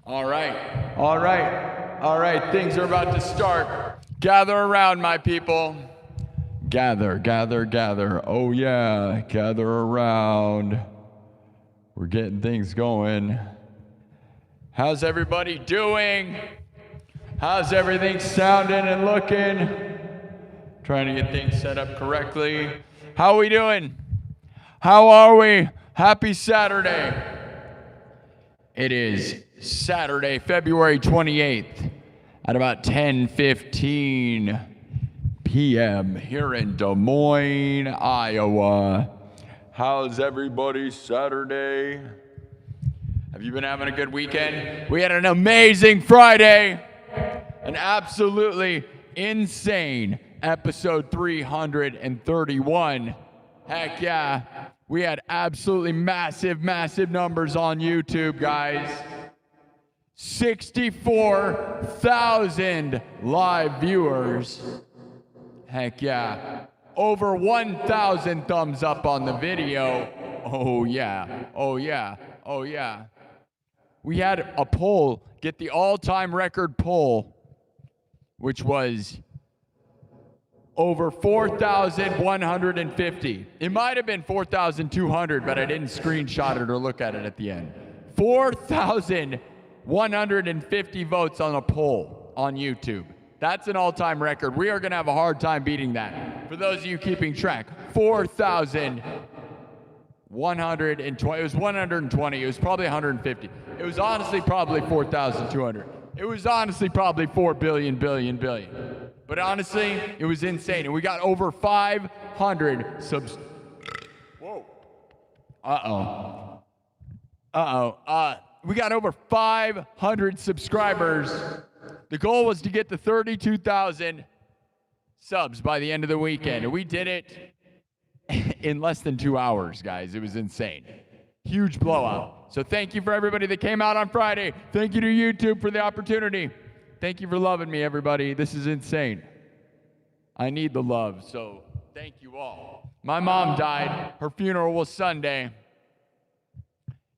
All right, things are about to start. Gather around, my people. Gather. Oh yeah, gather around. We're getting things going. How's everybody doing? How's everything sounding and looking? Trying to get things set up correctly. How are we doing? How are we? Happy Saturday. It is Saturday, February 28th at about 10:15 p.m. here in Des Moines, Iowa. How's everybody's Saturday? Have you been having a good weekend? We had an amazing Friday, an absolutely insane episode 331. Heck yeah. We had absolutely massive numbers on YouTube, guys. 64,000 live viewers. Heck yeah. Over 1,000 thumbs up on the video. Oh yeah. We had a poll, get the all-time record poll, which was over 4,150. It might have been 4,200, but I didn't screenshot it or look at it at the end. 4,150 votes on a poll on YouTube. That's an all-time record. We are going to have a hard time beating that. For those of you keeping track, 4,120. It was 120. It was probably 150. It was honestly probably 4,200. It was honestly probably 4 billion. But honestly, it was insane. And we got over 500 subs. Whoa. We got over 500 subscribers. The goal was to get to 32,000 subs by the end of the weekend. And we did it in less than 2 hours, guys. It was insane. Huge blowout. So thank you for everybody that came out on Friday. Thank you to YouTube for the opportunity. Thank you for loving me, everybody. This is insane. I need the love, so thank you all. My mom died. Her funeral was Sunday.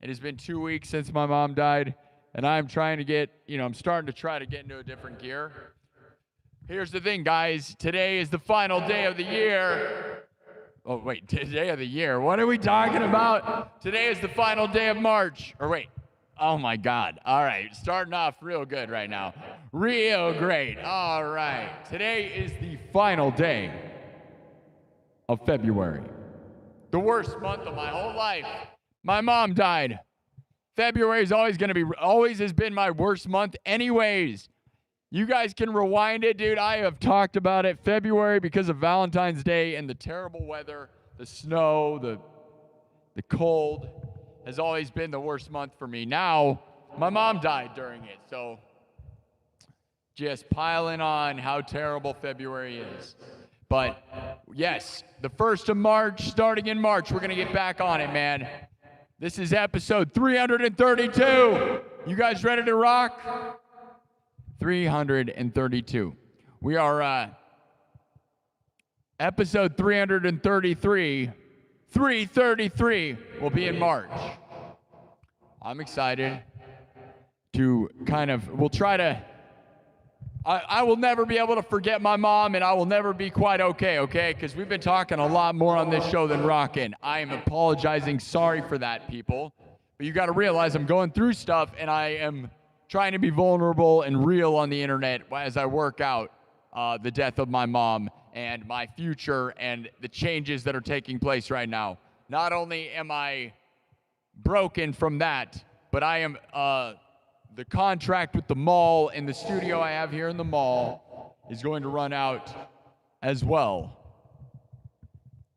It has been 2 weeks since my mom died, and I'm trying to get, I'm starting to try to get into a different gear. Here's the thing, guys. Today is the final day of the year. Oh, wait, day of the year. What are we talking about? Today is the final day of March. Or wait. Oh, my God. All right. Starting off real good right now. Real great. All right. Today is the final day of February. The worst month of my whole life. My mom died. February is always has been my worst month anyways. You guys can rewind it, dude. I have talked about it. February, because of Valentine's Day and the terrible weather, the snow, the cold, has always been the worst month for me. Now, my mom died during it, so just piling on how terrible February is. But yes, the 1st of March, starting in March, we're going to get back on it, man. This is episode 332. You guys ready to rock? 332. We are episode 333. 333 will be in March. I'm excited to we'll try to, I will never be able to forget my mom, and I will never be quite okay? Because we've been talking a lot more on this show than rocking. I am apologizing, sorry for that, people. But you got to realize I'm going through stuff, and I am trying to be vulnerable and real on the internet as I work out the death of my mom and my future and the changes that are taking place right now. Not only am I broken from that, but I am the contract with the mall and the studio I have here in the mall is going to run out as well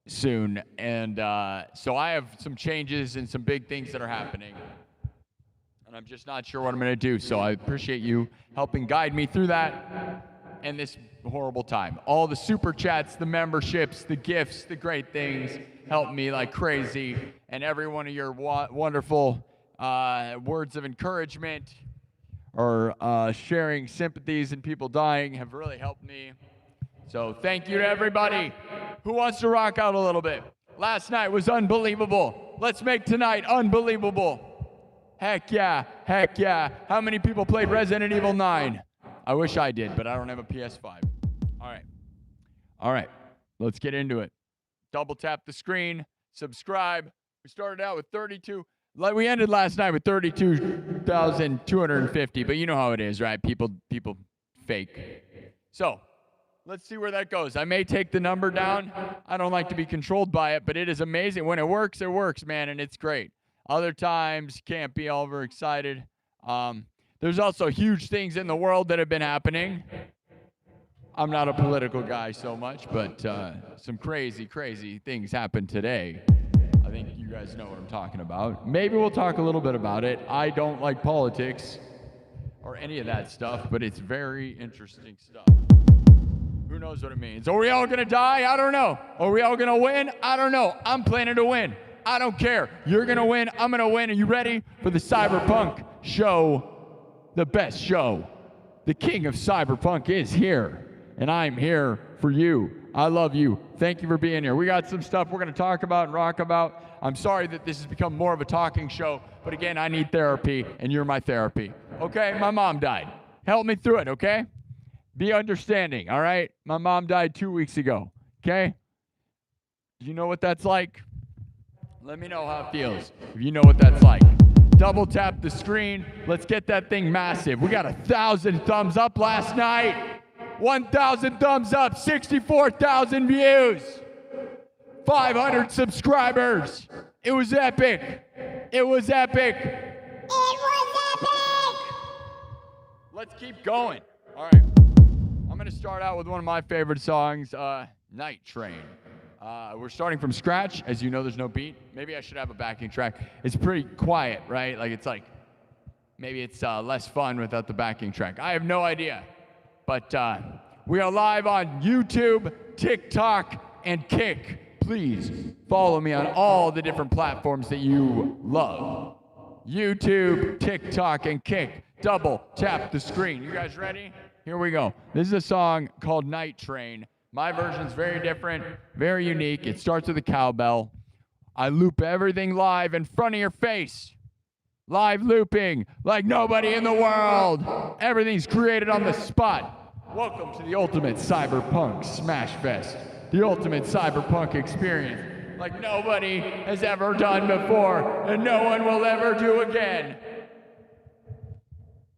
soon. And so I have some changes and some big things that are happening. And I'm just not sure what I'm going to do. So I appreciate you helping guide me through that and this horrible time. All the super chats, the memberships, the gifts, the great things help me like crazy. And every one of your wonderful words of encouragement or sharing sympathies and people dying have really helped me. So thank you to everybody. Who wants to rock out a little bit? Last night was unbelievable. Let's make tonight unbelievable. Heck yeah, heck yeah. How many people played Resident Evil 9? I wish I did, but I don't have a PS5. All right, let's get into it. Double tap the screen, subscribe. We started out with 32. Like we ended last night with 32,250, but you know how it is, right? People fake. So, let's see where that goes. I may take the number down. I don't like to be controlled by it, but it is amazing. When it works, man, and it's great. Other times, can't be overexcited. There's also huge things in the world that have been happening. I'm not a political guy so much, but some crazy, crazy things happened today. I think you guys know what I'm talking about. Maybe we'll talk a little bit about it. I don't like politics or any of that stuff, but it's very interesting stuff. Who knows what it means? Are we all going to die? I don't know. Are we all going to win? I don't know. I'm planning to win. I don't care. You're going to win. I'm going to win. Are you ready for the Cyberpunk show? The best show. The king of Cyberpunk is here. And I'm here for you. I love you. Thank you for being here. We got some stuff we're going to talk about and rock about. I'm sorry that this has become more of a talking show, but again, I need therapy, and you're my therapy. Okay? My mom died. Help me through it, okay? Be understanding, all right? My mom died 2 weeks ago, okay? Do you know what that's like? Let me know how it feels if you know what that's like. Double tap the screen. Let's get that thing massive. We got 1,000 thumbs up last night. 1,000 thumbs up, 64,000 views, 500 subscribers. It was epic. It was epic. It was epic. Let's keep going. All right. I'm going to start out with one of my favorite songs, Night Train. We're starting from scratch. As you know, there's no beat. Maybe I should have a backing track. It's pretty quiet, right? Maybe it's less fun without the backing track. I have no idea. But we are live on YouTube, TikTok, and Kick. Please follow me on all the different platforms that you love. YouTube, TikTok, and Kick. Double tap the screen. You guys ready? Here we go. This is a song called Night Train. My version's very different, very unique. It starts with a cowbell. I loop everything live in front of your face. Live looping like nobody in the world. Everything's created on the spot. Welcome to the ultimate cyberpunk smash fest. The ultimate cyberpunk experience like nobody has ever done before and no one will ever do again.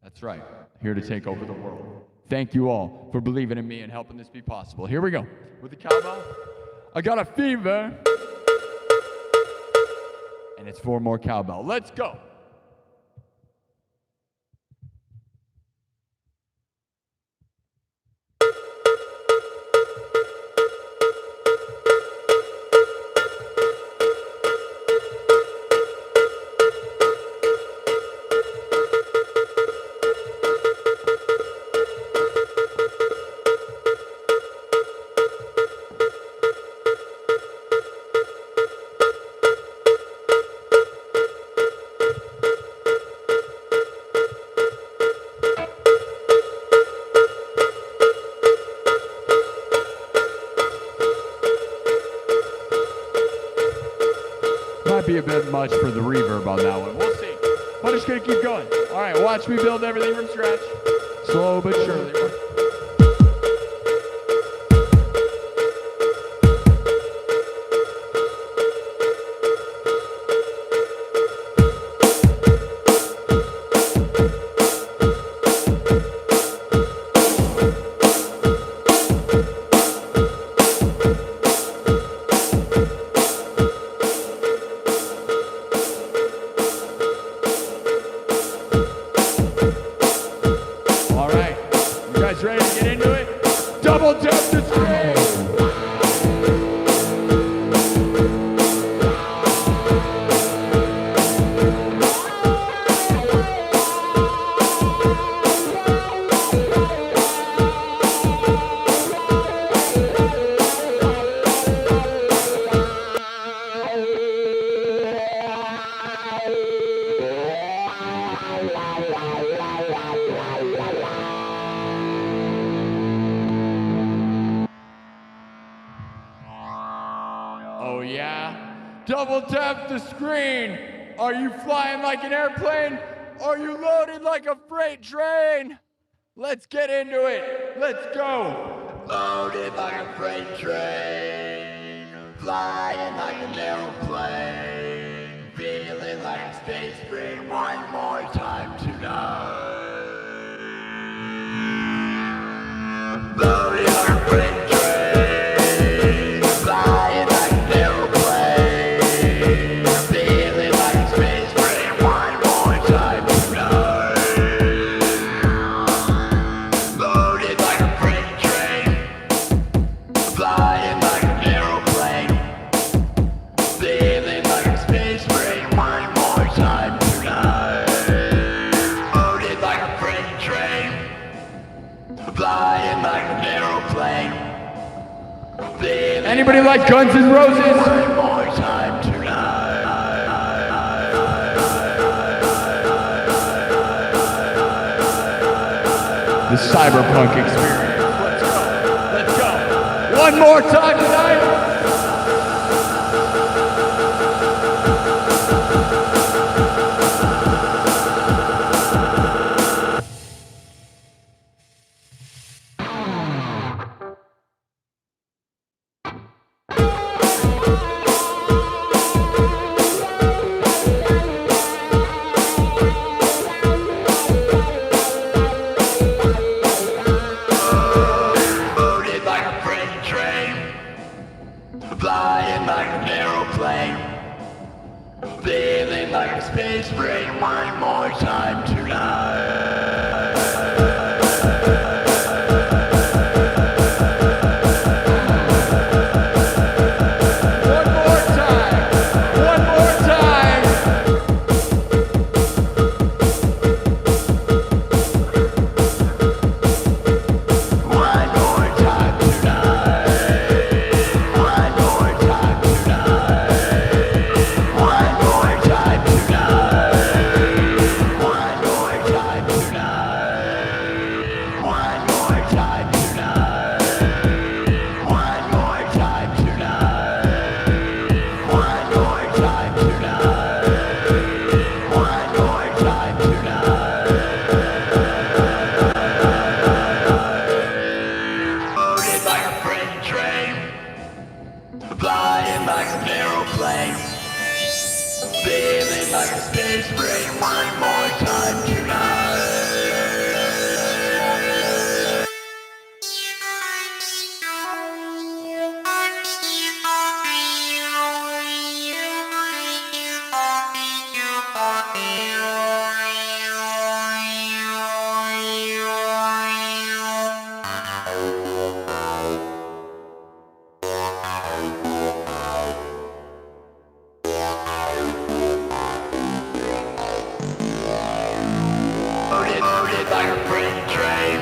That's right. Here to take over the world. Thank you all for believing in me and helping this be possible. Here we go. With the cowbell. I got a fever. And it's 4 more cowbell. Let's go. Be a bit much for the reverb on that one. We'll see. I'm just gonna keep going. All right, watch me build everything from scratch. Slow but surely. Double tap the screen. Are you flying like an airplane? Are you loaded like a freight train? Let's get into it. Let's go. Loaded like a freight train, flying like an airplane, feeling like a space train one more time tonight. Loaded like a freight train, flying like an airplane, feeling like a space train one more time tonight. Loaded like a freight train, flying like an aeroplane, feeling like a space train one more time tonight. Loaded like a freight train, flying like an aeroplane. Anybody like Guns N' Roses? One more time tonight. The cyberpunk experience. Let's go. Let's go. One more time tonight. Loaded like a freight train, flying like an aeroplane, feeling like a space train one more time tonight. One more time. One more time. One more time tonight. One more time tonight. One more time tonight. One more time tonight. One more time tonight. One more time tonight. One more time tonight. One more time tonight. Loaded like a freight train, flying like an aeroplane, feeling like a space train one more time tonight. Loaded like a freight train,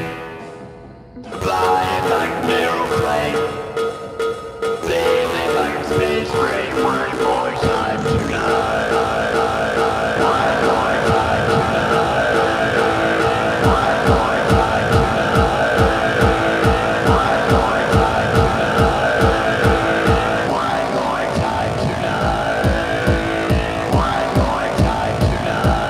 flying like an aeroplane, feeling like a space train one more time tonight. One more time tonight. One more time tonight. One more time tonight. One more time tonight. One more time tonight.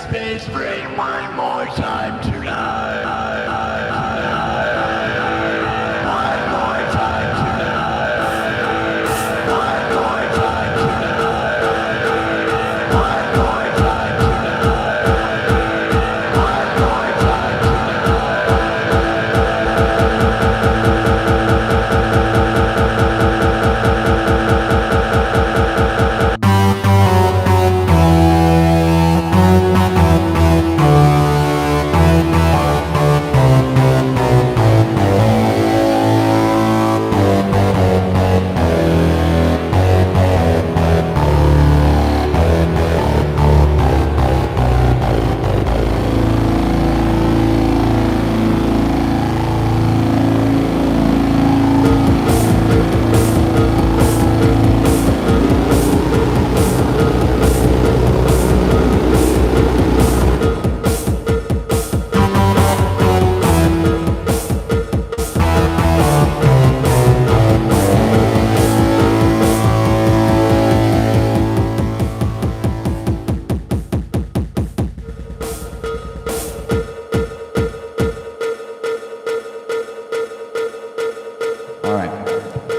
Space Brain one more time tonight. One more time tonight. One more time tonight. One more time tonight. One more time tonight.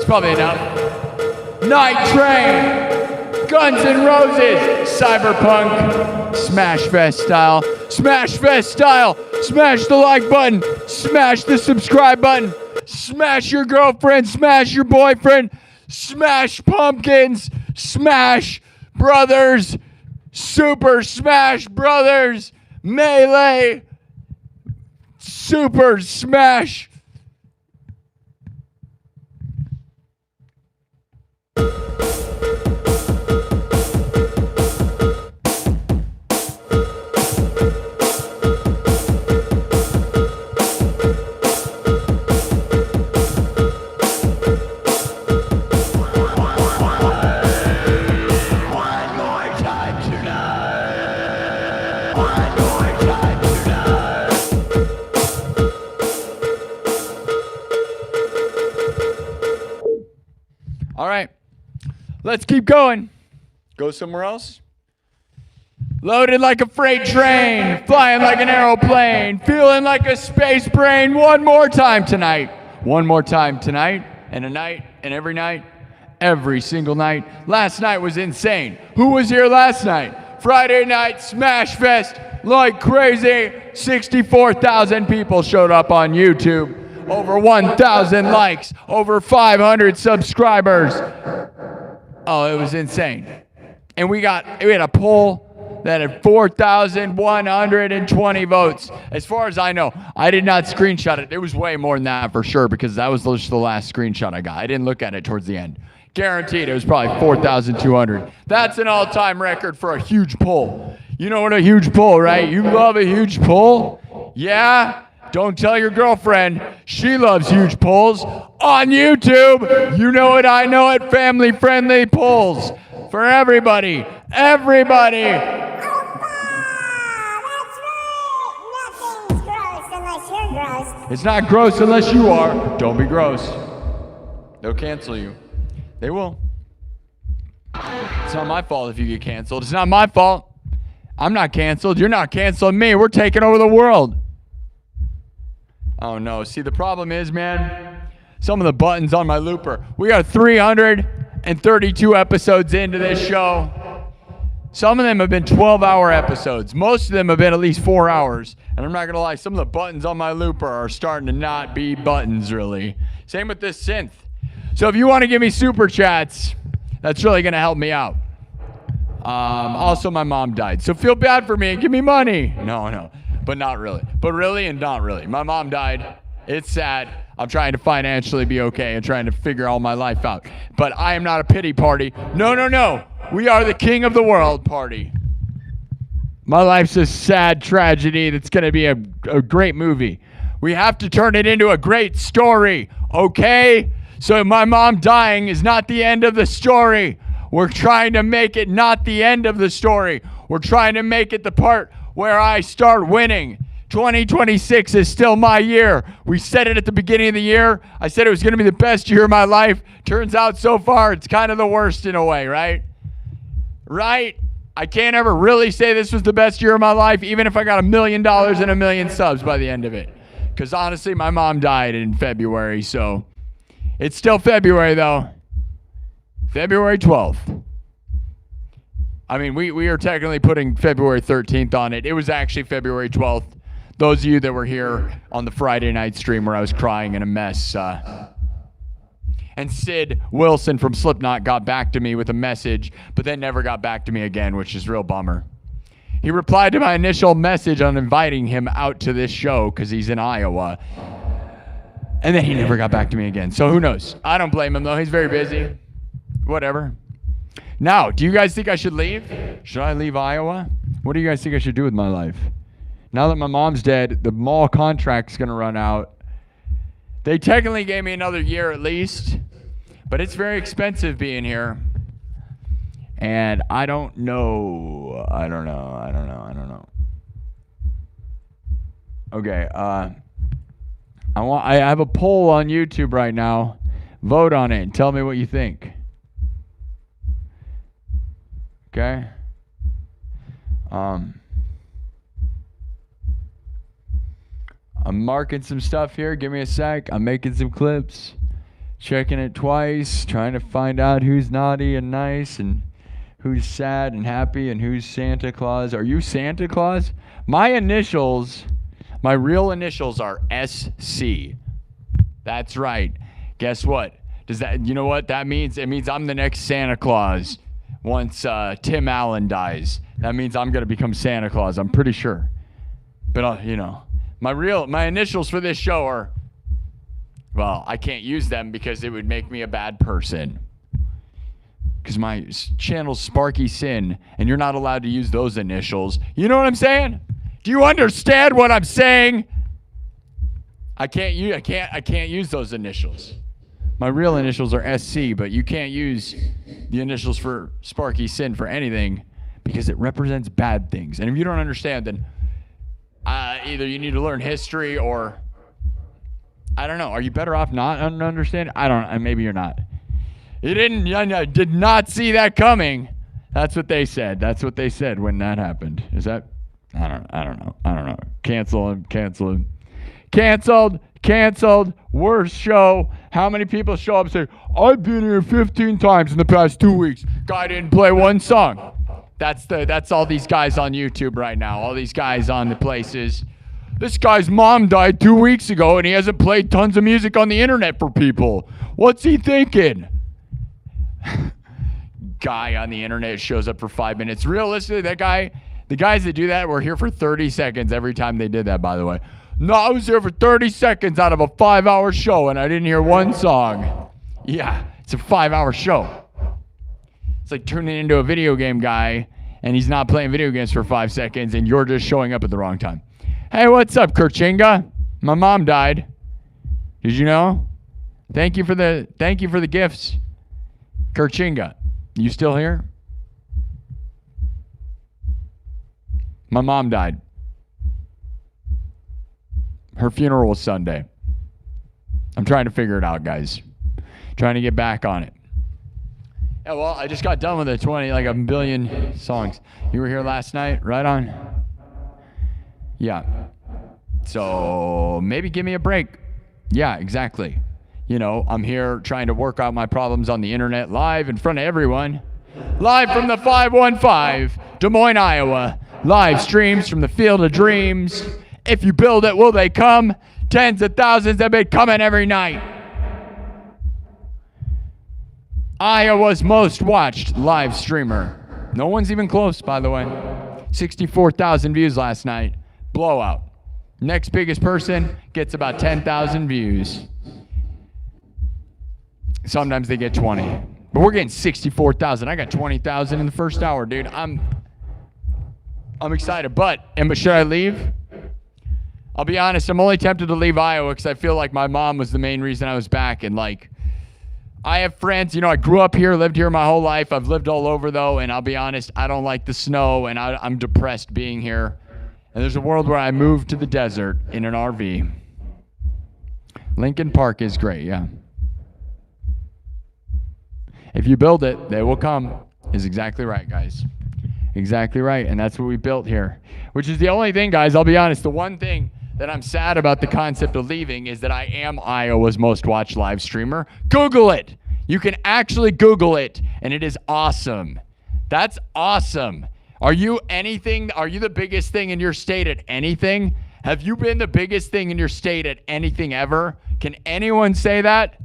It's probably enough. Night Train, Guns N' Roses, Cyberpunk, Smash Fest style. Smash Fest style. Smash the like button. Smash the subscribe button. Smash your girlfriend. Smash your boyfriend. Smash pumpkins. Smash Brothers. Super Smash Brothers. Melee. Super Smash. All right, let's keep going. Go somewhere else. Loaded like a freight train, flying like an aeroplane, feeling like a space brain. One more time tonight. One more time tonight, and a night, and every single night. Last night was insane. Who was here last night? Friday night, Smash Fest, like crazy. 64,000 people showed up on YouTube. Over 1,000 likes, over 500 subscribers. Oh, it was insane. And we had a poll that had 4,120 votes. As far as I know, I did not screenshot it. It was way more than that for sure, because that was just the last screenshot I got. I didn't look at it towards the end. Guaranteed, it was probably 4,200. That's an all-time record for a huge poll. You know what a huge poll, right? You love a huge poll? Yeah? Don't tell your girlfriend. She loves huge polls. On YouTube, you know it, I know it, family-friendly polls for everybody. Everybody. That's right. Nothing's gross unless you're gross. It's not gross unless you are. Don't be gross. They'll cancel you. They will. It's not my fault if you get canceled. It's not my fault. I'm not canceled. You're not canceling me. We're taking over the world. Oh no, see the problem is, man, some of the buttons on my looper. We are 332 episodes into this show. Some of them have been 12-hour episodes. Most of them have been at least 4 hours. And I'm not gonna lie, some of the buttons on my looper are starting to not be buttons really. Same with this synth. So if you wanna give me super chats, that's really gonna help me out. Also my mom died, so feel bad for me and give me money. No. But not really. But really and not really. My mom died. It's sad. I'm trying to financially be okay and trying to figure all my life out. But I am not a pity party. No. We are the king of the world party. My life's a sad tragedy that's going to be a great movie. We have to turn it into a great story, okay? So my mom dying is not the end of the story. We're trying to make it not the end of the story. We're trying to make it the part where I start winning. 2026 is still my year. We said it at the beginning of the year. I said it was going to be the best year of my life. Turns out so far it's kind of the worst in a way, right? Right? I can't ever really say this was the best year of my life, even if I got $1 million and 1 million subs by the end of it. Because honestly, my mom died in February, so it's still February though. February 12th. I mean, we are technically putting February 13th on it. It was actually February 12th. Those of you that were here on the Friday night stream where I was crying in a mess. And Sid Wilson from Slipknot got back to me with a message, but then never got back to me again, which is a real bummer. He replied to my initial message on inviting him out to this show because he's in Iowa. And then he never got back to me again. So who knows? I don't blame him, though. He's very busy. Whatever. Now, do you guys think I should leave? Should I leave Iowa? What do you guys think I should do with my life? Now that my mom's dead, the mall contract's going to run out. They technically gave me another year at least, but it's very expensive being here. And I don't know. Okay, I have a poll on YouTube right now. Vote on it and tell me what you think. Okay. I'm marking some stuff here. Give me a sec. I'm making some clips. checking it twice, trying to find out who's naughty and nice and who's sad and happy and who's Santa Claus. Are you Santa Claus? My real initials are SC. That's right. Guess what? You know what that means? It means I'm the next Santa Claus once Tim Allen dies. That means I'm going to become Santa Claus. I'm pretty sure. But, my initials for this show are, well, I can't use them because it would make me a bad person. Because my channel's Sparky SINN, and you're not allowed to use those initials. You know what I'm saying? Do you understand what I'm saying? I can't use those initials. My real initials are SC, but you can't use the initials for Sparky SINN for anything because it represents bad things. And if you don't understand, then either you need to learn history or I don't know. Are you better off not understanding? I don't. Maybe you're not. You did not see that coming. That's what they said. That's what they said when that happened. Is that? I don't know. Cancel him. Canceled. Worst show. How many people show up and say, I've been here 15 times in the past 2 weeks. Guy didn't play one song. That's all these guys on YouTube right now. All these guys on the places. This guy's mom died 2 weeks ago and he hasn't played tons of music on the internet for people. What's he thinking? Guy on the internet shows up for 5 minutes. Realistically, the guys that do that were here for 30 seconds every time they did that, by the way. No, I was here for 30 seconds out of a 5-hour show and I didn't hear one song. Yeah, it's a 5-hour show. It's like turning into a video game guy and he's not playing video games for 5 seconds and you're just showing up at the wrong time. Hey, what's up, Kerchinga? My mom died. Did you know? Thank you for the gifts. Kerchinga, you still here? My mom died. Her funeral was Sunday. I'm trying to figure it out, guys. Trying to get back on it. Yeah, well, I just got done with a billion songs. You were here last night? Right on. Yeah. So maybe give me a break. Yeah, exactly. I'm here trying to work out my problems on the internet live in front of everyone. Live from the 515, Des Moines, Iowa. Live streams from the Field of Dreams. If you build it, will they come? Tens of thousands have been coming every night. Iowa's most watched live streamer. No one's even close, by the way. 64,000 views last night. Blowout. Next biggest person gets about 10,000 views. Sometimes they get 20. But we're getting 64,000. I got 20,000 in the first hour, dude. I'm excited. But should I leave? I'll be honest, I'm only tempted to leave Iowa because I feel like my mom was the main reason I was back. And I have friends, I grew up here, lived here my whole life. I've lived all over though. And I'll be honest, I don't like the snow and I'm depressed being here. And there's a world where I moved to the desert in an RV. Lincoln Park is great, yeah. If you build it, they will come. Is exactly right, guys. Exactly right. And that's what we built here. Which is the only thing, guys, I'll be honest, the one thing that I'm sad about the concept of leaving is that I am Iowa's most watched live streamer. Google it. You can actually Google it, and it is awesome. That's awesome. Are you anything? Are you the biggest thing in your state at anything? Have you been the biggest thing in your state at anything ever? Can anyone say that?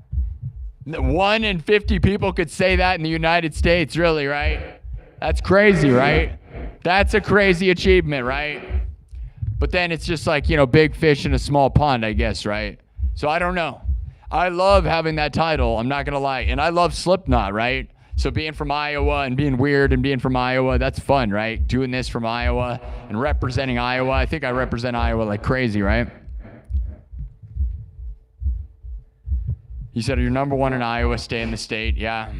1 in 50 people could say that in the United States, really, right? That's crazy, right? That's a crazy achievement, right? But then it's just like, big fish in a small pond, I guess, right? So I don't know. I love having that title, I'm not going to lie. And I love Slipknot, right? So being from Iowa and being weird and being from Iowa, that's fun, right? Doing this from Iowa and representing Iowa. I think I represent Iowa like crazy, right? You said you're number 1 in Iowa, stay in the state. Yeah.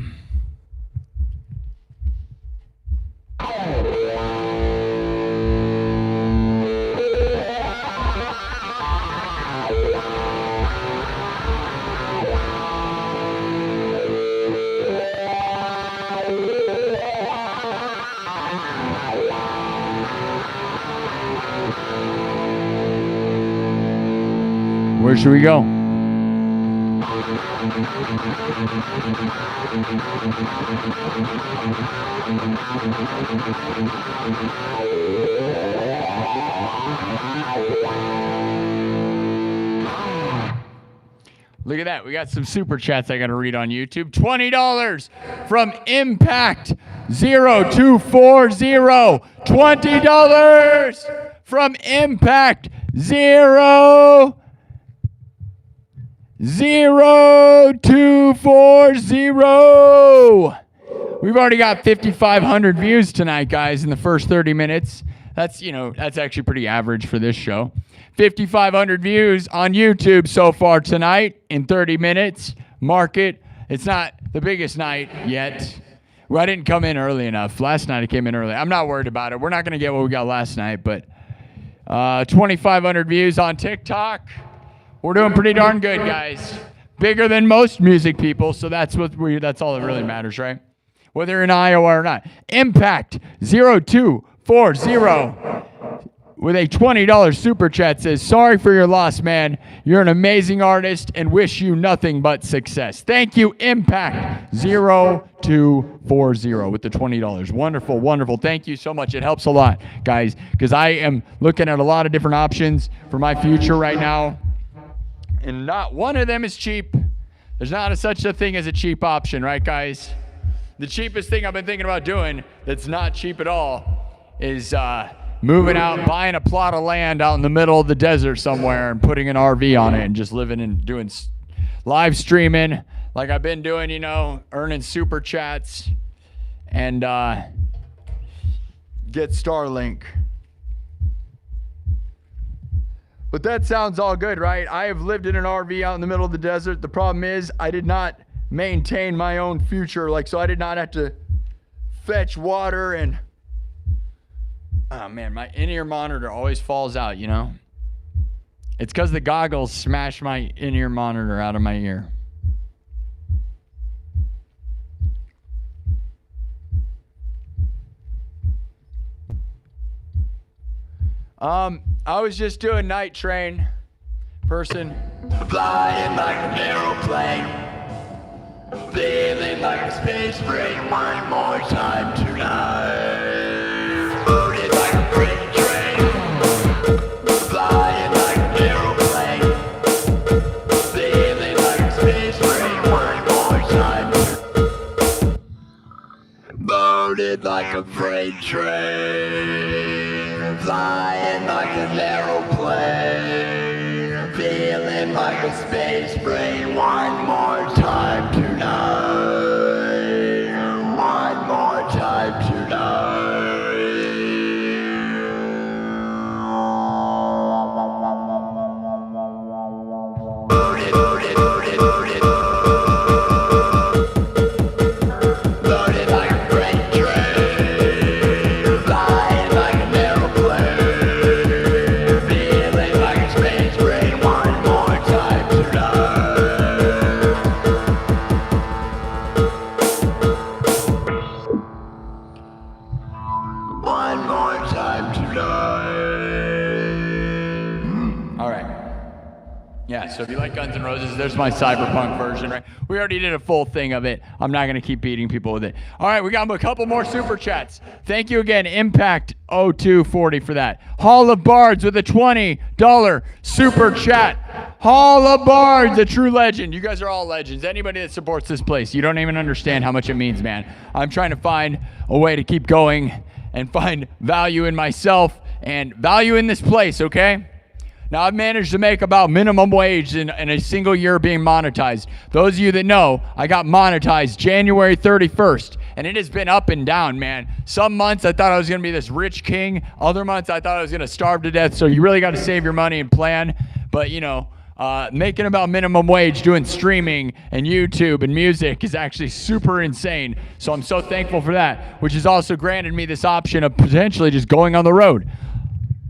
Where should we go? Look at that. We got some super chats I got to read on YouTube. $20 from Impact 0240. $20 from Impact 0240. We've already got 5,500 views tonight, guys, in the first 30 minutes. That's actually pretty average for this show. 5,500 views on YouTube so far tonight in 30 minutes. Mark it. It's not the biggest night yet. Well, I didn't come in early enough. Last night I came in early. I'm not worried about it. We're not going to get what we got last night, but 2,500 views on TikTok. We're doing pretty darn good, guys. Bigger than most music people, so that's all that really matters, right? Whether you're in Iowa or not. Impact 0240 with a $20 super chat says, sorry for your loss, man. You're an amazing artist and wish you nothing but success. Thank you, Impact 0240 with the $20. Wonderful, wonderful. Thank you so much. It helps a lot, guys, because I am looking at a lot of different options for my future right now, and not one of them is cheap. There's not such a thing as a cheap option, right, guys? The cheapest thing I've been thinking about doing that's not cheap at all is moving out, buying a plot of land out in the middle of the desert somewhere and putting an RV on it and just living and doing live streaming like I've been doing, earning super chats and get Starlink. But that sounds all good, right? I have lived in an RV out in the middle of the desert. The problem is I did not maintain my own future. So I did not have to fetch water and... Oh, man, my in-ear monitor always falls out, It's because the goggles smash my in-ear monitor out of my ear. I was just doing Night Train, person. Flying like an aeroplane, feeling like a space marine one more time tonight. Loaded like a freight train, flying like an aeroplane, feeling like a space marine one more time. Loaded like a freight train, flying like an aeroplane, feeling like a space marine one more time tonight. One more time tonight. So if you like Guns N' Roses, there's my cyberpunk version, right? We already did a full thing of it. I'm not going to keep beating people with it. All right, we got a couple more super chats. Thank you again, Impact 0240 for that. Hall of Bards with a $20 super chat. Hall of Bards, a true legend. You guys are all legends. Anybody that supports this place, you don't even understand how much it means, man. I'm trying to find a way to keep going and find value in myself and value in this place, okay? Now, I've managed to make about minimum wage in a single year being monetized. Those of you that know, I got monetized January 31st, and it has been up and down, man. Some months I thought I was going to be this rich king. Other months I thought I was going to starve to death, so you really got to save your money and plan. But, making about minimum wage, doing streaming and YouTube and music is actually super insane. So I'm so thankful for that, which has also granted me this option of potentially just going on the road,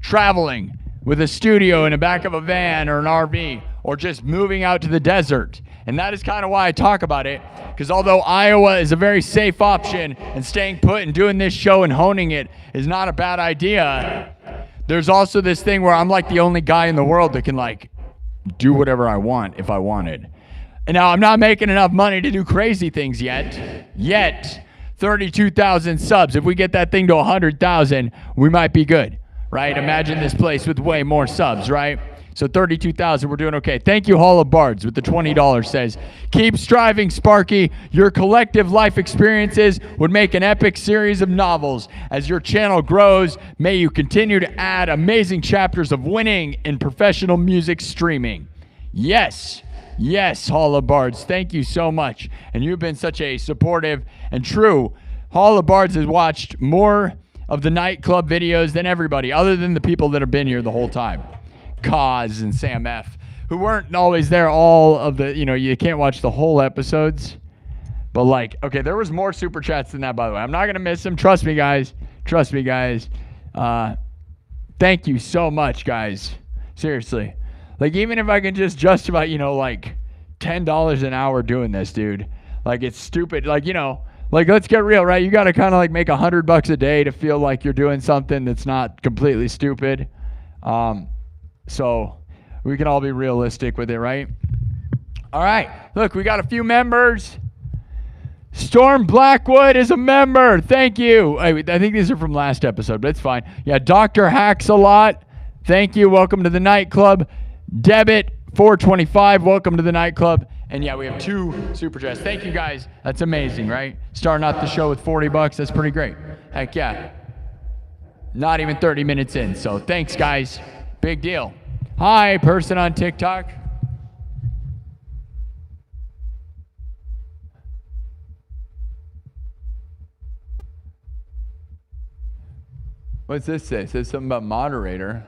traveling, with a studio in the back of a van or an RV, or just moving out to the desert. And that is kind of why I talk about it, because although Iowa is a very safe option and staying put and doing this show and honing it is not a bad idea, there's also this thing where I'm like the only guy in the world that can do whatever I want if I wanted. And now I'm not making enough money to do crazy things yet. 32,000 subs. If we get that thing to 100,000, we might be good, right? Imagine this place with way more subs, right? So 32,000, we're doing okay. Thank you, Hall of Bards, with the $20 says, keep striving, Sparky. Your collective life experiences would make an epic series of novels. As your channel grows, may you continue to add amazing chapters of winning in professional music streaming. Yes, Hall of Bards, thank you so much. And you've been such a supportive and true. Hall of Bards has watched more of the nightclub videos than everybody, other than the people that have been here the whole time. Kaz and Sam F, who weren't always there all of the, you can't watch the whole episodes. But like, okay, there was more super chats than that, by the way. I'm not going to miss them. Trust me, guys. Thank you so much, guys. Seriously. Like, even if I can just about, like $10 an hour doing this, dude. Like, it's stupid. Like, like, let's get real, right? You got to kind of like make $100 a day to feel like you're doing something that's not completely stupid. So we can all be realistic with it, right? All right. Look, we got a few members. Storm Blackwood is a member. Thank you. I think these are from last episode, but it's fine. Yeah, Dr. Hacks a lot. Thank you. Welcome to the nightclub. Debit 425. Welcome to the nightclub. And yeah, we have 2 super chats. Thank you, guys. That's amazing, right? Starting out the show with $40. That's pretty great. Heck yeah. Not even 30 minutes in. So thanks, guys. Big deal. Hi, person on TikTok. What's this say? It says something about moderator.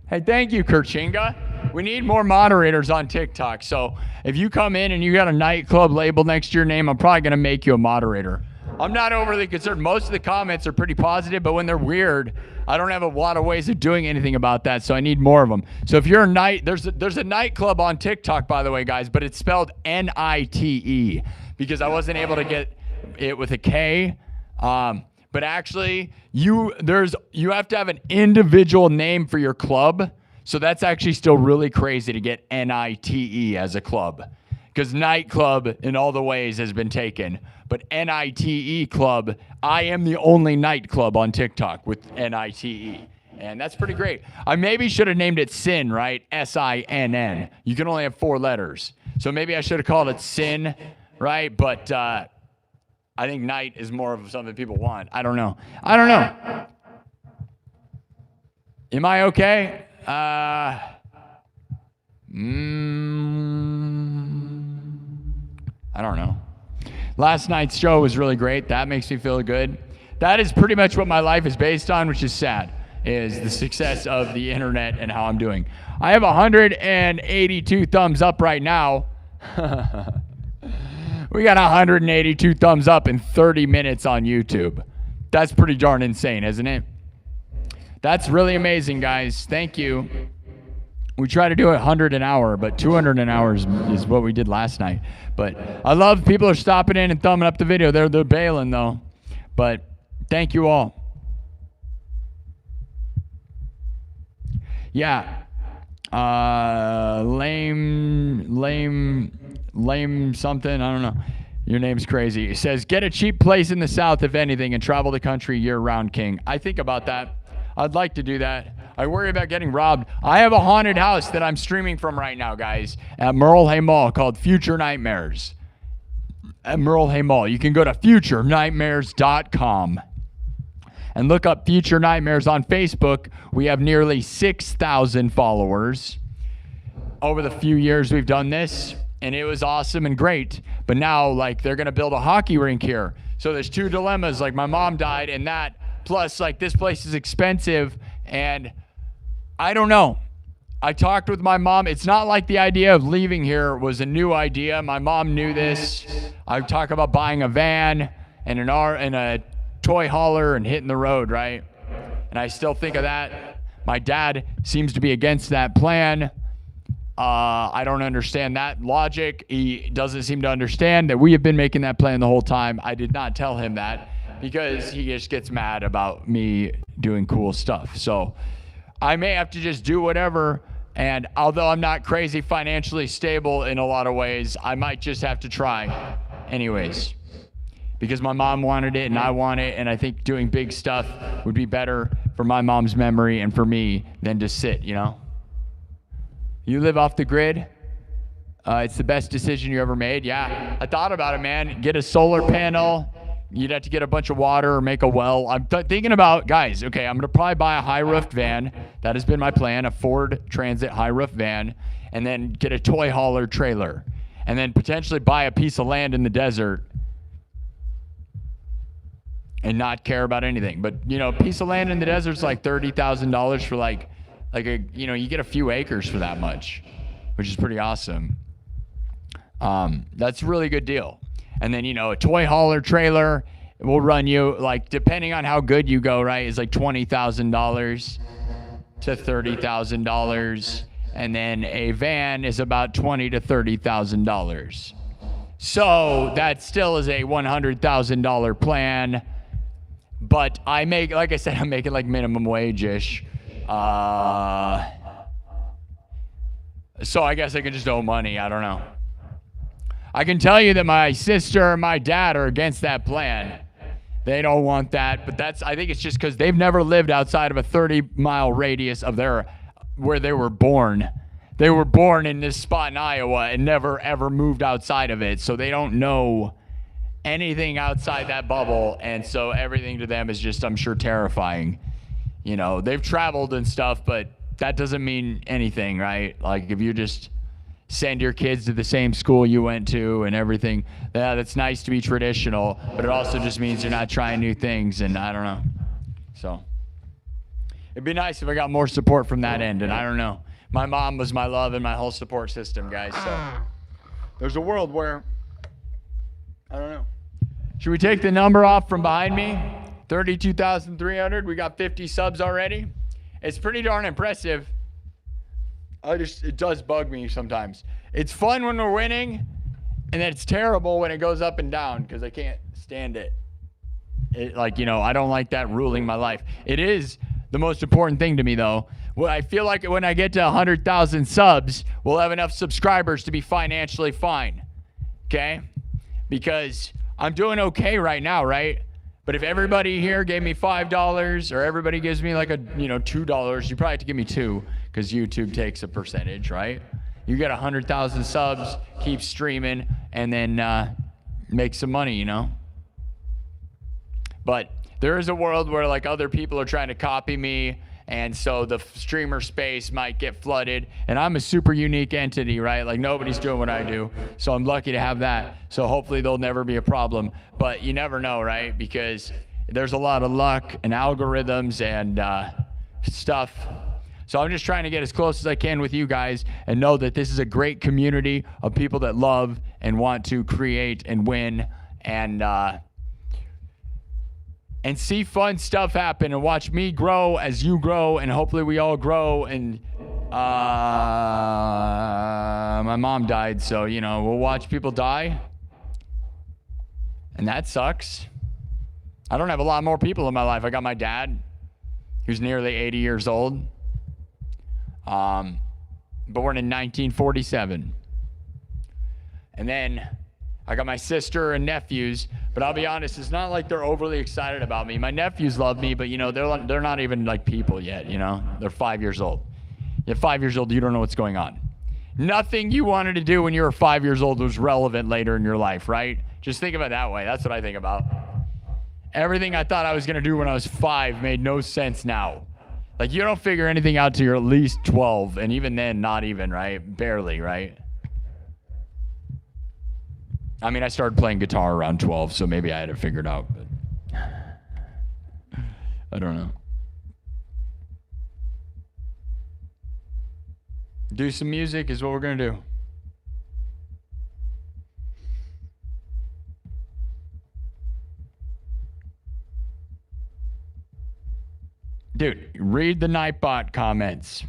Hey, thank you, Kerchinga. We need more moderators on TikTok. So if you come in and you got a nightclub label next to your name, I'm probably going to make you a moderator. I'm not overly concerned. Most of the comments are pretty positive, but when they're weird, I don't have a lot of ways of doing anything about that, so I need more of them. So if you're there's a nightclub on TikTok, by the way, guys, but it's spelled N-I-T-E because I wasn't able to get it with a K. But actually, you have to have an individual name for your club, so that's actually still really crazy to get N-I-T-E as a club because nightclub in all the ways has been taken. But N-I-T-E club, I am the only nightclub on TikTok with N-I-T-E. And that's pretty great. I maybe should have named it SINN, right? S-I-N-N. You can only have 4 letters. So maybe I should have called it SINN, right? But I think night is more of something people want. I don't know. Am I okay? I don't know. Last night's show was really great. That makes me feel good. That is pretty much what my life is based on, which is sad, is the success of the internet and how I'm doing. I have 182 thumbs up right now. We got 182 thumbs up in 30 minutes on YouTube. That's pretty darn insane, isn't it? That's really amazing, guys. Thank you. We try to do 100 an hour, but 200 an hour is what we did last night. But I love people are stopping in and thumbing up the video. They're bailing, though. But thank you all. Yeah. Lame something. I don't know. Your name's crazy. It says, get a cheap place in the South, if anything, and travel the country year-round, King. I think about that. I'd like to do that. I worry about getting robbed. I have a haunted house that I'm streaming from right now, guys, at Merle Hay Mall called Future Nightmares. At Merle Hay Mall. You can go to futurenightmares.com and look up Future Nightmares on Facebook. We have nearly 6,000 followers. Over the few years we've done this, and it was awesome and great. But now, like, they're going to build a hockey rink here. So there's 2 dilemmas. Like, my mom died, and that, plus, like, this place is expensive, and I don't know. I talked with my mom. It's not like the idea of leaving here was a new idea. My mom knew this. I talk about buying a van and a toy hauler and hitting the road, right? And I still think of that. My dad seems to be against that plan. I don't understand that logic. He doesn't seem to understand that we have been making that plan the whole time. I did not tell him that because he just gets mad about me doing cool stuff. So I may have to just do whatever. And although I'm not crazy financially stable in a lot of ways, I might just have to try anyways. Because my mom wanted it and I want it, and I think doing big stuff would be better for my mom's memory and for me than to sit, you know? You live off the grid. It's the best decision you ever made. Yeah, I thought about it, man. Get a solar panel. You'd have to get a bunch of water or make a well. I'm thinking about, guys, okay, I'm going to probably buy a high-roofed van. That has been my plan, a Ford Transit high-roof van, and then get a toy hauler trailer, and then potentially buy a piece of land in the desert and not care about anything. But, you know, a piece of land in the desert is like $30,000 for like a, you know, you get a few acres for that much, which is pretty awesome. That's a really good deal. And then, you know, a toy hauler trailer will run you, like, depending on how good you go, right, is like $20,000 to $30,000. And then a van is about $20,000 to $30,000. So that still is a $100,000 plan. But I make, like I said, I'm making like minimum wage-ish. So I guess I can just owe money. I don't know. I can tell you that my sister and my dad are against that plan. They don't want that, but I think it's just because they've never lived outside of a 30-mile radius of where they were born. They were born in this spot in Iowa and never ever moved outside of it, so they don't know anything outside that bubble, and so everything to them is just, I'm sure, terrifying. You know, they've traveled and stuff, but that doesn't mean anything, right? Like, if you just send your kids to the same school you went to and everything, yeah, that's nice to be traditional, but it also just means you're not trying new things, and I don't know. So it'd be nice if I got more support from that end, and I don't know. My mom was my love and my whole support system, guys, so there's a world where, I don't know. Should we take the number off from behind me? 32,300. We got 50 subs already. It's pretty darn impressive. It does bug me sometimes. It's fun when we're winning, and then it's terrible when it goes up and down because I can't stand it. Like, you know, I don't like that ruling my life. It is the most important thing to me, though. Well, I feel like when I get to 100,000 subs, we'll have enough subscribers to be financially fine, okay? Because I'm doing okay right now, right? But if everybody here gave me $5 or everybody gives me like $2, you probably have to give me $2 because YouTube takes a percentage, right? You get 100,000 subs, keep streaming, and then make some money, you know? But there is a world where like other people are trying to copy me, and so the streamer space might get flooded, and I'm a super unique entity, right? Like nobody's doing what I do, so I'm lucky to have that. So hopefully there'll never be a problem, but you never know, right? Because there's a lot of luck and algorithms and stuff. So I'm just trying to get as close as I can with you guys and know that this is a great community of people that love and want to create and win and see fun stuff happen and watch me grow as you grow, and hopefully we all grow. And my mom died, so, you know, we'll watch people die, and that sucks. I don't have a lot more people in my life. I got my dad, who's nearly 80 years old, born in 1947. And then I got my sister and nephews, but I'll be honest, it's not like they're overly excited about me. My nephews love me, but, you know, they're not even like people yet, you know? They're 5 years old. At 5 years old, you don't know what's going on. Nothing you wanted to do when you were 5 years old was relevant later in your life, right? Just think of it that way. That's what I think about. Everything I thought I was going to do when I was 5 made no sense now. Like, you don't figure anything out till you're at least 12, and even then, not even, right? Barely, right? I mean, I started playing guitar around 12, so maybe I had it figured out, but I don't know. Do some music is what we're going to do. Dude, read the Nightbot comments.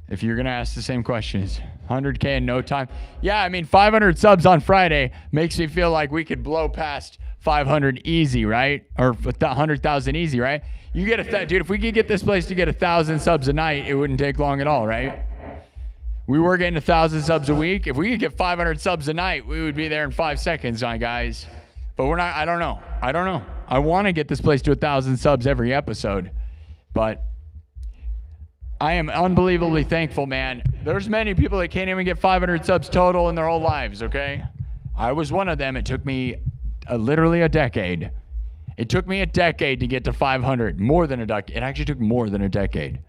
If you're going to ask the same questions. 100K in no time. Yeah, I mean, 500 subs on Friday makes me feel like we could blow past 500 easy, right? Or 100,000 easy, right? You get dude, if we could get this place to get 1,000 subs a night, it wouldn't take long at all, right? We were getting 1,000 subs a week. If we could get 500 subs a night, we would be there in 5 seconds, my guys. But we're not, I don't know. I want to get this place to 1,000 subs every episode, but I am unbelievably thankful, man. There's many people that can't even get 500 subs total in their whole lives, okay? I was one of them. It took me literally a decade. It took me a decade to get to 500. More than a decade. It actually took more than a decade.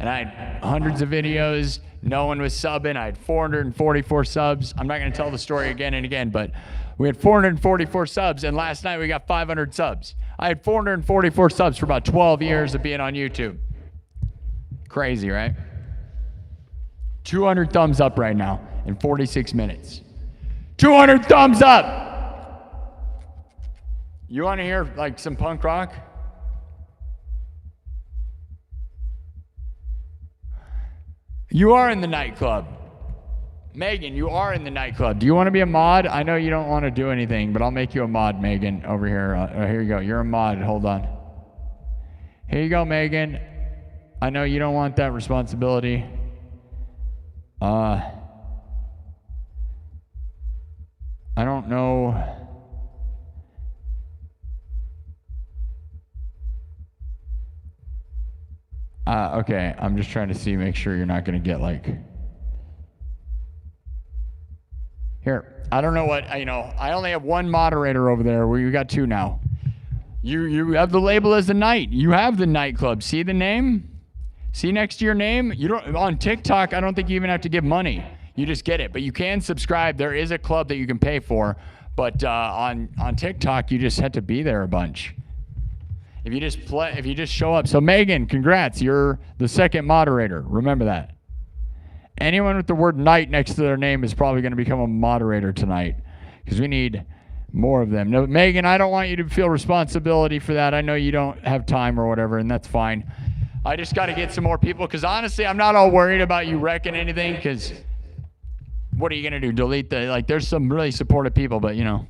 And I had hundreds of videos. No one was subbing. I had 444 subs. I'm not going to tell the story again and again, but we had 444 subs, and last night we got 500 subs. I had 444 subs for about 12 years of being on YouTube. Crazy, right? 200 thumbs up right now in 46 minutes. 200 thumbs up! You want to hear like some punk rock? You are in the nightclub. Megan, you are in the nightclub. Do you want to be a mod? I know you don't want to do anything, but I'll make you a mod, Megan, over here. Here you go. You're a mod. Hold on. Here you go, Megan. I know you don't want that responsibility. I don't know. Okay, I'm just trying to see, make sure you're not going to get like... Here, I don't know what, I only have one moderator over there. Where you got two now. You have the label as the night. You have the nightclub. See the name? See next to your name? You don't, on TikTok, I don't think you even have to give money. You just get it. But you can subscribe. There is a club that you can pay for. But on TikTok, you just have to be there a bunch. If you just show up. So Megan, congrats. You're the second moderator. Remember that. Anyone with the word night next to their name is probably going to become a moderator tonight, because we need more of them. No, Megan, I don't want you to feel responsibility for that. I know you don't have time or whatever, and that's fine. I just got to get some more people, because honestly, I'm not all worried about you wrecking anything, because what are you going to do? Delete there's some really supportive people, but you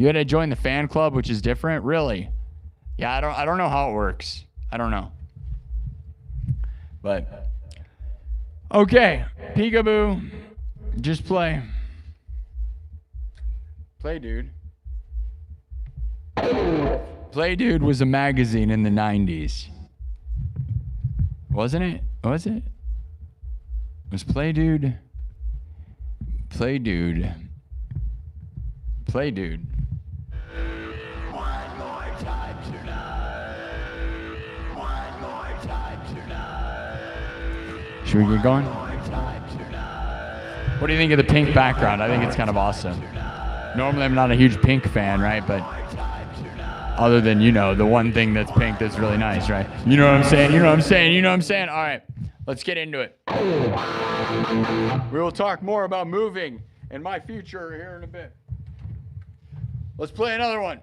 had to join the fan club, which is different? Really? Yeah, I don't know how it works. I don't know. But... okay, peekaboo, just play. Play Dude. Play Dude was a magazine in the 90s. Wasn't it? Was it? Was Play Dude? Play Dude. Play Dude. One more time tonight. One more time tonight. Should we get going? What do you think of the pink background? I think it's kind of awesome. Normally I'm not a huge Pink fan, right? But other than, the one thing that's pink that's really nice, right? You know what I'm saying? You know what I'm saying? You know what I'm saying? All right, let's get into it. We will talk more about moving and my future here in a bit. Let's play another one.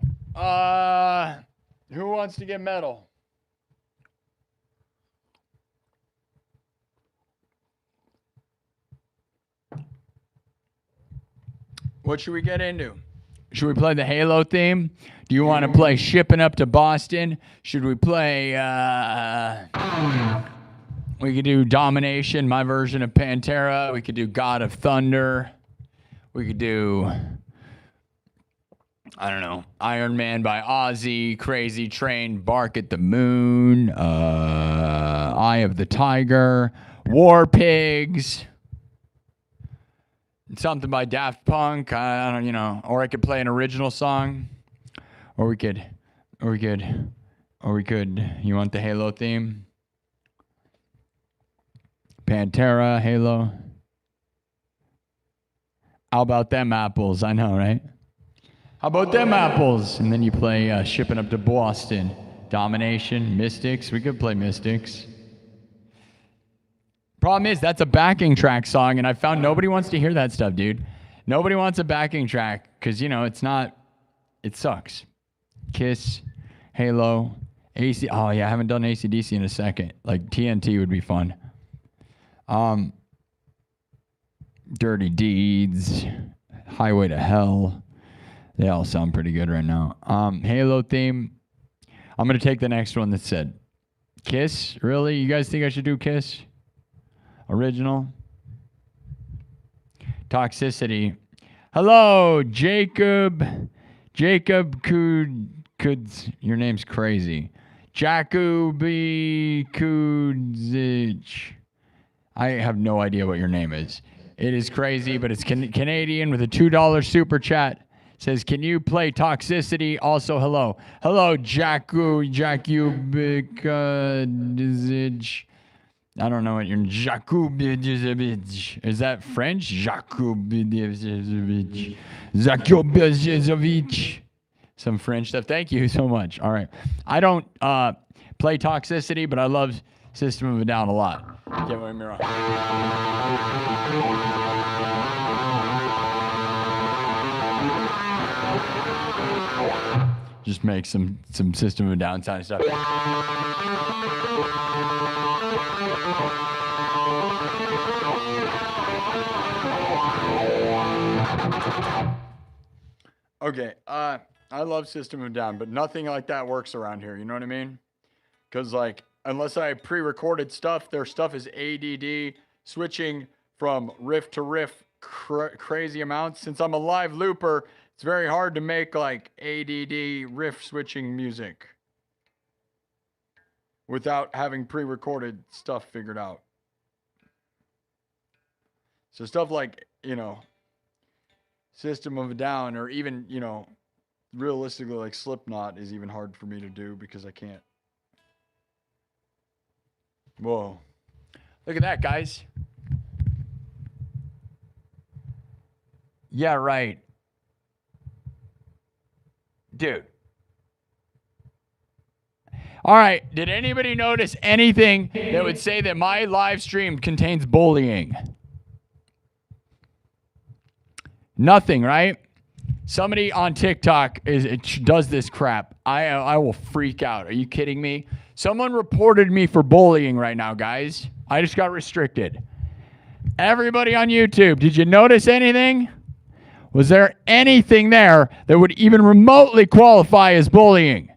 Who wants to get metal? What should we get into? Should we play the Halo theme? Do you want to play Shipping Up to Boston? Should we play, we could do Domination, my version of Pantera. We could do God of Thunder. We could do, I don't know, Iron Man by Ozzy, Crazy Train, Bark at the Moon, Eye of the Tiger, War Pigs. Something by Daft Punk, I don't, or I could play an original song, or we could, you want the Halo theme? Pantera, Halo. How about them apples? I know, right? How about them apples? And then you play Shipping Up to Boston, Domination, Mystics. We could play Mystics. Problem is, that's a backing track song, and I found nobody wants to hear that stuff, dude. Nobody wants a backing track, because, it's not, it sucks. Kiss, Halo, AC. Oh, yeah, I haven't done AC/DC in a second. Like, TNT would be fun. Dirty Deeds, Highway to Hell, They all sound pretty good right now. Halo theme. I'm going to take the next one that said Kiss. Really? You guys think I should do Kiss? Original. Toxicity. Hello, Jacob. Jacob Kuds. Your name's crazy. Jacoby Kudzich. I have no idea what your name is. It is crazy, but it's Canadian with a $2 super chat. Says, can you play Toxicity? Also, hello. Hello, Jacob Kudzich. I don't know what your Jakub is that French? Jakub some French stuff. Thank you so much. All right. I don't play Toxicity, but I love System of a Down a lot. Get me wrong. Just make some System of a Down sound stuff. Okay, I love System of a Down, but nothing like that works around here. You know what I mean? Because, like, unless I pre-recorded stuff, their stuff is ADD, switching from riff to riff crazy amounts. Since I'm a live looper, it's very hard to make, like, ADD riff switching music without having pre-recorded stuff figured out. So stuff like, you know, System of a Down, or even, you know, realistically, like Slipknot is even hard for me to do because I can't. Whoa. Look at that, guys. Yeah, right. Dude. All right. Did anybody notice anything that would say that my live stream contains bullying? Nothing, right? Somebody on TikTok does this crap. I will freak out. Are you kidding me? Someone reported me for bullying right now, guys. I just got restricted. Everybody on YouTube, did you notice anything? Was there anything there that would even remotely qualify as bullying?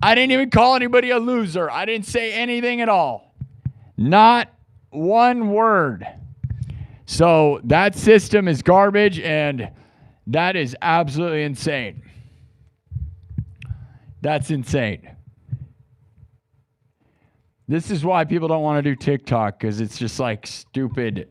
I didn't even call anybody a loser. I didn't say anything at all. Not one word. So that system is garbage, and that is absolutely insane. That's insane. This is why people don't want to do TikTok, because it's just like stupid.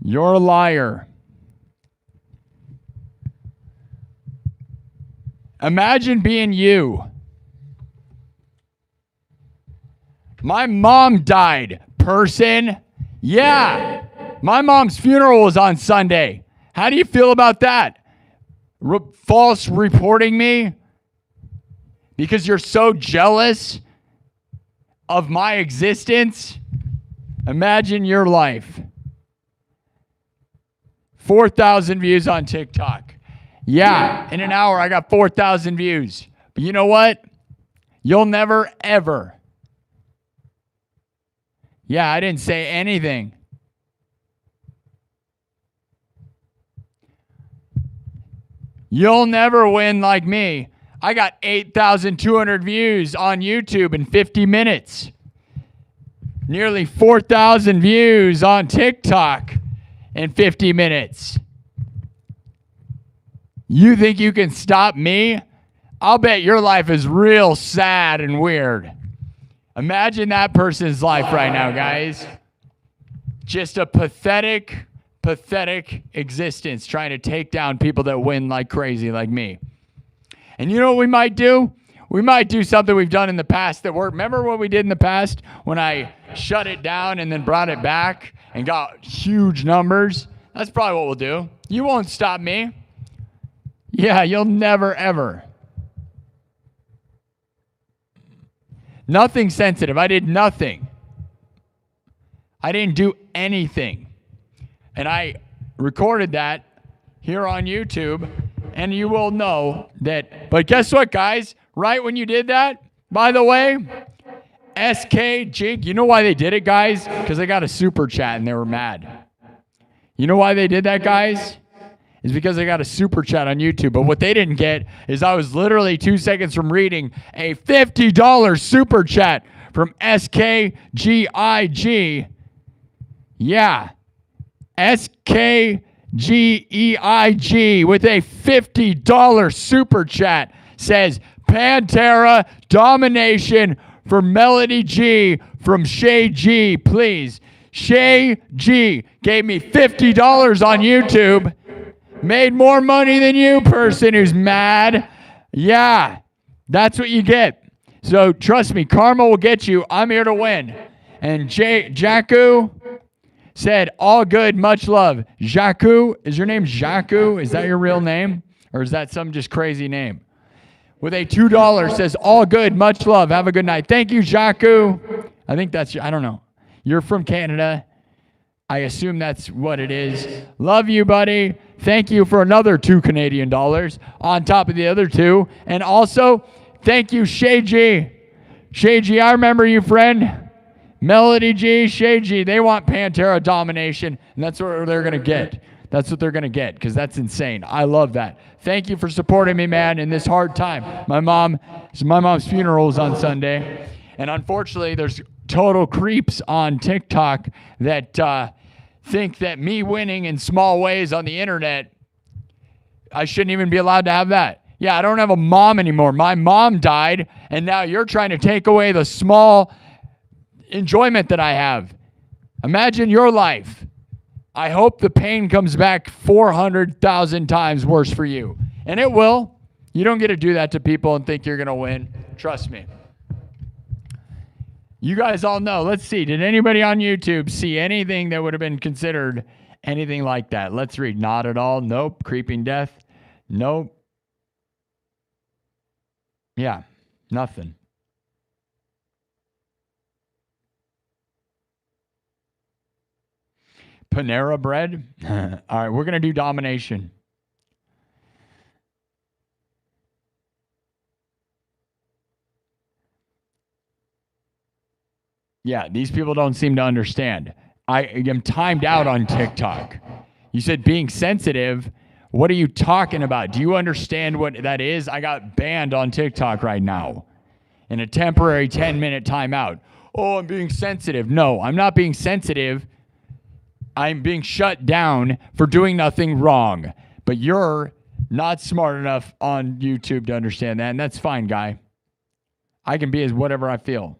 You're a liar. Imagine being you. My mom died. Person? Yeah. My mom's funeral was on Sunday. How do you feel about that? False reporting me? Because you're so jealous of my existence? Imagine your life. 4,000 views on TikTok. Yeah, in an hour I got 4,000 views. But you know what? You'll never, ever. Yeah, I didn't say anything. You'll never win like me. I got 8,200 views on YouTube in 50 minutes. Nearly 4,000 views on TikTok in 50 minutes. You think you can stop me? I'll bet your life is real sad and weird. Imagine that person's life right now, guys. Just a pathetic existence trying to take down people that win like crazy like me. And you know what we might do? We might do something we've done in the past that worked. Remember what we did in the past when I shut it down and then brought it back and got huge numbers? That's probably what we'll do. You won't stop me. Yeah, you'll never, ever. Nothing sensitive. I did nothing. I didn't do anything. And I recorded that here on YouTube, and you will know that. But guess what, guys? Right when you did that, by the way, SK Jig, you know why they did it, guys? Because they got a super chat and they were mad. You know why they did that, guys? It's because they got a super chat on YouTube. But what they didn't get is I was literally 2 seconds from reading a $50 super chat from SKGIG. Yeah. SKGEIG with a $50 super chat says Pantera domination for Melody G from Shay G, please. Shay G gave me $50 on YouTube. Made more money than you, person who's mad. Yeah, that's what you get. So trust me, karma will get you. I'm here to win. And Jaku said, all good, much love. Jaku, is your name Jaku? Is that your real name? Or is that some just crazy name? With a $2 says, all good, much love. Have a good night. Thank you, Jaku. I think that's, I don't know. You're from Canada. I assume that's what it is. Love you, buddy. Thank you for another $2 Canadian on top of the other two. And also, thank you, Shay G. Shay G, I remember you, friend. Melody G, Shay G, they want Pantera domination, and that's what they're going to get. That's what they're going to get, because that's insane. I love that. Thank you for supporting me, man, in this hard time. My mom's funeral is on Sunday, and unfortunately, there's total creeps on TikTok that think that me winning in small ways on the internet, I shouldn't even be allowed to have that. Yeah, I don't have a mom anymore. My mom died, and now you're trying to take away the small enjoyment that I have. Imagine your life. I hope the pain comes back 400,000 times worse for you. And it will. You don't get to do that to people and think you're going to win. Trust me. You guys all know. Let's see. Did anybody on YouTube see anything that would have been considered anything like that? Let's read. Not at all. Nope. Creeping death. Nope. Yeah. Nothing. Panera bread. All right. We're going to do domination. Yeah, these people don't seem to understand. I am timed out on TikTok. You said being sensitive. What are you talking about? Do you understand what that is? I got banned on TikTok right now in a temporary 10-minute timeout. Oh, I'm being sensitive. No, I'm not being sensitive. I'm being shut down for doing nothing wrong. But you're not smart enough on YouTube to understand that, and that's fine, guy. I can be as whatever I feel.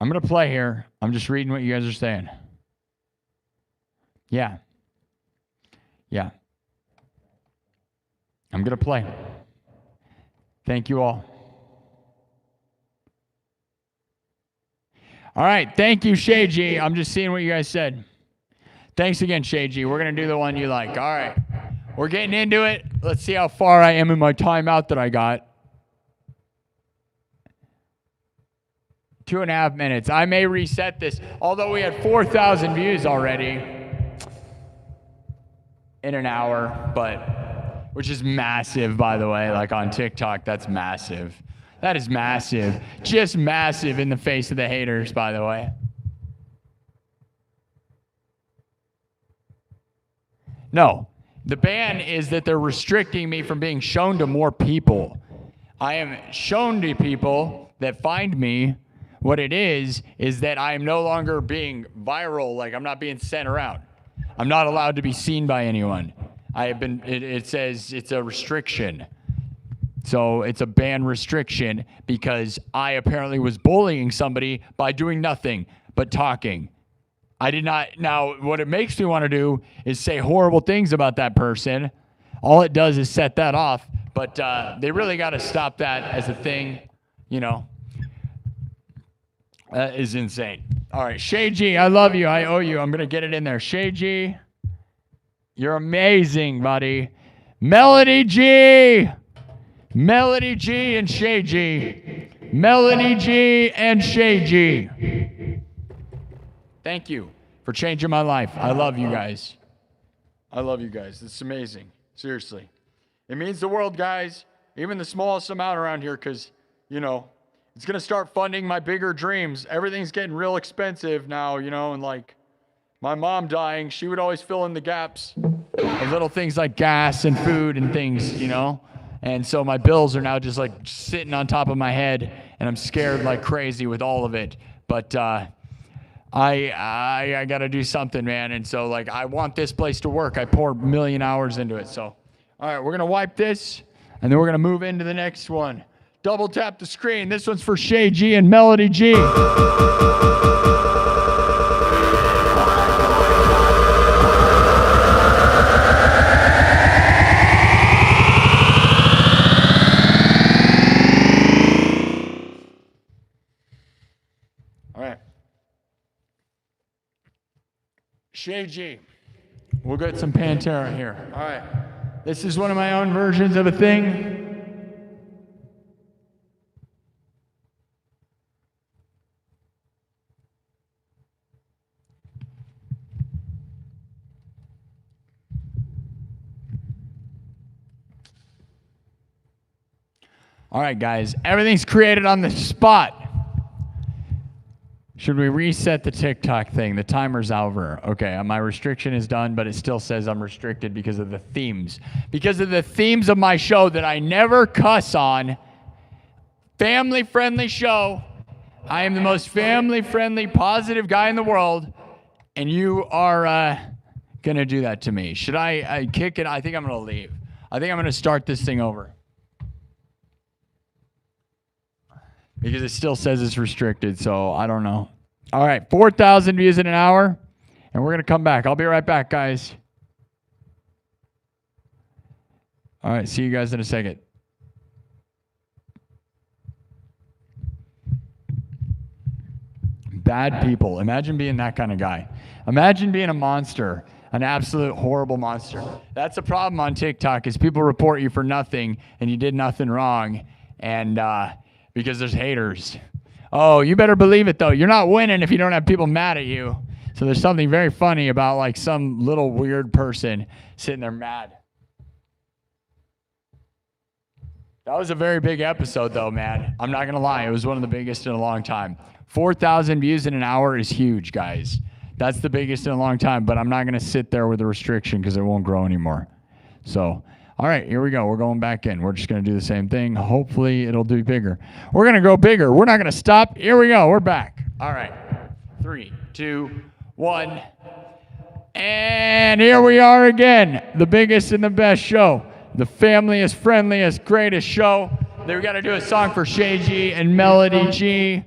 I'm going to play here. I'm just reading what you guys are saying. Yeah. Yeah. I'm going to play. Thank you all. All right. Thank you, Shay G. I'm just seeing what you guys said. Thanks again, Shay G. We're going to do the one you like. All right. We're getting into it. Let's see how far I am in my timeout that I got. 2.5 minutes. I may reset this, although we had 4,000 views already in an hour, but which is massive, by the way. Like on TikTok, that's massive. That is massive. Just massive in the face of the haters, by the way. No, the ban is that they're restricting me from being shown to more people. I am shown to people that find me. What it is that I am no longer being viral, like I'm not being sent around. I'm not allowed to be seen by anyone. I have been, it says it's a restriction. So it's a ban restriction because I apparently was bullying somebody by doing nothing but talking. I did not, now what it makes me want to do is say horrible things about that person. All it does is set that off, but they really got to stop that as a thing, you know. That is insane. All right, Shay G, I love you. I owe you. I'm going to get it in there. Shay G, You're amazing, buddy. Melody G. Melody G and Shay G. Melody G and Shay G. Thank you for changing my life. I love you guys. I love you guys. It's amazing. Seriously. It means the world, guys. Even the smallest amount around here, because, you know, it's going to start funding my bigger dreams. Everything's getting real expensive now, you know, and like my mom dying, she would always fill in the gaps of little things like gas and food and things, you know. And so my bills are now just like sitting on top of my head, and I'm scared like crazy with all of it. But I got to do something, man. And so like I want this place to work. I pour a million hours into it. So, all right, we're going to wipe this, and then we're going to move into the next one. Double tap the screen. This one's for Shay G and Melody G. All right. Shay G. We'll get some Pantera here. All right. This is one of my own versions of a thing. All right, guys. Everything's created on the spot. Should we reset the TikTok thing? The timer's over. Okay, my restriction is done, but it still says I'm restricted because of the themes. Because of the themes of my show that I never cuss on. Family-friendly show. I am the most family-friendly, positive guy in the world, and you are going to do that to me. Should I kick it? I think I'm going to leave. I think I'm going to start this thing over. Because it still says it's restricted, so I don't know. All right, 4,000 views in an hour, and we're going to come back. I'll be right back, guys. All right, see you guys in a second. Bad people. Imagine being that kind of guy. Imagine being a monster, an absolute horrible monster. That's the problem on TikTok is people report you for nothing, and you did nothing wrong, and because there's haters. Oh, you better believe it, though. You're not winning if you don't have people mad at you. So there's something very funny about, like, some little weird person sitting there mad. That was a very big episode, though, man. I'm not going to lie. It was one of the biggest in a long time. 4,000 views in an hour is huge, guys. That's the biggest in a long time, but I'm not going to sit there with a restriction because it won't grow anymore. So... all right, here we go. We're going back in. We're just going to do the same thing. Hopefully, it'll do bigger. We're going to go bigger. We're not going to stop. Here we go. We're back. All right. 3, 2, 1. And here we are again. The biggest and the best show. The familiest, friendliest, greatest show. Then we got to do a song for Shay G and Melody G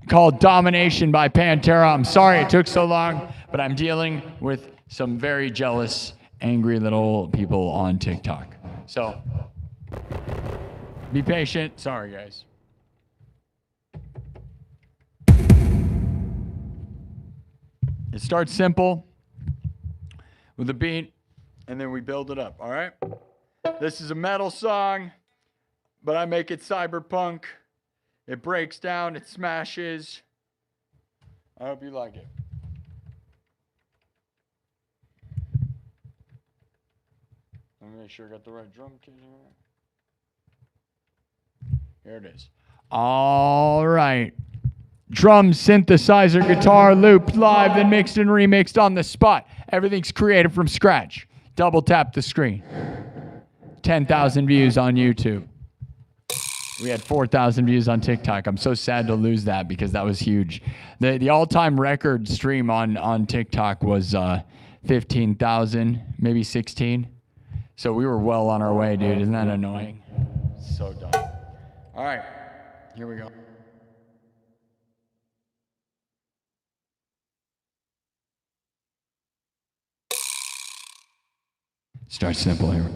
called Domination by Pantera. I'm sorry it took so long, but I'm dealing with some very jealous angry little people on TikTok. So, be patient. Sorry, guys. It starts simple with a beat, and then we build it up, all right? This is a metal song, but I make it cyberpunk. It breaks down. It smashes. I hope you like it. Let me make sure I got the right drum kit here. Here it is. All right. Drum, synthesizer, guitar, looped live, then mixed and remixed on the spot. Everything's created from scratch. Double tap the screen. 10,000 views on YouTube. We had 4,000 views on TikTok. I'm so sad to lose that because that was huge. The all-time record stream on TikTok was 15,000, maybe 16. So we were well on our way, dude. Isn't that annoying? So dumb. All right, here we go. Start simple here.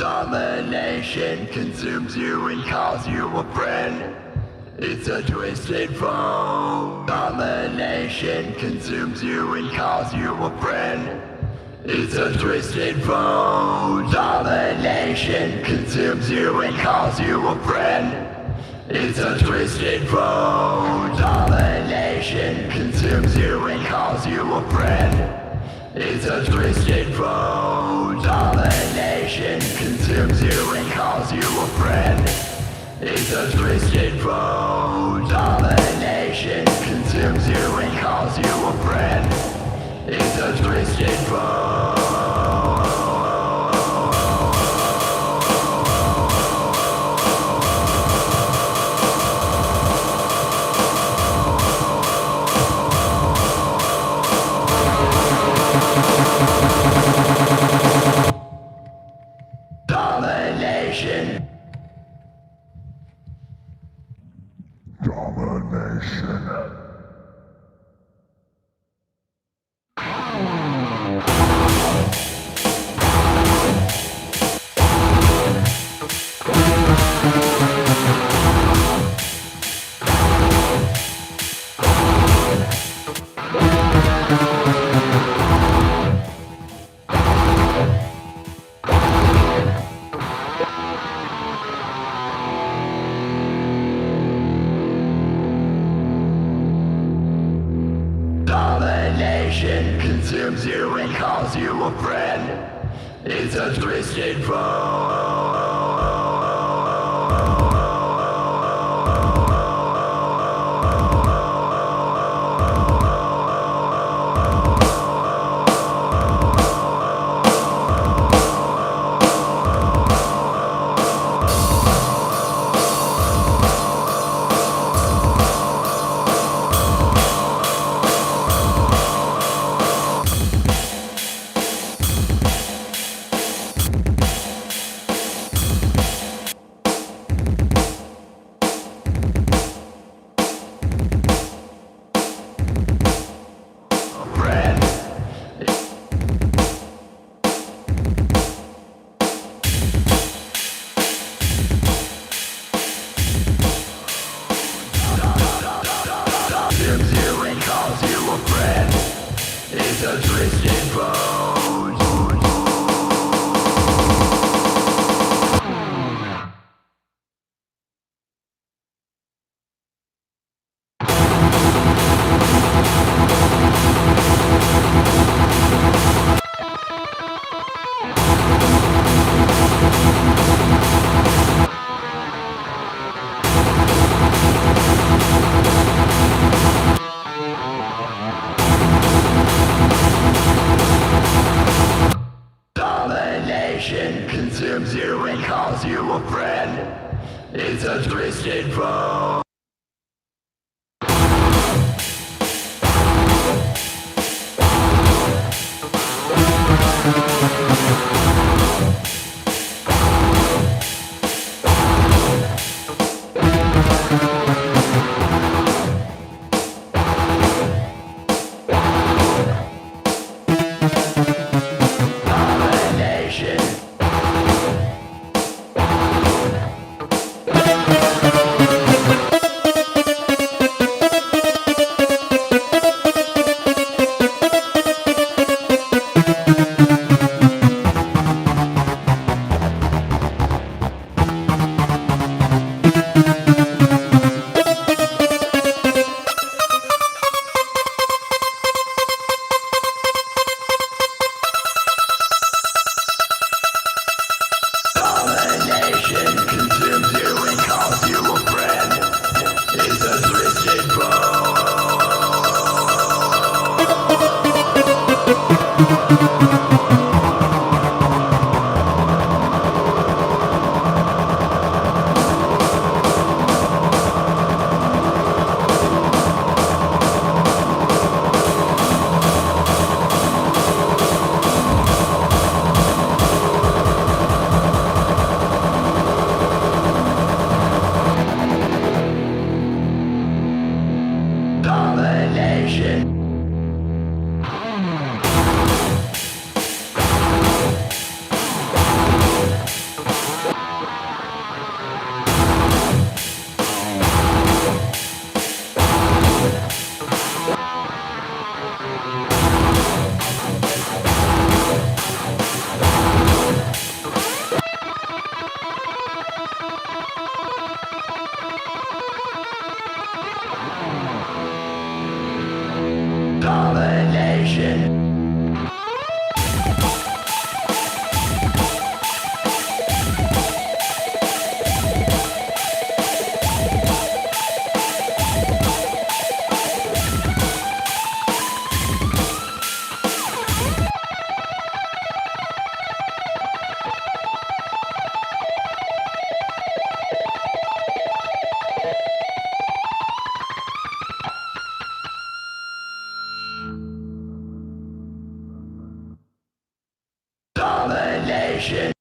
Domination consumes you and calls you a friend. It's a twisted foe. Domination consumes you and calls you a friend. It's a twisted foe. Domination consumes you and calls you a friend. It's a twisted foe. Domination consumes you and calls you a friend. It's a twisted foe. Domination consumes you and calls you a friend. It's a twisted foe. Domination consumes you and calls you a friend. It's a twisted foe. Domination. Domination. Domination consumes you and calls you a friend. It's a twisted foe. Domination consumes you and calls you a friend. It's a twisted foe. Domination. Domination. Domination.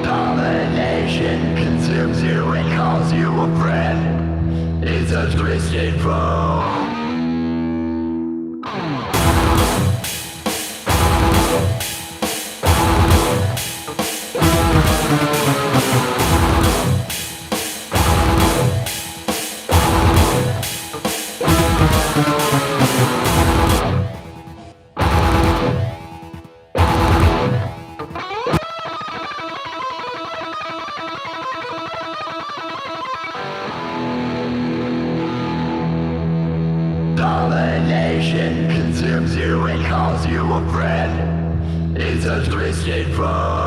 Domination consumes you and calls you a friend. It's a twisted foe. Domination consumes you and calls you a friend. It's a twisted foe.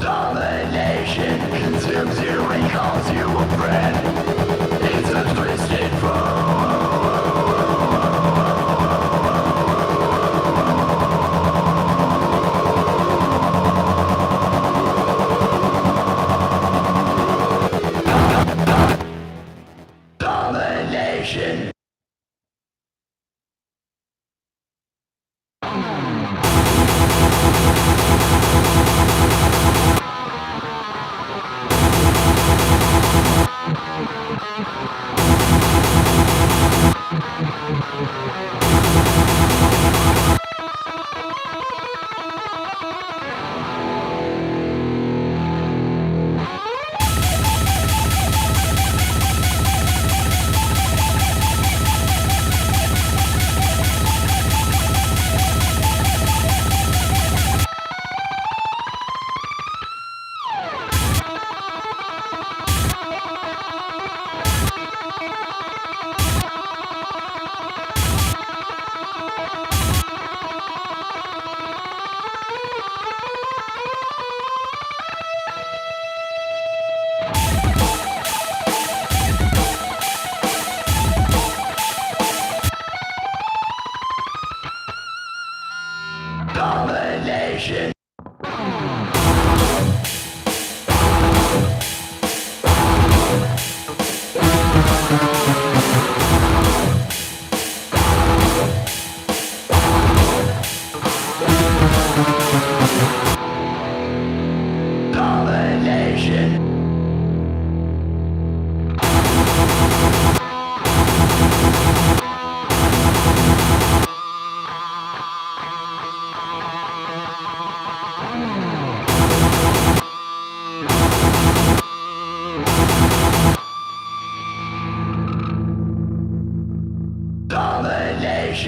Domination. Domination.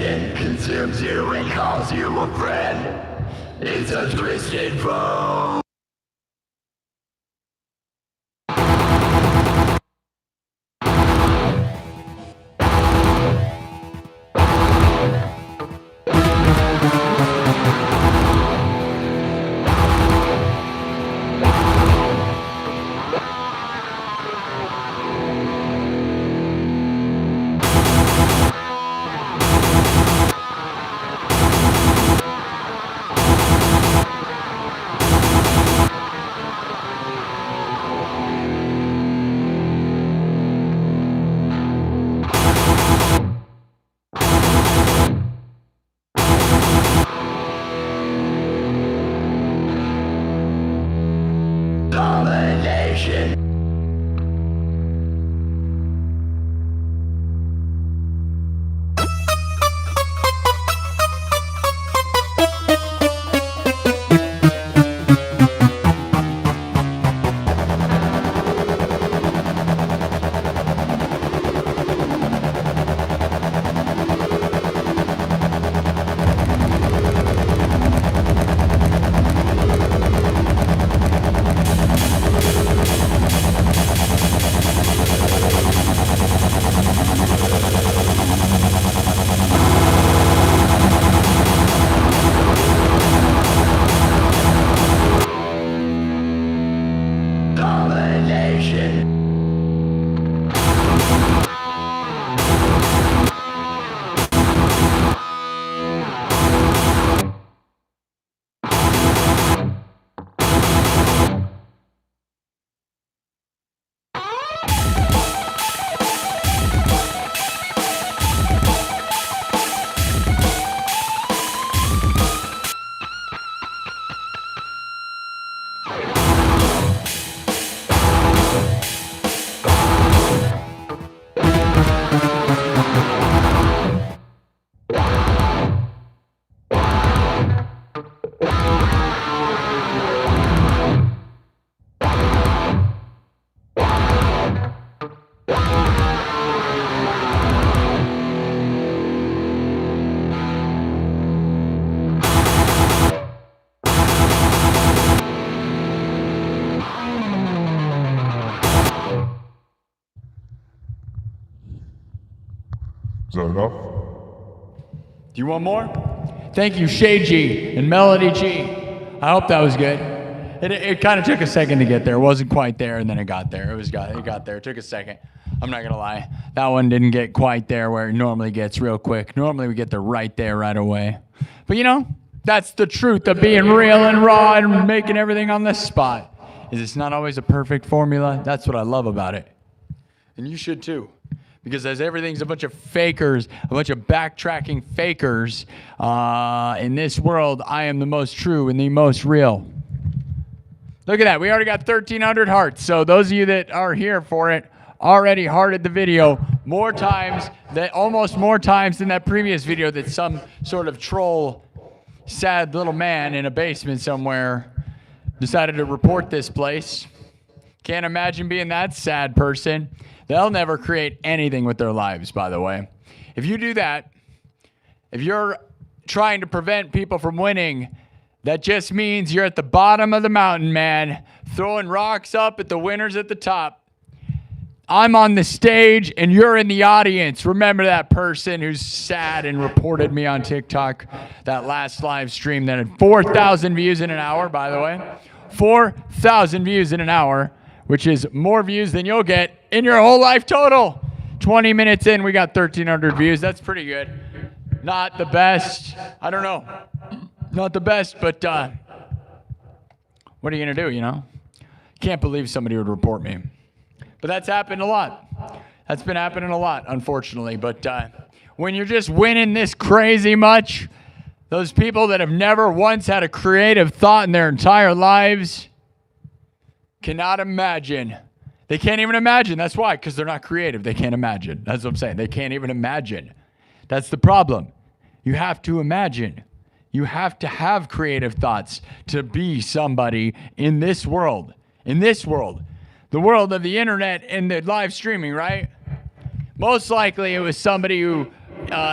Domination consumes you and calls you a friend. It's a twisted foe. Domination. Domination. Is that enough? Do you want more? Thank you, Shay G and Melody G. I hope that was good. It kind of took a second to get there. It wasn't quite there, and then it got there. It got there. It took a second. I'm not gonna lie. That one didn't get quite there where it normally gets real quick. Normally we get there right away. But you know, that's the truth of being real and raw and making everything on the spot. Is it's not always a perfect formula. That's what I love about it. And you should too. Because as everything's a bunch of fakers, a bunch of backtracking fakers, in this world, I am the most true and the most real. Look at that. We already got 1,300 hearts. So those of you that are here for it already hearted the video almost more times than that previous video that some sort of troll, sad little man in a basement somewhere decided to report this place. Can't imagine being that sad person. They'll never create anything with their lives, by the way. If you do that, if you're trying to prevent people from winning, that just means you're at the bottom of the mountain, man, throwing rocks up at the winners at the top. I'm on the stage and you're in the audience. Remember that person who's sad and reported me on TikTok, that last live stream that had 4,000 views in an hour, by the way. 4,000 views in an hour, which is more views than you'll get in your whole life total. 20 minutes in, we got 1,300 views. That's pretty good. Not the best. I don't know. Not the best, but what are you going to do, you know? Can't believe somebody would report me. But that's happened a lot. That's been happening a lot, unfortunately. But when you're just winning this crazy much, those people that have never once had a creative thought in their entire lives cannot imagine. They can't even imagine. That's why, because they're not creative. They can't imagine. That's what I'm saying. They can't even imagine. That's the problem. You have to imagine. You have to have creative thoughts to be somebody in this world. In this world. The world of the internet and the live streaming, right? Most likely it was somebody who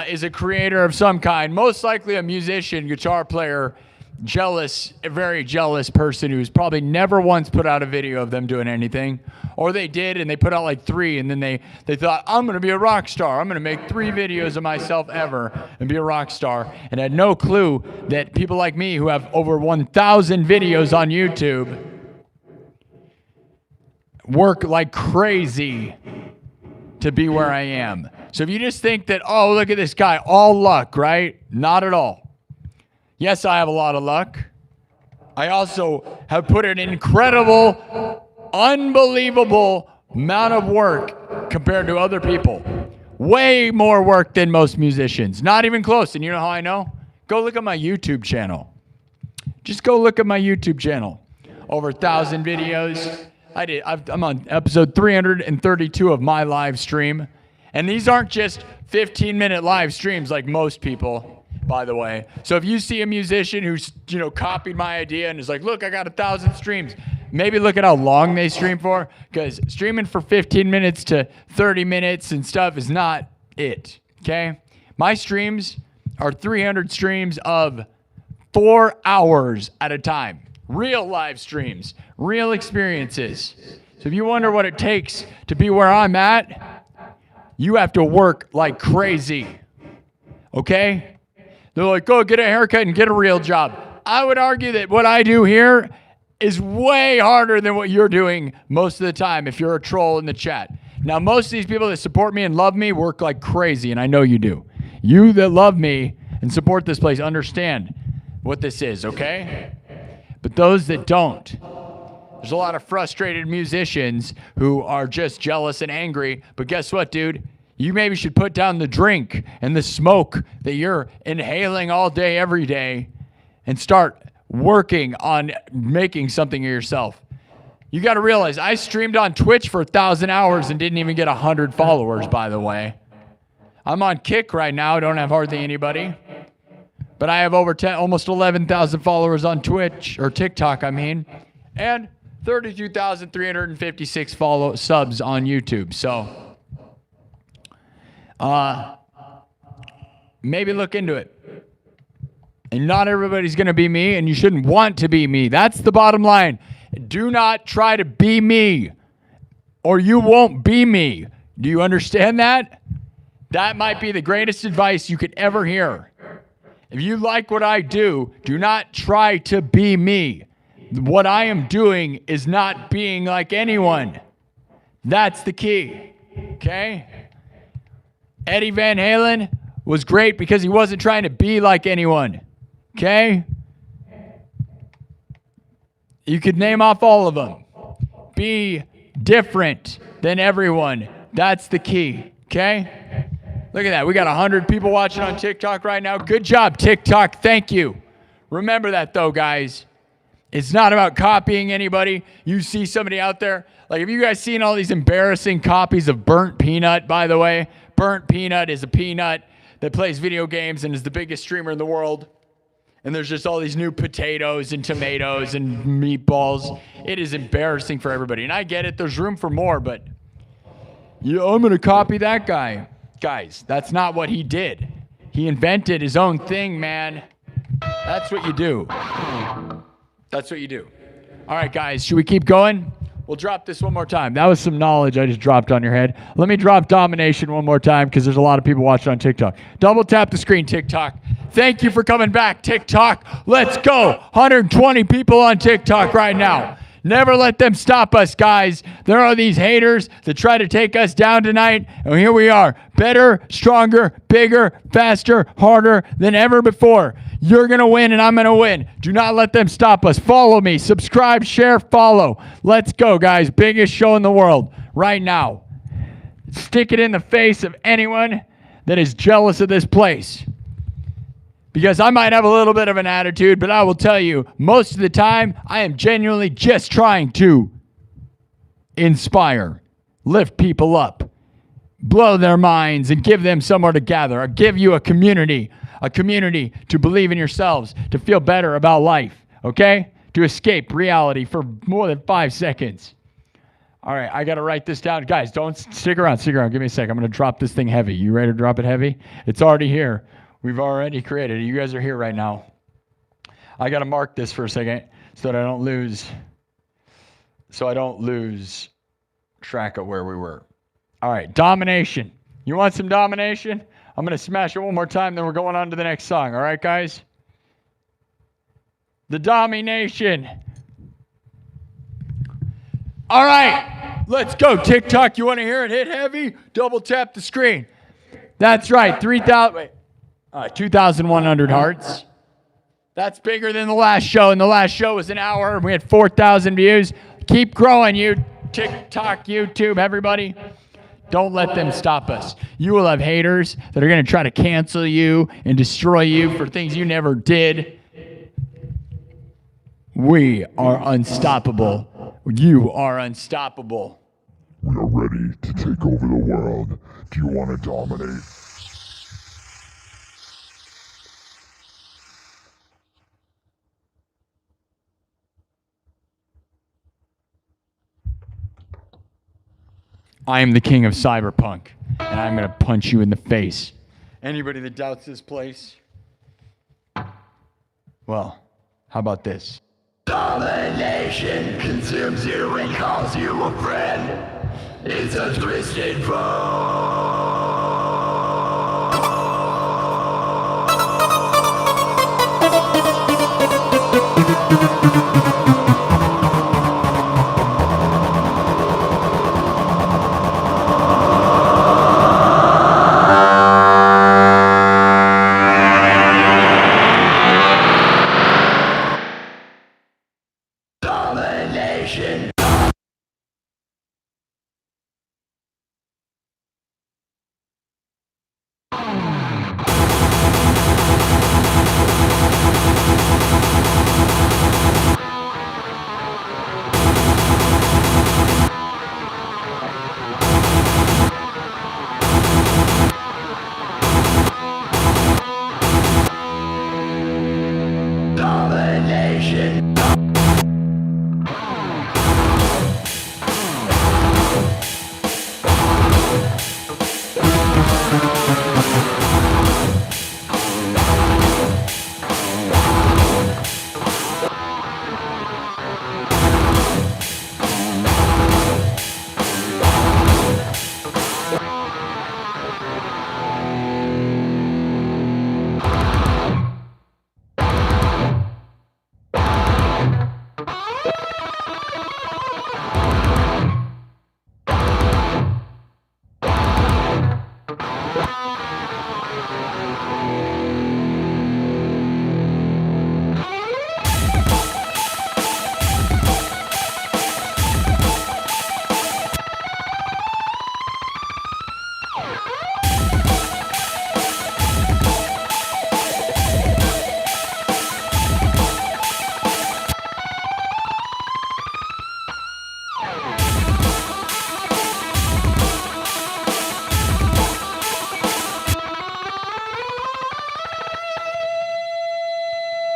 is a creator of some kind, most likely a musician, guitar player, jealous, a very jealous person who's probably never once put out a video of them doing anything. Or they did, and they put out like 3, and then they thought, I'm going to be a rock star. I'm going to make 3 videos of myself ever and be a rock star. And had no clue that people like me who have over 1,000 videos on YouTube work like crazy to be where I am. So if you just think that, oh, look at this guy, all luck, right? Not at all. Yes, I have a lot of luck. I also have put an incredible, unbelievable amount of work compared to other people. Way more work than most musicians. Not even close. And you know how I know? Go look at my YouTube channel. Just go look at my YouTube channel. Over 1,000 videos. I'm on episode 332 of my live stream. And these aren't just 15-minute live streams like most people, by the way. So if you see a musician who's, copied my idea and is like, look, I got 1,000 streams, maybe look at how long they stream for, because streaming for 15 minutes to 30 minutes and stuff is not it, okay? My streams are 300 streams of 4 hours at a time. Real live streams, real experiences. So if you wonder what it takes to be where I'm at, you have to work like crazy, okay? They're like, go get a haircut and get a real job. I would argue that what I do here is way harder than what you're doing most of the time if you're a troll in the chat. Now, most of these people that support me and love me work like crazy, and I know you do. You that love me and support this place understand what this is, okay? But those that don't, there's a lot of frustrated musicians who are just jealous and angry. But guess what, dude? You maybe should put down the drink and the smoke that you're inhaling all day, every day, and start working on making something of yourself. You got to realize I streamed on Twitch for 1,000 hours and didn't even get 100 followers, by the way. I'm on Kick right now. I don't have hardly anybody. But I have over almost 11,000 followers on Twitch, or TikTok, I mean. And 32,356 subs on YouTube. So, maybe look into it. And not everybody's going to be me, and you shouldn't want to be me. That's the bottom line. Do not try to be me, or you won't be me. Do you understand that? That might be the greatest advice you could ever hear. If you like what I do, do not try to be me. What I am doing is not being like anyone. That's the key, okay? Eddie Van Halen was great because he wasn't trying to be like anyone, okay? You could name off all of them. Be different than everyone. That's the key, okay? Look at that. We got 100 people watching on TikTok right now. Good job, TikTok. Thank you. Remember that, though, guys. It's not about copying anybody. You see somebody out there. Like, have you guys seen all these embarrassing copies of Burnt Peanut, by the way? Burnt Peanut is a peanut that plays video games and is the biggest streamer in the world. And there's just all these new potatoes and tomatoes and meatballs. It is embarrassing for everybody. And I get it. There's room for more, but I'm going to copy that guy. Guys, that's not what he did. He invented his own thing, man. That's what you do. That's what you do. All right, guys, should we keep going? We'll drop this one more time. That was some knowledge I just dropped on your head. Let me drop domination one more time because there's a lot of people watching on TikTok. Double tap the screen, TikTok. Thank you for coming back, TikTok. Let's go. 120 people on TikTok right now. Never let them stop us, guys. There are these haters that try to take us down tonight, and here we are. Better, stronger, bigger, faster, harder than ever before. You're going to win, and I'm going to win. Do not let them stop us. Follow me. Subscribe, share, follow. Let's go, guys. Biggest show in the world right now. Stick it in the face of anyone that is jealous of this place. Because I might have a little bit of an attitude, but I will tell you, most of the time, I am genuinely just trying to inspire, lift people up, blow their minds, and give them somewhere to gather. Or give you a community to believe in yourselves, to feel better about life, okay? To escape reality for more than 5 seconds. All right, I got to write this down. Guys, don't stick around. Stick around. Give me a sec. I'm going to drop this thing heavy. You ready to drop it heavy? It's already here. We've already created it. You guys are here right now. I got to mark this for a second so that I don't lose track of where we were. All right, domination. You want some domination? I'm going to smash it one more time, then we're going on to the next song. All right, guys? The domination. All right, let's go. TikTok, you want to hear it hit heavy? Double tap the screen. That's right, 2,100 hearts. That's bigger than the last show, and the last show was an hour. We had 4,000 views. Keep growing, you TikTok, YouTube, everybody. Don't let them stop us. You will have haters that are going to try to cancel you and destroy you for things you never did. We are unstoppable. You are unstoppable. We are ready to take over the world. Do you want to dominate? I am the king of cyberpunk, and I'm going to punch you in the face. Anybody that doubts this place? Well, how about this? Domination consumes you and calls you a friend. It's a twisted foe. Domination.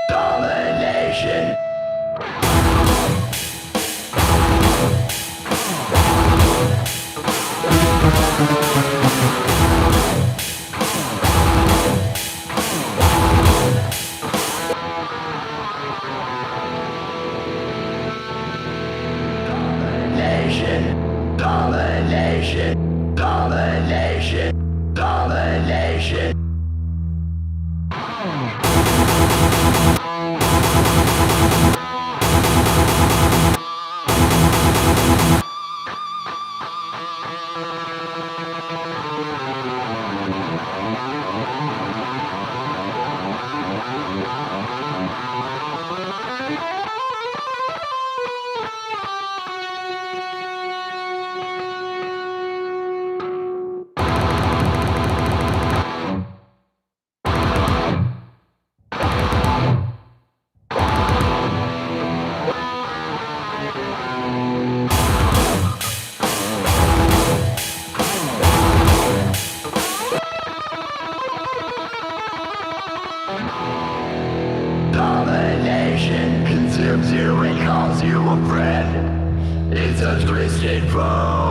Domination. Domination. Domination. Domination. Domination. Domination. twisted foe.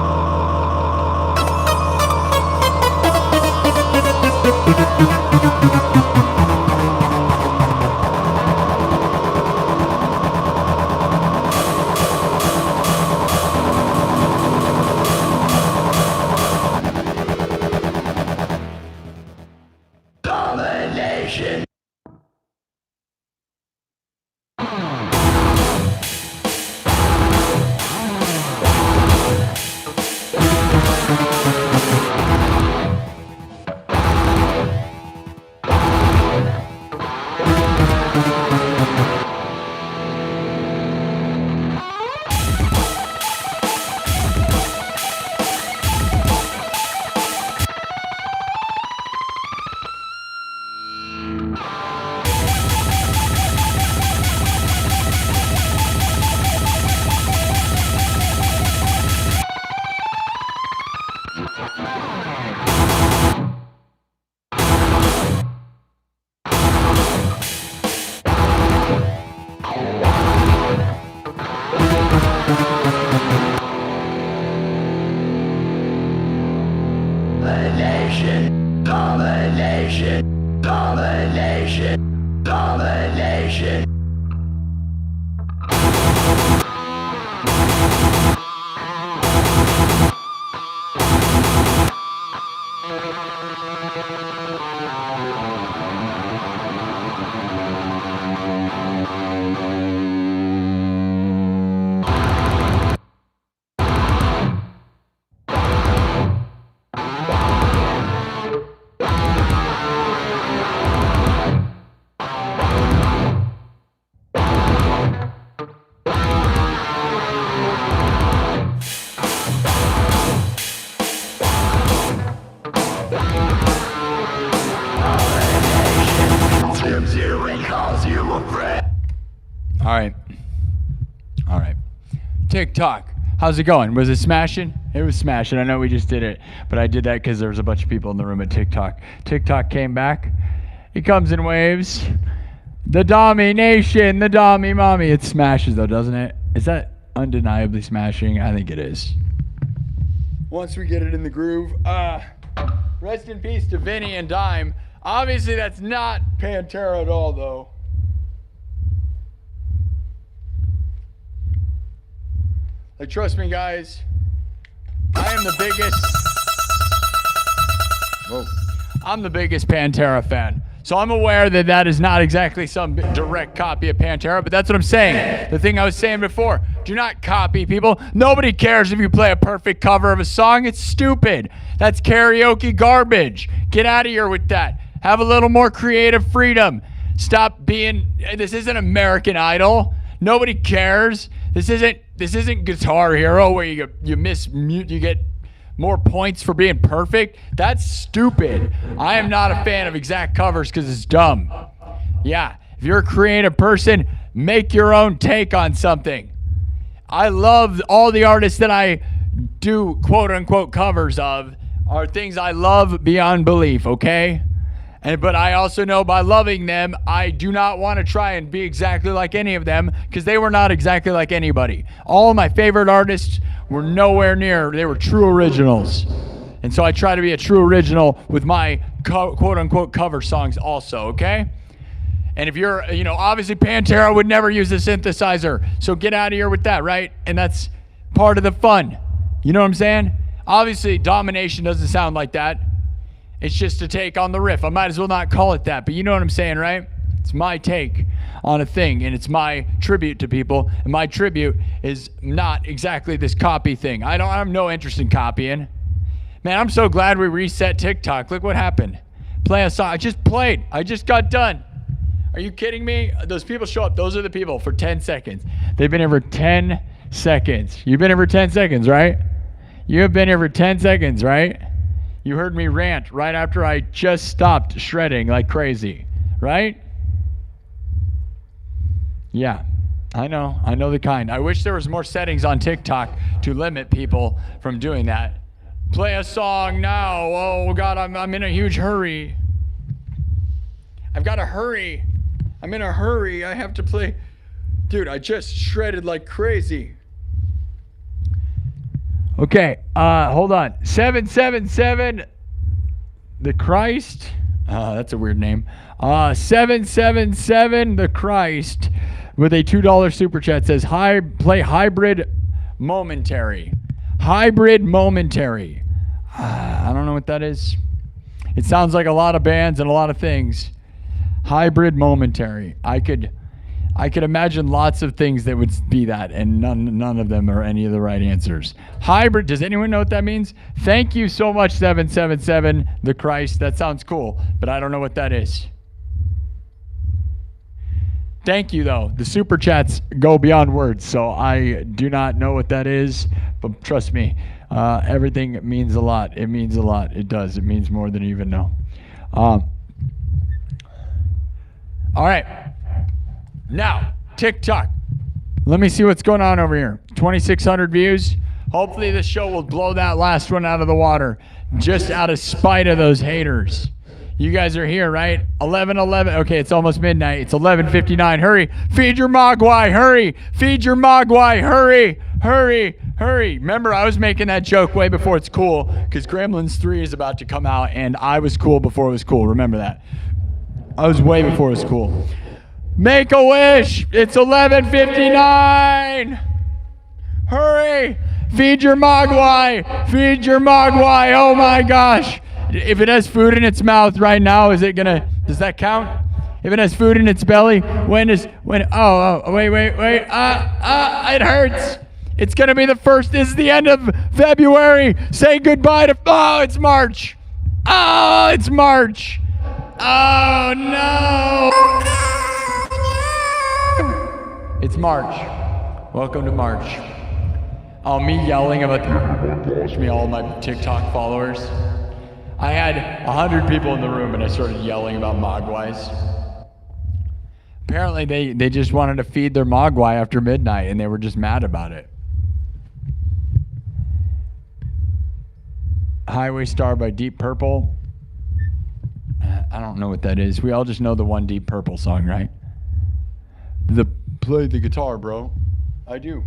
Domination. Domination, domination, domination, domination. Consumes you and calls you a friend. All right. All right. TikTok. How's it going? Was it smashing? It was smashing. I know we just did it, but I did that because there was a bunch of people in the room at TikTok. TikTok came back. It comes in waves. The domination, the dommy mommy. It smashes though, doesn't it? Is that undeniably smashing? I think it is. Once we get it in the groove. Rest in peace to Vinny and Dime. Obviously that's not Pantera at all though. Like, trust me, guys. I am the biggest. Whoa. I'm the biggest Pantera fan. So I'm aware that that is not exactly some direct copy of Pantera, but that's what I'm saying. The thing I was saying before. Do not copy people. Nobody cares if you play a perfect cover of a song. It's stupid. That's karaoke garbage. Get out of here with that. Have a little more creative freedom. Stop being. This isn't American Idol. Nobody cares. This isn't Guitar Hero where you miss mute, you get more points for being perfect. That's stupid. I am not a fan of exact covers because it's dumb. Yeah, if you're a creative person, make your own take on something. I love all the artists that I do quote unquote covers of are things I love beyond belief, okay? But I also know by loving them, I do not want to try and be exactly like any of them because they were not exactly like anybody. All of my favorite artists were nowhere near. They were true originals. And so I try to be a true original with my quote-unquote cover songs also, okay? And if you're, obviously Pantera would never use a synthesizer. So get out of here with that, right? And that's part of the fun. You know what I'm saying? Obviously, Domination doesn't sound like that. It's just a take on the riff. I might as well not call it that, but you know what I'm saying, right? It's my take on a thing, and it's my tribute to people, and my tribute is not exactly this copy thing. I have no interest in copying. Man, I'm so glad we reset TikTok. Look what happened. Play a song. I just played. I just got done. Are you kidding me? Those people show up. Those are the people for 10 seconds. They've been here for 10 seconds. You've been here for 10 seconds, right? You have been here for 10 seconds, right? You heard me rant right after I just stopped shredding like crazy, right? Yeah, I know the kind. I wish there was more settings on TikTok to limit people from doing that. Play a song now. Oh God, I'm in a huge hurry. I've got to hurry. I'm in a hurry. I have to play. Dude, I just shredded like crazy. Okay, hold on. 777 the Christ. That's a weird name. 777 the Christ with a $2 super chat says, play Hybrid Momentary. Hybrid Momentary. I don't know what that is. It sounds like a lot of bands and a lot of things. Hybrid Momentary. I could imagine lots of things that would be that, and none of them are any of the right answers. Hybrid, does anyone know what that means? Thank you so much, 777 the Christ. That sounds cool, but I don't know what that is. Thank you, though. The super chats go beyond words, so I do not know what that is, but trust me, everything means a lot. It means a lot. It does. It means more than you even know. All right. Now, TikTok. Let me see what's going on over here. 2,600 views. Hopefully this show will blow that last one out of the water, just out of spite of those haters. You guys are here, right? 11:11. Okay, it's almost midnight. It's 11:59. Hurry. Feed your mogwai. Hurry. Feed your mogwai. Hurry. Hurry. Hurry. Remember, I was making that joke way before it's cool, because Gremlins 3 is about to come out, and I was cool before it was cool. Remember that. I was way before it was cool. Make a wish. It's 11:59. Hurry. Feed your mogwai. Feed your mogwai. Oh my gosh. If it has food in its mouth right now, does that count? If it has food in its belly, wait, it hurts. It's gonna be the first, this is the end of February. Say goodbye to, it's March. Oh, it's March. Oh no. It's March. Welcome to March. Oh, me yelling about all my TikTok followers. I had 100 people in the room and I started yelling about mogwais. Apparently they just wanted to feed their mogwai after midnight and they were just mad about it. Highway Star by Deep Purple. I don't know what that is. We all just know the one Deep Purple song, right? Play the guitar, bro. I do.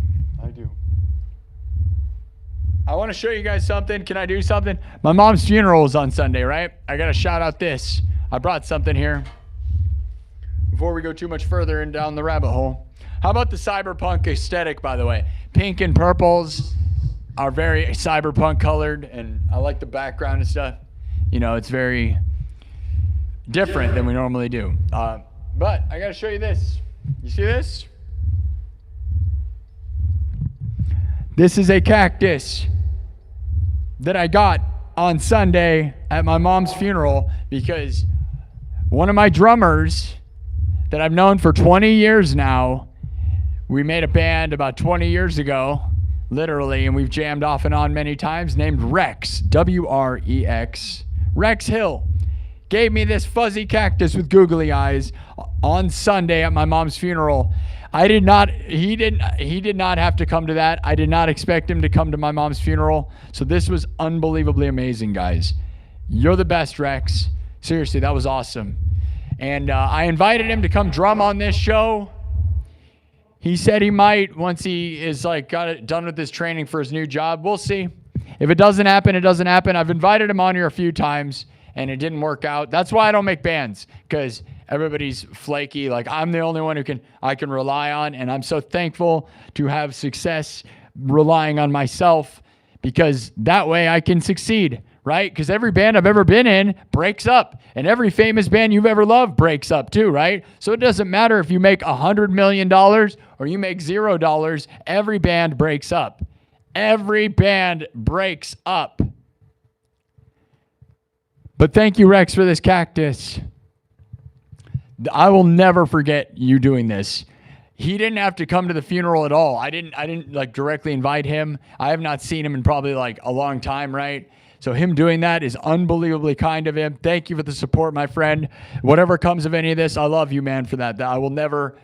I want to show you guys something. Can I do something? My mom's funeral is on Sunday, right? I got to shout out this. I brought something here. Before we go too much further and down the rabbit hole. How about the cyberpunk aesthetic, by the way? Pink and purples are very cyberpunk colored, and I like the background and stuff. You know, it's very different than we normally do. But I got to show you this. You see this? This is a cactus that I got on Sunday at my mom's funeral because one of my drummers that I've known for 20 years now, we made a band about 20 years ago, literally, and we've jammed off and on many times, named Rex, W-R-E-X, Rex Hill, gave me this fuzzy cactus with googly eyes on Sunday at my mom's funeral. He did not have to come to that. I did not expect him to come to my mom's funeral. So this was unbelievably amazing, guys. You're the best, Rex. Seriously, that was awesome. And I invited him to come drum on this show. He said he might once he is got it done with his training for his new job. We'll see. If it doesn't happen, it doesn't happen. I've invited him on here a few times and it didn't work out. That's why I don't make bands, because everybody's flaky. I'm the only one who I can rely on, and I'm so thankful to have success relying on myself, because that way I can succeed, right? Because every band I've ever been in breaks up, and every famous band you've ever loved breaks up too, right? So it doesn't matter if you make $100 million or you make $0. Every band breaks up. Every band breaks up. But thank you, Rex, for this cactus. I will never forget you doing this. He didn't have to come to the funeral at all. I didn't directly invite him. I have not seen him in probably a long time, right? So him doing that is unbelievably kind of him. Thank you for the support, my friend. Whatever comes of any of this, I love you, man, for that. I will never.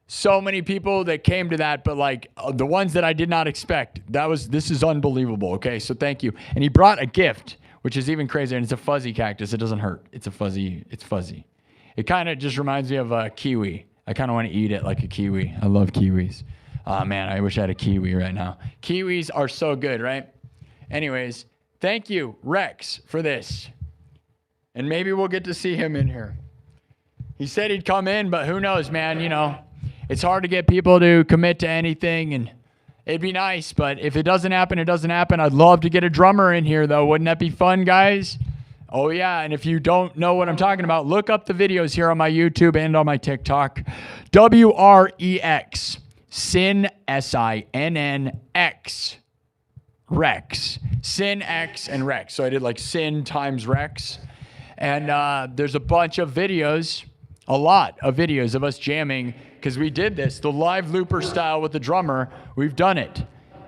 So many people that came to that, but the ones that I did not expect. This is unbelievable. Okay, so thank you. And he brought a gift, which is even crazier. And it's a fuzzy cactus. It doesn't hurt. It's fuzzy. It kind of just reminds me of a kiwi. I kind of want to eat it like a kiwi. I love kiwis. Oh, man, I wish I had a kiwi right now. Kiwis are so good, right? Anyways, thank you, Rex, for this. And maybe we'll get to see him in here. He said he'd come in, but who knows, man? You know, it's hard to get people to commit to anything, and it'd be nice, but if it doesn't happen, it doesn't happen. I'd love to get a drummer in here, though. Wouldn't that be fun, guys? Oh, yeah, and if you don't know what I'm talking about, look up the videos here on my YouTube and on my TikTok. WREX, SINN, SINNX, Rex. SINN, X, and Rex. So I did like SINN times Rex. And there's a bunch of videos, a lot of videos of us jamming, because we did this, the live looper style with the drummer. We've done it.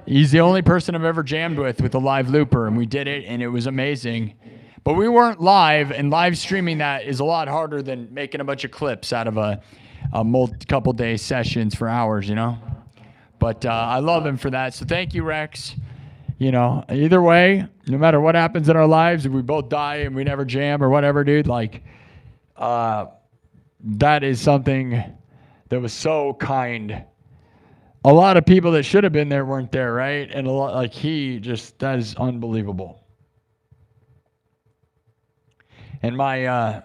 He's the only person I've ever jammed with a live looper, and we did it, and it was amazing. But we weren't live, and live streaming that is a lot harder than making a bunch of clips out of a couple day sessions for hours, you know? But I love him for that, so thank you, Rex. You know, either way, no matter what happens in our lives, if we both die and we never jam or whatever, dude, like, that is something that was so kind. A lot of people that should have been there weren't there, right? And a lot, like, that is unbelievable. And my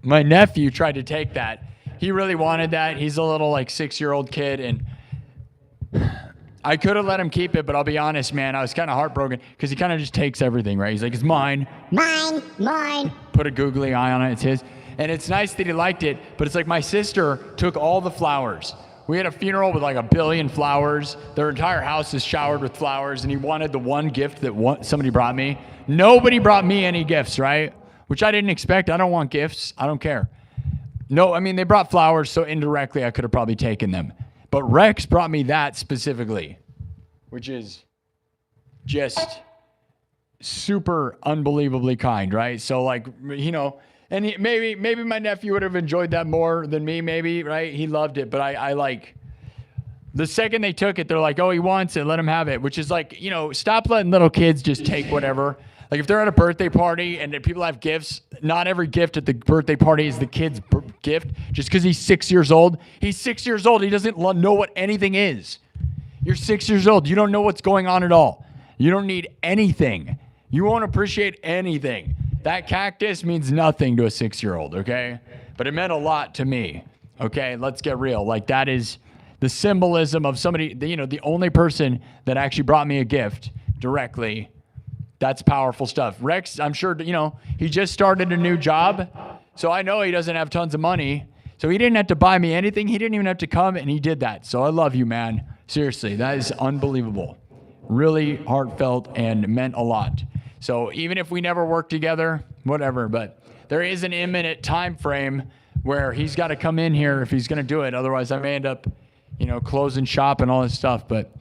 nephew tried to take that. He really wanted that. He's a little, like, 6-year-old kid, and I could have let him keep it, but I'll be honest, man, I was kind of heartbroken because he kind of just takes everything, right? He's like, it's mine. Mine. Put a googly eye on it, it's his. And it's nice that he liked it, but it's like my sister took all the flowers. We had a funeral with like 1 billion flowers. Their entire house is showered with flowers, and he wanted the one gift that somebody brought me. Nobody brought me any gifts, right? Which I didn't expect. I don't want gifts. I don't care. No, I mean, they brought flowers, so indirectly I could have probably taken them. But Rex brought me that specifically, which is just super unbelievably kind, right? So, like, you know, and maybe my nephew would have enjoyed that more than me, maybe, right? He loved it, but I like, the second they took it, they're like, oh, he wants it, let him have it, which is like, you know, stop letting little kids just take whatever. Like, if they're at a birthday party and people have gifts, not every gift at the birthday party is the kid's gift. Just because he's 6 years old. He's 6 years old. He doesn't know what anything is. You're 6 years old. You don't know what's going on at all. You don't need anything. You won't appreciate anything. That cactus means nothing to a 6-year-old, okay? But it meant a lot to me, okay? Let's get real. Like, that is the symbolism of somebody, you know, the only person that actually brought me a gift directly. That's powerful stuff. Rex, I'm sure, you know, he just started a new job, so I know he doesn't have tons of money, so he didn't have to buy me anything. He didn't even have to come, and he did that. So I love you, man. Seriously, that is unbelievable. Really heartfelt and meant a lot. So even if we never work together, whatever, but there is an imminent time frame where he's got to come in here if he's going to do it. Otherwise, I may end up, you know, closing shop and all this stuff, but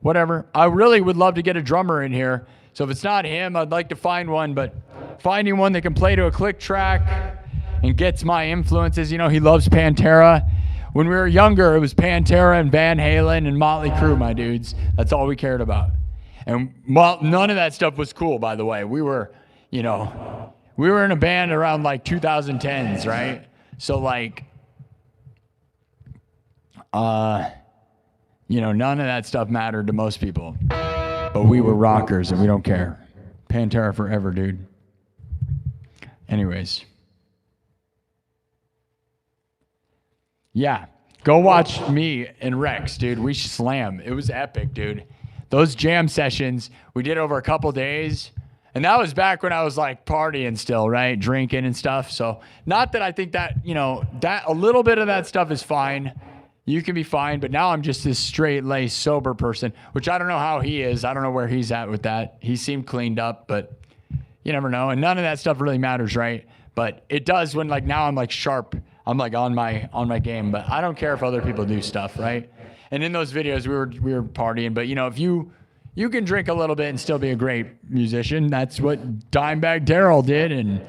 whatever. I really would love to get a drummer in here. So if it's not him, I'd like to find one, but finding one that can play to a click track and gets my influences. You know, he loves Pantera. When we were younger, it was Pantera and Van Halen and Motley Crue, my dudes. That's all we cared about. And none of that stuff was cool, by the way. We were, you know, we were in a band around like 2010s, right? So like, you know, none of that stuff mattered to most people. But we were rockers, and we don't care. Pantera forever, dude. Anyways. Yeah. Go watch me and Rex, dude. We slam. It was epic, dude. Those jam sessions, we did over a couple days. And that was back when I was, like, partying still, right? Drinking and stuff. So, not that I think that, you know, that a little bit of that stuff is fine. You can be fine, but now I'm just this straight-laced, sober person, which I don't know how he is. I don't know where he's at with that. He seemed cleaned up, but you never know. And none of that stuff really matters, right? But it does when, like, now I'm, like, sharp. I'm, like, on my game. But I don't care if other people do stuff, right? And in those videos, we were partying. But, you know, if you can drink a little bit and still be a great musician, that's what Dimebag Darrell did. And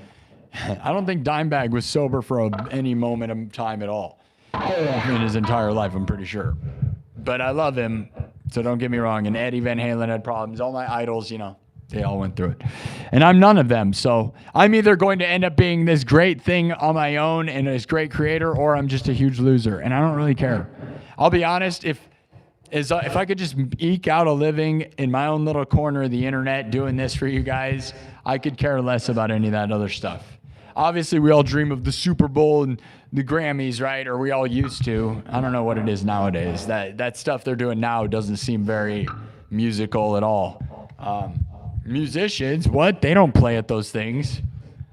I don't think Dimebag was sober for any moment of time at all. In his entire life, I'm pretty sure. But I love him, so don't get me wrong. And Eddie Van Halen had problems. All my idols, you know, they all went through it. And I'm none of them. So I'm either going to end up being this great thing on my own and this great creator, or I'm just a huge loser. And I don't really care. I'll be honest, if is if I could just eke out a living in my own little corner of the internet doing this for you guys, I could care less about any of that other stuff. Obviously, we all dream of the Super Bowl and the Grammys, right? Or we all used to. I don't know what it is nowadays. That stuff they're doing now doesn't seem very musical at all. Musicians, what? They don't play at those things.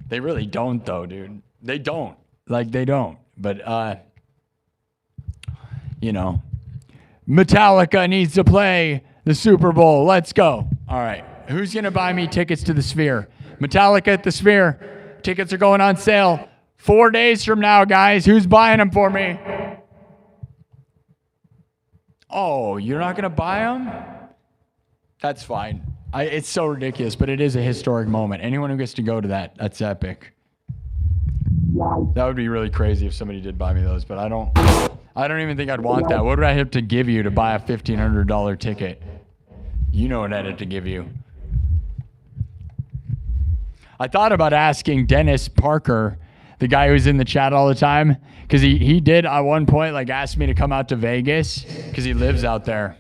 They really don't, though, dude. They don't. Like, they don't. But, you know, Metallica needs to play the Super Bowl. Let's go. All right. Who's going to buy me tickets to the Sphere? Metallica at the Sphere. Tickets are going on sale 4 days from now, guys. Who's buying them for me? Oh, you're not going to buy them? That's fine. It's so ridiculous, but it is a historic moment. Anyone who gets to go to that, that's epic. That would be really crazy if somebody did buy me those, but I don't even think I'd want that. What would I have to give you to buy a $1,500 ticket? You know what I'd have to give you. I thought about asking Dennis Parker, the guy who's in the chat all the time, because he did at one point like ask me to come out to Vegas because he lives out there.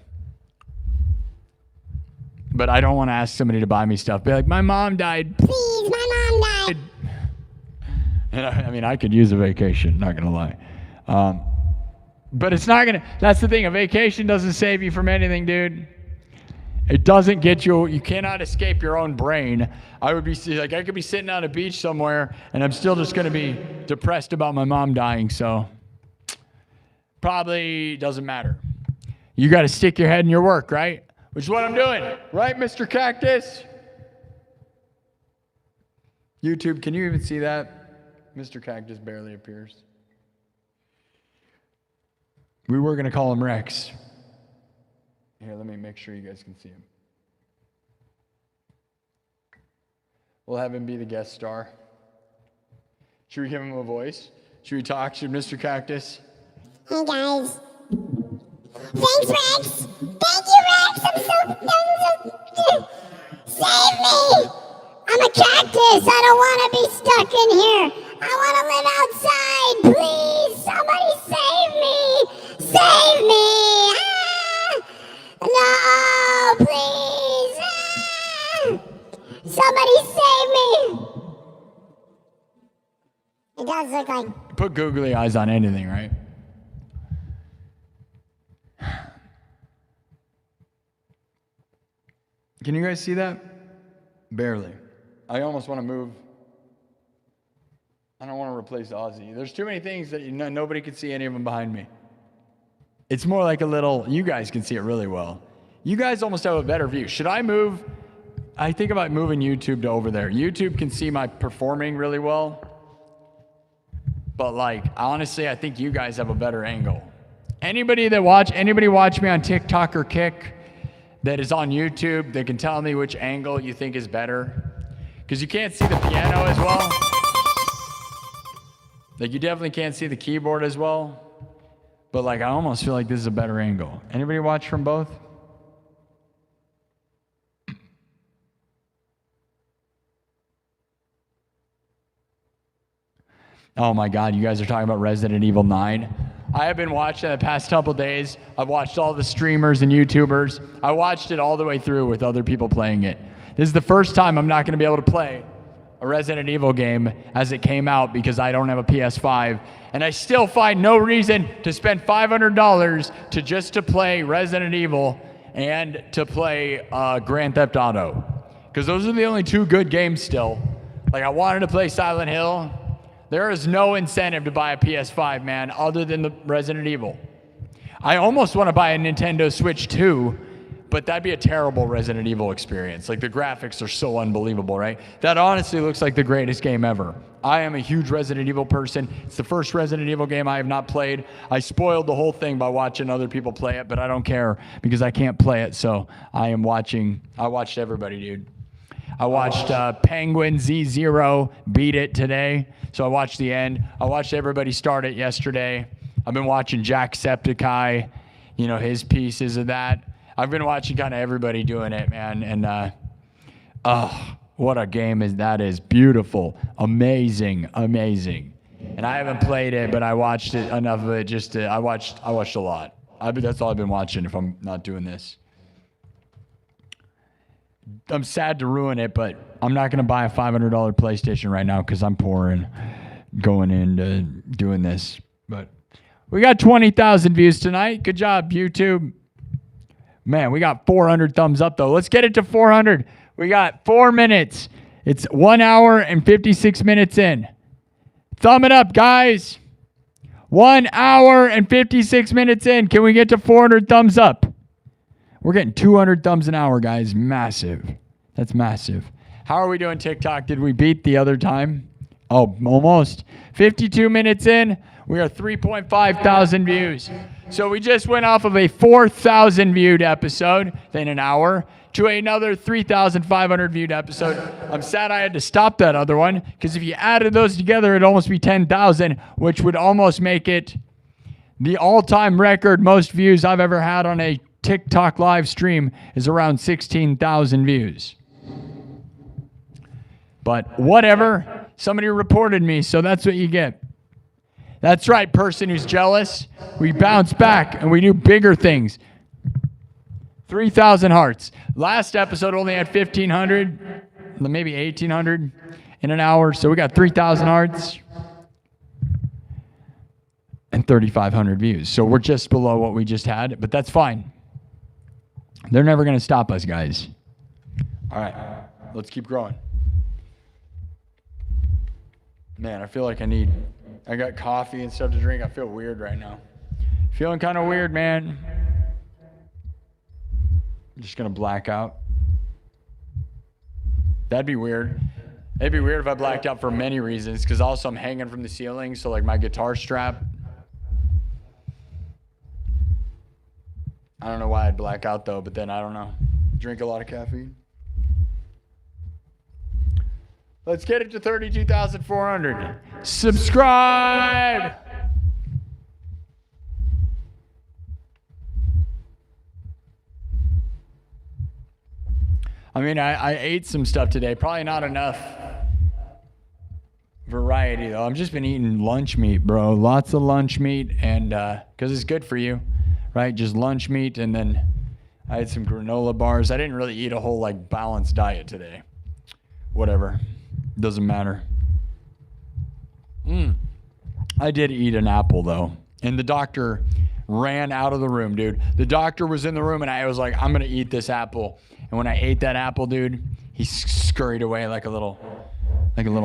But I don't want to ask somebody to buy me stuff. Be like, my mom died. Please, my mom died. And I mean, I could use a vacation, not gonna lie. But it's not gonna, that's the thing, a vacation doesn't save you from anything, dude. It doesn't get you, you cannot escape your own brain. I would be like, I could be sitting on a beach somewhere and I'm still just gonna be depressed about my mom dying, so probably doesn't matter. You gotta stick your head in your work, right? Which is what I'm doing, right, Mr. Cactus? YouTube, can you even see that? Mr. Cactus barely appears. We were gonna call him Rex. Here, let me make sure you guys can see him. We'll have him be the guest star. Should we give him a voice? Should we talk? Should Mr. Cactus? Hey, guys. Thanks, Rex. Thank you, Rex. I'm so... Save me. I'm a cactus. I don't want to be stuck in here. I want to live outside. Please, somebody save me. Save me. No, please. Somebody save me. It does look like... Put googly eyes on anything, right? Can you guys see that? Barely. I almost want to move. I don't want to replace Ozzy. There's too many things that nobody can see any of them behind me. It's more like a little, you guys can see it really well. You guys almost have a better view. Should I move? I think about moving YouTube to over there. YouTube can see my performing really well. But like, honestly, I think you guys have a better angle. Anybody watch me on TikTok or Kick that is on YouTube that can tell me which angle you think is better? Because you can't see the piano as well. Like, you definitely can't see the keyboard as well. But like, I almost feel like this is a better angle. Anybody watch from both? Oh my God, you guys are talking about Resident Evil 9. I have been watching the past couple days. I've watched all the streamers and YouTubers. I watched it all the way through with other people playing it. This is the first time I'm not going to be able to play a Resident Evil game as it came out because I don't have a PS5. And I still find no reason to spend $500 to play Resident Evil and to play Grand Theft Auto. Because those are the only two good games still. Like, I wanted to play Silent Hill. There is no incentive to buy a PS5, man, other than the Resident Evil. I almost want to buy a Nintendo Switch 2, but that'd be a terrible Resident Evil experience. Like, the graphics are so unbelievable, right? That honestly looks like the greatest game ever. I am a huge Resident Evil person. It's the first Resident Evil game I have not played. I spoiled the whole thing by watching other people play it, but I don't care because I can't play it, so I watched everybody, dude. I watched Penguin Z0 beat it today, so I watched the end. I watched everybody start it yesterday. I've been watching Jacksepticeye, his pieces of that. I've been watching kind of everybody doing it, man, and what a game that is. Beautiful, amazing. And I haven't played it, but I watched it enough of it I watched a lot. That's all I've been watching if I'm not doing this. I'm sad to ruin it, but I'm not going to buy a $500 PlayStation right now because I'm poor and going into doing this. But we got 20,000 views tonight. Good job, YouTube. Man, we got 400 thumbs up, though. Let's get it to 400. We got 4 minutes. It's 1 hour and 56 minutes in. Thumb it up, guys. 1 hour and 56 minutes in. Can we get to 400 thumbs up? We're getting 200 thumbs an hour, guys. Massive. That's massive. How are we doing TikTok? Did we beat the other time? Oh, almost. 52 minutes in. We are 3.5 thousand views. So we just went off of a 4,000 viewed episode in an hour to another 3,500 viewed episode. I'm sad I had to stop that other one because if you added those together, it'd almost be 10,000, which would almost make it the all-time record most views I've ever had on a TikTok live stream is around 16,000 views. But whatever, somebody reported me, so that's what you get. That's right, person who's jealous. We bounce back and we do bigger things. 3,000 hearts. Last episode only had 1,500, maybe 1,800 in an hour. So we got 3,000 hearts and 3,500 views. So we're just below what we just had, but that's fine. They're never going to stop us, guys. All right, let's keep growing. Man, I feel like I got coffee and stuff to drink. I feel weird right now. Feeling kind of weird, man. I'm just going to black out. That'd be weird. It'd be weird if I blacked out for many reasons, because also I'm hanging from the ceiling, so like my guitar strap. I don't know why I'd black out though, but then I don't know. Drink a lot of caffeine. Let's get it to 32,400. Subscribe! I mean, I ate some stuff today. Probably not enough variety, though. I've just been eating lunch meat, bro. Lots of lunch meat, and because it's good for you, right? Just lunch meat, and then I had some granola bars. I didn't really eat a whole, like, balanced diet today. Whatever. Doesn't matter. I did eat an apple, though. And the doctor ran out of the room, dude. The doctor was in the room, and I was like, I'm going to eat this apple. And when I ate that apple, dude, he scurried away like a little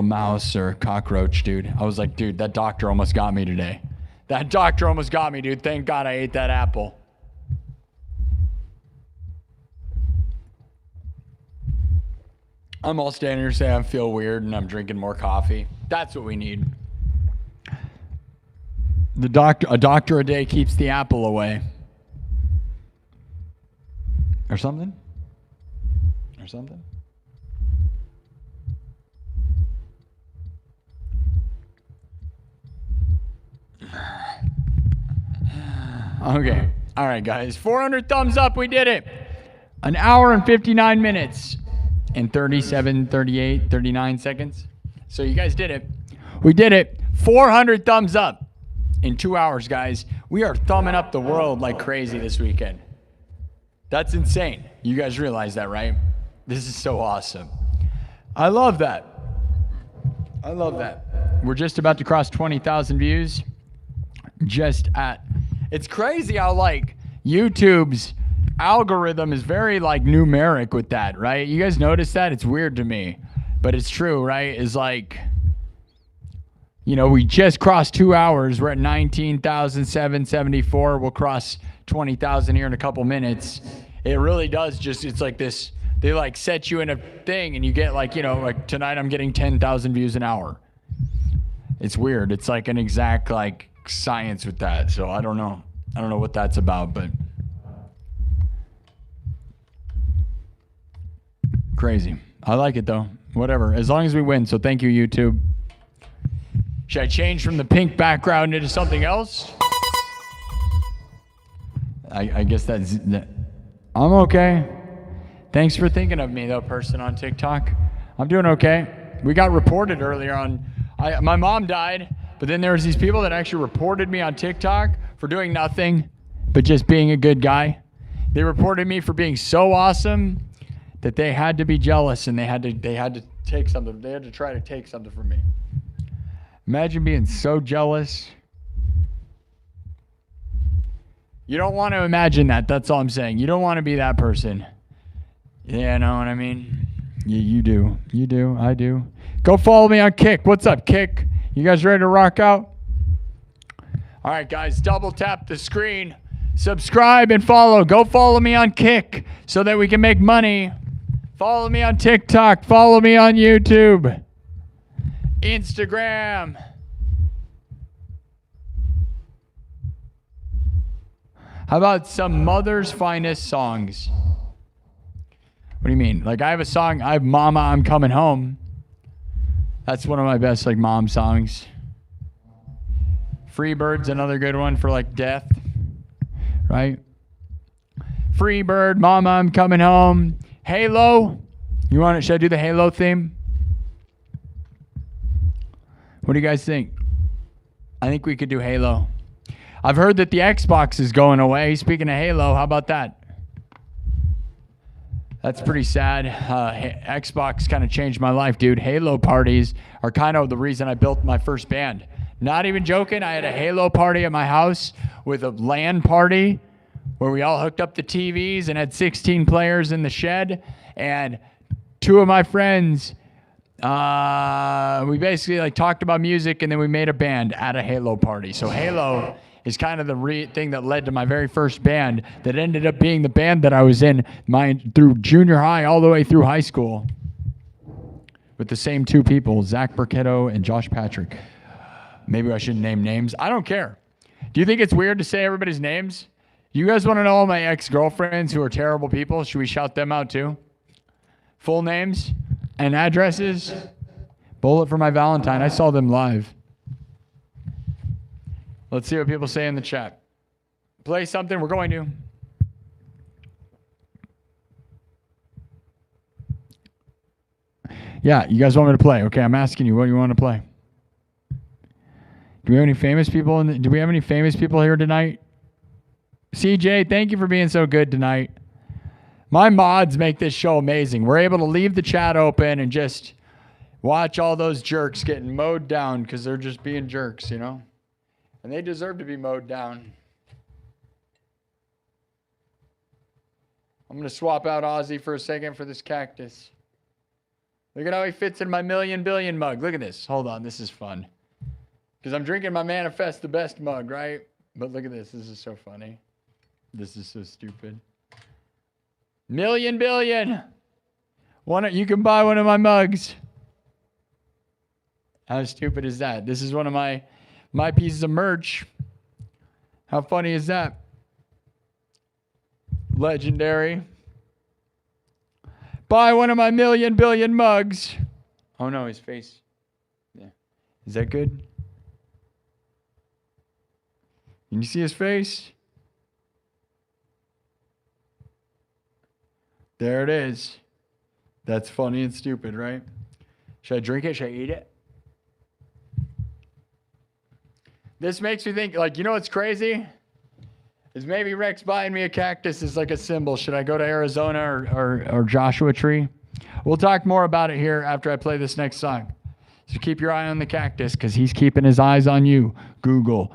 mouse or cockroach, dude. I was like, dude, that doctor almost got me today. That doctor almost got me, dude. Thank God I ate that apple. I'm all standing here saying I feel weird and I'm drinking more coffee. That's what we need. A doctor a day keeps the apple away. Or something? Okay. All right, guys. 400 thumbs up. We did it. An hour and 59 minutes and 37, 38, 39 seconds. So you guys did it. We did it. 400 thumbs up in 2 hours, guys. We are thumbing up the world like crazy this weekend. That's insane. You guys realize that, right? This is so awesome. I love that. We're just about to cross 20,000 views. It's crazy how like YouTube's algorithm is very like numeric with that, right? You guys notice that? It's weird to me, but it's true, right? It's like, you know, we just crossed 2 hours. We're at 19,774. We'll cross 20,000 here in a couple minutes. It really does it's like this, they like set you in a thing and you get like, you know, like tonight I'm getting 10,000 views an hour. It's weird. It's like an exact like science with that. So I don't know what that's about, but crazy. I like it though. Whatever. As long as we win. So thank you, YouTube. Should I change from the pink background into something else? I guess that's... I'm okay. Thanks for thinking of me, though, person on TikTok. I'm doing okay. We got reported earlier on... my mom died, but then there was these people that actually reported me on TikTok for doing nothing. but just being a good guy. They reported me for being so awesome that they had to be jealous and they had to take something. They had to try to take something from me. Imagine being so jealous. You don't want to imagine that. That's all I'm saying. You don't want to be that person. Yeah, know what I mean? You do. You do. I do. Go follow me on Kick. What's up, Kick? You guys ready to rock out? All right, guys, double tap the screen. Subscribe and follow. Go follow me on Kick so that we can make money. Follow me on TikTok. Follow me on YouTube. Instagram. How about some Mother's Finest songs? What do you mean? Like I have a song, I have Mama, I'm Coming Home. That's one of my best like mom songs. Free Bird's another good one for like death, right? Free Bird, Mama, I'm Coming Home. Halo. You want it? Should I do the Halo theme? What do you guys think? I think we could do Halo. I've heard that the Xbox is going away. Speaking of Halo, how about that? That's pretty sad. Xbox kind of changed my life, dude. Halo parties are kind of the reason I built my first band. Not even joking. I had a Halo party at my house with a LAN party where we all hooked up the TVs and had 16 players in the shed. And two of my friends, we basically like talked about music and then we made a band at a Halo party. So Halo is kind of the thing that led to my very first band that ended up being the band that I was in through junior high all the way through high school with the same two people, Zach Burketto and Josh Patrick. Maybe I shouldn't name names. I don't care. Do you think it's weird to say everybody's names? You guys want to know all my ex-girlfriends who are terrible people? Should we shout them out too? Full names and addresses? Bullet for my Valentine. I saw them live. Let's see what people say in the chat. Play something. We're going to. Yeah, you guys want me to play? Okay, I'm asking you what you want to play. Do we have any famous people? Do we have any famous people here tonight? CJ, thank you for being so good tonight. My mods make this show amazing. We're able to leave the chat open and just watch all those jerks getting mowed down because they're just being jerks, you know? And they deserve to be mowed down. I'm going to swap out Ozzy for a second for this cactus. Look at how he fits in my million billion mug. Look at this. Hold on. This is fun. Because I'm drinking my Manifest the Best mug, right? But look at this. This is so funny. This is so stupid. Million billion. You can buy one of my mugs. How stupid is that? This is one of my pieces of merch. How funny is that? Legendary. Buy one of my million billion mugs. Oh no, his face. Yeah. Is that good? Can you see his face? There it is. That's funny and stupid, right? Should I drink it? Should I eat it? This makes me think, like, you know what's crazy? Is maybe Rex buying me a cactus is like a symbol. Should I go to Arizona or Joshua Tree? We'll talk more about it here after I play this next song. So keep your eye on the cactus because he's keeping his eyes on you. Google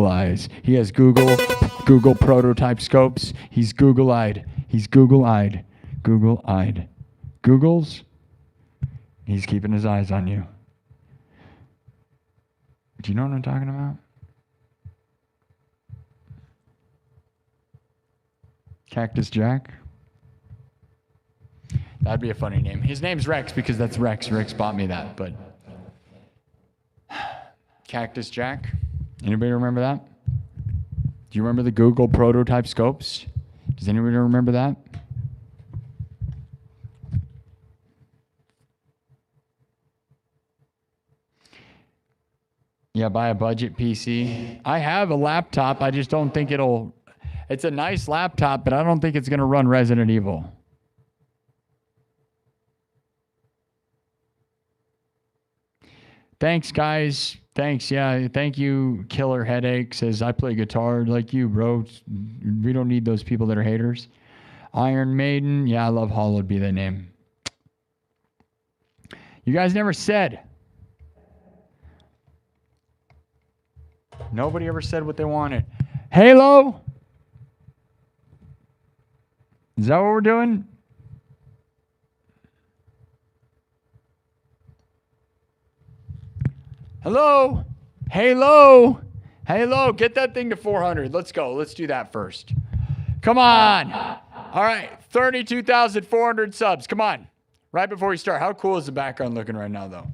eyes. He has Google prototype scopes. He's Google-eyed. He's Google-eyed. Google-eyed. Googles? He's keeping his eyes on you. Do you know what I'm talking about? Cactus Jack? That'd be a funny name. His name's Rex because that's Rex. Rex bought me that, but... Cactus Jack? Anybody remember that? Do you remember the Google prototype scopes? Does anybody remember that? Yeah, buy a budget PC. I have a laptop. I just don't think it'll... It's a nice laptop, but I don't think it's going to run Resident Evil. Thanks, guys. Thanks. Yeah. Thank you, Killer Headache. Says, I play guitar like you, bro. We don't need those people that are haters. Iron Maiden. Yeah, I love Hollowed Be Thy Name. You guys never said. Nobody ever said what they wanted. Halo? Is that what we're doing? Hello? Halo? Halo, get that thing to 400. Let's go. Let's do that first. Come on. All right, 32,400 subs. Come on. Right before we start. How cool is the background looking right now, though?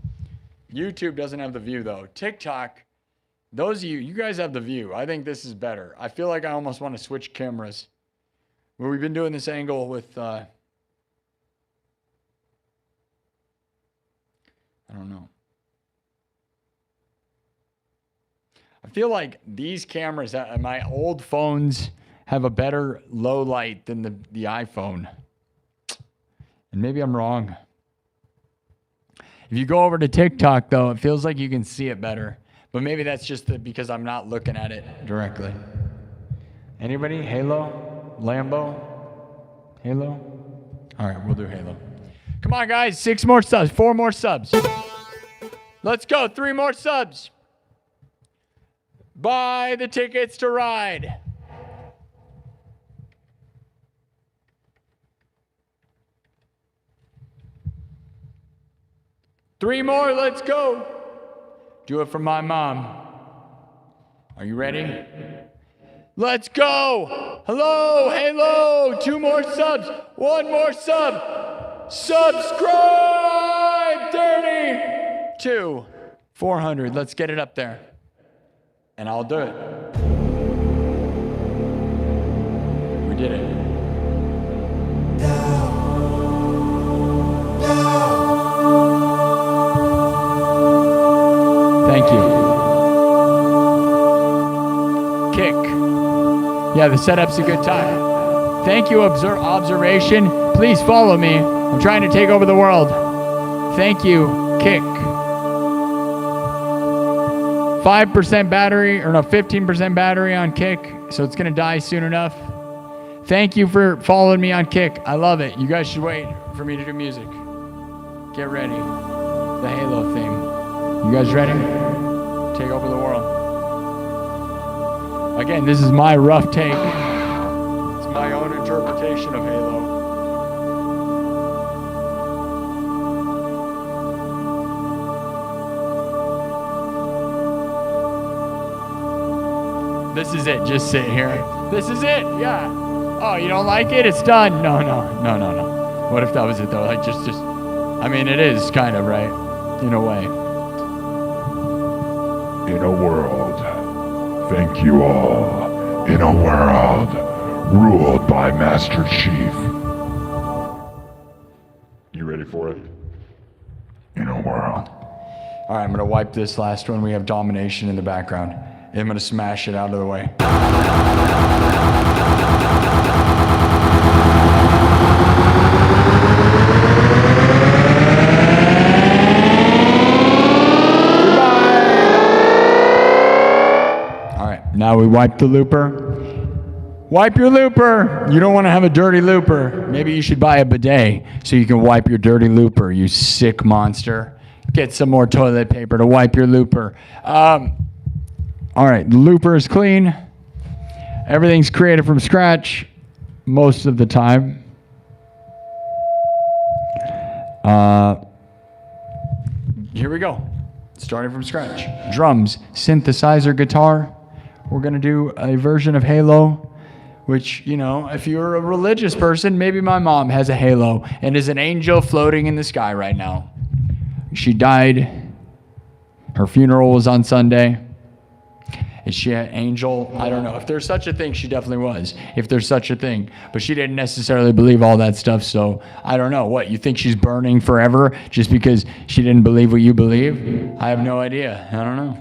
YouTube doesn't have the view, though. TikTok, those of you guys have the view. I think this is better. I feel like I almost want to switch cameras. Well, we've been doing this angle with, I don't know. I feel like these cameras, my old phones, have a better low light than the iPhone. And maybe I'm wrong. If you go over to TikTok, though, it feels like you can see it better. But maybe that's just because I'm not looking at it directly. Anybody? Halo? Lambo? Halo? All right, we'll do Halo. Come on, guys. 6 more subs. 4 more subs. Let's go. 3 more subs. Buy the tickets to ride. Three more, let's go. Do it for my mom. Are you ready? Let's go. Hello, Halo. 2 more subs. 1 more sub. Subscribe, 32. 400. Let's get it up there. And I'll do it. We did it. Thank you. Kick. Yeah, the setup's a good time. Thank you, observation. Please follow me. I'm trying to take over the world. Thank you, Kick. 5% battery, or no, 15% battery on Kick, so it's going to die soon enough. Thank you for following me on Kick. I love it. You guys should wait for me to do music. Get ready. The Halo theme. You guys ready? Take over the world. Again, this is my rough take. It's my own interpretation of Halo. This is it. Just sit here. This is it. Yeah. Oh, you don't like it? It's done. No. What if that was it, though? Like, just, I mean, it is kind of, right? In a way. In a world, thank you all. In a world ruled by Master Chief. You ready for it? In a world. All right, I'm going to wipe this last one. We have domination in the background. And I'm going to smash it out of the way. Now we wipe the looper. Wipe your looper. You don't want to have a dirty looper. Maybe you should buy a bidet so you can wipe your dirty looper, you sick monster. Get some more toilet paper to wipe your looper. All right, the looper is clean. Everything's created from scratch most of the time. Here we go. Starting from scratch. Drums, synthesizer, guitar. We're going to do a version of Halo, which, you know, if you're a religious person, maybe my mom has a halo and is an angel floating in the sky right now. She died. Her funeral was on Sunday. Is she an angel? I don't know. If there's such a thing, she definitely was. If there's such a thing. But she didn't necessarily believe all that stuff, so I don't know. What, you think she's burning forever just because she didn't believe what you believe? I have no idea. I don't know.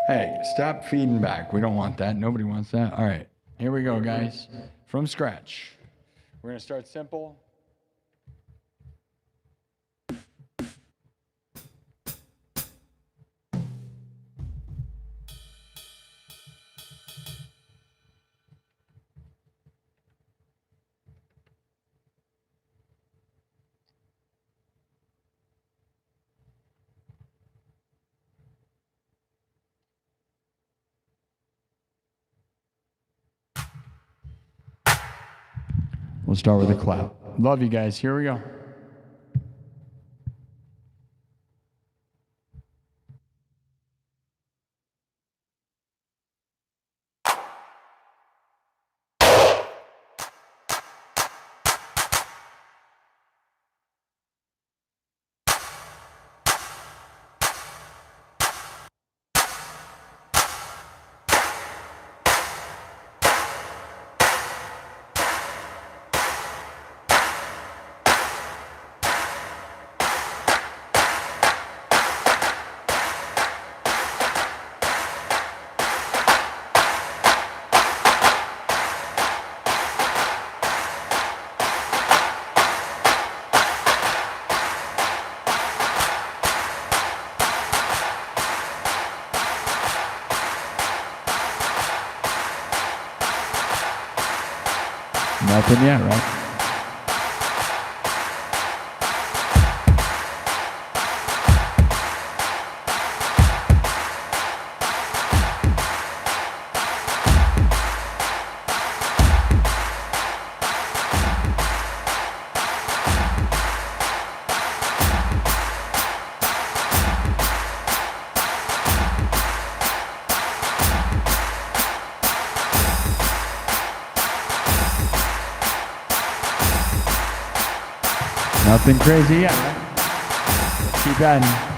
Hey, stop feeding back. We don't want that. Nobody wants that. All right. Here we go, guys. From scratch. We're going to start simple. We'll start with a clap. Love you guys. Here we go. Nothing yet, right? Nothing crazy yet, right? Let's keep adding.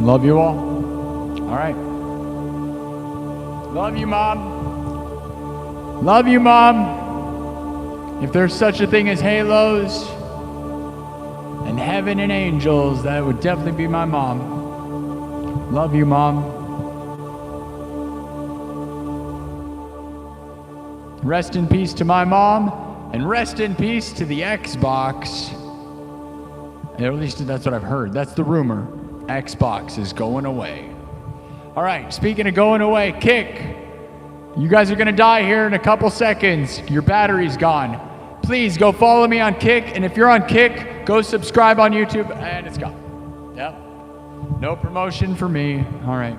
Love you all. All right. Love you, Mom. Love you, Mom. If there's such a thing as halos and heaven and angels, that would definitely be my mom. Love you, Mom. Rest in peace to my mom, and rest in peace to the Xbox. At least that's what I've heard. That's the rumor. Xbox is going away. All right, speaking of going away, Kick. You guys are going to die here in a couple seconds. Your battery's gone. Please go follow me on Kick, and if you're on Kick, go subscribe on YouTube, and it's gone. Yep. No promotion for me. All right.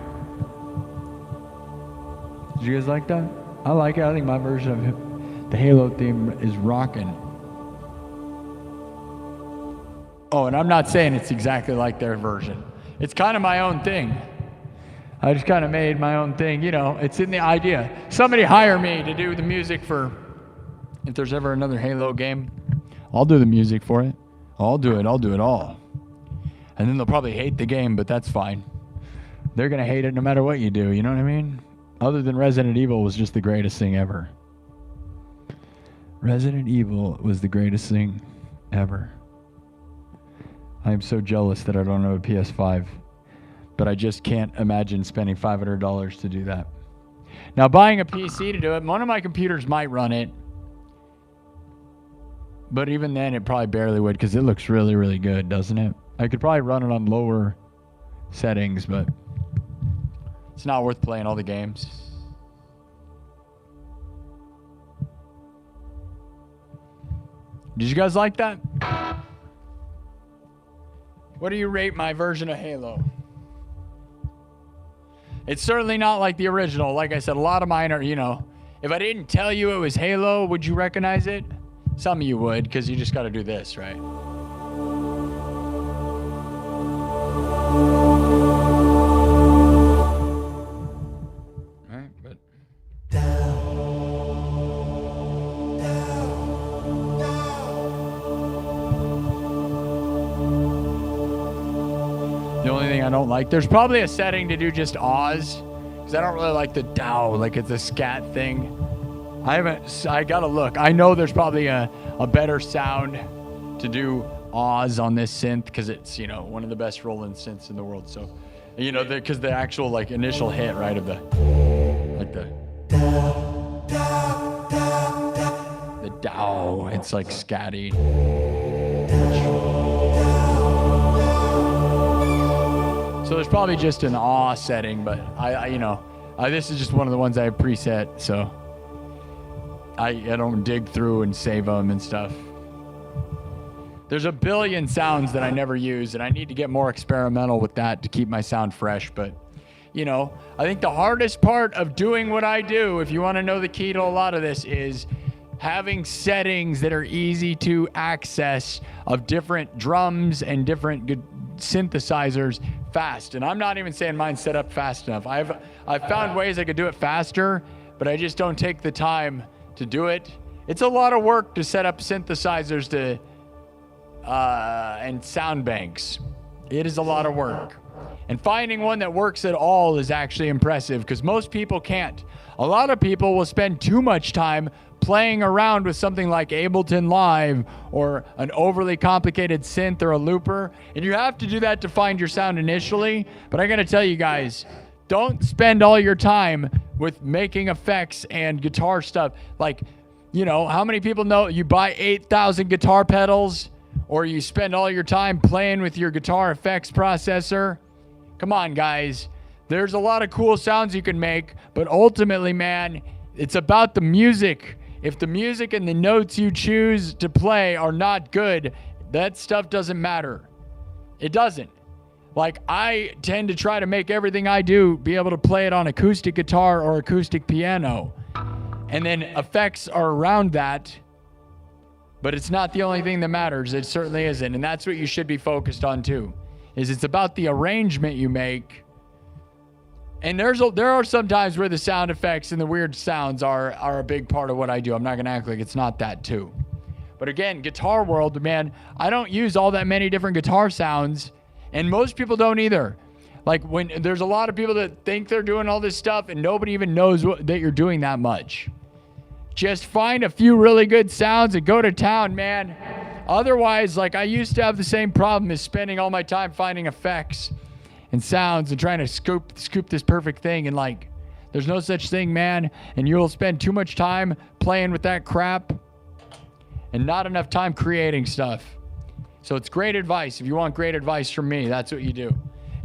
Did you guys like that? I like it. I think my version of the Halo theme is rocking. Oh, and I'm not saying it's exactly like their version. It's kind of my own thing. I just kind of made my own thing. You know, it's in the idea. Somebody hire me to do the music for, if there's ever another Halo game, I'll do the music for it. I'll do it all. And then they'll probably hate the game, but that's fine. They're going to hate it no matter what you do, you know what I mean? Other than Resident Evil was just the greatest thing ever. Resident Evil was the greatest thing ever. I am so jealous that I don't have a PS5, but I just can't imagine spending $500 to do that. Now, buying a PC to do it, one of my computers might run it, but even then, it probably barely would because it looks really, really good, doesn't it? I could probably run it on lower settings, but it's not worth playing all the games. Did you guys like that? What do you rate my version of Halo? It's certainly not like the original. Like I said, a lot of mine are, you know, if I didn't tell you it was Halo, would you recognize it? Some of you would, because you just got to do this, right? All right, but... The only thing I don't like, there's probably a setting to do just Oz, because I don't really like the Dow, like it's a scat thing. I gotta look. I know there's probably a better sound to do Oz on this synth, because it's, you know, one of the best rolling synths in the world. So, you know, because the actual like initial hit, right, of the, like the Dow, it's like scatty. So there's probably just an awe setting, but this is just one of the ones I have preset, so I don't dig through and save them and stuff. There's a billion sounds that I never use, and I need to get more experimental with that to keep my sound fresh. But, you know, I think the hardest part of doing what I do, if you want to know the key to a lot of this, is having settings that are easy to access of different drums and different good synthesizers fast. And I'm not even saying mine's set up fast enough. I've found ways I could do it faster, but I just don't take the time to do it. It's a lot of work to set up synthesizers to and sound banks. It is a lot of work. And finding one that works at all is actually impressive, because most people can't. A lot of people will spend too much time playing around with something like Ableton Live or an overly complicated synth or a looper, and you have to do that to find your sound initially. But I gotta tell you guys, don't spend all your time with making effects and guitar stuff. Like, You know, how many people know you buy 8,000 guitar pedals or you spend all your time playing with your guitar effects processor? Come on, guys. There's a lot of cool sounds you can make, but ultimately, man, it's about the music. If the music and the notes you choose to play are not good, that stuff doesn't matter. It doesn't. Like, I tend to try to make everything I do be able to play it on acoustic guitar or acoustic piano. And then effects are around that, but it's not the only thing that matters. It certainly isn't. And that's what you should be focused on too, is it's about the arrangement you make. And there are some times where the sound effects and the weird sounds are a big part of what I do. I'm not going to act like it's not that too. But again, guitar world, man, I don't use all that many different guitar sounds, and most people don't either. Like, when there's a lot of people that think they're doing all this stuff and nobody even knows that you're doing that much. Just find a few really good sounds and go to town, man. Otherwise, like, I used to have the same problem as spending all my time finding effects and sounds and trying to scoop this perfect thing. And like, there's no such thing, man. And you'll spend too much time playing with that crap and not enough time creating stuff. So it's great advice. If you want great advice from me, that's what you do.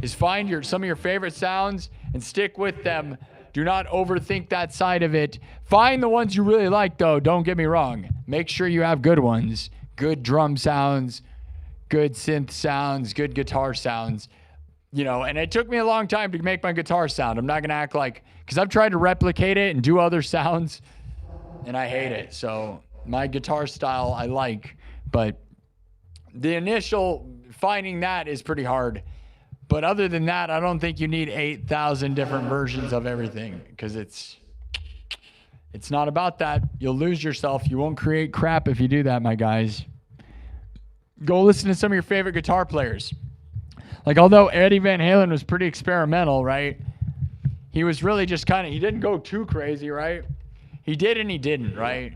Is find some of your favorite sounds and stick with them. Do not overthink that side of it. Find the ones you really like, though. Don't get me wrong. Make sure you have good ones. Good drum sounds, good synth sounds, good guitar sounds. You know, and it took me a long time to make my guitar sound. I'm not going to act like, because I've tried to replicate it and do other sounds, and I hate it. So my guitar style I like, but the initial finding that is pretty hard. But other than that, I don't think you need 8,000 different versions of everything, because it's not about that. You'll lose yourself. You won't create crap if you do that, my guys. Go listen to some of your favorite guitar players. Like, although Eddie Van Halen was pretty experimental, right? He was really just he didn't go too crazy, right? He did and he didn't, right?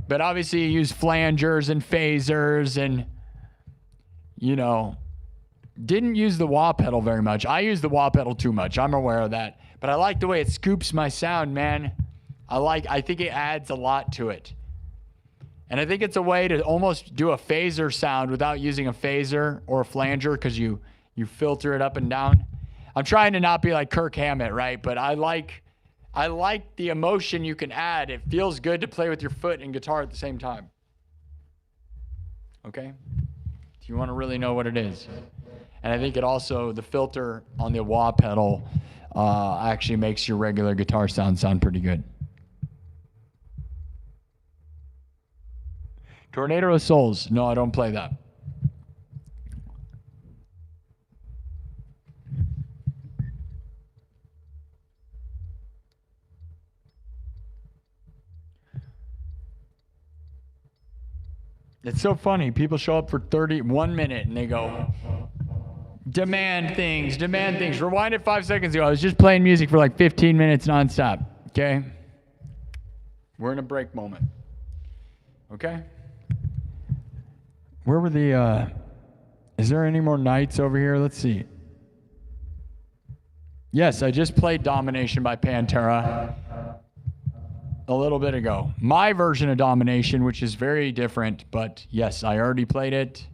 But obviously he used flangers and phasers and, you know, didn't use the wah pedal very much. I use the wah pedal too much. I'm aware of that. But I like the way it scoops my sound, man. I think it adds a lot to it. And I think it's a way to almost do a phaser sound without using a phaser or a flanger, because you filter it up and down. I'm trying to not be like Kirk Hammett, right? But I like the emotion you can add. It feels good to play with your foot and guitar at the same time. Okay? If you want to really know what it is. And I think it also, the filter on the wah pedal actually makes your regular guitar sound pretty good. Tornado of Souls. No, I don't play that. It's so funny. People show up for 1 minute and they go, demand things. Rewind it 5 seconds ago. I was just playing music for like 15 minutes nonstop. Okay? We're in a break moment. Okay? Where were is there any more nights over here? Let's see. Yes, I just played Domination by Pantera a little bit ago. My version of Domination, which is very different, but yes, I already played it.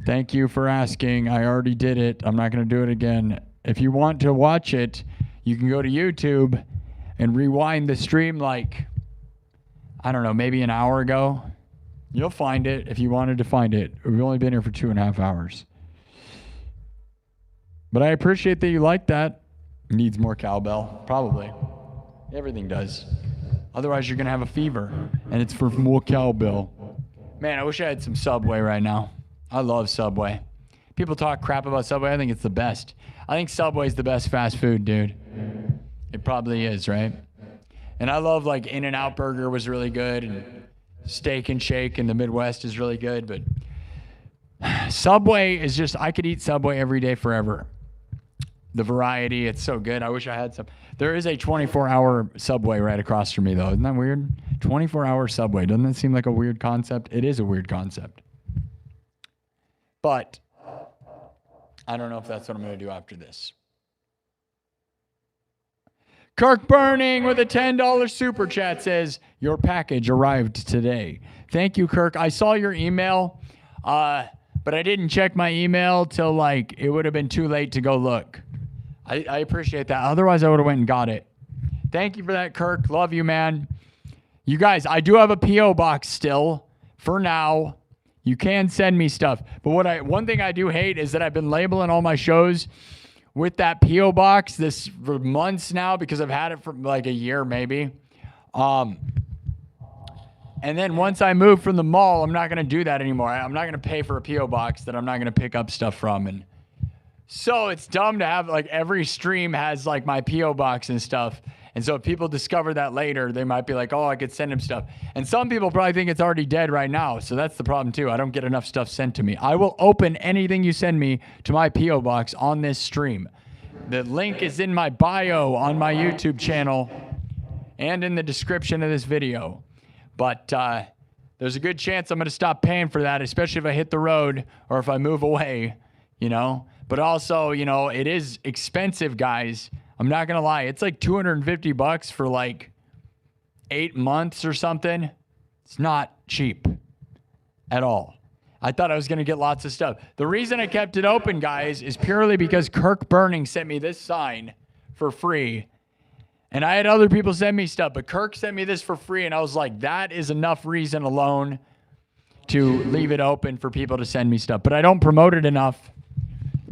Thank you for asking. I already did it. I'm not going to do it again. If you want to watch it, you can go to YouTube and rewind the stream like, I don't know, maybe an hour ago. You'll find it if you wanted to find it. We've only been here for 2.5 hours. But I appreciate that you like that. Needs more cowbell, probably. Everything does. Otherwise, you're going to have a fever, and it's for more cowbell. Man, I wish I had some Subway right now. I love Subway. People talk crap about Subway. I think it's the best. I think Subway's the best fast food, dude. It probably is, right? And I love, like, In-N-Out Burger was really good, and Steak and Shake in the Midwest is really good, but Subway is just, I could eat Subway every day forever. The variety, it's so good. I wish I had some. There is a 24-hour Subway right across from me, though. Isn't that weird? 24-hour Subway. Doesn't that seem like a weird concept? It is a weird concept. But I don't know if that's what I'm going to do after this. Kirk Burning with a $10 super chat says, your package arrived today. Thank you, Kirk. I saw your email, but I didn't check my email till like it would have been too late to go look. I appreciate that. Otherwise, I would have went and got it. Thank you for that, Kirk. Love you, man. You guys, I do have a P.O. box still for now. You can send me stuff. But one thing I do hate is that I've been labeling all my shows with that P.O. box this for months now because I've had it for like a year maybe. And then once I move from the mall, I'm not going to do that anymore. I'm not going to pay for a P.O. box that I'm not going to pick up stuff from. And so it's dumb to have like every stream has like my P.O. box and stuff. And so if people discover that later, they might be like, oh, I could send him stuff. And some people probably think it's already dead right now. So that's the problem too. I don't get enough stuff sent to me. I will open anything you send me to my P.O. box on this stream. The link is in my bio on my YouTube channel and in the description of this video. But there's a good chance I'm going to stop paying for that, especially if I hit the road or if I move away, you know. But also, you know, it is expensive, guys. I'm not going to lie. It's like $250 for like 8 months or something. It's not cheap at all. I thought I was going to get lots of stuff. The reason I kept it open, guys, is purely because Kirk Burning sent me this sign for free. And I had other people send me stuff, but Kirk sent me this for free. And I was like, that is enough reason alone to leave it open for people to send me stuff. But I don't promote it enough.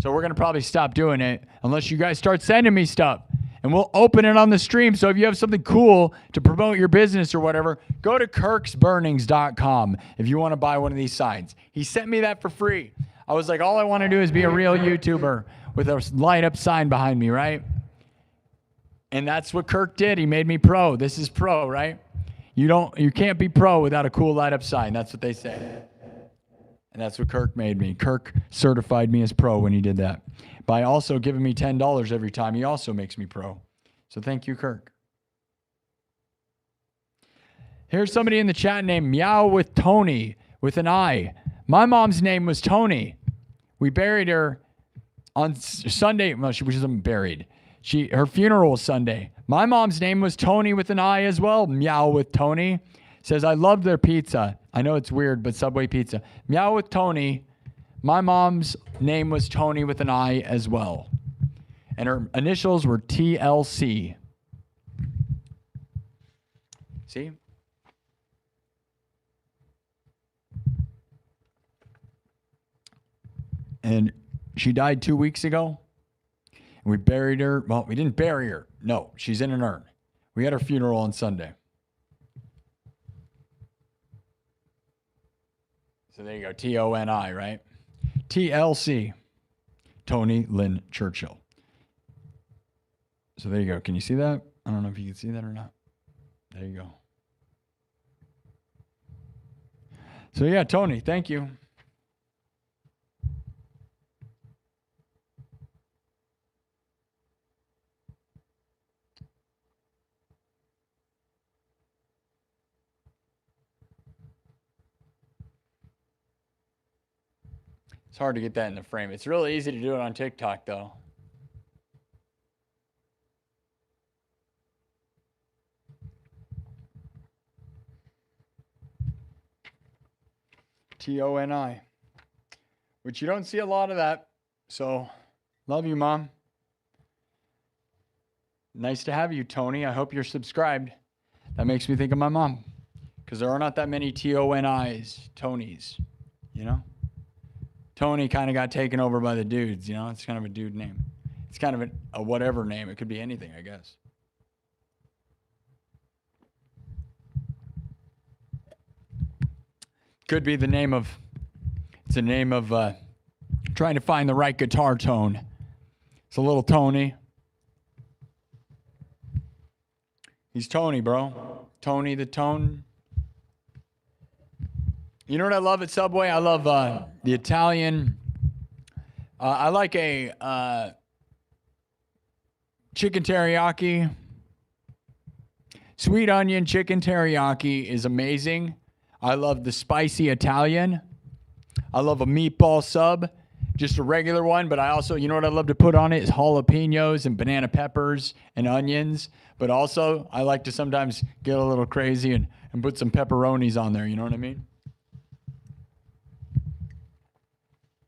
So we're going to probably stop doing it unless you guys start sending me stuff. And we'll open it on the stream. So if you have something cool to promote your business or whatever, go to kirksburnings.com if you want to buy one of these signs. He sent me that for free. I was like, all I want to do is be a real YouTuber with a light up sign behind me, right? And that's what Kirk did. He made me pro. This is pro, right? You can't be pro without a cool light up sign. That's what they say. And that's what Kirk made me. Kirk certified me as pro when he did that. By also giving me $10 every time, he also makes me pro. So thank you, Kirk. Here's somebody in the chat named Meow with Tony with an I. My mom's name was Tony. We buried her on Sunday. Well, she wasn't buried. Her funeral was Sunday. My mom's name was Tony with an I as well. Meow with Tony. Says, I love their pizza. I know it's weird, but Subway pizza. Meow with Tony. My mom's name was Tony with an I as well. And her initials were T.L.C. See? And she died 2 weeks ago. And we buried her. Well, we didn't bury her. No, she's in an urn. We had her funeral on Sunday. So there you go, T-O-N-I, right? T.L.C. Tony Lynn Churchill. So there you go. Can you see that? I don't know if you can see that or not. There you go. So yeah, Tony, thank you. It's hard to get that in the frame. It's really easy to do it on TikTok, though. T-O-N-I. Which you don't see a lot of that. So, love you, Mom. Nice to have you, Tony. I hope you're subscribed. That makes me think of my mom. Because there are not that many T-O-N-Is, Tonys, you know? Tony kind of got taken over by the dudes, you know? It's kind of a dude name. It's kind of a whatever name. It could be anything, I guess. Could be the name of, it's the name of trying to find the right guitar tone. It's a little Tony. He's Tony, bro. Tony the Tone. You know what I love at Subway? I love the Italian. I like a chicken teriyaki. Sweet onion chicken teriyaki is amazing. I love the spicy Italian. I love a meatball sub. just a regular one, but I also, you know what I love to put on it is jalapenos and banana peppers and onions. But also, I like to sometimes get a little crazy and put some pepperonis on there. You know what I mean?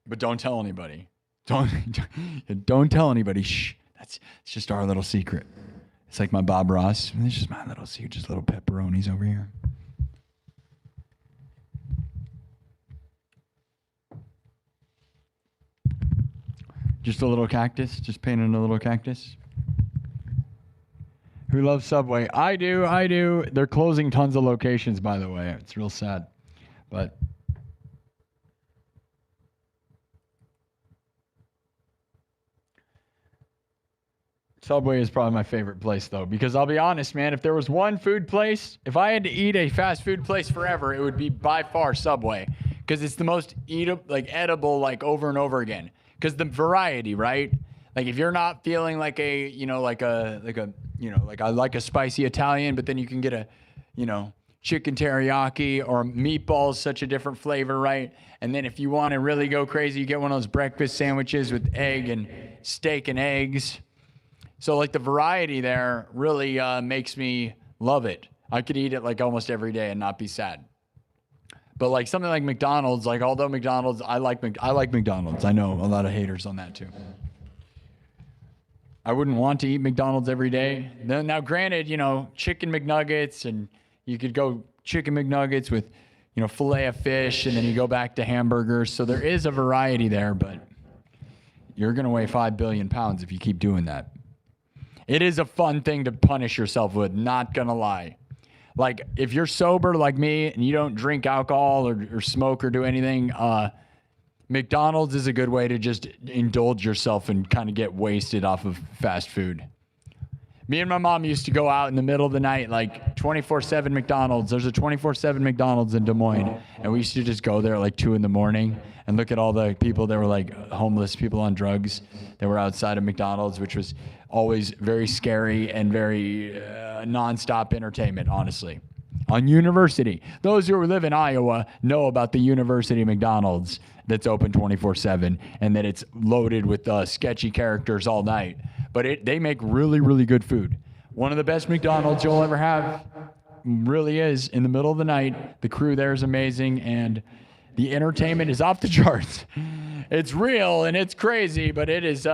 But don't tell anybody. Don't tell anybody. Shh. It's just our little secret. It's like my Bob Ross. It's just my little secret. Just little pepperonis over here. Just a little cactus. Just painting a little cactus. Who loves Subway? I do. They're closing tons of locations, by the way. It's real sad. But Subway is probably my favorite place, though, because I'll be honest, man, if there was one food place, if I had to eat a fast food place forever, it would be by far Subway, because it's the most edible, like over and over again. Because the variety, right? Like if you're not feeling like I like a spicy Italian, but then you can get a, chicken teriyaki or meatballs, such a different flavor, right? And then if you want to really go crazy, you get one of those breakfast sandwiches with egg and steak and eggs. So like the variety there really makes me love it. I could eat it like almost every day and not be sad. But like something like McDonald's, like although McDonald's, I like McDonald's. I know a lot of haters on that too. I wouldn't want to eat McDonald's every day. Now granted, chicken McNuggets, and you could go chicken McNuggets with, filet of fish, and then you go back to hamburgers. So there is a variety there, but you're going to weigh 5 billion pounds if you keep doing that. It is a fun thing to punish yourself with, not gonna lie. Like, if you're sober like me and you don't drink alcohol or smoke or do anything, McDonald's is a good way to just indulge yourself and kind of get wasted off of fast food. Me and my mom used to go out in the middle of the night, like 24/7 McDonald's. There's a 24/7 McDonald's in Des Moines. And we used to just go there at like 2 a.m. and look at all the people that were like homeless people on drugs that were outside of McDonald's, which was always very scary and very nonstop entertainment, honestly. On University. Those who live in Iowa know about the University McDonald's that's open 24/7 and that it's loaded with sketchy characters all night. But they make really, really good food. One of the best McDonald's you'll ever have really is in the middle of the night. The crew there is amazing, and the entertainment is off the charts. It's real and it's crazy, but it is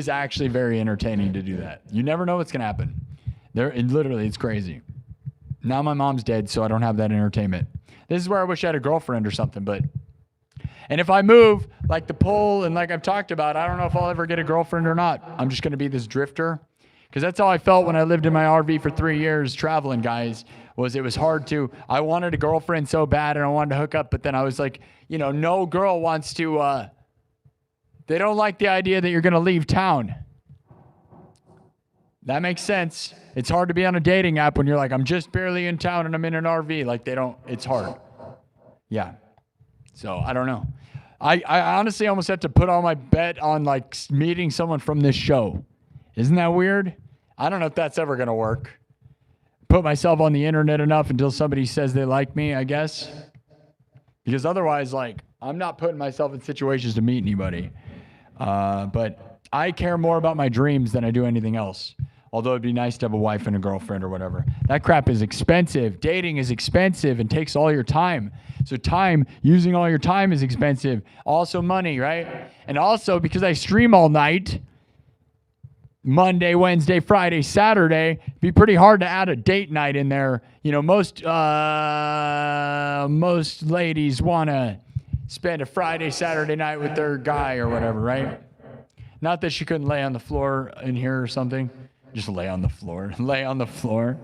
actually very entertaining to do that. You never know what's going to happen. It's crazy. Now my mom's dead, so I don't have that entertainment. This is where I wish I had a girlfriend or something, and if I move, like the poll and like I've talked about, I don't know if I'll ever get a girlfriend or not. I'm just going to be this drifter. Because that's how I felt when I lived in my RV for 3 years traveling, guys, it was hard to, I wanted a girlfriend so bad and I wanted to hook up, but then I was like, no girl wants to, they don't like the idea that you're going to leave town. That makes sense. It's hard to be on a dating app when you're like, I'm just barely in town and I'm in an RV. Like it's hard. Yeah. So I don't know. I honestly almost have to put all my bet on like meeting someone from this show. Isn't that weird? I don't know if that's ever going to work. Put myself on the internet enough until somebody says they like me, I guess. Because otherwise, like, I'm not putting myself in situations to meet anybody. But I care more about my dreams than I do anything else. Although it'd be nice to have a wife and a girlfriend or whatever. That crap is expensive. Dating is expensive and takes all your time. So using all your time is expensive. Also money, right? And also because I stream all night, Monday, Wednesday, Friday, Saturday, it'd be pretty hard to add a date night in there. Most ladies want to spend a Friday, Saturday night with their guy or whatever, right? Not that she couldn't lay on the floor in here or something. Just lay on the floor. Lay on the floor.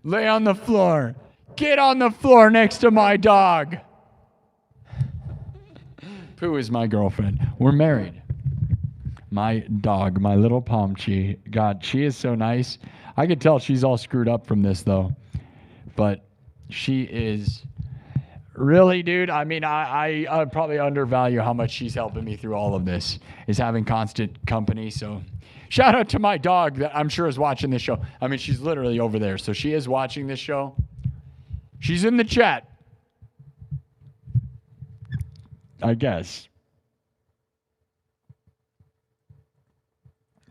Lay on the floor. Get on the floor next to my dog. Pooh is my girlfriend. We're married. My dog, my little Pomchi. God, she is so nice. I could tell she's all screwed up from this, though. But she is really, dude. I mean, I probably undervalue how much she's helping me through all of this, is having constant company. So shout out to my dog that I'm sure is watching this show. I mean, she's literally over there. So she is watching this show. She's in the chat, I guess.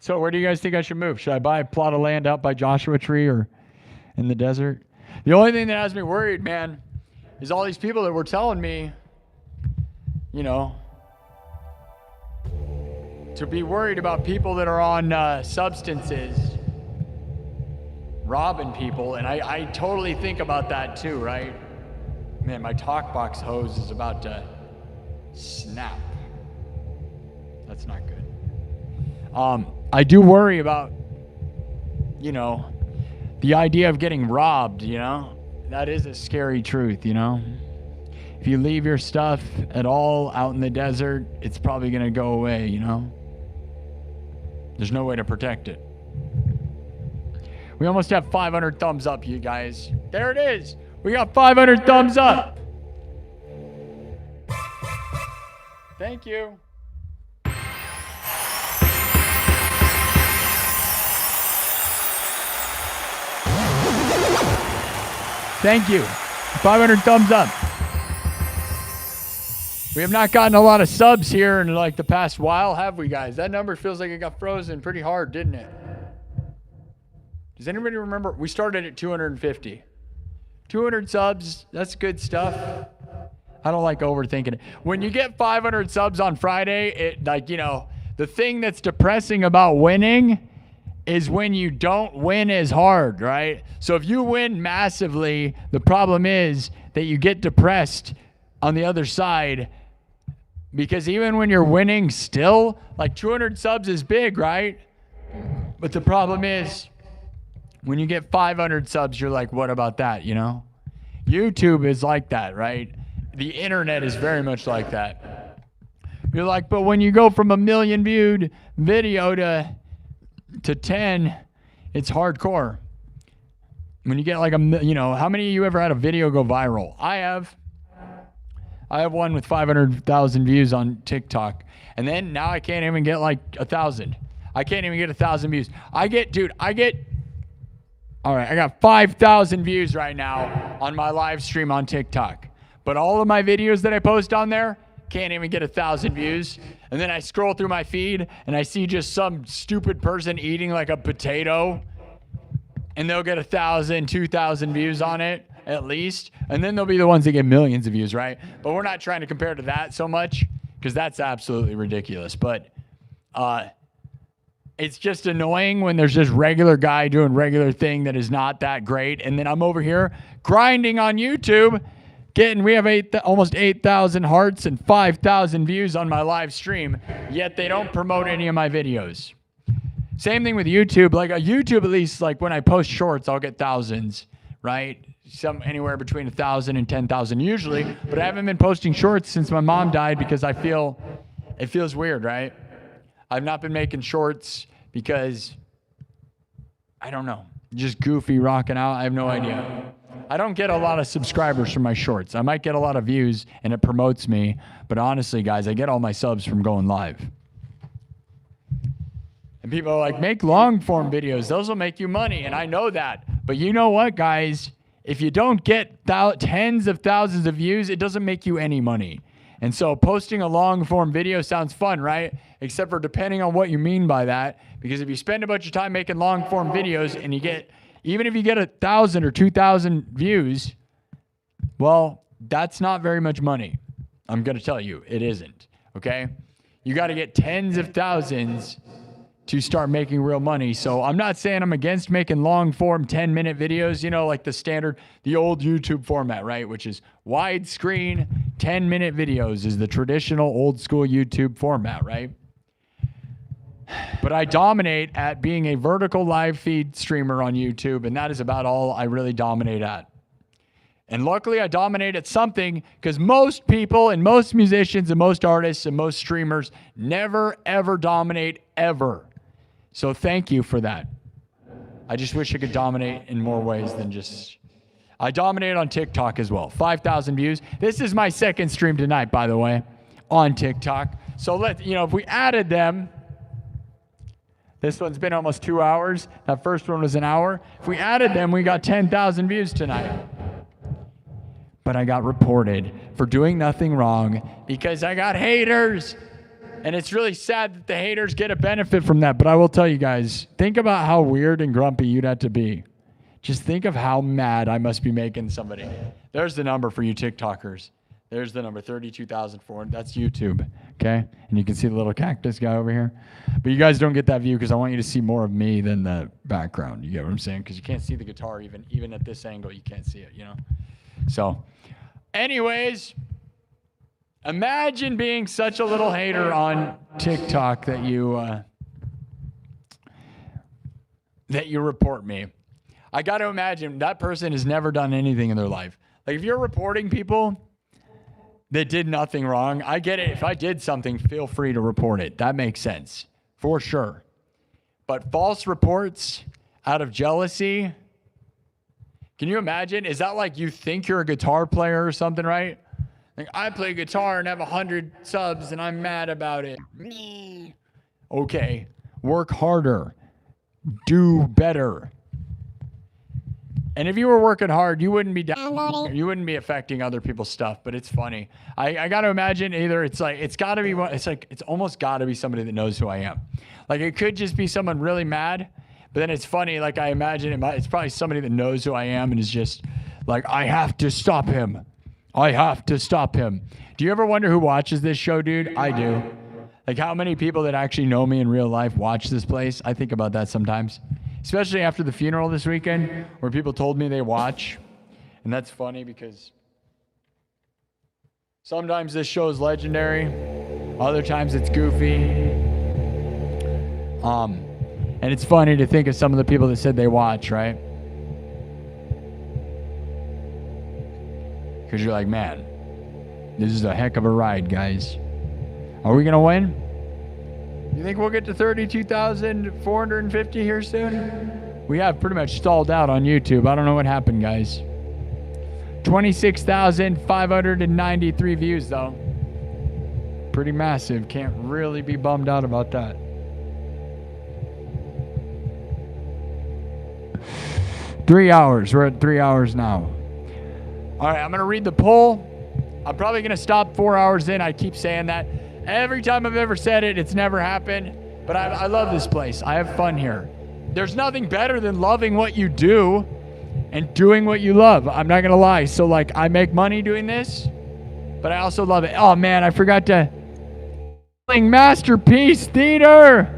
So where do you guys think I should move? Should I buy a plot of land out by Joshua Tree or in the desert? The only thing that has me worried, man, is all these people that were telling me, you know, to be worried about people that are on substances robbing people. And I totally think about that too, right? Man, my talk box hose is about to snap. That's not good. I do worry about, you know, the idea of getting robbed, you know? That is a scary truth, you know? If you leave your stuff at all out in the desert, it's probably going to go away, you know? There's no way to protect it. We almost have 500 thumbs up, you guys. There it is. We got 500 thumbs up. Thank you. Thank you. 500 thumbs up. We have not gotten a lot of subs here in like the past while, have we, guys? That number feels like it got frozen pretty hard, didn't it? Does anybody remember? We started at 250. 200 subs, that's good stuff. I don't like overthinking it. When you get 500 subs on Friday, it, like, you know, the thing that's depressing about winning is when you don't win as hard, right? So if you win massively, the problem is that you get depressed on the other side, because even when you're winning still, like 200 subs is big, right? But the problem is when you get 500 subs, you're like, what about that, you know? YouTube is like that, right? The internet is very much like that. You're like, but when you go from a 1 million viewed video to 10, it's hardcore. When you get like you know, how many of you ever had a video go viral? I have one with 500,000 views on TikTok. And then now I can't even get like 1,000. I can't even get 1,000 views. All right, I got 5,000 views right now on my live stream on TikTok. But all of my videos that I post on there can't even get 1,000 views. And then I scroll through my feed and I see just some stupid person eating like a potato, and they'll get 1,000, 2,000 views on it at least. And then they'll be the ones that get millions of views, right? But we're not trying to compare to that so much, because that's absolutely ridiculous. But it's just annoying when there's just regular guy doing regular thing that is not that great. And then I'm over here grinding on YouTube, we have almost 8,000 hearts and 5,000 views on my live stream, yet they don't promote any of my videos. Same thing with YouTube. Like YouTube, at least, like when I post shorts, I'll get thousands, right? Anywhere between 1,000 and 10,000 usually. But I haven't been posting shorts since my mom died because it feels weird, right? I've not been making shorts because, I don't know, just goofy rocking out. I have no idea. I don't get a lot of subscribers from my shorts. I might get a lot of views and it promotes me, but honestly, guys, I get all my subs from going live. And people are like, make long form videos. Those will make you money. And I know that. But you know what, guys? If you don't get tens of thousands of views, it doesn't make you any money. And so posting a long form video sounds fun, right? Except for depending on what you mean by that. Because if you spend a bunch of time making long form videos and even if you get 1,000 or 2,000 views, well, that's not very much money. I'm going to tell you, it isn't. Okay? You got to get tens of thousands to start making real money. So I'm not saying I'm against making long form 10-minute videos, you know, like the old YouTube format, right? Which is widescreen 10-minute videos is the traditional old school YouTube format, right? But I dominate at being a vertical live feed streamer on YouTube, and that is about all I really dominate at. And luckily I dominate at something, because most people and most musicians and most artists and most streamers never, ever dominate, ever. So thank you for that. I just wish I could dominate in more ways than just... I dominate on TikTok as well. 5,000 views. This is my second stream tonight, by the way, on TikTok. So if we added them... This one's been almost 2 hours. That first one was an hour. If we added them, we got 10,000 views tonight. But I got reported for doing nothing wrong because I got haters. And it's really sad that the haters get a benefit from that. But I will tell you guys, think about how weird and grumpy you'd have to be. Just think of how mad I must be making somebody. There's the number for you TikTokers. There's the number, 32,400. That's YouTube, okay? And you can see the little cactus guy over here. But you guys don't get that view because I want you to see more of me than the background. You get what I'm saying? Because you can't see the guitar even at this angle. You can't see it, you know? So, anyways, imagine being such a little hater on TikTok that you report me. I got to imagine that person has never done anything in their life. Like if you're reporting people that did nothing wrong, I get it. If I did something, feel free to report it. That makes sense, for sure. But false reports out of jealousy, can you imagine? Is that like you think you're a guitar player or something, right? Like, I play guitar and have 100 subs and I'm mad about it. Okay, work harder. Do better. And if you were working hard, you wouldn't be downloading. You wouldn't be affecting other people's stuff. But it's funny. I got to imagine either it's got to be it's almost got to be somebody that knows who I am. Like it could just be someone really mad. But then it's funny. Like I imagine it's probably somebody that knows who I am and is just like, I have to stop him. I have to stop him. Do you ever wonder who watches this show, dude? I do. Like how many people that actually know me in real life watch this place? I think about that sometimes. Especially after the funeral this weekend, where people told me they watch. And that's funny because sometimes this show is legendary. Other times it's goofy. And it's funny to think of some of the people that said they watch, right? Because you're like, man, this is a heck of a ride, guys. Are we going to win? You think we'll get to 32,450 here soon? We have pretty much stalled out on YouTube. I don't know what happened, guys. 26,593 views, though. Pretty massive. Can't really be bummed out about that. Three hours. We're at 3 hours now. All right, I'm going to read the poll. I'm probably going to stop 4 hours in. I keep saying that. Every time I've ever said it, it's never happened. But I love this place. I have fun here. There's nothing better than loving what you do and doing what you love. I'm not going to lie. So, like, I make money doing this, but I also love it. Oh, man, I forgot to... Masterpiece Theater!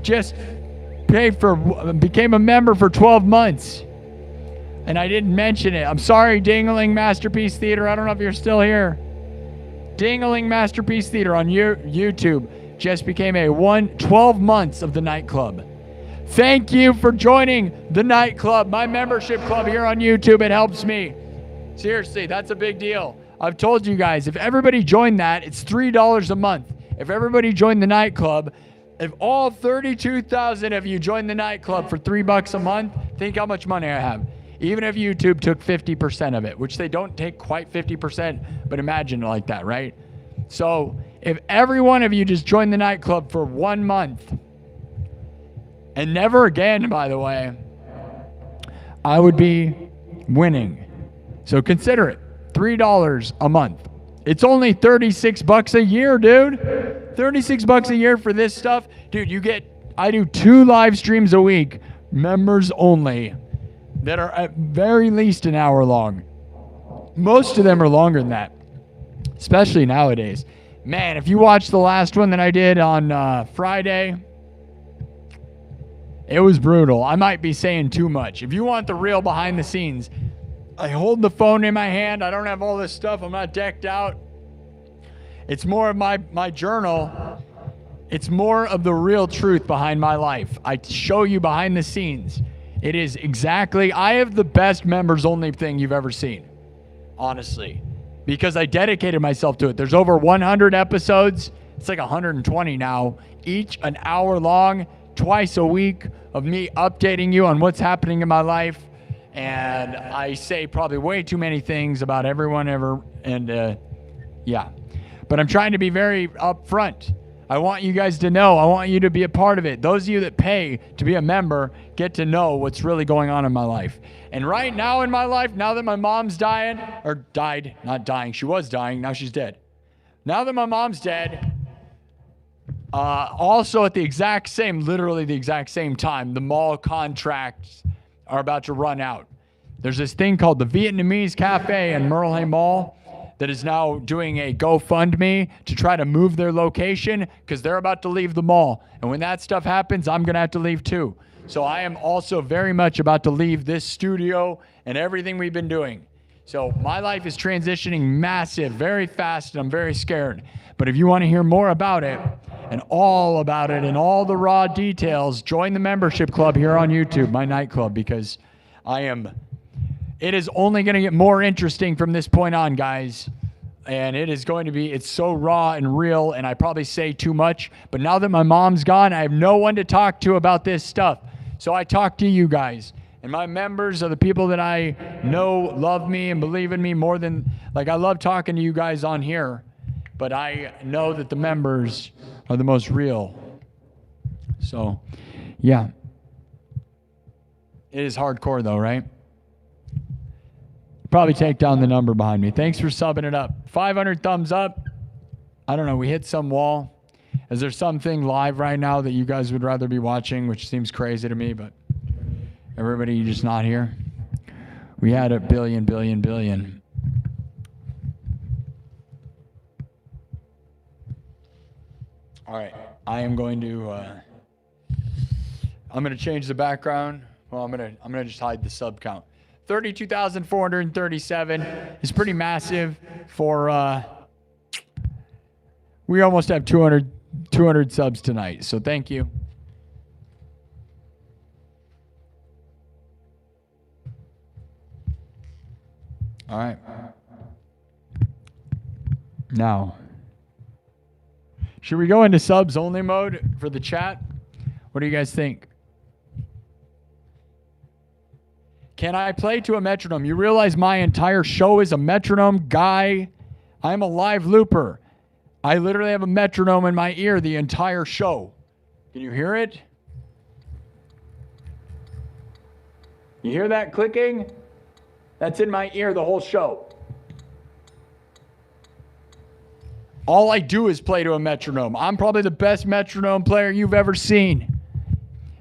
Just became a member for 12 months. And I didn't mention it. I'm sorry, Dingling Masterpiece Theater. I don't know if you're still here. Dingling Masterpiece Theater on YouTube just became 12 months of the nightclub. Thank you for joining the nightclub, my membership club here on YouTube. It helps me. Seriously, that's a big deal. I've told you guys, if everybody joined that, it's $3 a month. If everybody joined the nightclub, if all 32,000 of you joined the nightclub for $3 a month, think how much money I have. Even if YouTube took 50% of it, which they don't take quite 50%, but imagine it like that, right? So if every one of you just joined the nightclub for 1 month, and never again, by the way, I would be winning. So consider it, $3 a month. It's only $36 a year, dude. $36 a year for this stuff. Dude, I do 2 live streams a week, members only, that are at very least an hour long. Most of them are longer than that, especially nowadays. Man, if you watch the last one that I did on Friday, it was brutal. I might be saying too much. If you want the real behind the scenes, I hold the phone in my hand. I don't have all this stuff. I'm not decked out. It's more of my journal. It's more of the real truth behind my life. I show you behind the scenes. It is exactly, I have the best members only thing you've ever seen, honestly, because I dedicated myself to it. There's over 100 episodes. It's like 120 now, each an hour long, twice a week of me updating you on what's happening in my life. And I say probably way too many things about everyone ever. And yeah, but I'm trying to be very upfront. I want you guys to know. I want you to be a part of it. Those of you that pay to be a member get to know what's really going on in my life. And right now in my life, now that my mom's dying, or died, not dying, she was dying, now she's dead. Now that my mom's dead, also at the exact same, literally the exact same time, the mall contracts are about to run out. There's this thing called the Vietnamese Cafe in Merle Mall that is now doing a GoFundMe to try to move their location because they're about to leave the mall. And when that stuff happens, I'm going to have to leave too. So I am also very much about to leave this studio and everything we've been doing. So my life is transitioning massive, very fast, and I'm very scared. But if you want to hear more about it and all about it and all the raw details, join the membership club here on YouTube, my nightclub, because it is only going to get more interesting from this point on, guys. And it is going to be, it's so raw and real, and I probably say too much. But now that my mom's gone, I have no one to talk to about this stuff. So I talk to you guys. And my members are the people that I know love me and believe in me more than, like, I love talking to you guys on here. But I know that the members are the most real. So, yeah. It is hardcore though, right? Probably take down the number behind me. Thanks for subbing it up. 500 thumbs up. I don't know. We hit some wall. Is there something live right now that you guys would rather be watching, which seems crazy to me, but everybody just not here? We had a billion. All right. I am going to I'm going to change the background. Well, I'm going to just hide the sub count. 32,437 is pretty massive for, we almost have 200 subs tonight, so thank you. All right. Now, should we go into subs only mode for the chat? What do you guys think? Can I play to a metronome? You realize my entire show is a metronome, guy. I'm a live looper. I literally have a metronome in my ear the entire show. Can you hear it? You hear that clicking? That's in my ear the whole show. All I do is play to a metronome. I'm probably the best metronome player you've ever seen.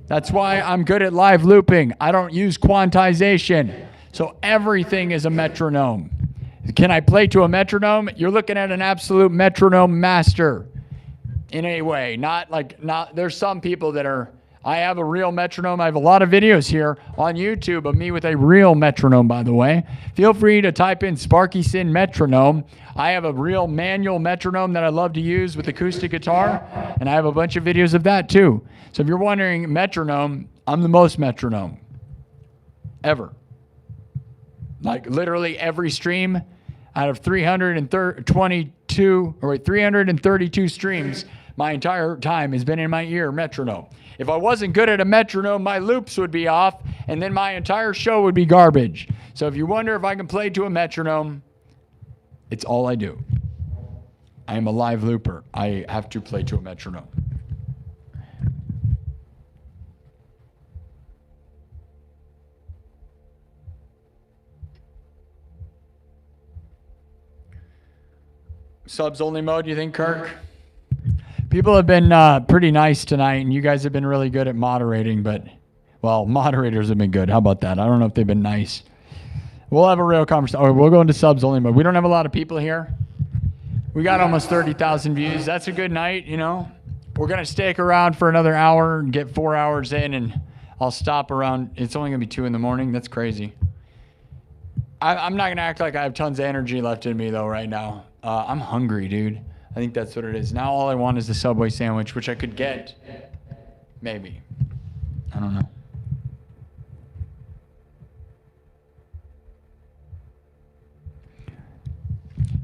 That's why I'm good at live looping. I don't use quantization. So everything is a metronome. Can I play to a metronome? You're looking at an absolute metronome master in a way. There's some people that are, I have a real metronome. I have a lot of videos here on YouTube of me with a real metronome, by the way. Feel free to type in Sparky SINN metronome. I have a real manual metronome that I love to use with acoustic guitar, and I have a bunch of videos of that too. So if you're wondering, metronome, I'm the most metronome ever. Like literally every stream out of 332 streams, my entire time has been in my ear metronome. If I wasn't good at a metronome, my loops would be off, and then my entire show would be garbage. So if you wonder if I can play to a metronome, it's all I do. I am a live looper. I have to play to a metronome. Subs only mode, you think, Kirk? People have been pretty nice tonight, and you guys have been really good at moderating, but, well, moderators have been good. How about that? I don't know if they've been nice. We'll have a real conversation. Oh, we'll go into subs only mode. We don't have a lot of people here. We got almost 30,000 views. That's a good night, you know. We're going to stick around for another hour and get 4 hours in, and I'll stop around. It's only going to be 2 in the morning. That's crazy. I'm not going to act like I have tons of energy left in me, though, right now. I'm hungry, dude. I think that's what it is. Now all I want is the Subway sandwich, which I could get. Maybe. I don't know.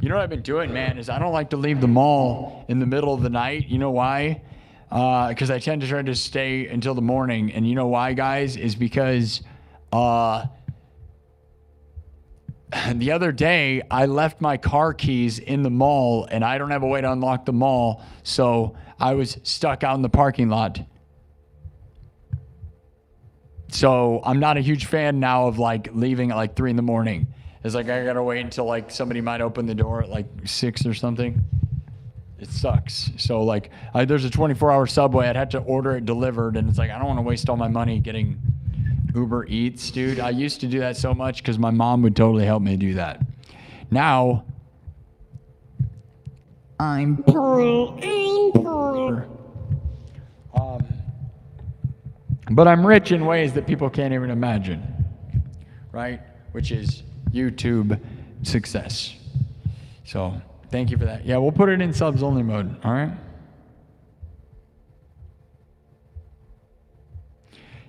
You know what I've been doing, man, is I don't like to leave the mall in the middle of the night. You know why? Because I tend to try to stay until the morning. And you know why, guys? Is because the other day, I left my car keys in the mall, and I don't have a way to unlock the mall, so I was stuck out in the parking lot. So I'm not a huge fan now of like leaving at like 3 a.m. It's like I gotta wait until like somebody might open the door at like 6 or something. It sucks. So like there's a 24-hour Subway. I'd have to order it delivered, and it's like I don't want to waste all my money getting Uber Eats, dude. I used to do that so much because my mom would totally help me do that. Now I'm poor. But I'm rich in ways that people can't even imagine, right? Which is YouTube success. So thank you for that. Yeah, we'll put it in subs only mode, all right?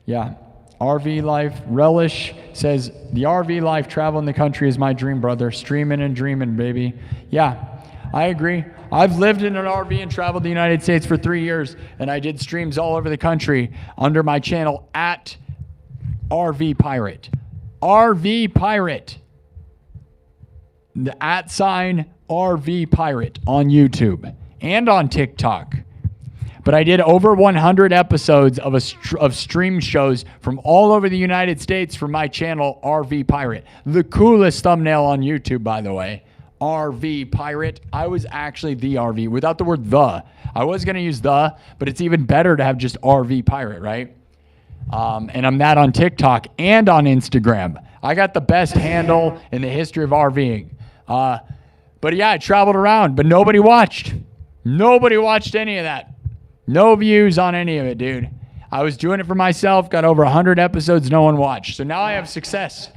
Yeah. RV life. Relish says, the RV life, traveling the country is my dream, brother. Streaming and dreaming, baby. Yeah, I agree. I've lived in an RV and traveled the United States for 3 years, and I did streams all over the country under my channel at RV Pirate. RV Pirate. The @ RV Pirate on YouTube and on TikTok. But I did over 100 episodes of stream shows from all over the United States for my channel, RV Pirate. The coolest thumbnail on YouTube, by the way. RV Pirate. I was actually the RV without the word the. I was going to use the, but it's even better to have just RV Pirate, right? And I'm that on TikTok and on Instagram. I got the best handle in the history of RVing. But yeah, I traveled around, but nobody watched. Nobody watched any of that. No views on any of it, dude. I was doing it for myself, got over 100 episodes, no one watched. So now I have success.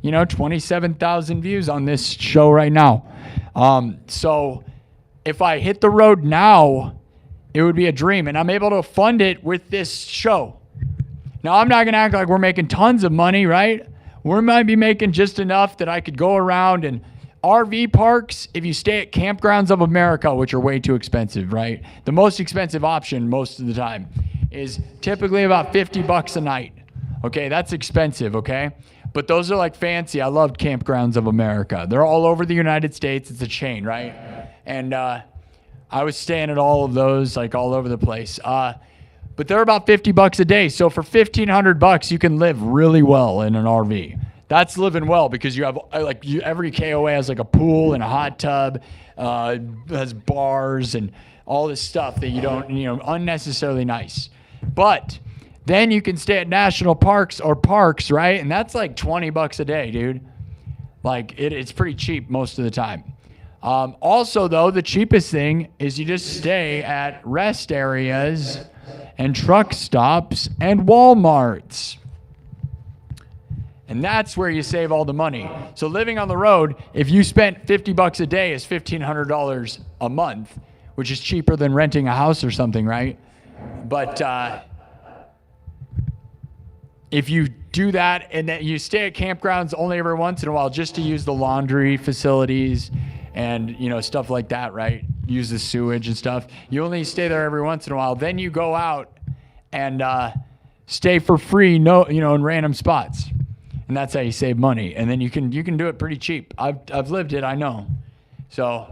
27,000 views on this show right now. So if I hit the road now, it would be a dream. And I'm able to fund it with this show. Now, I'm not going to act like we're making tons of money, right? We might be making just enough that I could go around and RV parks, if you stay at Campgrounds of America, which are way too expensive, right? The most expensive option most of the time is typically about $50 a night. Okay, that's expensive, okay? But those are like fancy. I loved Campgrounds of America. They're all over the United States. It's a chain, right? And I was staying at all of those, like all over the place. But they're about $50 a day. So for $1,500, you can live really well in an RV. That's living well because you have every KOA has like a pool and a hot tub, has bars and all this stuff that you don't, unnecessarily nice. But then you can stay at national parks or parks, right? And that's like $20 a day, dude. Like it's pretty cheap most of the time. Also, though, the cheapest thing is you just stay at rest areas and truck stops and Walmarts. And that's where you save all the money. So living on the road, if you spent $50 a day, is $1,500 a month, which is cheaper than renting a house or something, right? But if you do that and then you stay at campgrounds only every once in a while just to use the laundry facilities and stuff like that, right? Use the sewage and stuff. You only stay there every once in a while. Then you go out and stay for free, in random spots. And that's how you save money. And then you can do it pretty cheap. I've lived it, I know. So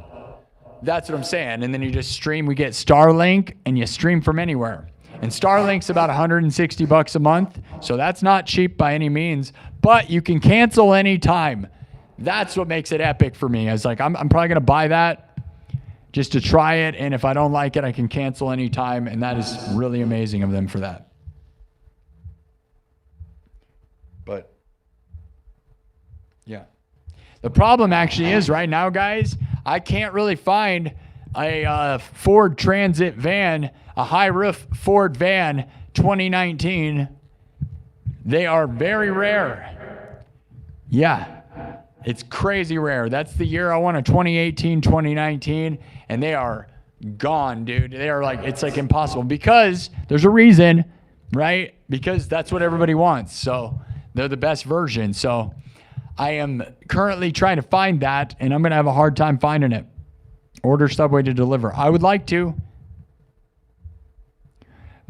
that's what I'm saying. And then you just stream. We get Starlink, and you stream from anywhere. And Starlink's about $160 a month. So that's not cheap by any means. But you can cancel anytime. That's what makes it epic for me. I was like, I'm probably going to buy that just to try it. And if I don't like it, I can cancel anytime. And that is really amazing of them for that. But yeah. The problem actually is right now, guys, I can't really find a Ford Transit van, a high roof Ford van 2019. They are very rare. Yeah. It's crazy rare. That's the year I want, a 2018, 2019, and they are gone, dude. They are it's like impossible because there's a reason, right? Because that's what everybody wants. So they're the best version. So I am currently trying to find that, and I'm going to have a hard time finding it. Order Subway to deliver. I would like to,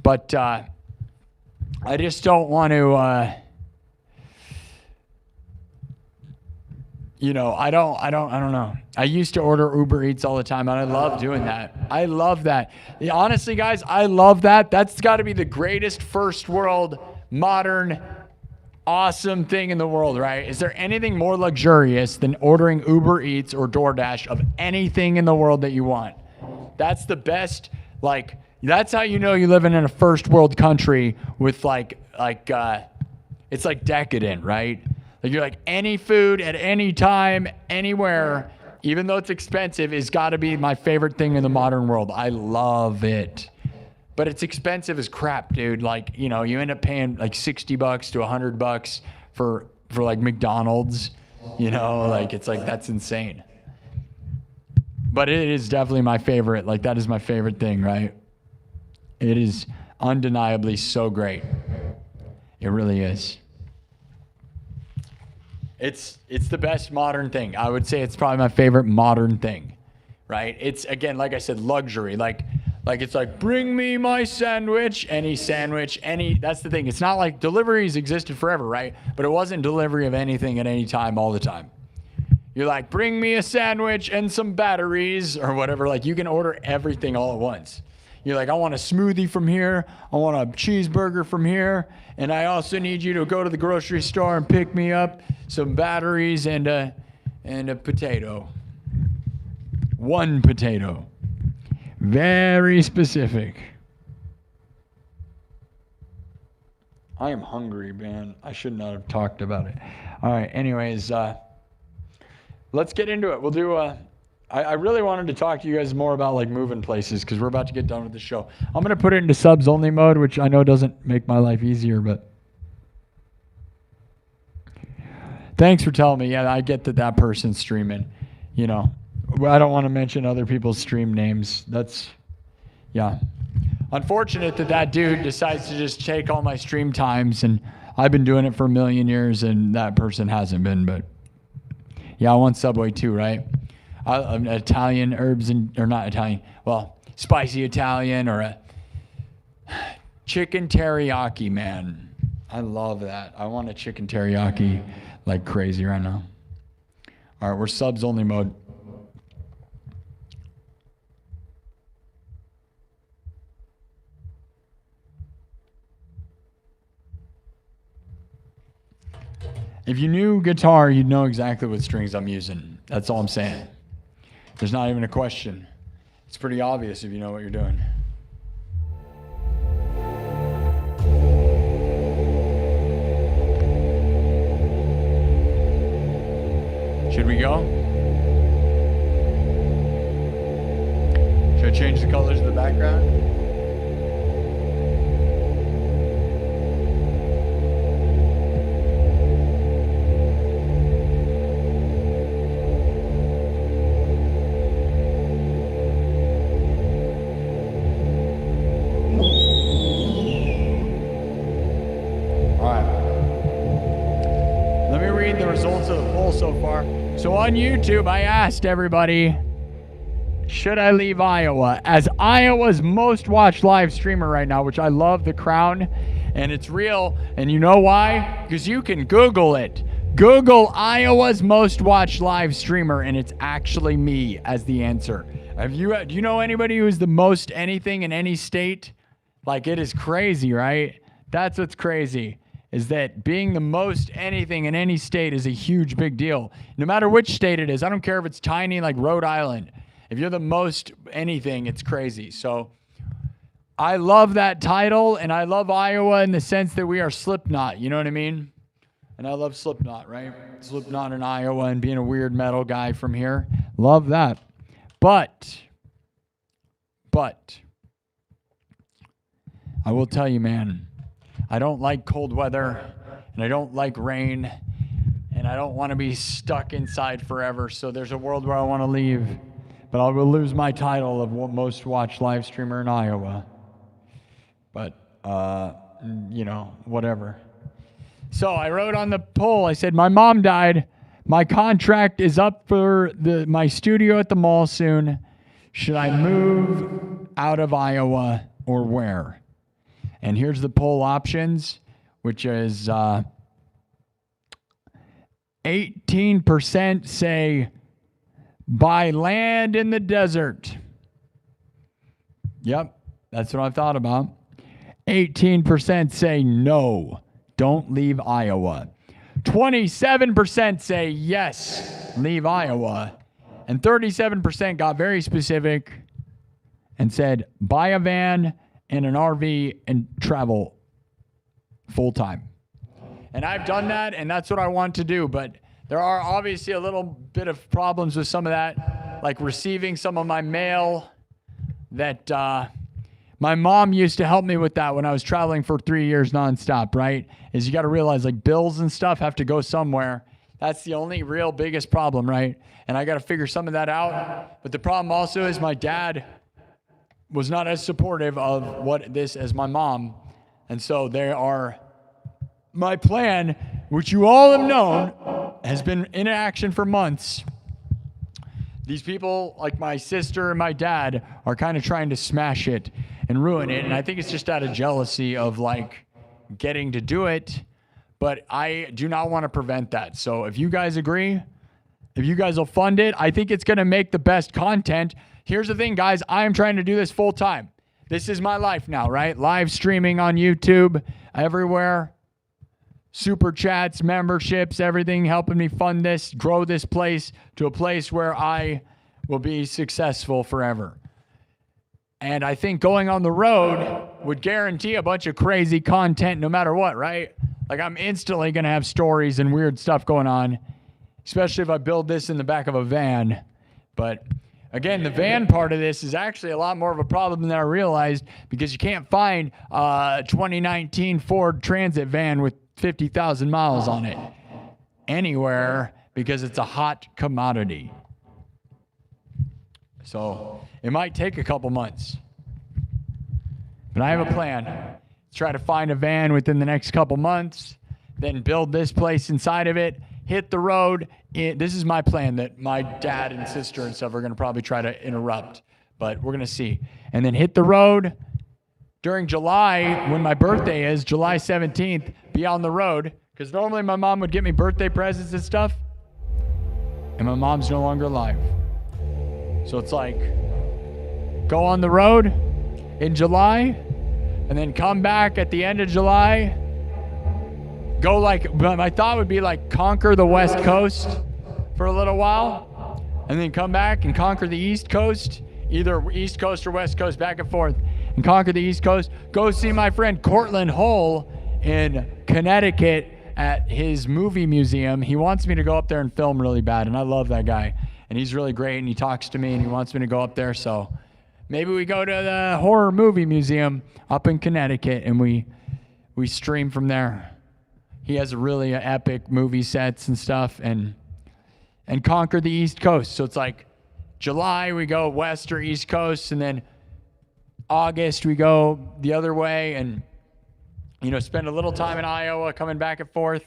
but I just don't want to, I don't know. I used to order Uber Eats all the time, and I love doing that. I love that. Honestly, guys, I love that. That's got to be the greatest first world modern awesome thing in the world, right? Is there anything more luxurious than ordering Uber Eats or DoorDash of anything in the world that you want? That's the best, like, that's how you know you live in a first world country with it's like decadent, right? Like you're like any food at any time, anywhere, even though it's expensive, is got to be my favorite thing in the modern world. I love it. But it's expensive as crap, dude. Like, you know, you end up paying like $60 to $100 for like McDonald's, you know, like it's like, that's insane. But it is definitely my favorite. Like that is my favorite thing, right? It is undeniably so great. It really is. It's the best modern thing. I would say it's probably my favorite modern thing, right? It's, again, like I said, luxury. Like it's like, bring me my sandwich, any, that's the thing. It's not like deliveries existed forever, right? But it wasn't delivery of anything at any time, all the time. You're like, bring me a sandwich and some batteries or whatever. Like you can order everything all at once. You're like, I want a smoothie from here. I want a cheeseburger from here. And I also need you to go to the grocery store and pick me up some batteries and a potato. One potato. Very specific. I am hungry, man. I should not have talked about it. All right, anyways, let's get into it. We'll do I really wanted to talk to you guys more about like moving places because we're about to get done with the show. I'm going to put it into subs only mode, which I know doesn't make my life easier, but thanks for telling me. Yeah, I get that person's streaming, you know. I don't want to mention other people's stream names. That's, yeah. Unfortunate that dude decides to just take all my stream times, and I've been doing it for a million years, and that person hasn't been, but yeah, I want Subway too, right? An Italian herbs or not Italian, well, spicy Italian or a chicken teriyaki, man. I love that. I want a chicken teriyaki like crazy right now. All right, we're subs only mode. If you knew guitar, you'd know exactly what strings I'm using. That's all I'm saying. There's not even a question. It's pretty obvious if you know what you're doing. Should we go? Should I change the colors of the background? So far. So on YouTube, I asked everybody, should I leave Iowa? As Iowa's most watched live streamer right now, which I love the crown, and it's real. And you know why? Because you can Google it. Google Iowa's most watched live streamer, and it's actually me as the answer. Do you know anybody who's the most anything in any state? Like, it is crazy, right? That's what's crazy. Is that being the most anything in any state is a huge, big deal. No matter which state it is. I don't care if it's tiny like Rhode Island. If you're the most anything, it's crazy. So I love that title, and I love Iowa in the sense that we are Slipknot. You know what I mean? And I love Slipknot, right? Slipknot in Iowa and being a weird metal guy from here. Love that. But I will tell you, man, I don't like cold weather, and I don't like rain, and I don't want to be stuck inside forever. So there's a world where I want to leave, but I will lose my title of most watched live streamer in Iowa. But, you know, whatever. So I wrote on the poll, I said, my mom died. My contract is up for my studio at the mall soon. Should I move out of Iowa or where? And here's the poll options, which is 18% say buy land in the desert. Yep, that's what I thought about. 18% say no, don't leave Iowa. 27% say yes, leave Iowa. And 37% got very specific and said buy a van and an RV and travel full time. And I've done that, and that's what I want to do. But there are obviously a little bit of problems with some of that, like receiving some of my mail that my mom used to help me with that when I was traveling for 3 years nonstop, right? Is you got to realize like bills and stuff have to go somewhere. That's the only real biggest problem, right? And I got to figure some of that out. But the problem also is my dad was not as supportive of what this as my mom. And so my plan, which you all have known, has been in action for months. These people, like my sister and my dad, are kind of trying to smash it and ruin it. And I think it's just out of jealousy of like getting to do it. But I do not want to prevent that. So if you guys agree, if you guys will fund it, I think it's going to make the best content. Here's the thing, guys. I am trying to do this full time. This is my life now, right? Live streaming on YouTube, everywhere. Super chats, memberships, everything helping me fund this, grow this place to a place where I will be successful forever. And I think going on the road would guarantee a bunch of crazy content no matter what, right? Like I'm instantly going to have stories and weird stuff going on, especially if I build this in the back of a van. But again, the van part of this is actually a lot more of a problem than I realized because you can't find a 2019 Ford Transit van with 50,000 miles on it anywhere because it's a hot commodity. So it might take a couple months, but I have a plan. Try to find a van within the next couple months, then build this place inside of it, hit the road. This is my plan that my dad and sister and stuff are going to probably try to interrupt, but we're going to see. And then hit the road during July when my birthday is, July 17th, be on the road. Because normally my mom would get me birthday presents and stuff, and my mom's no longer alive. So it's like, go on the road in July, and then come back at the end of July. Go like, my thought would be like conquer the West Coast for a little while, and then come back and conquer the East Coast, either East Coast or West Coast, back and forth, and conquer the East Coast. Go see my friend Cortland Hull in Connecticut at his movie museum. He wants me to go up there and film really bad, and I love that guy. And he's really great, and he talks to me, and he wants me to go up there. So maybe we go to the horror movie museum up in Connecticut, and we stream from there. He has really epic movie sets and stuff, and conquer the East Coast. So it's like July, we go West or East Coast, and then August, we go the other way, and spend a little time in Iowa coming back and forth.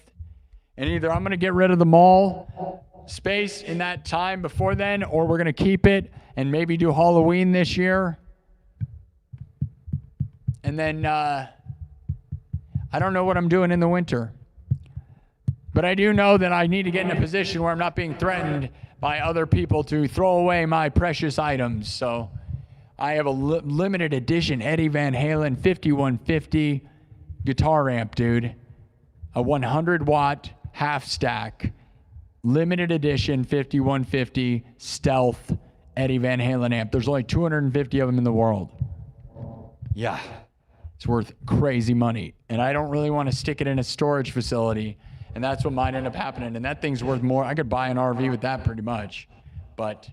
And either I'm going to get rid of the mall space in that time before then, or we're going to keep it and maybe do Halloween this year. And then I don't know what I'm doing in the winter. But I do know that I need to get in a position where I'm not being threatened by other people to throw away my precious items. So I have a limited edition Eddie Van Halen 5150 guitar amp, dude. A 100-watt half stack. Limited edition 5150 stealth Eddie Van Halen amp. There's only 250 of them in the world. Yeah, it's worth crazy money. And I don't really want to stick it in a storage facility. And that's what might end up happening. And that thing's worth more. I could buy an RV with that pretty much. But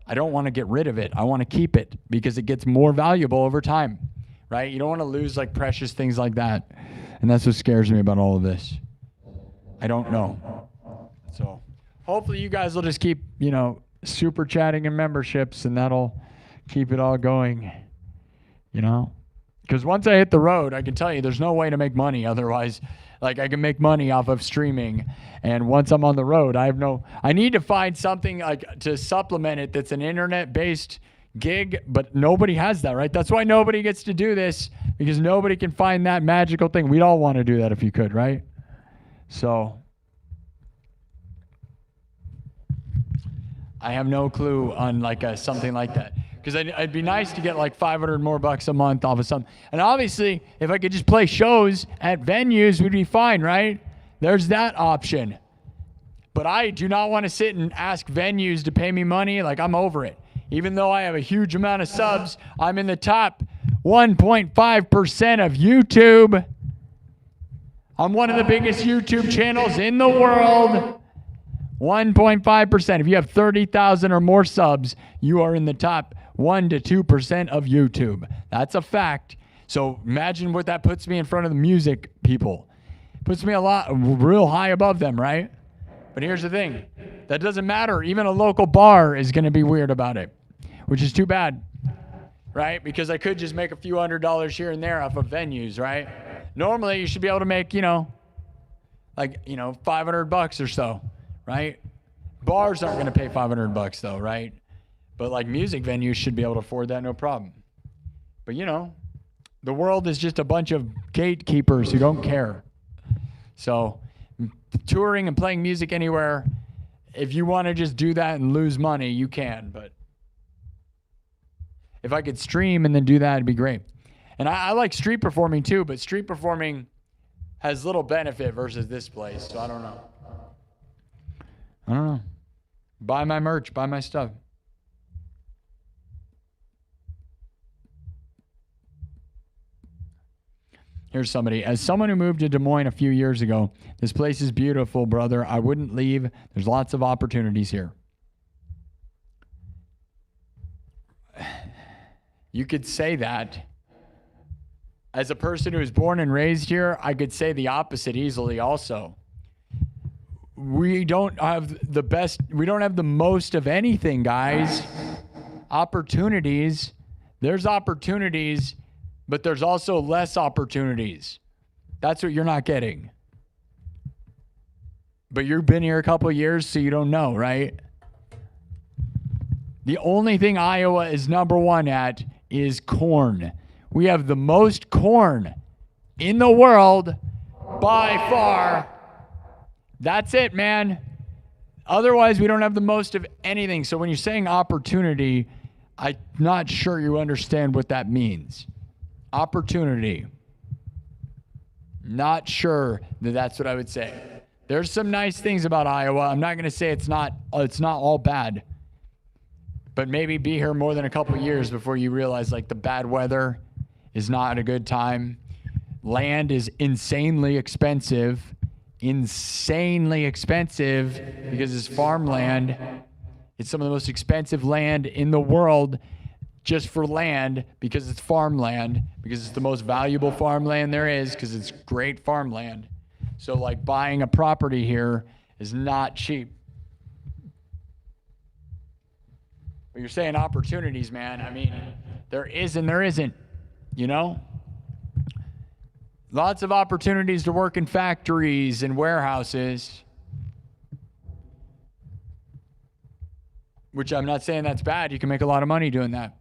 I don't want to get rid of it. I want to keep it because it gets more valuable over time, right? You don't want to lose like precious things like that. And that's what scares me about all of this. I don't know. So hopefully you guys will just keep, super chatting and memberships, and that'll keep it all going, Because once I hit the road, I can tell you there's no way to make money otherwise. Like I can make money off of streaming. And once I'm on the road, I need to find something like to supplement it that's an internet-based gig, but nobody has that, right? That's why nobody gets to do this, because nobody can find that magical thing. We'd all want to do that if you could, right? So I have no clue on like something like that. Because it'd be nice to get like 500 more bucks a month off of something. And obviously, if I could just play shows at venues, we'd be fine, right? There's that option. But I do not want to sit and ask venues to pay me money. Like, I'm over it. Even though I have a huge amount of subs, I'm in the top 1.5% of YouTube. I'm one of the biggest YouTube channels in the world. 1.5%. If you have 30,000 or more subs, you are in the top 1 to 2% of YouTube. That's a fact. So imagine what that puts me in front of the music people. Puts me real high above them, right? But here's the thing. That doesn't matter. Even a local bar is going to be weird about it, which is too bad, right? Because I could just make a few $100s here and there off of venues, right? Normally, you should be able to make, $500 or so, right? Bars aren't going to pay $500 though, right? But like music venues should be able to afford that, no problem. But the world is just a bunch of gatekeepers who don't care. So touring and playing music anywhere, if you want to just do that and lose money, you can. But if I could stream and then do that, it'd be great. And I like street performing too, but street performing has little benefit versus this place. So I don't know. Buy my merch, buy my stuff. Here's somebody. As someone who moved to Des Moines a few years ago, this place is beautiful, brother. I wouldn't leave. There's lots of opportunities here. You could say that. As a person who was born and raised here, I could say the opposite easily also. We don't have the most of anything, guys. Opportunities. There's opportunities, but there's also less opportunities. That's what you're not getting. But you've been here a couple of years, so you don't know, right? The only thing Iowa is number one at is corn. We have the most corn in the world by far. That's it, man. Otherwise, we don't have the most of anything. So when you're saying opportunity, I'm not sure you understand what that means. Opportunity. Not sure that that's what I would say. There's some nice things about Iowa. I'm not going to say it's not all bad. But maybe be here more than a couple years before you realize like the bad weather is not a good time. Land is insanely expensive because it's farmland. It's some of the most expensive land in the world just for land because it's farmland, because it's the most valuable farmland there is, because it's great farmland. So like buying a property here is not cheap. But you're saying opportunities, man. I mean, there is and there isn't, Lots of opportunities to work in factories and warehouses. Which I'm not saying that's bad. You can make a lot of money doing that.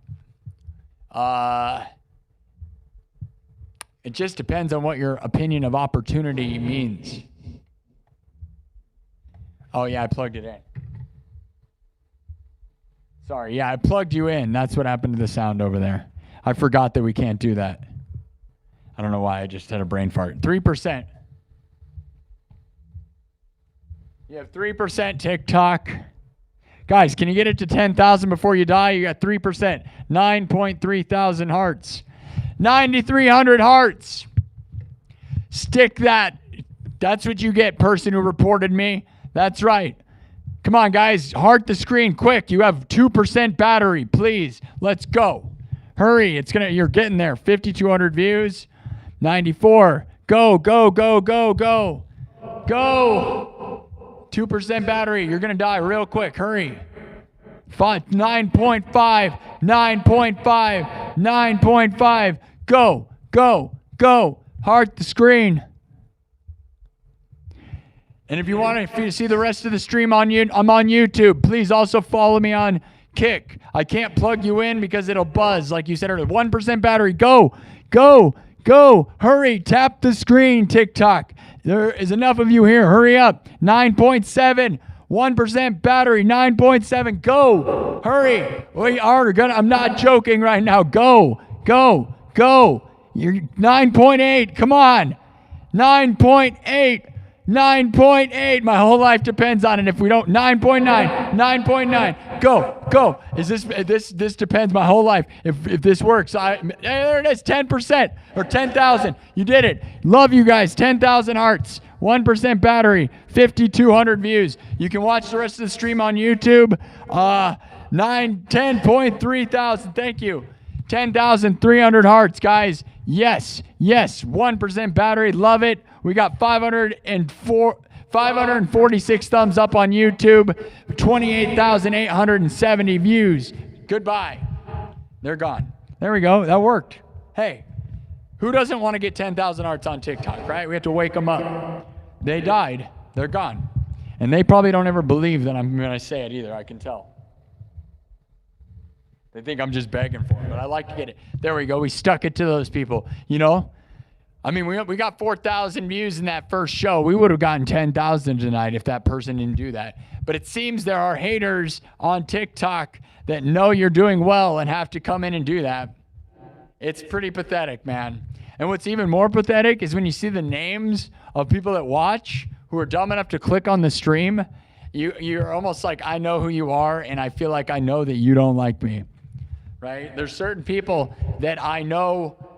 It just depends on what your opinion of opportunity means. Oh, yeah, I plugged it in. Sorry, yeah, I plugged you in. That's what happened to the sound over there. I forgot that we can't do that. I don't know why. I just had a brain fart. 3%. You have 3% TikTok. Guys, can you get it to 10,000 before you die? You got 3%. 9.3 thousand hearts. 9,300 hearts. Stick that. That's what you get, person who reported me. That's right. Come on, guys. Heart the screen quick. You have 2% battery. Please. Let's go. Hurry. You're getting there. 5,200 views. 94. Go, go, go, go, go. Go. 2% battery. You're going to die real quick. Hurry. 9.5. 9.5. 9.5. Go, go, go. Heart the screen. And if you want to see the rest of the stream I'm on YouTube. Please also follow me on Kick. I can't plug you in because it'll buzz, like you said earlier. 1% battery. Go, go, go. Hurry. Tap the screen, TikTok. There is enough of you here. Hurry up. 9.7. 1% battery, 9.7. Go. Hurry. We are gonna, I'm not joking right now. Go. You're 9.8. Come on. 9.8. 9.8. My whole life depends on it. If we don't, 9.9. 9.9. Go. This depends my whole life. If this works, there it is. 10% or 10,000. You did it. Love you guys. 10,000 hearts. 1% battery. 5,200 views. You can watch the rest of the stream on YouTube. 10.3 thousand. Thank you. 10,300 hearts, guys. Yes. 1% battery. Love it. We got 546 thumbs up on YouTube. 28,870 views. Goodbye. They're gone. There we go. That worked. Hey, who doesn't want to get 10,000 hearts on TikTok, right? We have to wake them up. They died. They're gone. And they probably don't ever believe that I'm going to say it either. I can tell. They think I'm just begging for it, but I like to get it. There we go. We stuck it to those people. You know? I mean, we got 4,000 views in that first show. We would have gotten 10,000 tonight if that person didn't do that. But it seems there are haters on TikTok that know you're doing well and have to come in and do that. It's pretty pathetic, man. And what's even more pathetic is when you see the names of people that watch who are dumb enough to click on the stream, you're almost like, I know who you are, and I feel like I know that you don't like me, right? There's certain people that I know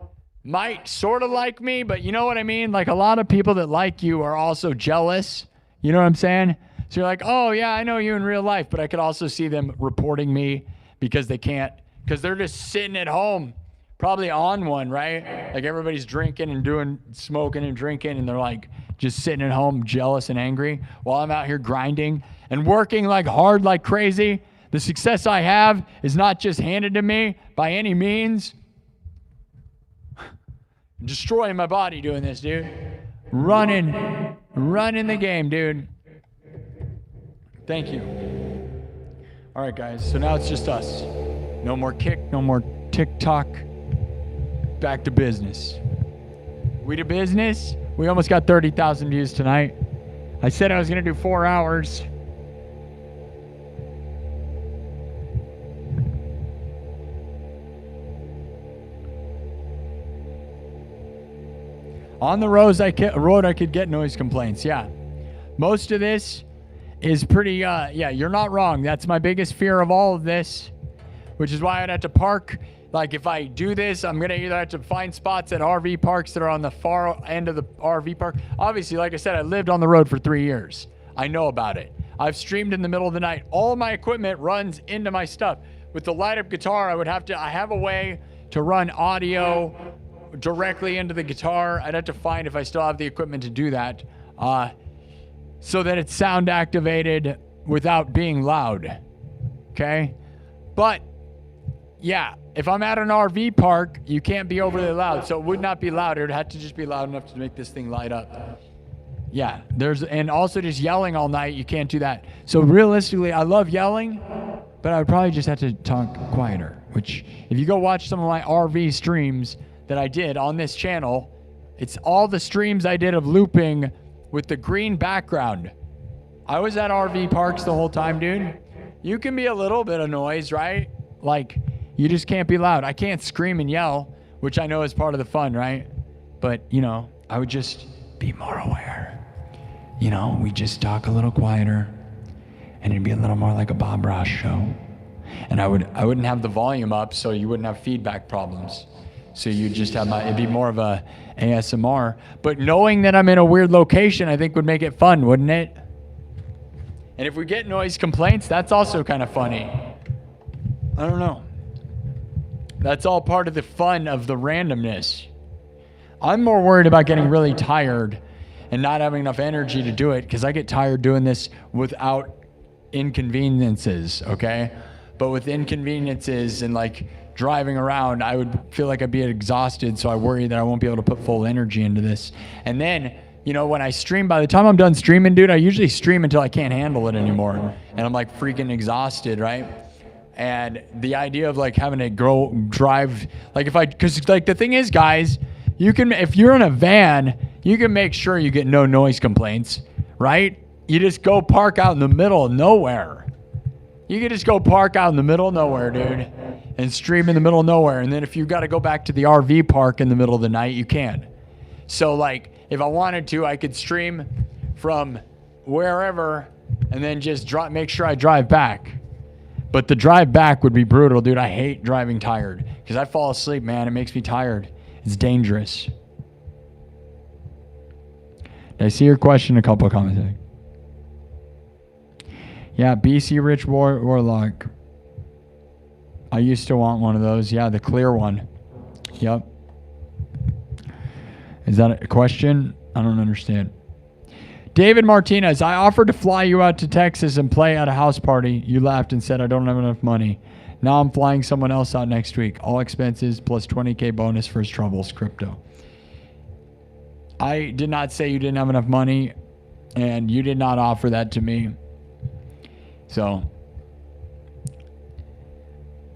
might sort of like me, but you know what I mean? Like a lot of people that like you are also jealous. You know what I'm saying? So you're like, oh yeah, I know you in real life, but I could also see them reporting me because they can't, because they're just sitting at home, probably on one, right? Like everybody's drinking and smoking and drinking, and they're like just sitting at home jealous and angry while I'm out here grinding and working like hard like crazy. The success I have is not just handed to me by any means. Destroying my body doing this, dude. Running the game, dude. Thank you. All right, guys. So now it's just us. No more Kick, no more TikTok. Back to business. We do business. We almost got 30,000 views tonight. I said I was going to do 4 hours. On the road, I could get noise complaints. Yeah. Most of this is pretty, yeah, you're not wrong. That's my biggest fear of all of this, which is why I'd have to park. Like if I do this, I'm going to either have to find spots at RV parks that are on the far end of the RV park. Obviously, like I said, I lived on the road for 3 years. I know about it. I've streamed in the middle of the night. All my equipment runs into my stuff. With the light up guitar, I have a way to run audio directly into the guitar. I'd have to find if I still have the equipment to do that, so that it's sound activated without being loud. Okay? But yeah, if I'm at an RV park, you can't be overly loud, so it would not be loud. It would have to just be loud enough to make this thing light up. Yeah, and also just yelling all night, you can't do that. So realistically, I love yelling, but I would probably just have to talk quieter, which if you go watch some of my RV streams that I did on this channel, it's all the streams I did of looping with the green background. I was at RV parks the whole time, dude. You can be a little bit of noise, right? Like, you just can't be loud. I can't scream and yell, which I know is part of the fun, right? But, you know, I would just be more aware. You know, we just talk a little quieter, and it'd be a little more like a Bob Ross show. And I wouldn't have the volume up, so you wouldn't have feedback problems. So you just have it'd be more of a ASMR. But knowing that I'm in a weird location, I think would make it fun, wouldn't it? And if we get noise complaints, that's also kind of funny. I don't know. That's all part of the fun of the randomness. I'm more worried about getting really tired and not having enough energy to do it, because I get tired doing this without inconveniences, okay? But with inconveniences and like driving around, I would feel like I'd be exhausted, so I worry that I won't be able to put full energy into this. And then, you know, when I stream, by the time I'm done streaming, dude, I usually stream until I can't handle it anymore. And I'm like freaking exhausted, right? And the idea of like having to drive, like because like the thing is, guys, if you're in a van, you can make sure you get no noise complaints, right? You just go park out in the middle of nowhere. You can just go park out in the middle of nowhere, dude, and stream in the middle of nowhere. And then if you've got to go back to the RV park in the middle of the night, you can. So, like, if I wanted to, I could stream from wherever and then just make sure I drive back. But the drive back would be brutal, dude. I hate driving tired because I fall asleep, man. It makes me tired. It's dangerous. Did I see your question? A couple of comments. Yeah, BC Rich Warlock. I used to want one of those. Yeah, the clear one. Yep. Is that a question? I don't understand. David Martinez, I offered to fly you out to Texas and play at a house party. You laughed and said I don't have enough money. Now I'm flying someone else out next week. All expenses plus $20K bonus for his troubles, crypto. I did not say you didn't have enough money, and you did not offer that to me. So,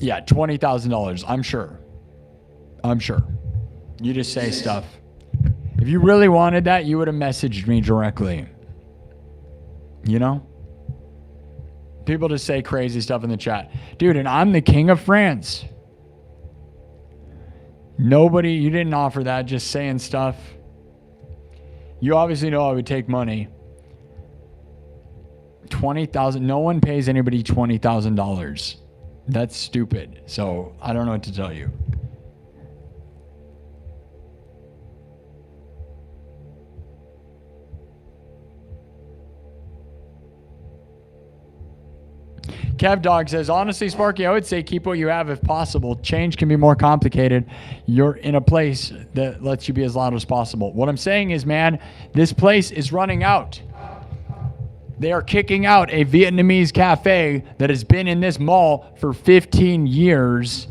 yeah, $20,000. I'm sure. You just say stuff. If you really wanted that, you would have messaged me directly. You know? People just say crazy stuff in the chat. Dude, and I'm the king of France. Nobody, you didn't offer that, just saying stuff. You obviously know I would take money. $20,000. No one pays anybody $20,000. That's stupid. So I don't know what to tell you. Kev Dog says, honestly, Sparky, I would say keep what you have if possible. Change can be more complicated. You're in a place that lets you be as loud as possible. What I'm saying is, man, this place is running out. They are kicking out a Vietnamese cafe that has been in this mall for 15 years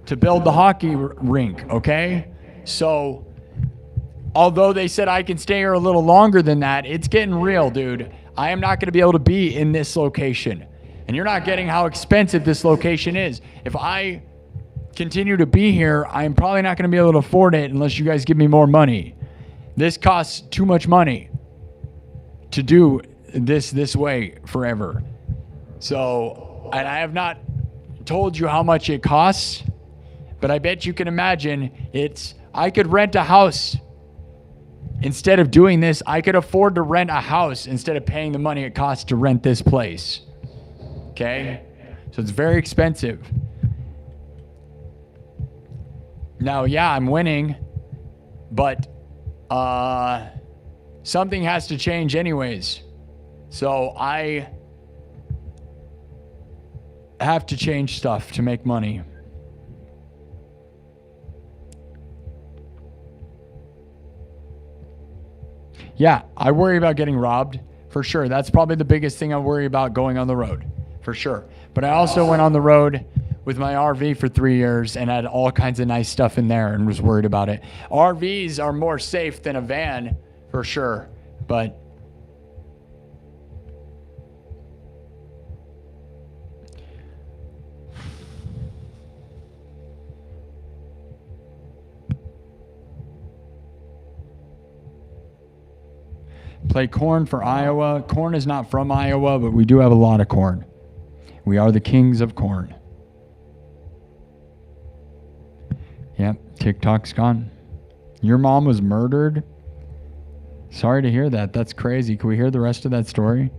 to build the hockey rink, okay? So, although they said I can stay here a little longer than that, it's getting real, dude. I am not going to be able to be in this location. And you're not getting how expensive this location is. If I continue to be here, I'm probably not going to be able to afford it unless you guys give me more money. This costs too much money to do this way forever. So, and I have not told you how much it costs, but I bet you can imagine I could rent a house. Instead of doing this, I could afford to rent a house instead of paying the money it costs to rent this place. Okay? So it's very expensive. Now, yeah, I'm winning, but something has to change anyways. So I have to change stuff to make money. Yeah, I worry about getting robbed, for sure. That's probably the biggest thing I worry about going on the road, for sure. But I also went on the road with my RV for 3 years and had all kinds of nice stuff in there and was worried about it. RVs are more safe than a van, for sure. But play corn for Iowa. Corn is not from Iowa, but we do have a lot of corn. We are the kings of corn. Yep, TikTok's gone. Your mom was murdered? Sorry to hear that. That's crazy. Can we hear the rest of that story?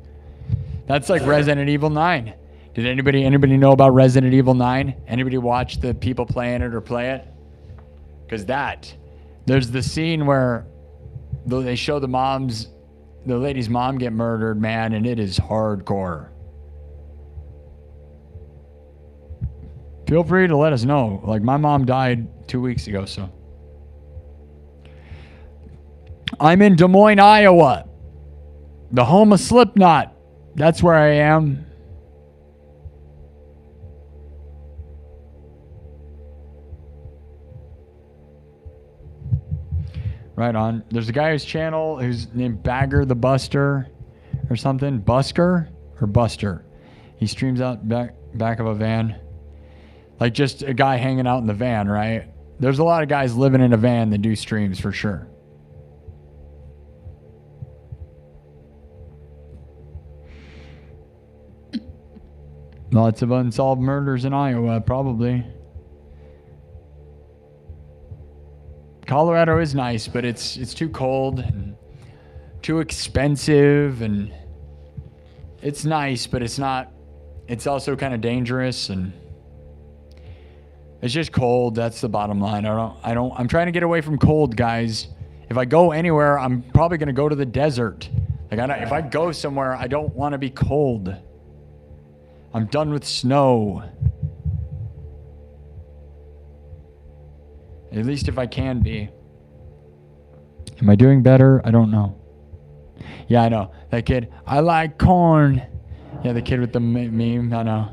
That's like Resident Evil 9. Did anybody know about Resident Evil 9? Anybody watch the people playing it or play it? Because there's the scene where they show the lady's mom get murdered, man, and it is hardcore. Feel free to let us know. Like, my mom died 2 weeks ago, so. I'm in Des Moines, Iowa. The home of Slipknot. That's where I am. Right on. There's a guy whose channel who's named Bagger the Buster or something. Busker or Buster. He streams out back of a van. Like just a guy hanging out in the van, right? There's a lot of guys living in a van that do streams for sure. Lots of unsolved murders in Iowa, probably. Colorado is nice, but it's too cold and too expensive, and it's nice, but it's not. It's also kind of dangerous, and it's just cold. That's the bottom line. I'm trying to get away from cold, guys. If I go anywhere, I'm probably gonna go to the desert. Like if I go somewhere, I don't want to be cold. I'm done with snow. At least if I can be. Am I doing better? I don't know. Yeah, I know. That kid, I like corn. Yeah, the kid with the meme, I know.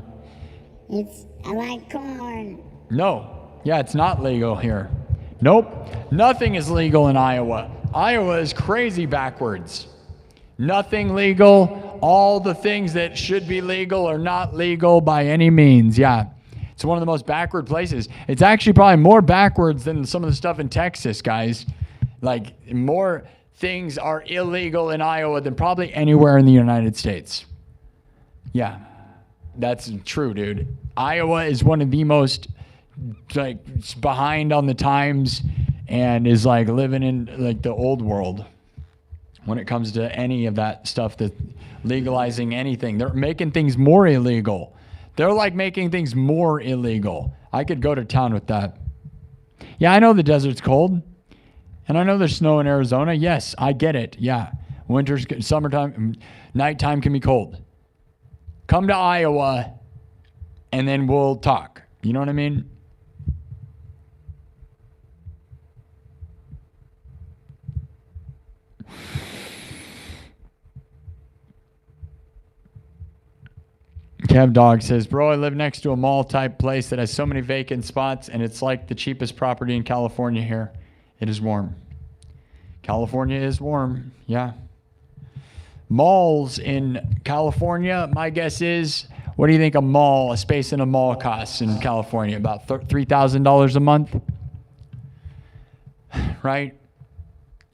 I like corn. No. Yeah, it's not legal here. Nope. Nothing is legal in Iowa. Iowa is crazy backwards. Nothing legal. All the things that should be legal are not legal by any means. Yeah. It's one of the most backward places. It's actually probably more backwards than some of the stuff in Texas, guys. Like, more things are illegal in Iowa than probably anywhere in the United States. Yeah, that's true, dude. Iowa is one of the most, like, behind on the times and is, like, living in, like, the old world when it comes to any of that stuff, that legalizing anything. They're making things more illegal. They're like making things more illegal. I could go to town with that. Yeah, I know the desert's cold. And I know there's snow in Arizona. Yes, I get it. Yeah. Winter's, summertime, nighttime can be cold. Come to Iowa and then we'll talk. You know what I mean? Kev Dog says, bro, I live next to a mall type place that has so many vacant spots, and it's like the cheapest property in California here. It is warm. California is warm. Yeah. Malls in California, my guess is, what do you think a space in a mall costs in California? About $3,000 a month? Right?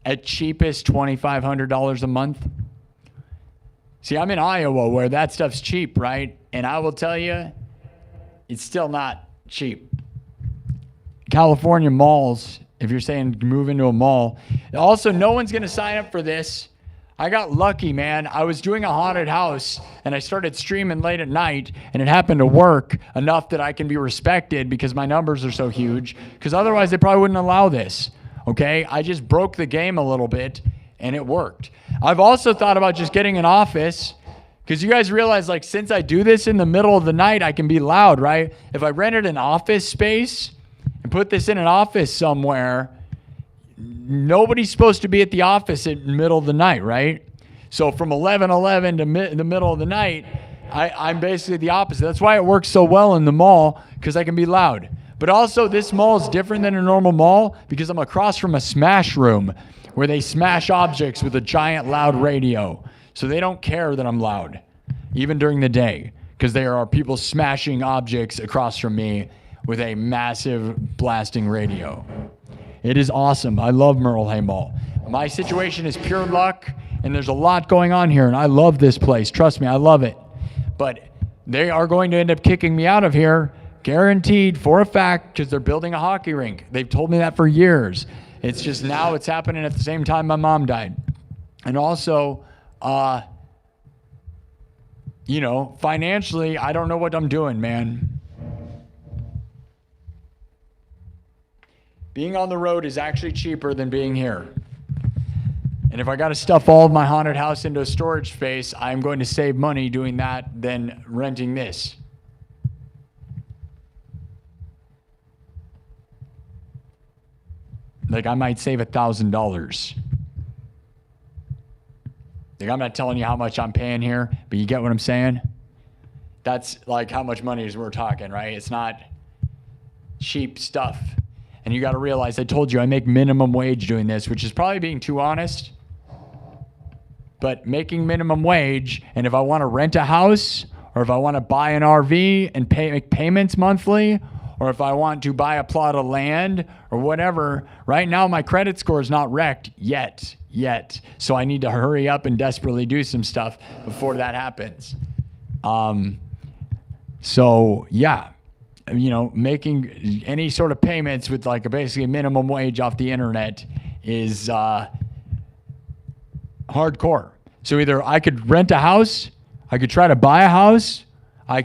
At cheapest, $2,500 a month. See, I'm in Iowa where that stuff's cheap, right? And I will tell you, it's still not cheap. California malls, if you're saying move into a mall. Also, no one's going to sign up for this. I got lucky, man. I was doing a haunted house, and I started streaming late at night, and it happened to work enough that I can be respected because my numbers are so huge. Because otherwise, they probably wouldn't allow this, okay? I just broke the game a little bit, and it worked. I've also thought about just getting an office, because you guys realize, like, since I do this in the middle of the night, I can be loud, right? If I rented an office space and put this in an office somewhere, nobody's supposed to be at the office in the middle of the night, right? So from 11:11 to the middle of the night, I'm basically the opposite. That's why it works so well in the mall, because I can be loud. But also, this mall is different than a normal mall because I'm across from a smash room where they smash objects with a giant loud radio. So they don't care that I'm loud, even during the day, because there are people smashing objects across from me with a massive blasting radio. It is awesome. I love Merle Hay Mall. My situation is pure luck, and there's a lot going on here, and I love this place. Trust me, I love it. But they are going to end up kicking me out of here, guaranteed for a fact, because they're building a hockey rink. They've told me that for years. It's just now it's happening at the same time my mom died. And also, you know, financially, I don't know what I'm doing, man. Being on the road is actually cheaper than being here. And if I got to stuff all of my haunted house into a storage space, I'm going to save money doing that than renting this. Like, I might save $1,000. Like, I'm not telling you how much I'm paying here, but you get what I'm saying? That's like how much money is we're talking, right? It's not cheap stuff. And you got to realize, I told you I make minimum wage doing this, which is probably being too honest. But making minimum wage, and if I want to rent a house, or if I want to buy an RV and make payments monthly, or if I want to buy a plot of land or whatever, right now my credit score is not wrecked yet. So I need to hurry up and desperately do some stuff before that happens. So yeah, making any sort of payments with like basically a minimum wage off the internet is hardcore. So either I could rent a house, I could try to buy a house, I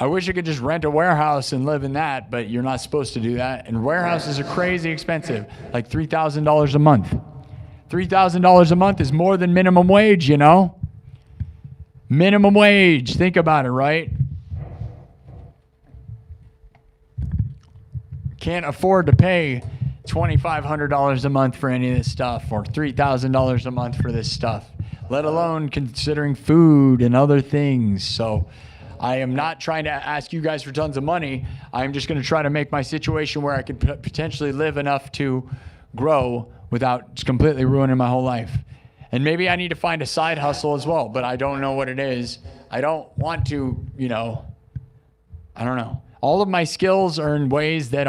wish I could just rent a warehouse and live in that, but you're not supposed to do that. And warehouses are crazy expensive, like $3,000 a month. $3,000 a month is more than minimum wage, Minimum wage, think about it, right? Can't afford to pay $2,500 a month for any of this stuff or $3,000 a month for this stuff, let alone considering food and other things. So I am not trying to ask you guys for tons of money. I'm just going to try to make my situation where I could potentially live enough to grow without completely ruining my whole life. And maybe I need to find a side hustle as well, but I don't know what it is. I don't want to, I don't know. All of my skills are in ways that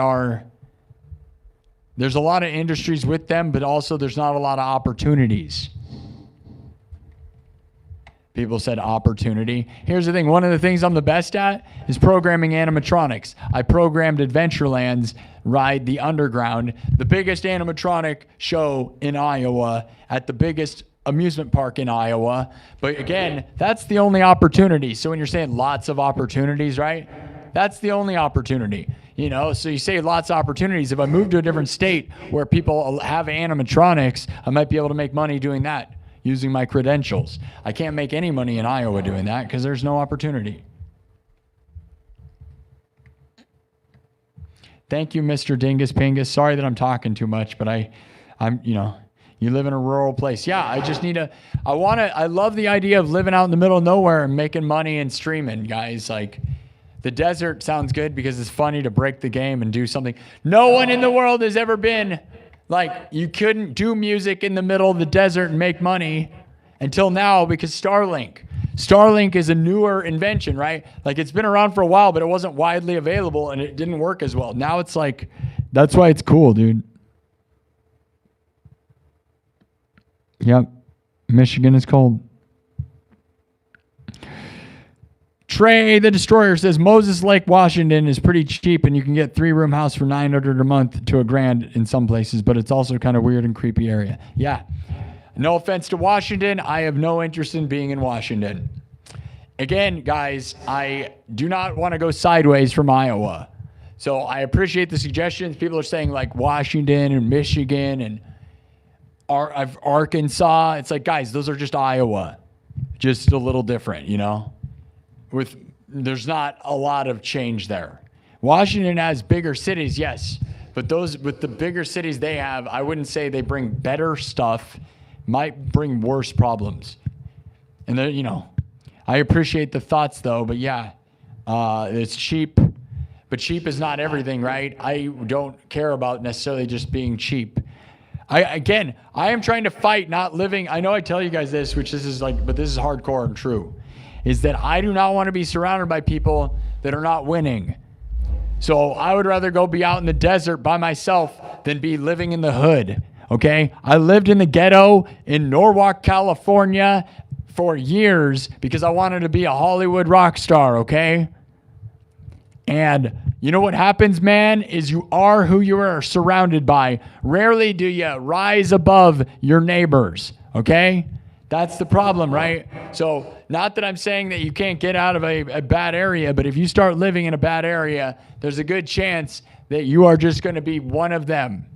there's a lot of industries with them, but also there's not a lot of opportunities. People said opportunity. Here's the thing. One of the things I'm the best at is programming animatronics. I programmed Adventureland's Ride the Underground, the biggest animatronic show in Iowa at the biggest amusement park in Iowa. But again, that's the only opportunity. So when you're saying lots of opportunities, right? That's the only opportunity, so you say lots of opportunities. If I move to a different state where people have animatronics, I might be able to make money doing that using my credentials. I can't make any money in Iowa doing that because there's no opportunity. Thank you, Mr. Dingus Pingus. Sorry that I'm talking too much, but I'm you live in a rural place. Yeah, I just need I love the idea of living out in the middle of nowhere and making money and streaming, guys. Like, the desert sounds good because it's funny to break the game and do something. No one in the world has ever been like, you couldn't do music in the middle of the desert and make money until now because Starlink. Starlink is a newer invention, right? Like, it's been around for a while, but it wasn't widely available and it didn't work as well. Now it's like, that's why it's cool, dude. Yep. Michigan is cold. Trey the Destroyer says Moses Lake, Washington is pretty cheap and you can get 3-room house for $900 a month to $1,000 in some places, but it's also kind of weird and creepy area. Yeah. No offense to Washington. I have no interest in being in Washington. Again, guys, I do not want to go sideways from Iowa. So I appreciate the suggestions. People are saying like Washington and Michigan and Arkansas. It's like, guys, those are just Iowa. Just a little different, there's not a lot of change there. Washington has bigger cities, yes, but those with the bigger cities they have, I wouldn't say they bring better stuff, might bring worse problems. And I appreciate the thoughts though, but yeah, it's cheap, but cheap is not everything, right? I don't care about necessarily just being cheap. I am trying to fight not living. I know I tell you guys this, but this is hardcore and true. Is that I do not want to be surrounded by people that are not winning. So I would rather go be out in the desert by myself than be living in the hood, okay? I lived in the ghetto in Norwalk, California for years because I wanted to be a Hollywood rock star, okay? And you know what happens, man, is you are who you are surrounded by. Rarely do you rise above your neighbors, okay? That's the problem, right? So not that I'm saying that you can't get out of a bad area, but if you start living in a bad area, there's a good chance that you are just going to be one of them.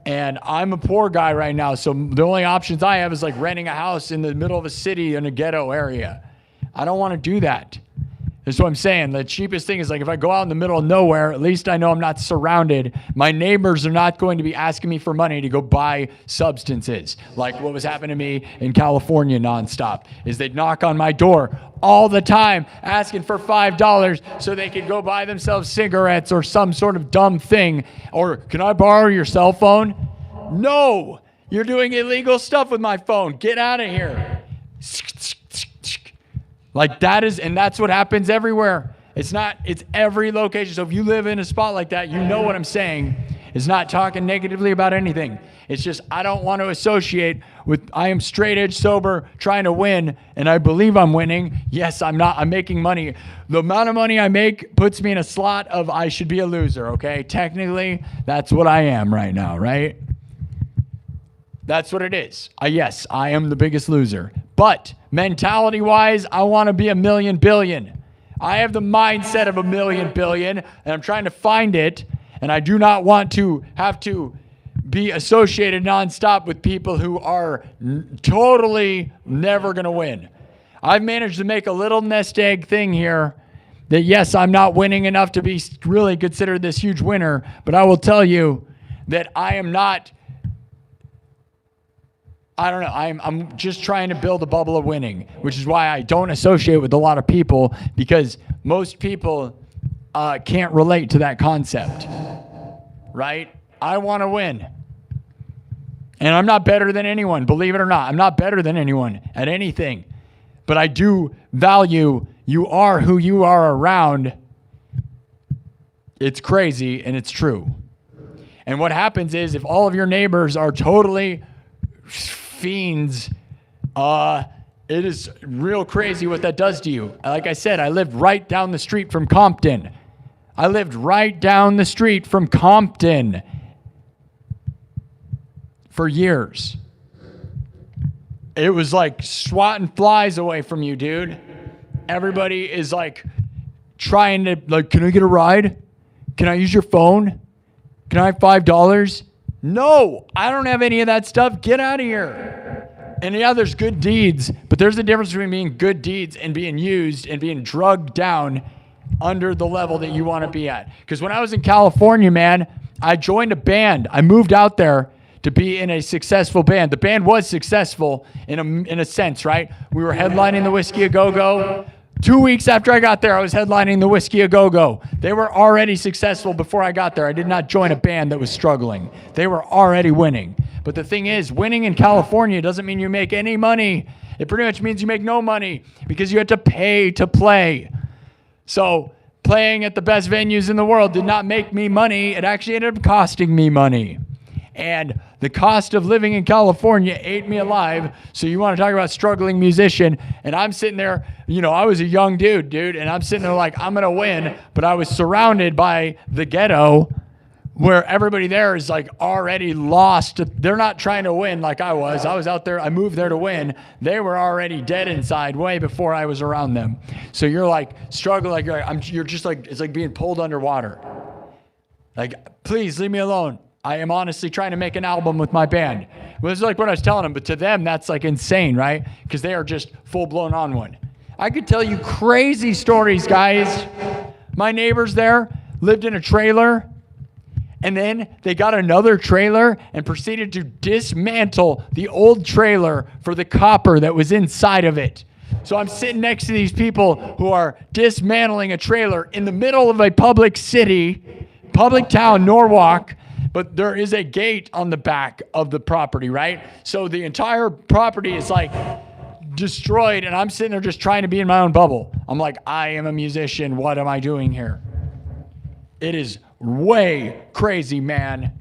And I'm a poor guy right now, so the only options I have is like renting a house in the middle of a city in a ghetto area. I don't want to do that. That's what I'm saying. The cheapest thing is like if I go out in the middle of nowhere, at least I know I'm not surrounded. My neighbors are not going to be asking me for money to go buy substances. Like what was happening to me in California nonstop is they'd knock on my door all the time asking for $5 so they could go buy themselves cigarettes or some sort of dumb thing. Or can I borrow your cell phone? No, you're doing illegal stuff with my phone. Get out of here. Like that is, and that's what happens everywhere. It's every location. So if you live in a spot like that, you know what I'm saying. It's not talking negatively about anything. It's just I don't want to associate with, I am straight edge sober trying to win, and I believe I'm winning. Yes, I'm not. I'm making money. The amount of money I make puts me in a slot of I should be a loser, okay? Technically, that's what I am right now, right? That's what it is. Yes, I am the biggest loser. But mentality-wise, I want to be a million billion. I have the mindset of a million billion, and I'm trying to find it, and I do not want to have to be associated nonstop with people who are totally never going to win. I've managed to make a little nest egg thing here that, yes, I'm not winning enough to be really considered this huge winner, but I will tell you that I am not, I don't know, I'm just trying to build a bubble of winning, which is why I don't associate with a lot of people, because most people can't relate to that concept, right? I want to win. And I'm not better than anyone, believe it or not. I'm not better than anyone at anything. But I do value you are who you are around. It's crazy and it's true. And what happens is if all of your neighbors are totally fiends, it is real crazy what that does to you. Like I said, I lived right down the street from Compton. For years. It was like swatting flies away from you, dude. Everybody is like trying to, like, can I get a ride? Can I use your phone? Can I have $5? No, I don't have any of that stuff. Get out of here. And yeah, there's good deeds, but there's a difference between being good deeds and being used and being drugged down under the level that you want to be at. Because when I was in California, man, I joined a band. I moved out there to be in a successful band. The band was successful in a sense, right? We were headlining the Whiskey A Go-Go. 2 weeks after I got there, I was headlining the Whiskey A Go-Go. They were already successful before I got there. I did not join a band that was struggling. They were already winning. But the thing is, winning in California doesn't mean you make any money. It pretty much means you make no money because you have to pay to play. So playing at the best venues in the world did not make me money. It actually ended up costing me money. And the cost of living in California ate me alive. So you want to talk about struggling musician. And I'm sitting there, you know, I was a young dude, and I'm sitting there like, I'm going to win. But I was surrounded by the ghetto where everybody there is like already lost. They're not trying to win like I was. I was out there. I moved there to win. They were already dead inside way before I was around them. So you're like struggling. Like you're just like, it's like being pulled underwater. Like, please leave me alone. I am honestly trying to make an album with my band. Well, this is like what I was telling them, but to them, that's like insane, right? Because they are just full-blown on one. I could tell you crazy stories, guys. My neighbors there lived in a trailer, and then they got another trailer and proceeded to dismantle the old trailer for the copper that was inside of it. So I'm sitting next to these people who are dismantling a trailer in the middle of a public city, public town, Norwalk, but there is a gate on the back of the property, right? So the entire property is like destroyed, and I'm sitting there just trying to be in my own bubble. I'm like, I am a musician. What am I doing here? It is way crazy, man.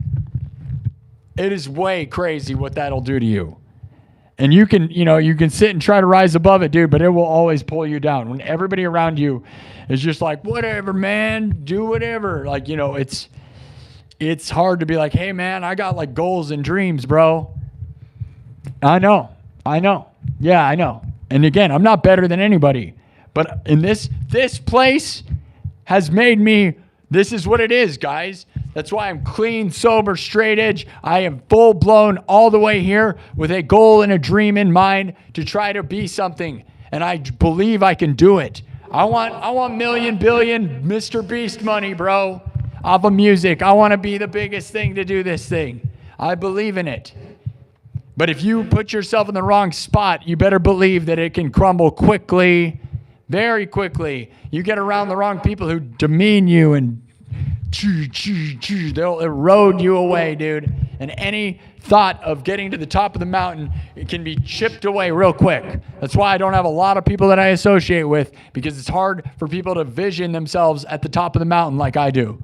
It is way crazy what that'll do to you. And you can sit and try to rise above it, dude, but it will always pull you down. When everybody around you is just like, whatever, man, do whatever. Like, you know, it's hard to be like, hey, man, I got like goals and dreams, bro. I know. Yeah, I know. And again, I'm not better than anybody. But in this place has made me, this is what it is, guys. That's why I'm clean, sober, straight edge. I am full blown all the way here with a goal and a dream in mind to try to be something. And I believe I can do it. I want million, billion, Mr. Beast money, bro. Off of music. I want to be the biggest thing to do this thing. I believe in it. But if you put yourself in the wrong spot, you better believe that it can crumble quickly, very quickly. You get around the wrong people who demean you and they'll erode you away, dude. And any thought of getting to the top of the mountain, it can be chipped away real quick. That's why I don't have a lot of people that I associate with, because it's hard for people to vision themselves at the top of the mountain like I do.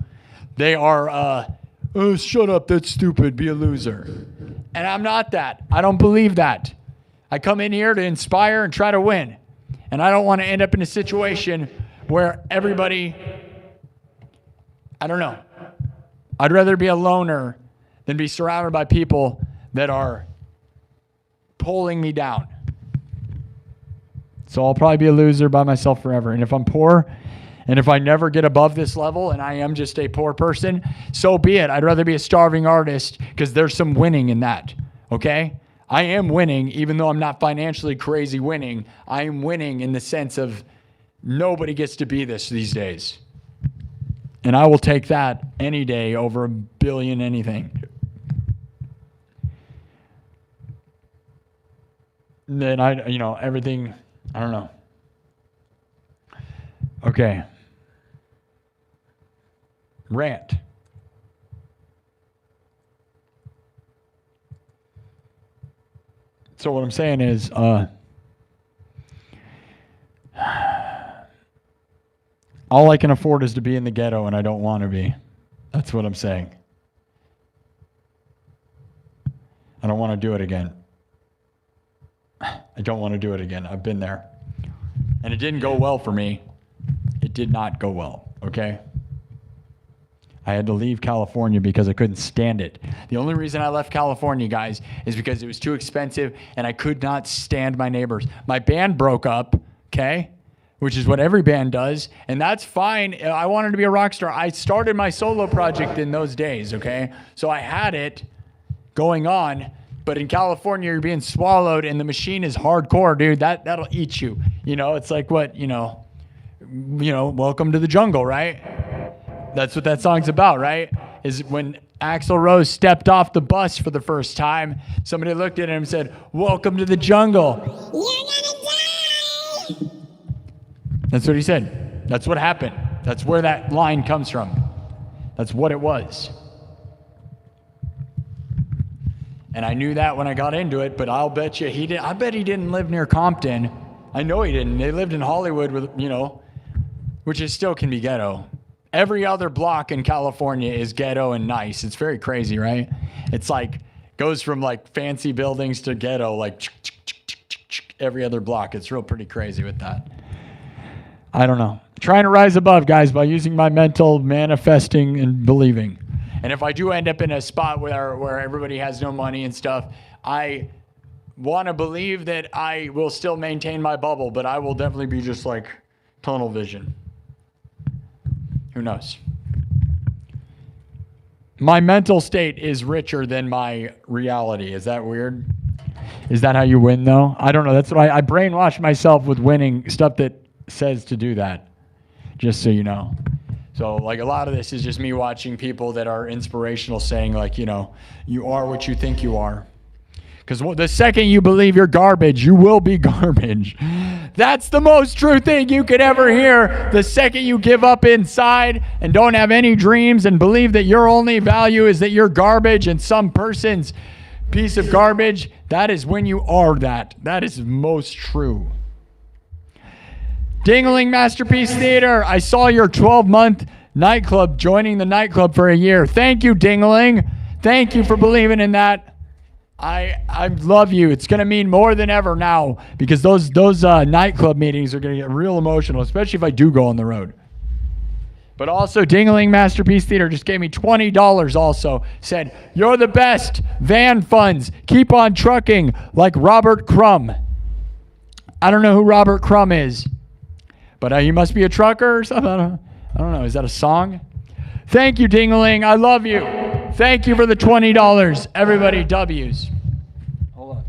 They are, oh, shut up, that's stupid, be a loser. And I'm not that. I don't believe that. I come in here to inspire and try to win. And I don't want to end up in a situation where everybody, I don't know. I'd rather be a loner than be surrounded by people that are pulling me down. So I'll probably be a loser by myself forever. And if I'm poor, and if I never get above this level and I am just a poor person, so be it. I'd rather be a starving artist because there's some winning in that, okay? I am winning, even though I'm not financially crazy winning. I am winning in the sense of nobody gets to be this these days. And I will take that any day over $1 billion anything. And then everything, I don't know. Okay. Rant. So what I'm saying is, all I can afford is to be in the ghetto, and I don't want to be. That's what I'm saying. I don't want to do it again. I don't want to do it again. I've been there. And it didn't go well for me. It did not go well, okay? I had to leave California because I couldn't stand it. The only reason I left California, guys, is because it was too expensive and I could not stand my neighbors. My band broke up, okay? Which is what every band does, and that's fine. I wanted to be a rock star. I started my solo project in those days, okay? So I had it going on, but in California, you're being swallowed, and the machine is hardcore, dude. That'll eat you. It's like what, welcome to the jungle, right? That's what that song's about, right? Is when Axl Rose stepped off the bus for the first time, somebody looked at him and said, "Welcome to the jungle." You're gonna die! That's what he said. That's what happened. That's where that line comes from. That's what it was. And I knew that when I got into it, but I'll bet you he didn't. I bet he didn't live near Compton. I know he didn't. They lived in Hollywood with, which is still can be ghetto. Every other block in California is ghetto and nice. It's very crazy, right? It's like, goes from like fancy buildings to ghetto, like every other block. It's real pretty crazy with that. I don't know. Trying to rise above, guys, by using my mental manifesting and believing. And if I do end up in a spot where everybody has no money and stuff, I want to believe that I will still maintain my bubble, but I will definitely be just like tunnel vision. Who knows? My mental state is richer than my reality. Is that weird? Is that how you win, though? I don't know. That's what I brainwash myself with winning stuff that says to do that, just so you know. So, like, a lot of this is just me watching people that are inspirational saying, like, you are what you think you are. Because the second you believe you're garbage, you will be garbage. That's the most true thing you could ever hear. The second you give up inside and don't have any dreams and believe that your only value is that you're garbage and some person's piece of garbage, that is when you are that. That is most true. Dingling Masterpiece Theater, I saw your 12-month nightclub joining the nightclub for a year. Thank you, Dingling. Thank you for believing in that. I love you. It's going to mean more than ever now because those nightclub meetings are going to get real emotional, especially if I do go on the road. But also, Dingling Masterpiece Theater just gave me $20 also. Said, "You're the best. Van funds. Keep on trucking like Robert Crumb." I don't know who Robert Crumb is, but he must be a trucker or something. I don't know. Is that a song? Thank you, Dingling. I love you. Thank you for the $20. Everybody, W's. Hold on.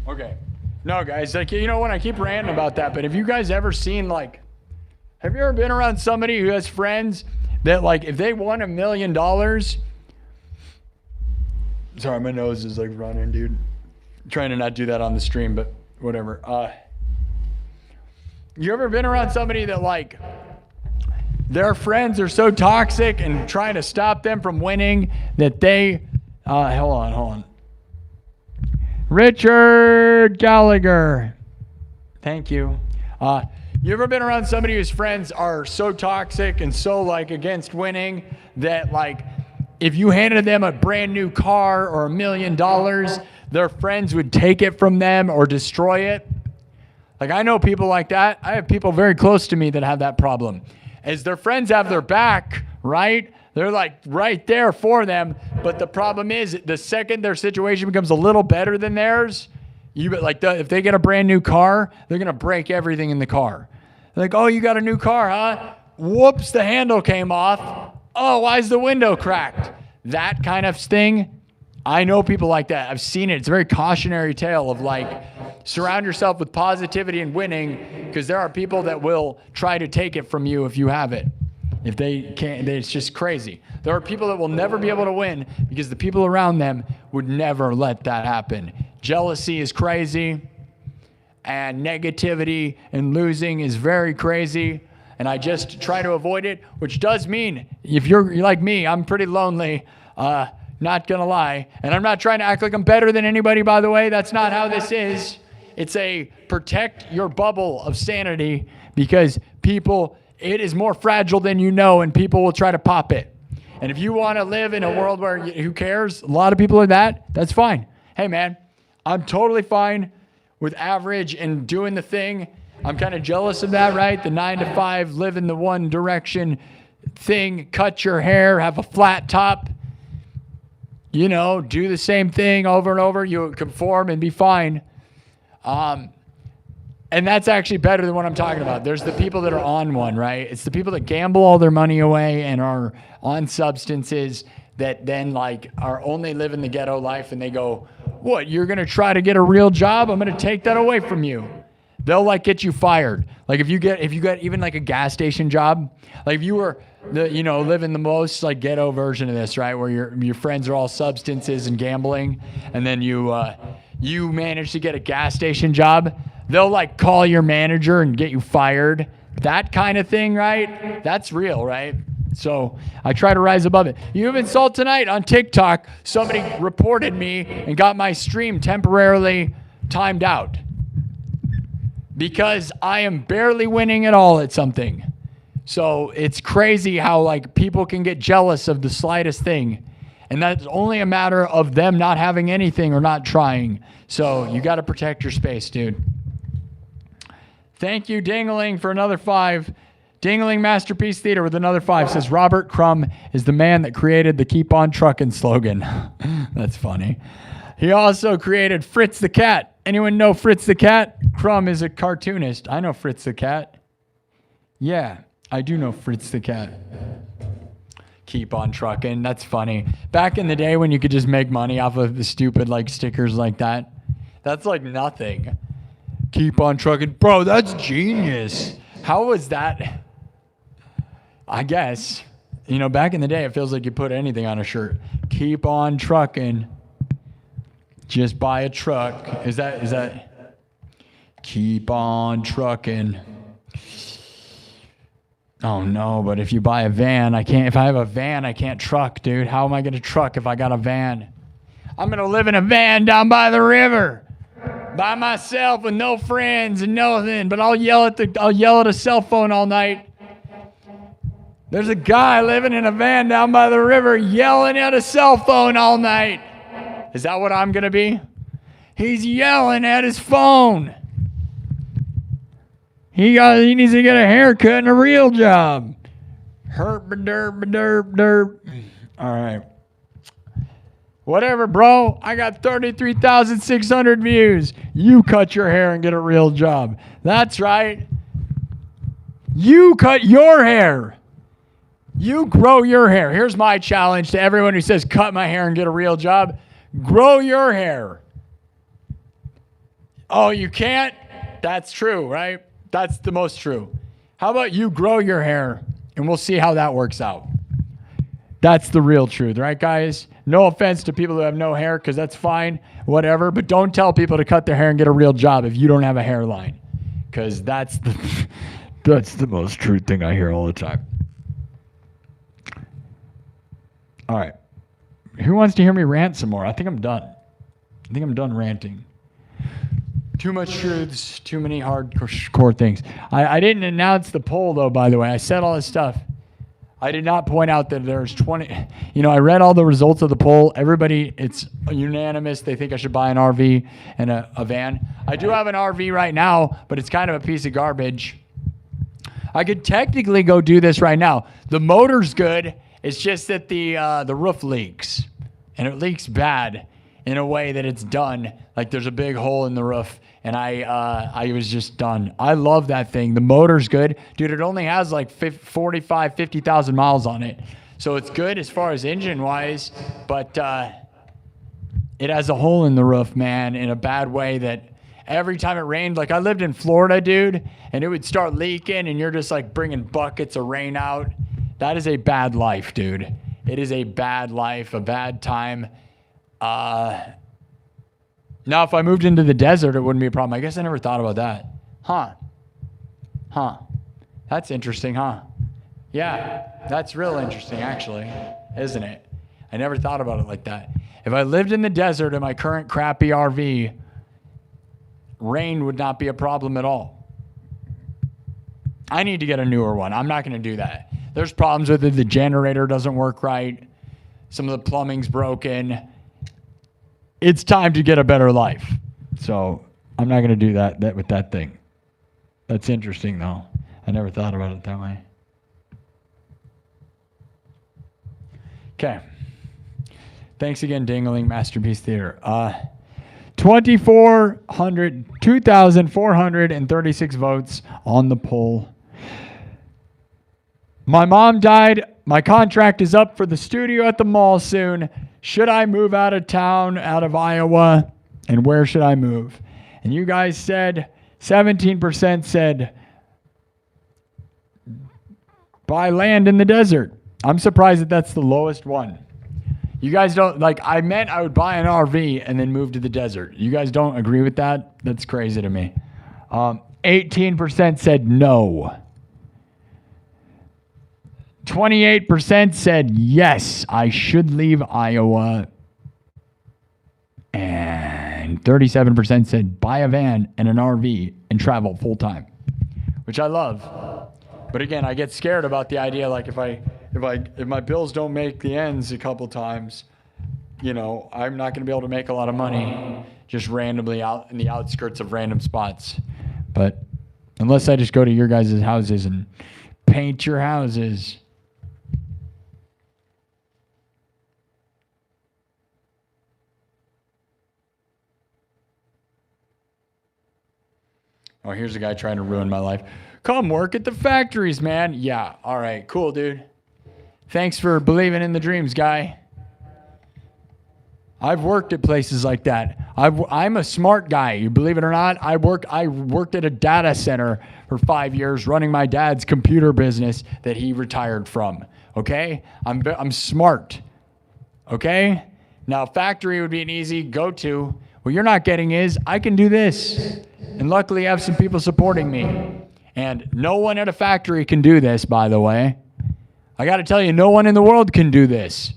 Okay. No, guys, like, when I keep ranting about that, but have you guys ever seen, like, have you ever been around somebody who has friends that, like, if they won $1 million, sorry, my nose is, like, running, dude. trying to not do that on the stream, but whatever. You ever been around somebody that like their friends are so toxic and trying to stop them from winning that they, hold on. Richard Gallagher. Thank you. You ever been around somebody whose friends are so toxic and so like against winning that like if you handed them a brand new car or $1 million, their friends would take it from them or destroy it? Like I know people like that. I have people very close to me that have that problem. As their friends have their back, right? They're like right there for them. But the problem is the second their situation becomes a little better than theirs, if they get a brand new car, they're going to break everything in the car. They're like, oh, you got a new car, huh? Whoops, the handle came off. Oh, why is the window cracked? That kind of thing. I know people like that. I've seen it. It's a very cautionary tale of like, surround yourself with positivity and winning, because there are people that will try to take it from you if you have it. If they can't, it's just crazy. There are people that will never be able to win because the people around them would never let that happen. Jealousy is crazy, and negativity and losing is very crazy. And I just try to avoid it, which does mean if you're like me, I'm pretty lonely. Not gonna lie. And I'm not trying to act like I'm better than anybody, by the way. That's not how this is. It's a protect your bubble of sanity, because it is more fragile than you know, and people will try to pop it. And if you want to live in a world where who cares? A lot of people are that's fine. Hey man, I'm totally fine with average and doing the thing. I'm kind of jealous of that, right? The 9 to 5, live in the one direction thing, cut your hair, have a flat top, do the same thing over and over. You conform and be fine. And that's actually better than what I'm talking about. There's the people that are on one, right? It's the people that gamble all their money away and are on substances that then like are only living the ghetto life, and they go, what, you're going to try to get a real job? I'm going to take that away from you. They'll like get you fired. Like if you get even like a gas station job, like if you were living the most like ghetto version of this, right? Where your friends are all substances and gambling, and then you manage to get a gas station job, they'll like call your manager and get you fired. That kind of thing, right? That's real, right? So I try to rise above it. You even saw tonight on TikTok, somebody reported me and got my stream temporarily timed out because I am barely winning at all at something. So it's crazy how like people can get jealous of the slightest thing. And that's only a matter of them not having anything or not trying. So you got to protect your space, dude. Thank you, Dingling, for another 5. Dingling Masterpiece Theater with another 5 says, Robert Crumb is the man that created the Keep On Truckin' slogan. That's funny. He also created Fritz the Cat. Anyone know Fritz the Cat? Crumb is a cartoonist. I know Fritz the Cat. Yeah, I do know Fritz the Cat. Keep on trucking. That's funny. Back in the day when you could just make money off of the stupid like stickers like that, that's like nothing. Keep on trucking. Bro, that's genius. How was that? I guess, back in the day, it feels like you put anything on a shirt. Keep on trucking. Just buy a truck. Is that? Keep on trucking. Oh no, but if you buy a van, I can't. If I have a van, I can't truck, dude. How am I going to truck if I got a van? I'm going to live in a van down by the river by myself with no friends and nothing, but I'll yell at a cell phone all night. There's a guy living in a van down by the river yelling at a cell phone all night. Is that what I'm going to be? He's yelling at his phone. He needs to get a haircut and a real job. Herp derp derp derp. All right. Whatever, bro. I got 33,600 views. You cut your hair and get a real job. That's right. You cut your hair. You grow your hair. Here's my challenge to everyone who says cut my hair and get a real job. Grow your hair. Oh, you can't? That's true, right? That's the most true. How about you grow your hair and we'll see how that works out. That's the real truth, right, guys? No offense to people who have no hair, because that's fine, whatever. But don't tell people to cut their hair and get a real job if you don't have a hairline, because that's the most true thing I hear all the time. All right. Who wants to hear me rant some more? I think I'm done. I think I'm done ranting. Too much truths, too many hardcore things. I didn't announce the poll, though, by the way. I said all this stuff. I did not point out that there's 20. You know, I read all the results of the poll. Everybody, it's unanimous. They think I should buy an RV and a van. I do have an RV right now, but it's kind of a piece of garbage. I could technically go do this right now. The motor's good. It's just that the roof leaks. And it leaks bad in a way that it's done. Like there's a big hole in the roof. And I was just done. I love that thing. The motor's good. Dude, it only has like 50,000 miles on it. So it's good as far as engine-wise. But it has a hole in the roof, man, in a bad way that every time it rained, like I lived in Florida, dude, and it would start leaking and you're just like bringing buckets of rain out. That is a bad life, dude. It is a bad life, a bad time. Now, if I moved into the desert, it wouldn't be a problem. I guess I never thought about that. Huh. That's interesting, huh? Yeah, that's real interesting, actually, isn't it? I never thought about it like that. If I lived in the desert in my current crappy RV, rain would not be a problem at all. I need to get a newer one. I'm not going to do that. There's problems with it. The generator doesn't work right. Some of the plumbing's broken. It's time to get a better life. So I'm not going to do that with that thing. That's interesting, though. I never thought about it that way. Okay. Thanks again, Dingling Masterpiece Theater. 2,436 votes on the poll. My mom died. My contract is up for the studio at the mall soon. Should I move out of town, out of Iowa? And where should I move? And you guys said, 17% said, buy land in the desert. I'm surprised that that's the lowest one. You guys don't, like, I meant I would buy an RV and then move to the desert. You guys don't agree with that? That's crazy to me. 18% said no. 28% said yes, I should leave Iowa. And 37% said buy a van and an RV and travel full time, which I love. But again, I get scared about the idea, like if my bills don't make the ends a couple times, you know, I'm not going to be able to make a lot of money just randomly out in the outskirts of random spots. But unless I just go to your guys' houses and paint your houses. Oh, here's a guy trying to ruin my life. Come work at the factories, man. Yeah, all right, cool, dude. Thanks for believing in the dreams, guy. I've worked at places like that. I'm a smart guy. You believe it or not, I worked at a data center for 5 years running my dad's computer business that he retired from. Okay? I'm smart. Okay? Now, factory would be an easy go-to. What you're not getting is I can do this. And luckily, I have some people supporting me. And no one at a factory can do this, by the way. I got to tell you, no one in the world can do this.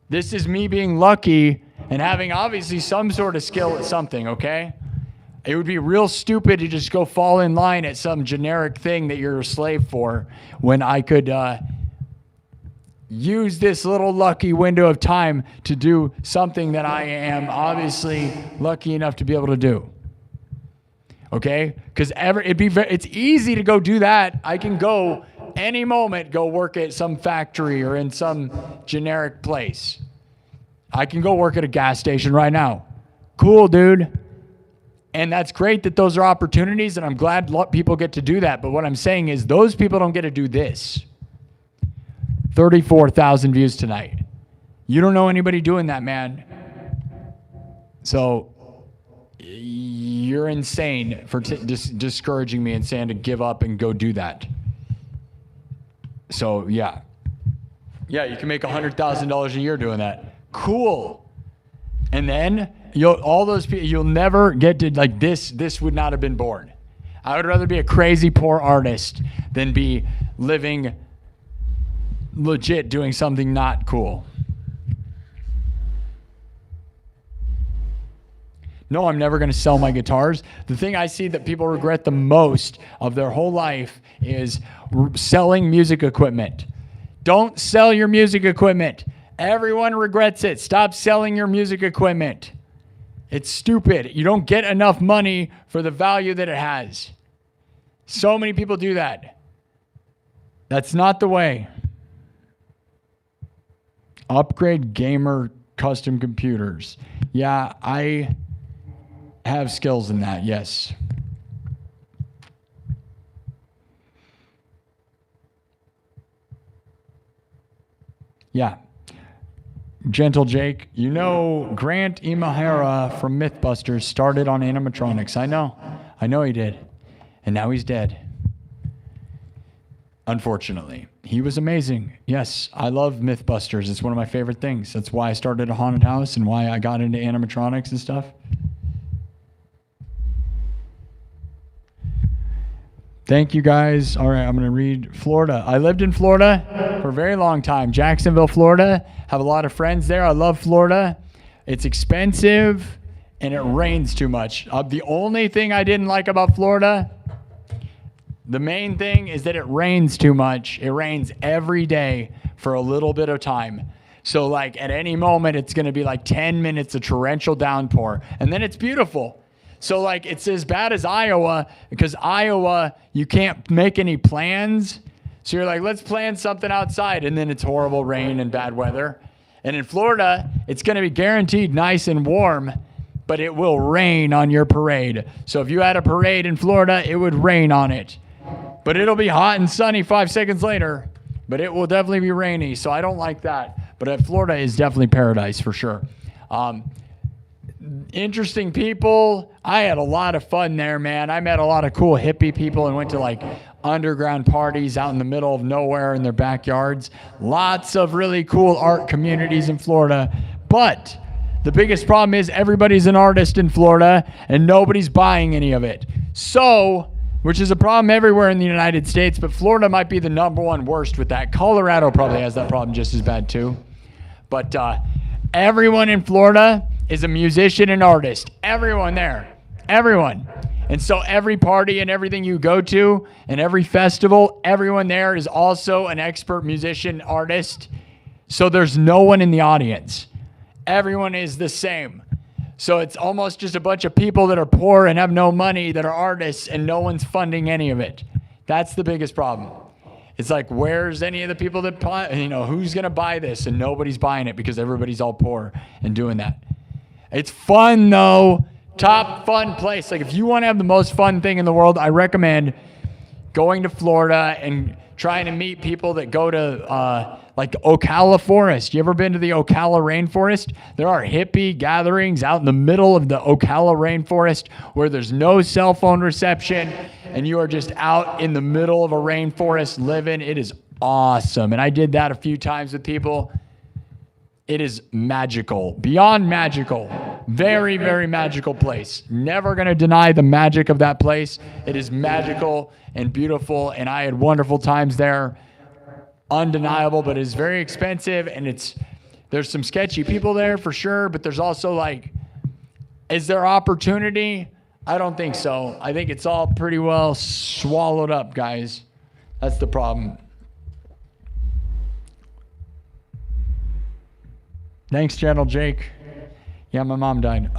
This is me being lucky and having obviously some sort of skill at something, okay? It would be real stupid to just go fall in line at some generic thing that you're a slave for when I could use this little lucky window of time to do something that I am obviously lucky enough to be able to do. Okay? Because it's easy to go do that. I can go any moment go work at some factory or in some generic place. I can go work at a gas station right now. Cool, dude. And that's great that those are opportunities, and I'm glad people get to do that. But what I'm saying is those people don't get to do this. 34,000 views tonight. You don't know anybody doing that, man. So you're insane for discouraging me and saying to give up and go do that. So, yeah. Yeah, you can make $100,000 a year doing that. Cool. And then all those people, you'll never get to like this. This would not have been born. I would rather be a crazy poor artist than be living legit doing something not cool. No, I'm never going to sell my guitars. The thing I see that people regret the most of their whole life is selling music equipment. Don't sell your music equipment. Everyone regrets it. Stop selling your music equipment. It's stupid. You don't get enough money for the value that it has. So many people do that. That's not the way. Upgrade gamer custom computers. Yeah, I have skills in that, yes. Yeah. Gentle Jake, you know Grant Imahara from Mythbusters started on animatronics. I know he did. And now he's dead. Unfortunately. He was amazing. Yes, I love Mythbusters. It's one of my favorite things. That's why I started a haunted house and why I got into animatronics and stuff. Thank you guys. All right, I'm going to read Florida. I lived in Florida for a very long time. Jacksonville, Florida. Have a lot of friends there. I love Florida. It's expensive and it rains too much. The only thing I didn't like about Florida, the main thing is that it rains too much. It rains every day for a little bit of time. So like at any moment, it's going to be like 10 minutes of torrential downpour. And then it's beautiful. So like it's as bad as Iowa, because Iowa, you can't make any plans. So you're like, let's plan something outside. And then it's horrible rain and bad weather. And in Florida, it's going to be guaranteed nice and warm, but it will rain on your parade. So if you had a parade in Florida, it would rain on it. But it'll be hot and sunny 5 seconds later. But it will definitely be rainy. So I don't like that. But Florida is definitely paradise for sure. Interesting people. I had a lot of fun there, man. I met a lot of cool hippie people and went to like underground parties out in the middle of nowhere in their backyards. Lots of really cool art communities in Florida. But the biggest problem is everybody's an artist in Florida and nobody's buying any of it. So, which is a problem everywhere in the United States, but Florida might be the number one worst with that. Colorado probably has that problem just as bad too. But everyone in Florida is a musician and artist. Everyone there. Everyone. And so every party and everything you go to and every festival, everyone there is also an expert musician, artist. So there's no one in the audience. Everyone is the same. So it's almost just a bunch of people that are poor and have no money that are artists and no one's funding any of it. That's the biggest problem. It's like, where's any of the people that, who's going to buy this? And nobody's buying it because everybody's all poor and doing that. It's fun though. Top fun place. Like if you want to have the most fun thing in the world, I recommend going to Florida and trying to meet people that go to like the Ocala Forest. You ever been to the Ocala Rainforest? There are hippie gatherings out in the middle of the Ocala Rainforest where there's no cell phone reception and you are just out in the middle of a rainforest living. It is awesome. And I did that a few times with people. It is magical, beyond magical, very, very magical place. Never going to deny the magic of that place. It is magical and beautiful, and I had wonderful times there. Undeniable, but it's very expensive, and there's some sketchy people there for sure, but there's also like, is there opportunity? I don't think so. I think it's all pretty well swallowed up, guys. That's the problem. Thanks, Gentle Jake. Yeah, my mom died.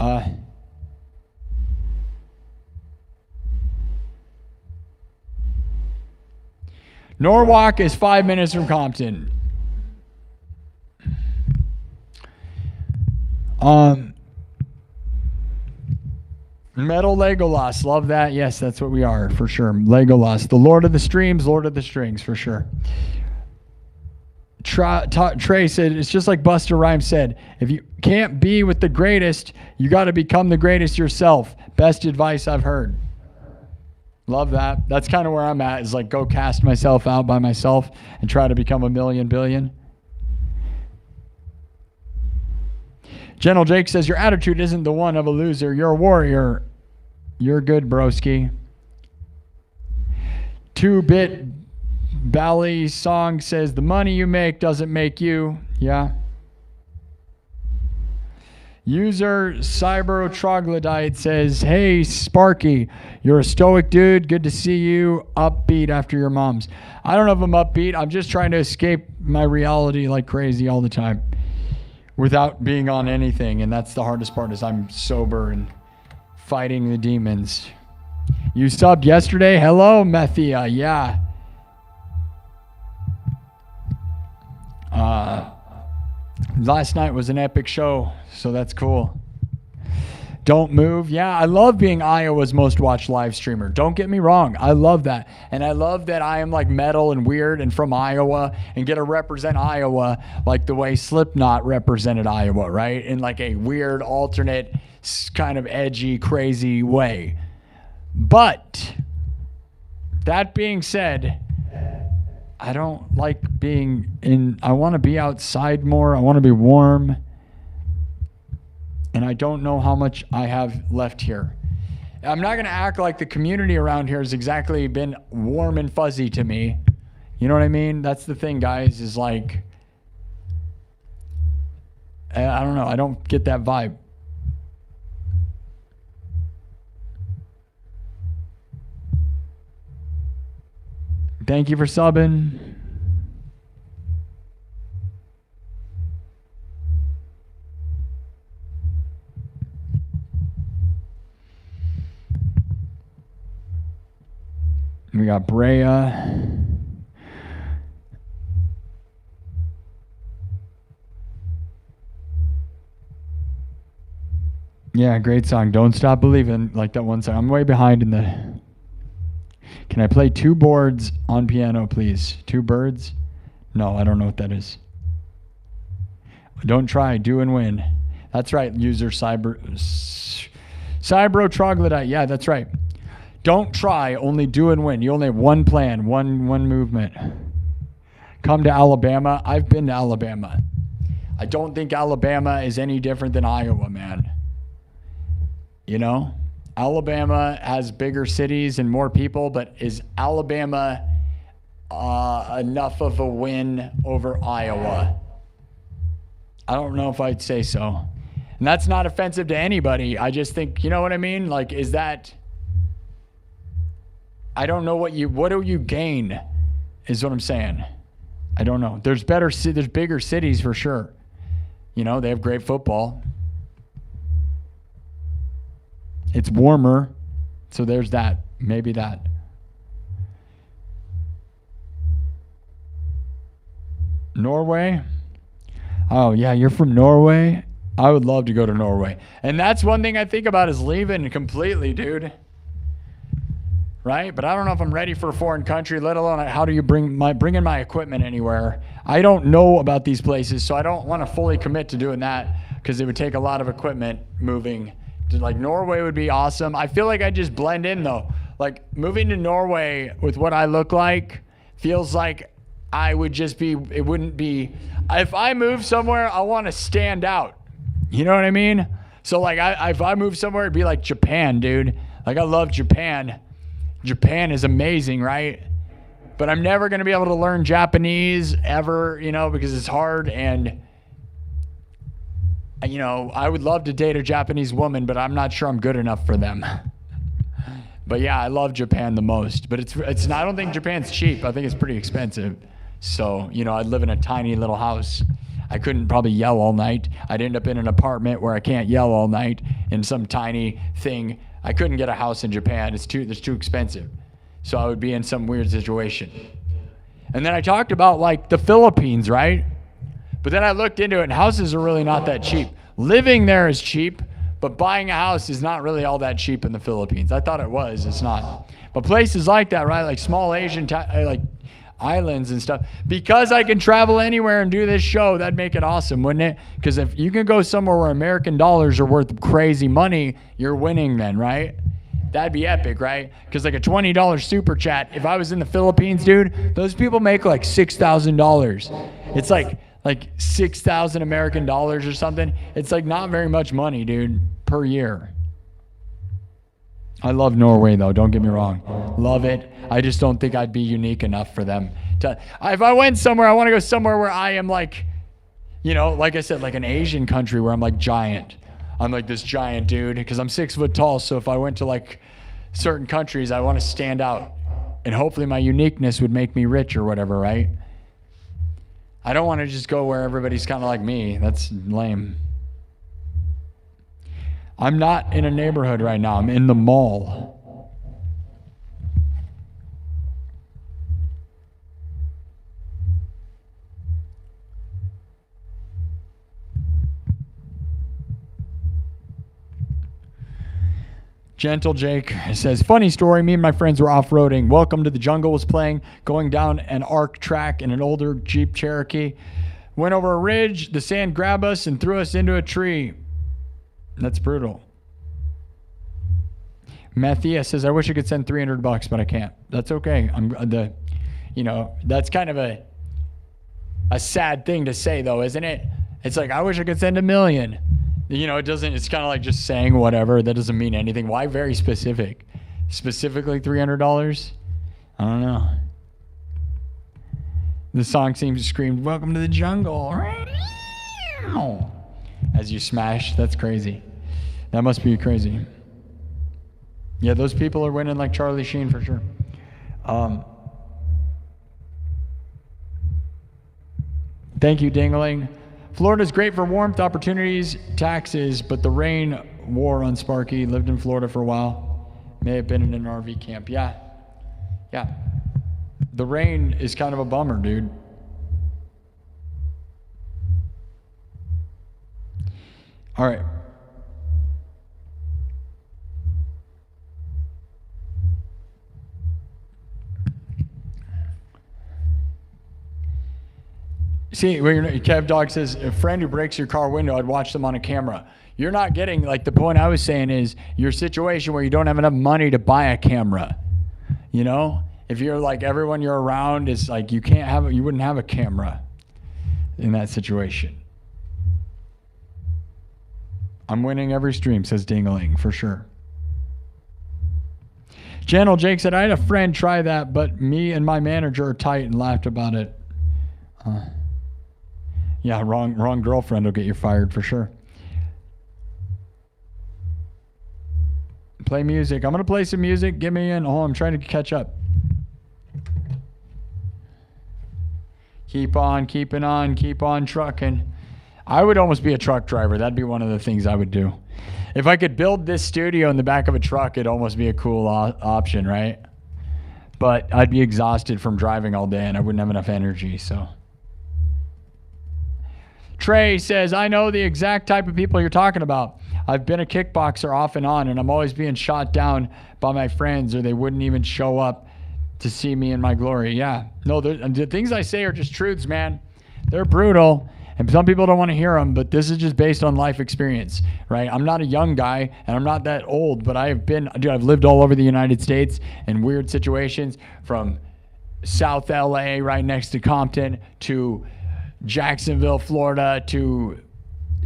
Norwalk is 5 minutes from Compton. Metal Legolas, love that. Yes, that's what we are for sure. Legolas, the Lord of the Streams, Lord of the Strings for sure. Trey said, it's just like Buster Rhymes said, if you can't be with the greatest, you got to become the greatest yourself. Best advice I've heard. Love that. That's kind of where I'm at, is like go cast myself out by myself and try to become a million billion. Gentle Jake says, your attitude isn't the one of a loser. You're a warrior. You're good, broski. 2-bit Bally song says, the money you make doesn't make you. Yeah. User Cyber Troglodyte says, hey, Sparky, you're a stoic dude. Good to see you upbeat after your mom's. I don't know if I'm upbeat. I'm just trying to escape my reality like crazy all the time without being on anything. And that's the hardest part, is I'm sober and fighting the demons. You subbed yesterday? Hello, Methia. Yeah. Last night was an epic show, so that's cool. Don't move. Yeah, I love being Iowa's most watched live streamer. Don't get me wrong. I love that. And I love that I am like metal and weird and from Iowa and get to represent Iowa like the way Slipknot represented Iowa, right? In like a weird, alternate, kind of edgy, crazy way. But that being said, I don't like being in, I want to be outside more. I want to be warm. And I don't know how much I have left here. I'm not going to act like the community around here has exactly been warm and fuzzy to me. You know what I mean? That's the thing, guys, is like, I don't know. I don't get that vibe. Thank you for subbing. We got Brea. Yeah, great song. Don't Stop Believing, like that one song. I'm way behind in the... Can I play 2 boards on piano, please? 2 birds? No, I don't know what that is. Don't try, do and win. That's right, user Cybro Troglodyte. Yeah, that's right. Don't try, only do and win. You only have one plan, one movement. Come to Alabama. I've been to Alabama. I don't think Alabama is any different than Iowa, man. You know? Alabama has bigger cities and more people, but is Alabama enough of a win over Iowa? I don't know if I'd say so. And that's not offensive to anybody. I just think, you know what I mean? Like, is that... I don't know what do you gain, is what I'm saying. I don't know. There's bigger cities for sure. You know, they have great football. It's warmer, so there's that. Maybe that. Norway? Oh, yeah, you're from Norway? I would love to go to Norway. And that's one thing I think about, is leaving completely, dude. Right? But I don't know if I'm ready for a foreign country, let alone how do you bring in my equipment anywhere. I don't know about these places, so I don't want to fully commit to doing that because it would take a lot of equipment moving. Like Norway would be awesome. I feel like I just blend in though. Like moving to Norway with what I look like feels like I would just be, it wouldn't be, if I move somewhere, I want to stand out. You know what I mean? So like if I move somewhere, it'd be like Japan, dude. Like I love Japan. Japan is amazing, right? But I'm never going to be able to learn Japanese ever, you know, because it's hard. And, you know, I would love to date a Japanese woman, but I'm not sure I'm good enough for them. But yeah, I love Japan the most. But it's not, I don't think Japan's cheap. I think it's pretty expensive. So, you know, I'd live in a tiny little house. I couldn't probably yell all night. I'd end up in an apartment where I can't yell all night in some tiny thing. I couldn't get a house in Japan. It's too expensive. So I would be in some weird situation. And then I talked about like the Philippines, right? But then I looked into it and houses are really not that cheap. Living there is cheap, but buying a house is not really all that cheap in the Philippines. I thought it was, it's not. But places like that, right? Like small Asian, like islands and stuff. Because I can travel anywhere and do this show, that'd make it awesome, wouldn't it? Because if you can go somewhere where American dollars are worth crazy money, you're winning then, right? That'd be epic, right? Because like a $20 super chat, if I was in the Philippines, dude, those people make like $6,000. It's like like 6,000 American dollars or something. It's like not very much money, dude, per year. I love Norway though, don't get me wrong. Love it. I just don't think I'd be unique enough for them. If I went somewhere, I want to go somewhere where I am like, you know, like I said, like an Asian country where I'm like giant. I'm like this giant dude because I'm 6 foot tall. So if I went to like certain countries, I want to stand out. And hopefully my uniqueness would make me rich or whatever, right? I don't want to just go where everybody's kind of like me. That's lame. I'm not in a neighborhood right now. I'm in the mall. Gentle Jake says, funny story. Me and my friends were off-roading. Welcome to the Jungle was playing, going down an arc track in an older Jeep Cherokee. Went over a ridge. The sand grabbed us and threw us into a tree. That's brutal. Mathia says, I wish I could send $300, but I can't. That's okay. That's kind of a sad thing to say though, isn't it? It's like, I wish I could send $1 million. You know, it's kind of like just saying whatever. That doesn't mean anything. Why very specific? Specifically $300? I don't know. The song seems to scream, welcome to the jungle. As you smash. That's crazy. That must be crazy. Yeah, those people are winning like Charlie Sheen for sure. Thank you, Dingling. Florida's great for warmth, opportunities, taxes, but the rain wore on Sparky. Lived in Florida for a while. May have been in an RV camp. Yeah. The rain is kind of a bummer, dude. All right. See, Kev Dog says, a friend who breaks your car window, I'd watch them on a camera. You're not getting, like the point I was saying is your situation where you don't have enough money to buy a camera. You know? If you're like everyone you're around is like you wouldn't have a camera in that situation. I'm winning every stream, says Dingling, for sure. Channel Jake said, I had a friend try that, but me and my manager are tight and laughed about it. Yeah, wrong girlfriend will get you fired for sure. Play music. I'm going to play some music. Get me in. Oh, I'm trying to catch up. Keep on keeping on. Keep on trucking. I would almost be a truck driver. That'd be one of the things I would do. If I could build this studio in the back of a truck, it'd almost be a cool option, right? But I'd be exhausted from driving all day and I wouldn't have enough energy, so. Trey says, I know the exact type of people you're talking about. I've been a kickboxer off and on, and I'm always being shot down by my friends, or they wouldn't even show up to see me in my glory. Yeah. No, the things I say are just truths, man. They're brutal, and some people don't want to hear them, but this is just based on life experience, right? I'm not a young guy, and I'm not that old, but I've lived all over the United States in weird situations, from South LA right next to Compton to Jacksonville, Florida, to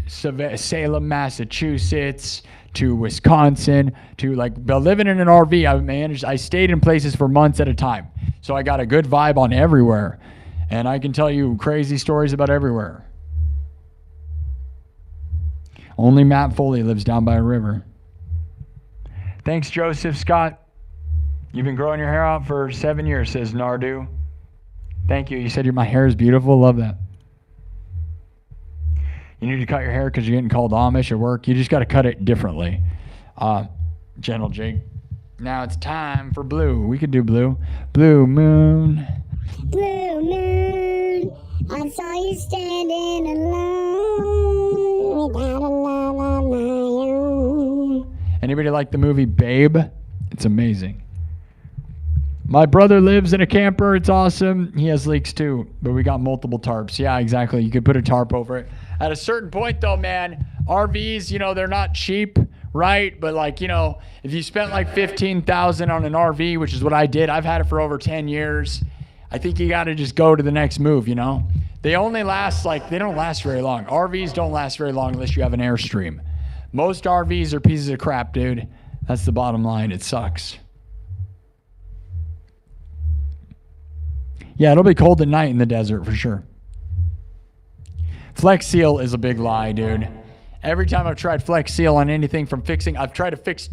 Salem, Massachusetts, to Wisconsin, to living in an RV. I stayed in places for months at a time. So I got a good vibe on everywhere. And I can tell you crazy stories about everywhere. Only Matt Foley lives down by a river. Thanks, Joseph Scott. You've been growing your hair out for 7 years, says Nardu. Thank you. You said my hair is beautiful. Love that. You need to cut your hair because you're getting called Amish at work. You just got to cut it differently. Gentle Jake. Now it's time for blue. We could do blue. Blue moon. Blue moon, I saw you standing alone without a love of my own. Anybody like the movie Babe? It's amazing. My brother lives in a camper. It's awesome. He has leaks too, but we got multiple tarps. Yeah, exactly. You could put a tarp over it. At a certain point though, man, RVs, they're not cheap, right? But if you spent $15,000 on an RV, which is what I did, I've had it for over 10 years. I think you got to just go to the next move, They only last they don't last very long. RVs don't last very long unless you have an Airstream. Most RVs are pieces of crap, dude. That's the bottom line. It sucks. Yeah, it'll be cold at night in the desert for sure. Flex Seal is a big lie, dude. Every time I've tried Flex Seal on anything from fixing, I've tried to fix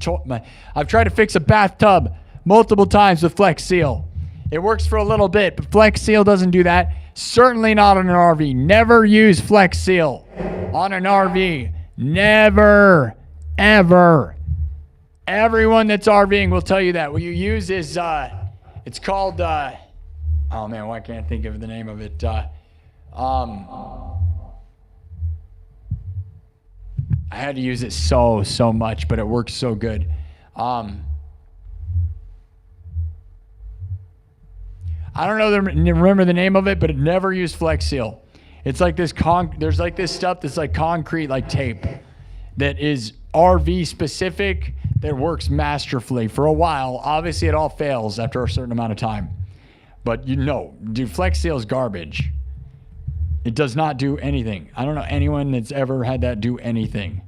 a bathtub multiple times with Flex Seal. It works for a little bit, but Flex Seal doesn't do that. Certainly not on an RV. Never use Flex Seal on an RV. Never, ever. Everyone that's RVing will tell you that. What you use is, it's called, oh man, why can't I think of the name of it? I had to use it so much, but it works so good. I don't know, remember the name of it, but it never used Flex Seal. It's like this there's like this stuff that's like concrete, like tape, that is RV specific, that works masterfully for a while. Obviously, it all fails after a certain amount of time. But dude, Flex Seal is garbage. It does not do anything. I don't know anyone that's ever had that do anything.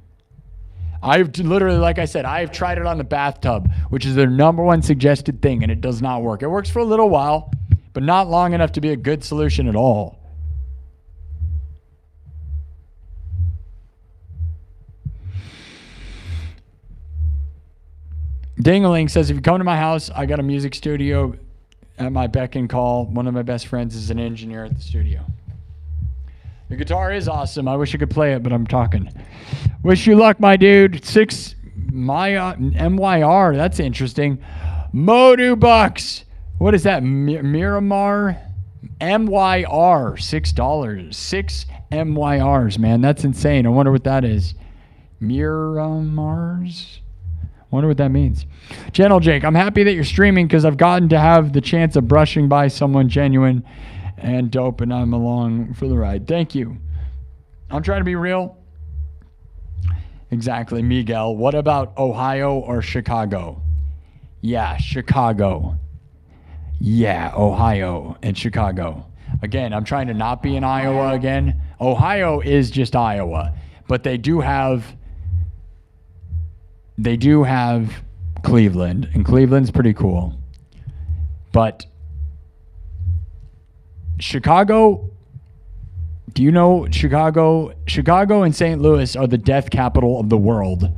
I've literally, like I said, I've tried it on the bathtub, which is their number one suggested thing, and it does not work. It works for a little while, but not long enough to be a good solution at all. Dingaling says, if you come to my house, I got a music studio at my beck and call. One of my best friends is an engineer at the studio. The guitar is awesome. I wish I could play it, but I'm talking. Wish you luck, my dude. MYR. That's interesting. Modu Bucks. What is that? Miramar? MYR. $6. 6 MYRs, man. That's insane. I wonder what that is. Miramars? Wonder what that means. Gentle Jake, I'm happy that you're streaming because I've gotten to have the chance of brushing by someone genuine and dope, and I'm along for the ride. Thank you. I'm trying to be real. Exactly, Miguel. What about Ohio or Chicago? Yeah, Chicago. Yeah, Ohio and Chicago. Again, I'm trying to not be in Iowa again. Ohio is just Iowa, but they do have Cleveland, and Cleveland's pretty cool. But Chicago, do you know Chicago? Chicago and St. Louis are the death capital of the world.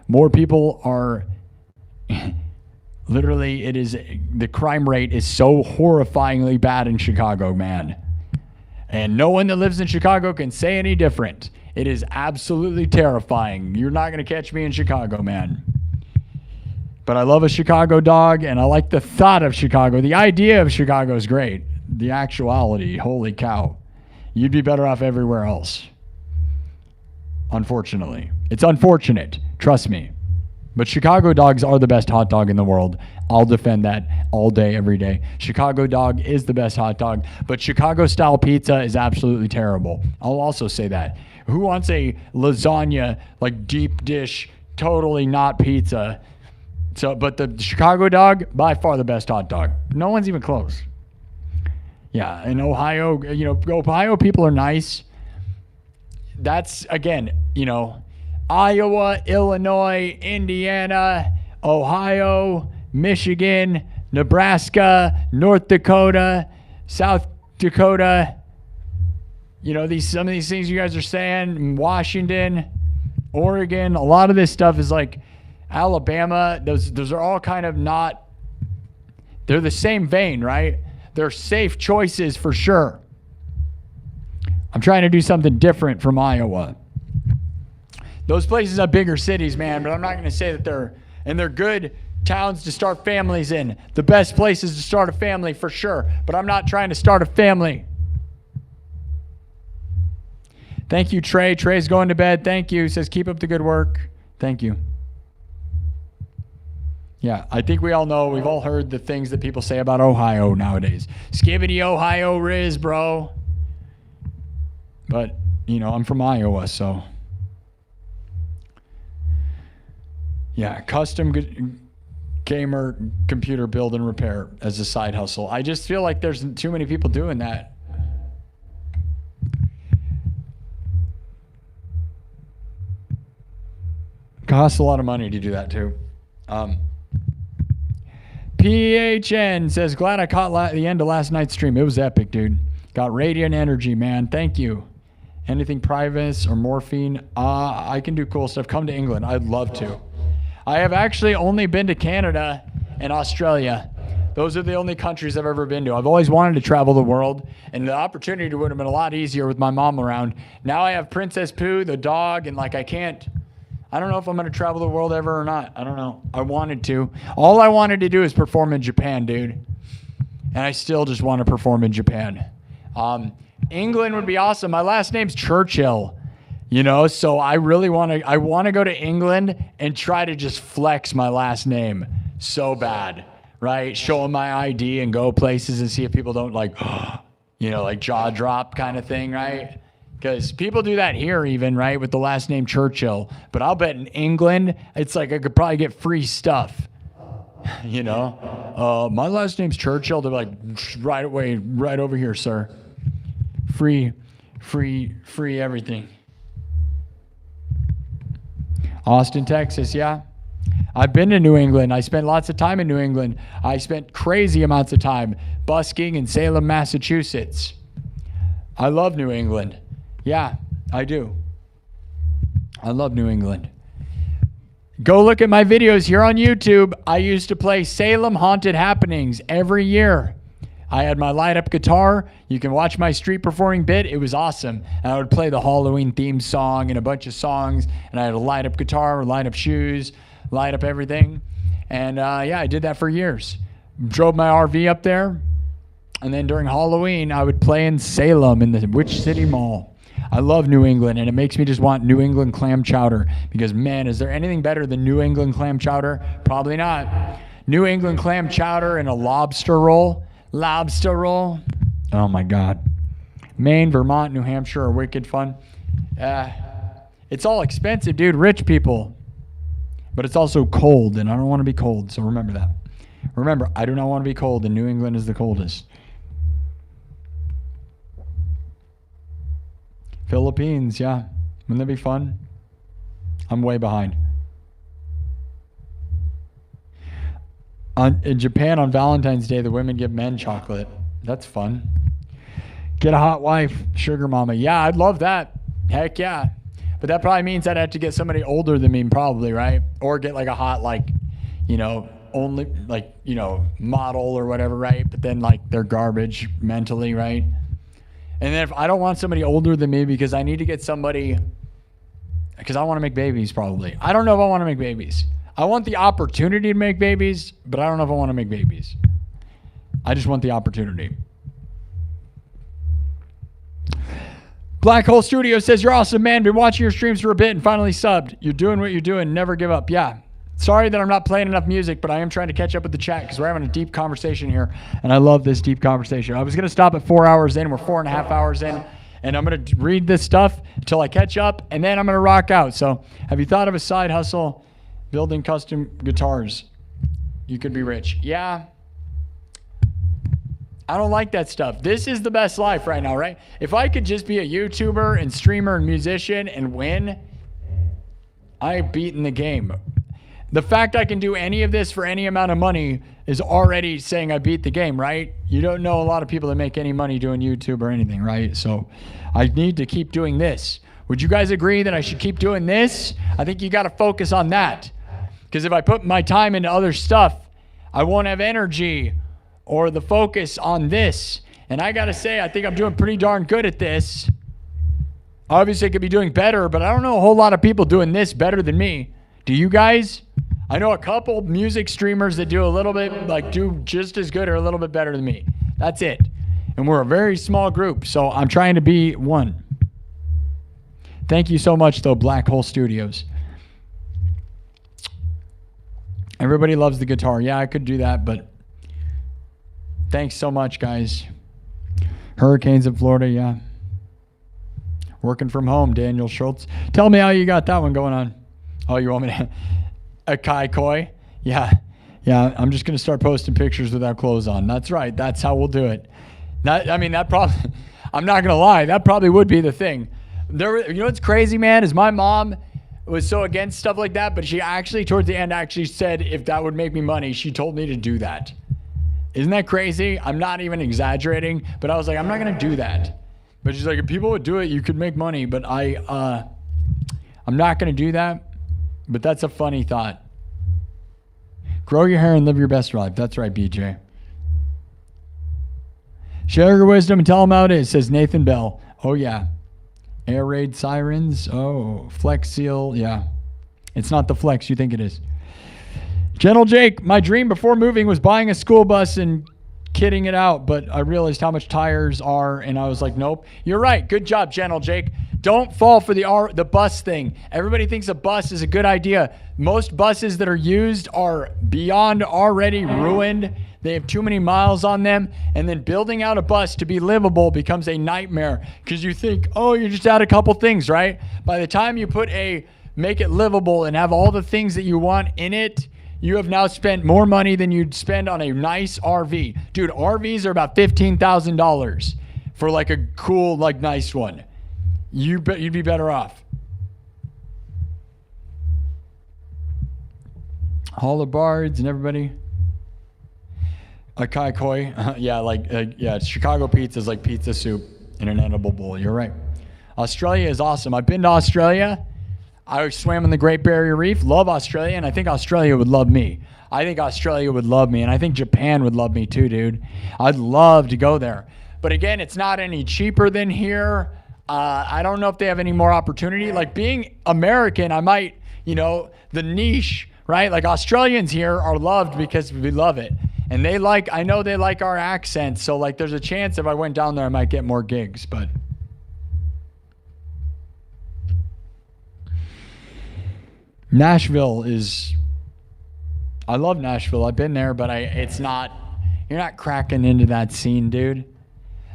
More people are, literally, the crime rate is so horrifyingly bad in Chicago, man. And no one that lives in Chicago can say any different. It is absolutely terrifying. You're not going to catch me in Chicago, man. But I love a Chicago dog, and I like the thought of Chicago. The idea of Chicago is great. The actuality, holy cow. You'd be better off everywhere else. Unfortunately. It's unfortunate. Trust me. But Chicago dogs are the best hot dog in the world. I'll defend that all day, every day. Chicago dog is the best hot dog, but Chicago-style pizza is absolutely terrible. I'll also say that. Who wants a lasagna, like deep dish, totally not pizza? But the Chicago dog, by far the best hot dog. No one's even close. Yeah, in Ohio, Ohio people are nice. That's, again, Iowa, Illinois, Indiana, Ohio, Michigan, Nebraska, North Dakota, South Dakota. Some of these things you guys are saying, Washington, Oregon, a lot of this stuff is like Alabama. Those are all kind of not, they're the same vein, right? They're safe choices for sure. I'm trying to do something different from Iowa. Those places are bigger cities, man, but I'm not going to say that they're good towns to start families in. The best places to start a family for sure, but I'm not trying to start a family. Thank you, Trey. Trey's going to bed. Thank you. Says, keep up the good work. Thank you. Yeah, I think we all know, we've all heard the things that people say about Ohio nowadays. Skibbity Ohio Riz, bro. But, I'm from Iowa, so. Yeah, custom gamer computer build and repair as a side hustle. I just feel like there's too many people doing that. costs a lot of money to do that too. PHN says, glad I caught the end of last night's stream. It was epic, dude. Got radiant energy, man. Thank you. Anything Primus or morphine? I can do cool stuff. Come to England. I'd love to. I have actually only been to Canada and Australia. Those are the only countries I've ever been to. I've always wanted to travel the world, and the opportunity would have been a lot easier with my mom around. Now I have Princess Pooh, the dog, and like I don't know if I'm going to travel the world ever or not. I don't know. I wanted to. All I wanted to do is perform in Japan, dude. And I still just want to perform in Japan. England would be awesome. My last name's Churchill, so I really want to go to England and try to just flex my last name so bad, right? Show them my ID and go places and see if people don't like jaw drop kind of thing, right? Because people do that here even, right, with the last name Churchill. But I'll bet in England, it's like I could probably get free stuff, my last name's Churchill. They're like, right away, right over here, sir. Free everything. Austin, Texas, yeah. I've been to New England. I spent lots of time in New England. I spent crazy amounts of time busking in Salem, Massachusetts. I love New England. Yeah, I do. I love New England. Go look at my videos here on YouTube. I used to play Salem Haunted Happenings every year. I had my light-up guitar. You can watch my street performing bit. It was awesome. And I would play the Halloween theme song and a bunch of songs. And I had a light-up guitar, light-up shoes, light up everything. And I did that for years. Drove my RV up there. And then during Halloween, I would play in Salem in the Witch City Mall. I love New England, and it makes me just want New England clam chowder. Because, man, is there anything better than New England clam chowder? Probably not. New England clam chowder and a lobster roll. Lobster roll. Oh, my God. Maine, Vermont, New Hampshire are wicked fun. It's all expensive, dude. Rich people. But it's also cold, and I don't want to be cold, so remember that. Remember, I do not want to be cold, and New England is the coldest. Philippines, yeah. Wouldn't that be fun? I'm way behind. In Japan, on Valentine's Day, the women give men chocolate. That's fun. Get a hot wife, sugar mama. Yeah, I'd love that. Heck yeah. But that probably means I'd have to get somebody older than me, probably, right? Or get like a hot, only, model or whatever, right? But then, they're garbage mentally, right? And then if I don't want somebody older than me because I need to get somebody, because I want to make babies, probably. I don't know if I want to make babies. I want the opportunity to make babies, but I don't know if I want to make babies. I just want the opportunity. Black Hole Studio says, you're awesome, man. Been watching your streams for a bit and finally subbed. You're doing what you're doing. Never give up. Yeah. Sorry that I'm not playing enough music, but I am trying to catch up with the chat because we're having a deep conversation here, and I love this deep conversation. I was going to stop at 4 hours in. We're 4.5 hours in, and I'm going to read this stuff until I catch up, and then I'm going to rock out. So have you thought of a side hustle? Building custom guitars. You could be rich. Yeah. I don't like that stuff. This is the best life right now, right? If I could just be a YouTuber and streamer and musician and win, I've beaten the game. The fact I can do any of this for any amount of money is already saying I beat the game, right? You don't know a lot of people that make any money doing YouTube or anything, right? So I need to keep doing this. Would you guys agree that I should keep doing this? I think you got to focus on that. Because if I put my time into other stuff, I won't have energy or the focus on this. And I got to say, I think I'm doing pretty darn good at this. Obviously, I could be doing better, but I don't know a whole lot of people doing this better than me. Do you guys? I know a couple music streamers that do a little bit, do just as good or a little bit better than me. That's it. And we're a very small group, so I'm trying to be one. Thank you so much, though, Black Hole Studios. Everybody loves the guitar. Yeah, I could do that, but thanks so much, guys. Hurricanes in Florida, yeah. Working from home, Daniel Schultz. Tell me how you got that one going on. Oh, you want me to... A kai koi? Yeah. I'm just going to start posting pictures without clothes on. That's right. That's how we'll do it. That probably... I'm not going to lie. That probably would be the thing. You know what's crazy, man, is my mom... was so against stuff like that, but she actually, towards the end, actually said if that would make me money, she told me to do that. Isn't that crazy? I'm not even exaggerating, but I was like, I'm not going to do that. But she's like, if people would do it, you could make money, but I'm not going to do that. But that's a funny thought. Grow your hair and live your best life. That's right, BJ. Share your wisdom and tell them how it is, says Nathan Bell. Oh, yeah. Air raid sirens. Oh, Flex Seal. Yeah. It's not the Flex you think it is. Gentle Jake, my dream before moving was buying a school bus and kitting it out, but I realized how much tires are, and I was like, nope. You're right. Good job, Gentle Jake. Don't fall for the bus thing. Everybody thinks a bus is a good idea. Most buses that are used are beyond already ruined. They have too many miles on them, and then building out a bus to be livable becomes a nightmare because you think, oh, you just add a couple things, right? By the time you make it livable and have all the things that you want in it, you have now spent more money than you'd spend on a nice RV. Dude, RVs are about $15,000 for like a cool, like nice one. You'd be better off. Hall of Bards and everybody. Akai Koi. Chicago pizza is like pizza soup in an edible bowl. You're right. Australia is awesome. I've been to Australia. I swam in the Great Barrier Reef. Love Australia, and I think Australia would love me. I think Australia would love me, and I think Japan would love me too, dude. I'd love to go there. But again, it's not any cheaper than here. I don't know if they have any more opportunity. Like being American, I might, the niche, right? Like Australians here are loved because we love it. And I know they like our accent. So like there's a chance if I went down there, I might get more gigs, but. Nashville I love Nashville. I've been there, but you're not cracking into that scene, dude.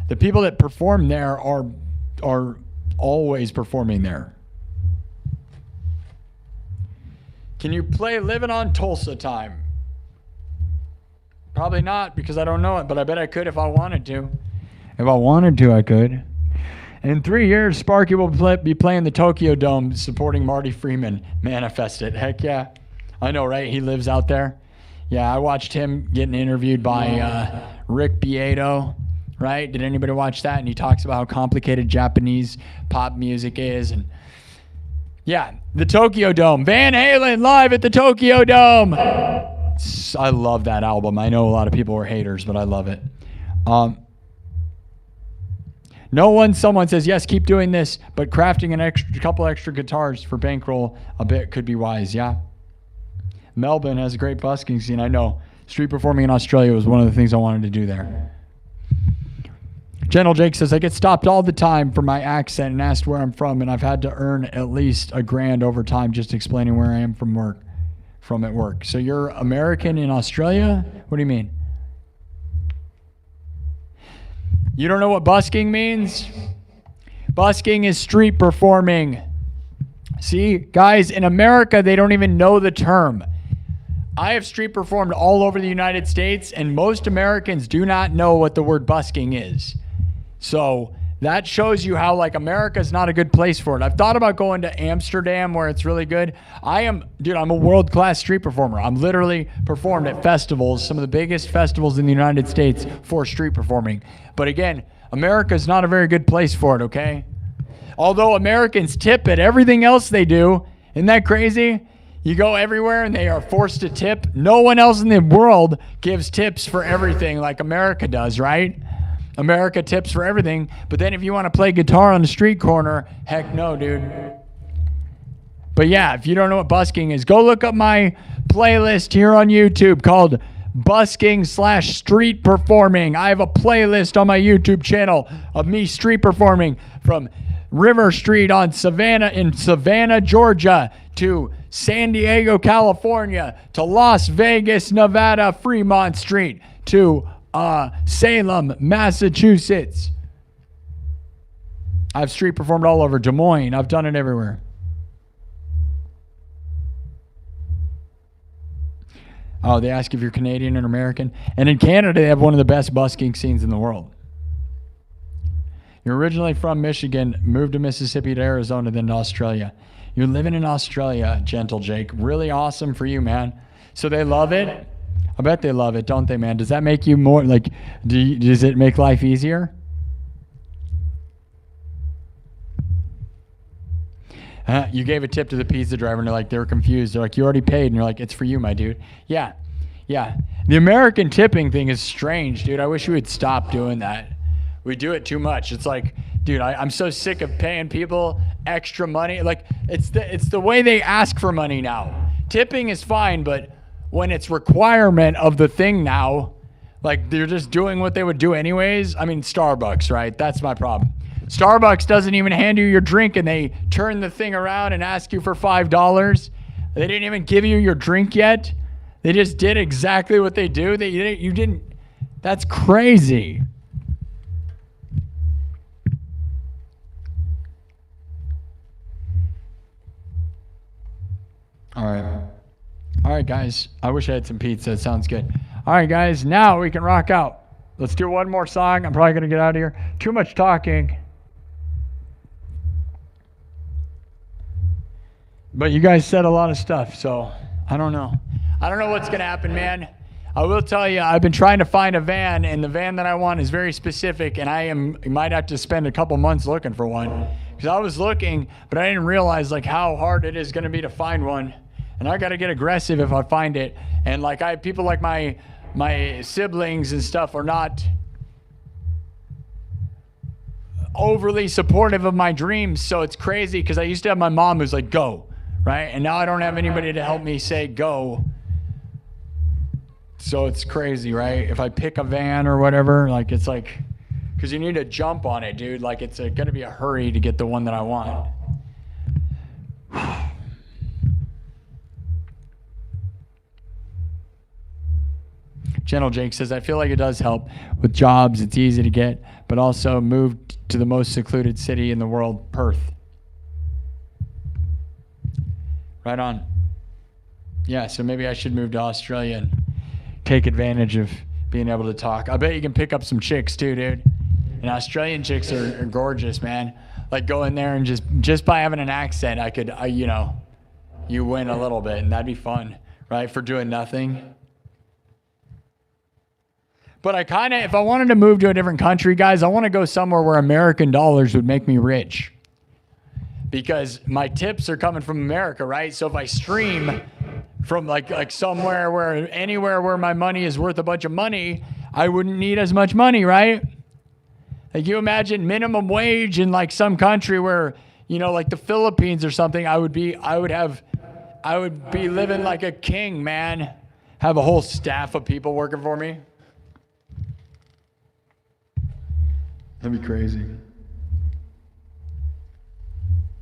The people that perform there are always performing there. Can you play Living on Tulsa Time? Probably not because I don't know it, but I bet I could if I wanted to. If I wanted to, I could. In 3 years, Sparky will be playing the Tokyo Dome supporting Marty Freeman. Manifest it. Heck yeah. I know, right? He lives out there. Yeah, I watched him getting interviewed by Rick Beato, right? Did anybody watch that? And he talks about how complicated Japanese pop music is. And yeah, the Tokyo Dome. Van Halen live at the Tokyo Dome. I love that album. I know a lot of people are haters, but I love it. Someone says, yes, keep doing this, but crafting a couple extra guitars for bankroll a bit could be wise, yeah? Melbourne has a great busking scene, I know. Street performing in Australia was one of the things I wanted to do there. Gentle Jake says, I get stopped all the time for my accent and asked where I'm from, and I've had to earn at least $1,000 over time just explaining where I am from at work. So you're American in Australia? What do you mean? You don't know what busking means? Busking is street performing. See, guys, in America, they don't even know the term. I have street performed all over the United States, and most Americans do not know what the word busking is. So that shows you how, like, America's not a good place for it. I've thought about going to Amsterdam where it's really good. I'm a world-class street performer. I'm literally performed at festivals, some of the biggest festivals in the United States for street performing. But again, America's not a very good place for it, okay? Although Americans tip at everything else they do. Isn't that crazy? You go everywhere and they are forced to tip. No one else in the world gives tips for everything like America does, right? America tips for everything, but then if you want to play guitar on the street corner, heck no, dude. But yeah, if you don't know what busking is, go look up my playlist here on YouTube called busking/street performing. I have a playlist on my YouTube channel of me street performing from River Street in Savannah, Georgia, to San Diego, California, to Las Vegas, Nevada, Fremont Street, to Salem, Massachusetts. I've street performed all over Des Moines. I've done it everywhere. Oh, they ask if you're Canadian or American. And in Canada, they have one of the best busking scenes in the world. You're originally from Michigan, moved to Mississippi to Arizona, then to Australia. You're living in Australia, Gentle Jake. Really awesome for you, man. So they love it? I bet they love it, don't they, man? Does that make you more, like, does it make life easier? You gave a tip to the pizza driver, and they were confused. They're like, you already paid. And you're like, it's for you, my dude. Yeah. The American tipping thing is strange, dude. I wish we would stop doing that. We do it too much. It's like, dude, I'm so sick of paying people extra money. Like, it's the way they ask for money now. Tipping is fine, but when it's requirement of the thing now, like, they're just doing what they would do anyways. I mean, Starbucks, right? That's my problem. Starbucks doesn't even hand you your drink, and they turn the thing around and ask you for $5. They didn't even give you your drink yet. They just did exactly what they do. You didn't. That's crazy. All right, guys. I wish I had some pizza. It sounds good. All right, guys. Now we can rock out. Let's do one more song. I'm probably going to get out of here. Too much talking. But you guys said a lot of stuff, so I don't know. I don't know what's going to happen, man. I will tell you, I've been trying to find a van, and the van that I want is very specific, and I might have to spend a couple months looking for one. Because I was looking, but I didn't realize like how hard it is going to be to find one. And I got to get aggressive if I find it. And like people like my siblings and stuff are not overly supportive of my dreams. So it's crazy because I used to have my mom who's like, go, right? And now I don't have anybody to help me say go. So it's crazy, right? If I pick a van or whatever, like it's like, because you need to jump on it, dude. Like it's going to be a hurry to get the one that I want. Gentle Jake says, I feel like it does help with jobs. It's easy to get, but also moved to the most secluded city in the world, Perth. Right on. Yeah, so maybe I should move to Australia and take advantage of being able to talk. I bet you can pick up some chicks too, dude. And Australian chicks are gorgeous, man. Like go in there and just by having an accent, you win a little bit, and that'd be fun, right? For doing nothing. But if I wanted to move to a different country, guys, I want to go somewhere where American dollars would make me rich. Because my tips are coming from America, right? So if I stream from like anywhere where my money is worth a bunch of money, I wouldn't need as much money, right? Like you imagine minimum wage in like some country where, like the Philippines or something, I would be living like a king, man. Have a whole staff of people working for me. That'd be crazy.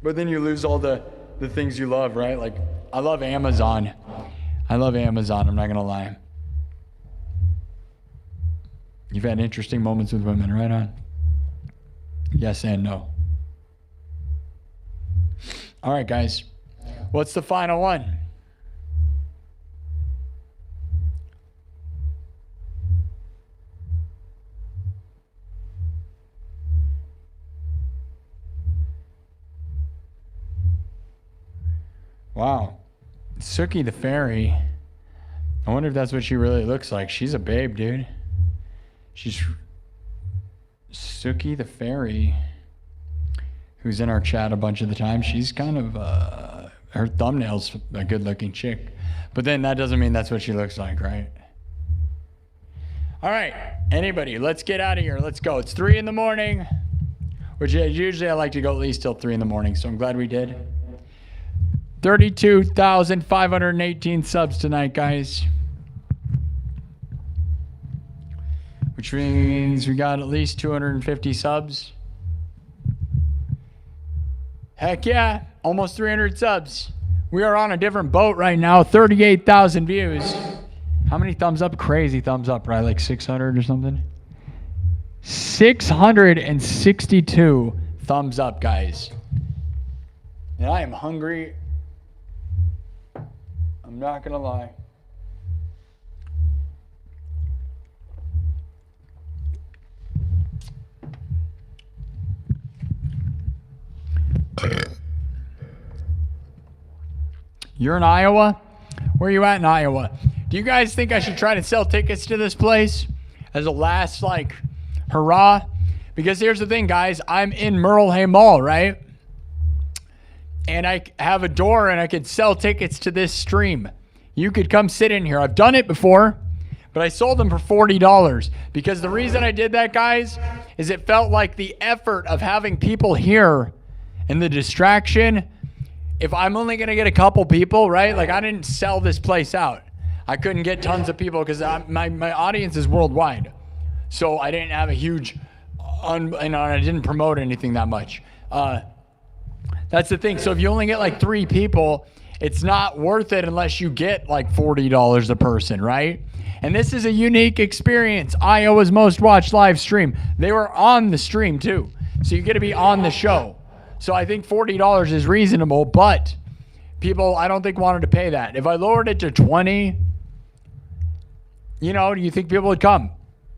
But then you lose all the things you love, right? Like, I love Amazon. I'm not going to lie. You've had interesting moments with women, right on? Yes and no. All right, guys. What's the final one? Wow. Sookie the Fairy. I wonder if that's what she really looks like. She's a babe, dude. She's Sookie the Fairy, who's in our chat a bunch of the time. She's kind of, her thumbnail's a good looking chick. But then that doesn't mean that's what she looks like, right? All right. Anybody, let's get out of here. Let's go. It's 3 a.m, which usually I like to go at least till 3 a.m. So I'm glad we did. 32,518 subs tonight, guys. Which means we got at least 250 subs. Heck yeah, almost 300 subs. We are on a different boat right now, 38,000 views. How many thumbs up? Crazy thumbs up, right? Like 600 or something? 662 thumbs up, guys. And I am hungry. I'm not gonna lie. You're in Iowa? Where are you at in Iowa? Do you guys think I should try to sell tickets to this place as a last, like, hurrah? Because here's the thing, guys. I'm in Merle Hay Mall, right? And I have a door and I could sell tickets to this stream. You could come sit in here. I've done it before, but I sold them for $40. Because the reason I did that, guys, is it felt like the effort of having people here and the distraction. If I'm only going to get a couple people, right? Like, I didn't sell this place out. I couldn't get tons of people because my audience is worldwide. So I didn't have a huge, and I didn't promote anything that much. That's the thing. So if you only get like 3 people, it's not worth it unless you get like $40 a person, right? And this is a unique experience. Iowa's most watched live stream. They were on the stream too. So you get to be on the show. So I think $40 is reasonable, but people, I don't think, wanted to pay that. If I lowered it to 20, you know, do you think people would come?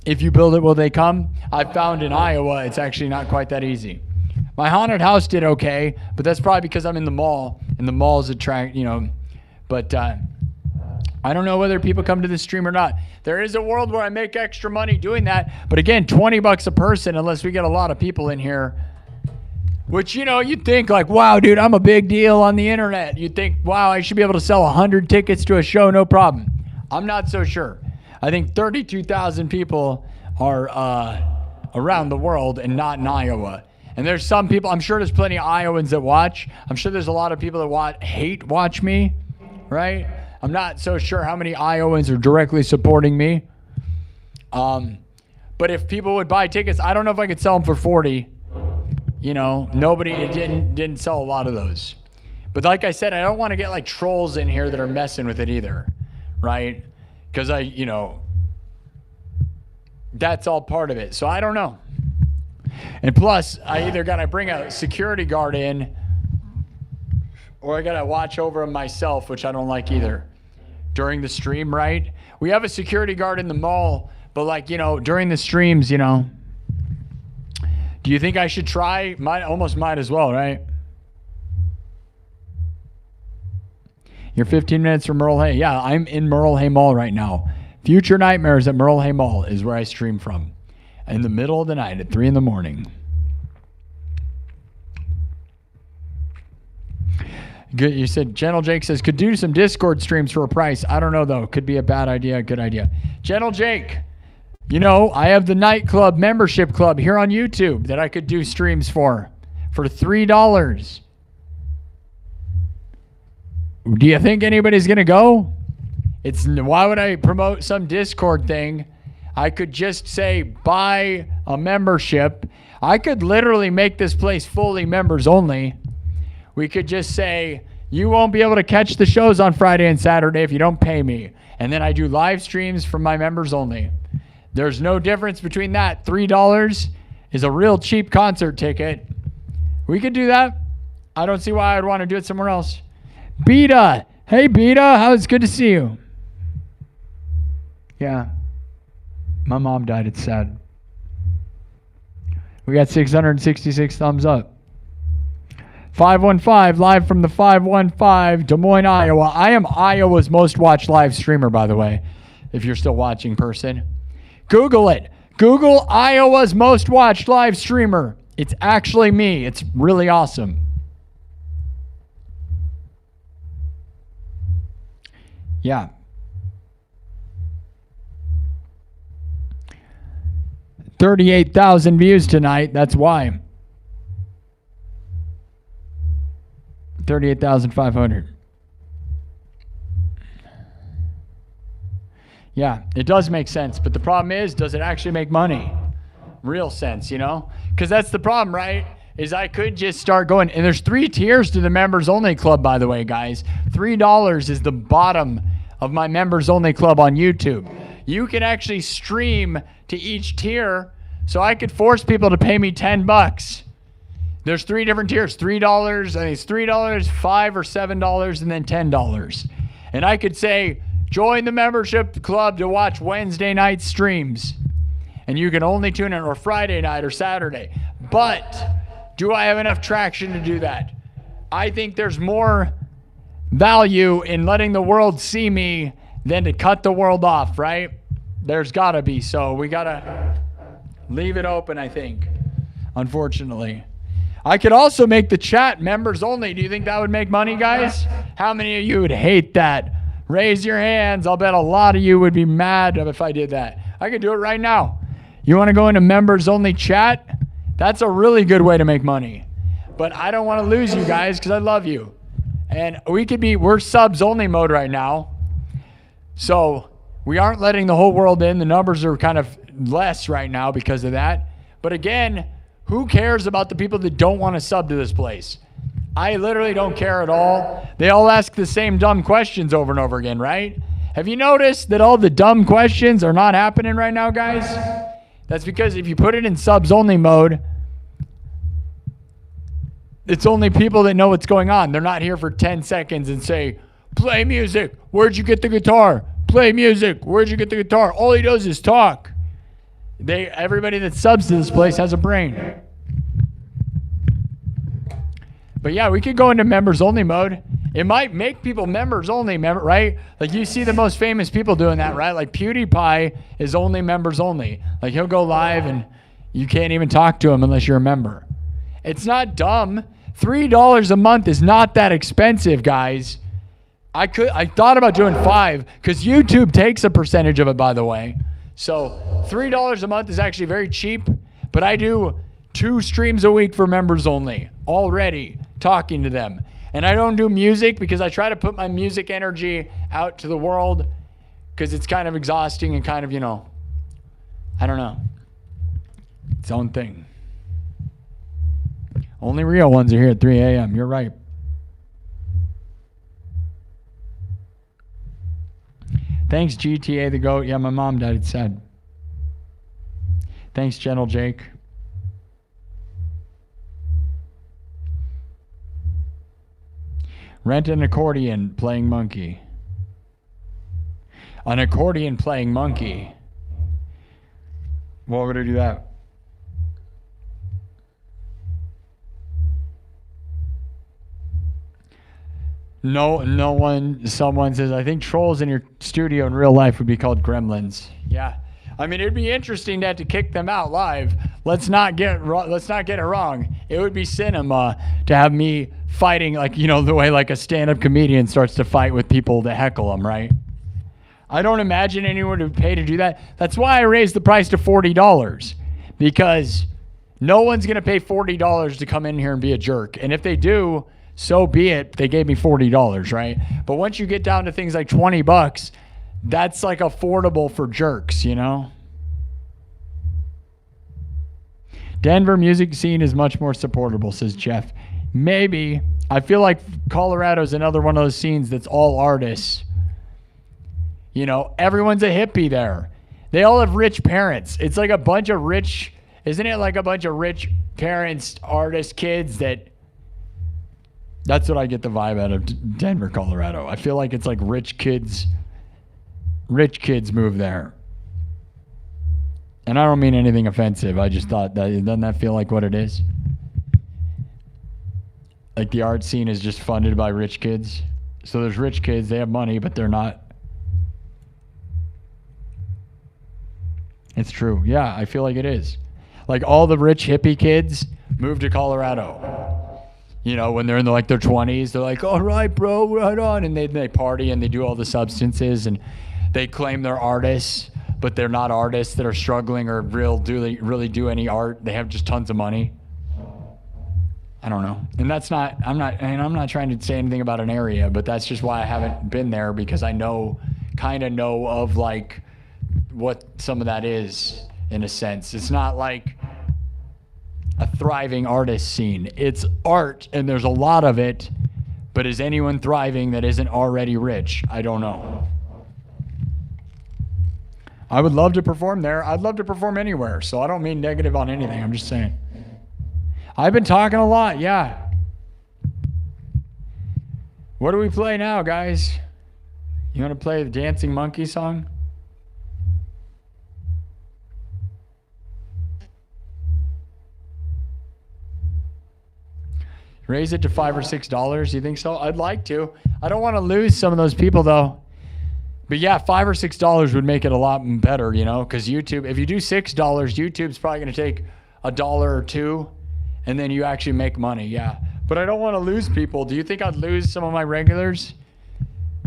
If you build it, will they come? I've found in Iowa, it's actually not quite that easy. My haunted house did okay, but that's probably because I'm in the mall, and the malls attract, you know, but I don't know whether people come to the stream or not. There is a world where I make extra money doing that, but again, $20 a person, unless we get a lot of people in here. Which, you know, you'd think like, wow, dude, I'm a big deal on the internet. You'd think, wow, I should be able to sell 100 tickets to a show, no problem. I'm not so sure. I think 32,000 people are around the world and not in Iowa. And there's some people, I'm sure there's plenty of Iowans that watch. I'm sure there's a lot of people that watch me, right? I'm not so sure how many Iowans are directly supporting me. But if people would buy tickets, I don't know if I could sell them for 40. You know, it didn't sell a lot of those. But like I said, I don't want to get like trolls in here that are messing with it either, right? Because you know, that's all part of it. So I don't know. And plus, I either got to bring a security guard in or I got to watch over him myself, which I don't like either. During the stream, right? We have a security guard in the mall, but like, you know, during the streams, you know, do you think I should try? Almost might as well, right? You're 15 minutes from Merle Hay. Yeah, I'm in Merle Hay Mall right now. Future Nightmares at Merle Hay Mall is where I stream from. In the middle of the night at 3 in the morning. Good. You said, Gentle Jake says, could do some Discord streams for a price. I don't know, though. Could be a bad idea, good idea. Gentle Jake. You know, I have the nightclub membership club here on YouTube that I could do streams for $3. Do you think anybody's going to go? Why would I promote some Discord thing? I could just say buy a membership. I could literally make this place fully members only. We could just say, you won't be able to catch the shows on Friday and Saturday if you don't pay me. And then I do live streams for my members only. There's no difference between that. $3 is a real cheap concert ticket. We could do that. I don't see why I'd want to do it somewhere else. Beta. Hey, Beta. It's good to see you. Yeah. My mom died. It's sad. We got 666 thumbs up. 515, live from the 515, Des Moines, Iowa. I am Iowa's most watched live streamer, by the way, if you're still watching, person. Google it. Google Iowa's most watched live streamer. It's actually me. It's really awesome. Yeah. 38,000 views tonight. That's why. 38,500. Yeah, it does make sense. But the problem is, does it actually make money? Real sense, you know? Because that's the problem, right? Is I could just start going. And there's 3 tiers to the members only club, by the way, guys. $3 is the bottom of my members only club on YouTube. You can actually stream to each tier. So I could force people to pay me $10. There's 3 different tiers. $3, I think it's $3, $5 or $7, and then $10. And I could say, join the membership club to watch Wednesday night streams. And you can only tune in or Friday night or Saturday. But do I have enough traction to do that? I think there's more value in letting the world see me than to cut the world off, right? There's gotta be. So we gotta leave it open, I think, unfortunately. I could also make the chat members only. Do you think that would make money, guys? How many of you would hate that? Raise your hands. I'll bet a lot of you would be mad if I did that. I could do it right now. You want to go into members only chat? That's a really good way to make money. But I don't want to lose you guys because I love you. And we're subs only mode right now. So we aren't letting the whole world in. The numbers are kind of less right now because of that. But again, who cares about the people that don't want to sub to this place? I literally don't care at all. They all ask the same dumb questions over and over again, right? Have you noticed that all the dumb questions are not happening right now, guys? That's because if you put it in subs only mode, it's only people that know what's going on. They're not here for 10 seconds and say, play music. Where'd you get the guitar? Play music. Where'd you get the guitar? All he does is talk. Everybody that subs to this place has a brain. But yeah, we could go into members only mode. It might make people members only, right? Like you see the most famous people doing that, right? Like PewDiePie is only members only. Like he'll go live and you can't even talk to him unless you're a member. It's not dumb. $3 a month is not that expensive, guys. I thought about doing $5 because YouTube takes a percentage of it, by the way. So $3 a month is actually very cheap, but I do 2 streams a week for members only already, talking to them. And I don't do music because I try to put my music energy out to the world because it's kind of exhausting and kind of, I don't know, its own thing. Only real ones are here at 3 a.m. You're right. Thanks, GTA the GOAT. Yeah, my mom died, it's sad. Thanks, Gentle Jake. Rent an accordion playing monkey. An accordion playing monkey. Why would I do that? Someone says, I think trolls in your studio in real life would be called gremlins. Yeah. I mean, it'd be interesting to have to kick them out live. Let's not get it wrong. It would be cinema to have me fighting the way like a stand-up comedian starts to fight with people to heckle them, right? I don't imagine anyone would pay to do that. That's why I raised the price to $40 because no one's going to pay $40 to come in here and be a jerk. And if they do, so be it. They gave me $40, right? But once you get down to things like $20, that's like affordable for jerks, Denver music scene is much more supportable, says Jeff. Maybe. I feel like Colorado's another one of those scenes that's all artists. Everyone's a hippie there. They all have rich parents. It's like a bunch of rich, isn't it like a bunch of rich parents, artist kids that's what I get the vibe out of Denver, Colorado. I feel like it's like rich kids move there. And I don't mean anything offensive. I just thought doesn't that feel like what it is? Like the art scene is just funded by rich kids. So there's rich kids, they have money, but they're not. It's true. Yeah, I feel like it is. Like all the rich hippie kids move to Colorado. When they're in their 20s, they're like, all right, bro, right on. And they party and they do all the substances and they claim they're artists, but they're not artists that are struggling or really do any art. They have just tons of money. I don't know. And I'm not trying to say anything about an area, but that's just why I haven't been there because I kind of know of what some of that is in a sense. It's not like a thriving artist scene. It's art and there's a lot of it, but is anyone thriving that isn't already rich? I don't know. I would love to perform there. I'd love to perform anywhere, so I don't mean negative on anything. I'm just saying. I've been talking a lot, yeah. What do we play now, guys? You want to play the Dancing Monkey song? Raise it to $5 or $6. You think so? I'd like to. I don't want to lose some of those people though. But yeah, $5 or $6 would make it a lot better, you know, because YouTube, if you do $6, YouTube's probably going to take $1 or $2, and then you actually make money. Yeah. But I don't want to lose people. Do you think I'd lose some of my regulars?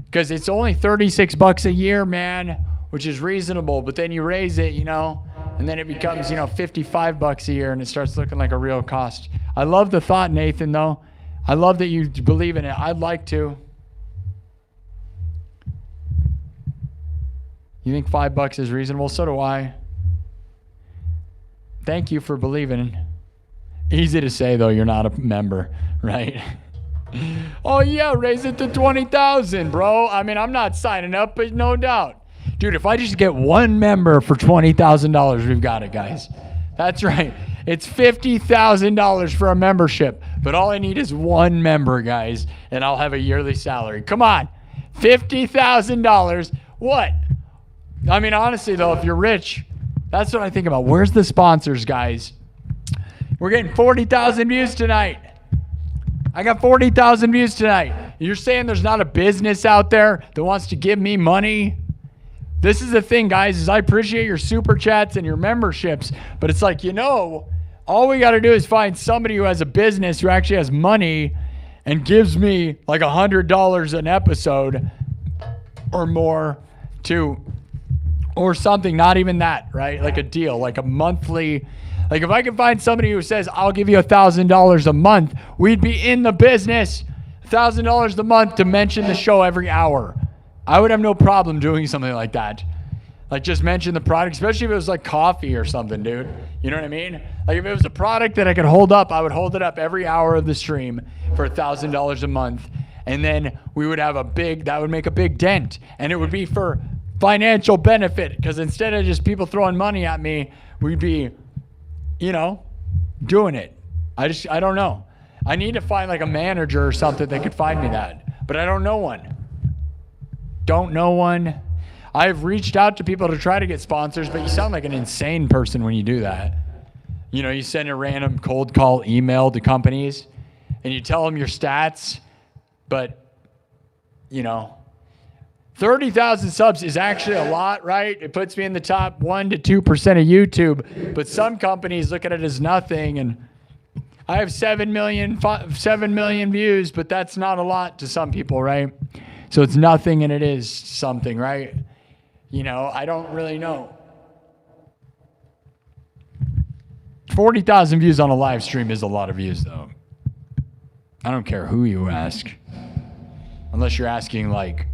Because it's only $36 a year, man, which is reasonable. But then you raise it, you know, and then it becomes, you know, $55 a year, and it starts looking like a real cost. I love the thought, Nathan, though. I love that you believe in it. I'd like to. You think $5 is reasonable? So do I. Thank you for believing. Easy to say, though, you're not a member, right? Oh, yeah, raise it to 20,000, bro. I mean, I'm not signing up, but no doubt. Dude, if I just get one member for $20,000, we've got it, guys. That's right. It's $50,000 for a membership, but all I need is one member, guys, and I'll have a yearly salary. Come on. $50,000. What? I mean, honestly, though, if you're rich, that's what I think about. Where's the sponsors, guys? We're getting 40,000 views tonight. I got 40,000 views tonight. You're saying there's not a business out there that wants to give me money? This is the thing, guys, is I appreciate your super chats and your memberships, but it's like, you know, all we got to do is find somebody who has a business who actually has money and gives me like $100 an episode or more to... or something, not even that, right? Like a deal, like a monthly, like if I can find somebody who says, I'll give you $1,000 a month, we'd be in the business. $1,000 a month to mention the show every hour. I would have no problem doing something like that. Like just mention the product, especially if it was like coffee or something, dude. You know what I mean? Like if it was a product that I could hold up, I would hold it up every hour of the stream for $1,000 a month. And then we would have that would make a big dent. And it would be for financial benefit, because instead of just people throwing money at me, we'd be, you know, doing it. I don't know. I need to find like a manager or something that could find me that, but I don't know one. Don't know one. I've reached out to people to try to get sponsors, but you sound like an insane person when you do that. You know, you send a random cold call email to companies and you tell them your stats, but, you know, 30,000 subs is actually a lot, right? It puts me in the top 1 to 2% of YouTube, but some companies look at it as nothing, and I have 7 million views, but that's not a lot to some people, right? So it's nothing and it is something, right? You know, I don't really know. 40,000 views on a live stream is a lot of views, though. I don't care who you ask, unless you're asking like,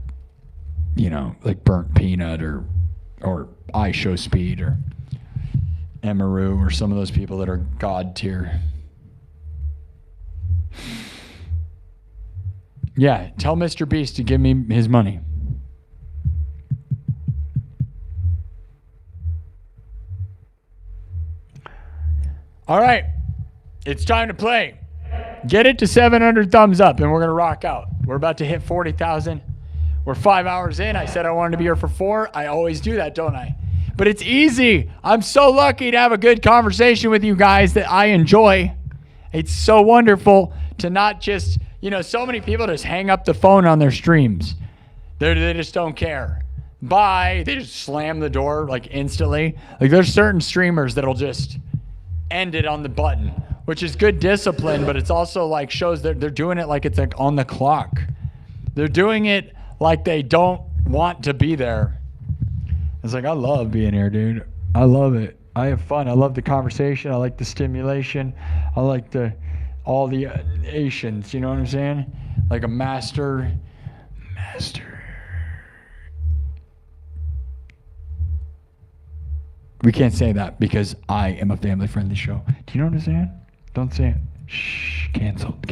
you know, like Burnt Peanut or iShowSpeed or Emaru or some of those people that are God tier. Yeah, tell Mr. Beast to give me his money. All right, it's time to play. Get it to 700 thumbs up and we're going to rock out. We're about to hit 40,000. We're 5 hours in. I said I wanted to be here for 4. I always do that, don't I? But it's easy. I'm so lucky to have a good conversation with you guys that I enjoy. It's so wonderful to not just, you know, so many people just hang up the phone on their streams. They just don't care. Bye. They just slam the door like instantly. Like there's certain streamers that'll just end it on the button, which is good discipline, but it's also like shows that they're doing it like it's like on the clock. They're doing it like they don't want to be there. It's like, I love being here, dude. I love it. I have fun. I love the conversation. I like the stimulation. I like all the Asians, you know what I'm saying? Like a master. We can't say that because I am a family-friendly show. Do you know what I'm saying? Don't say it. Shh, canceled.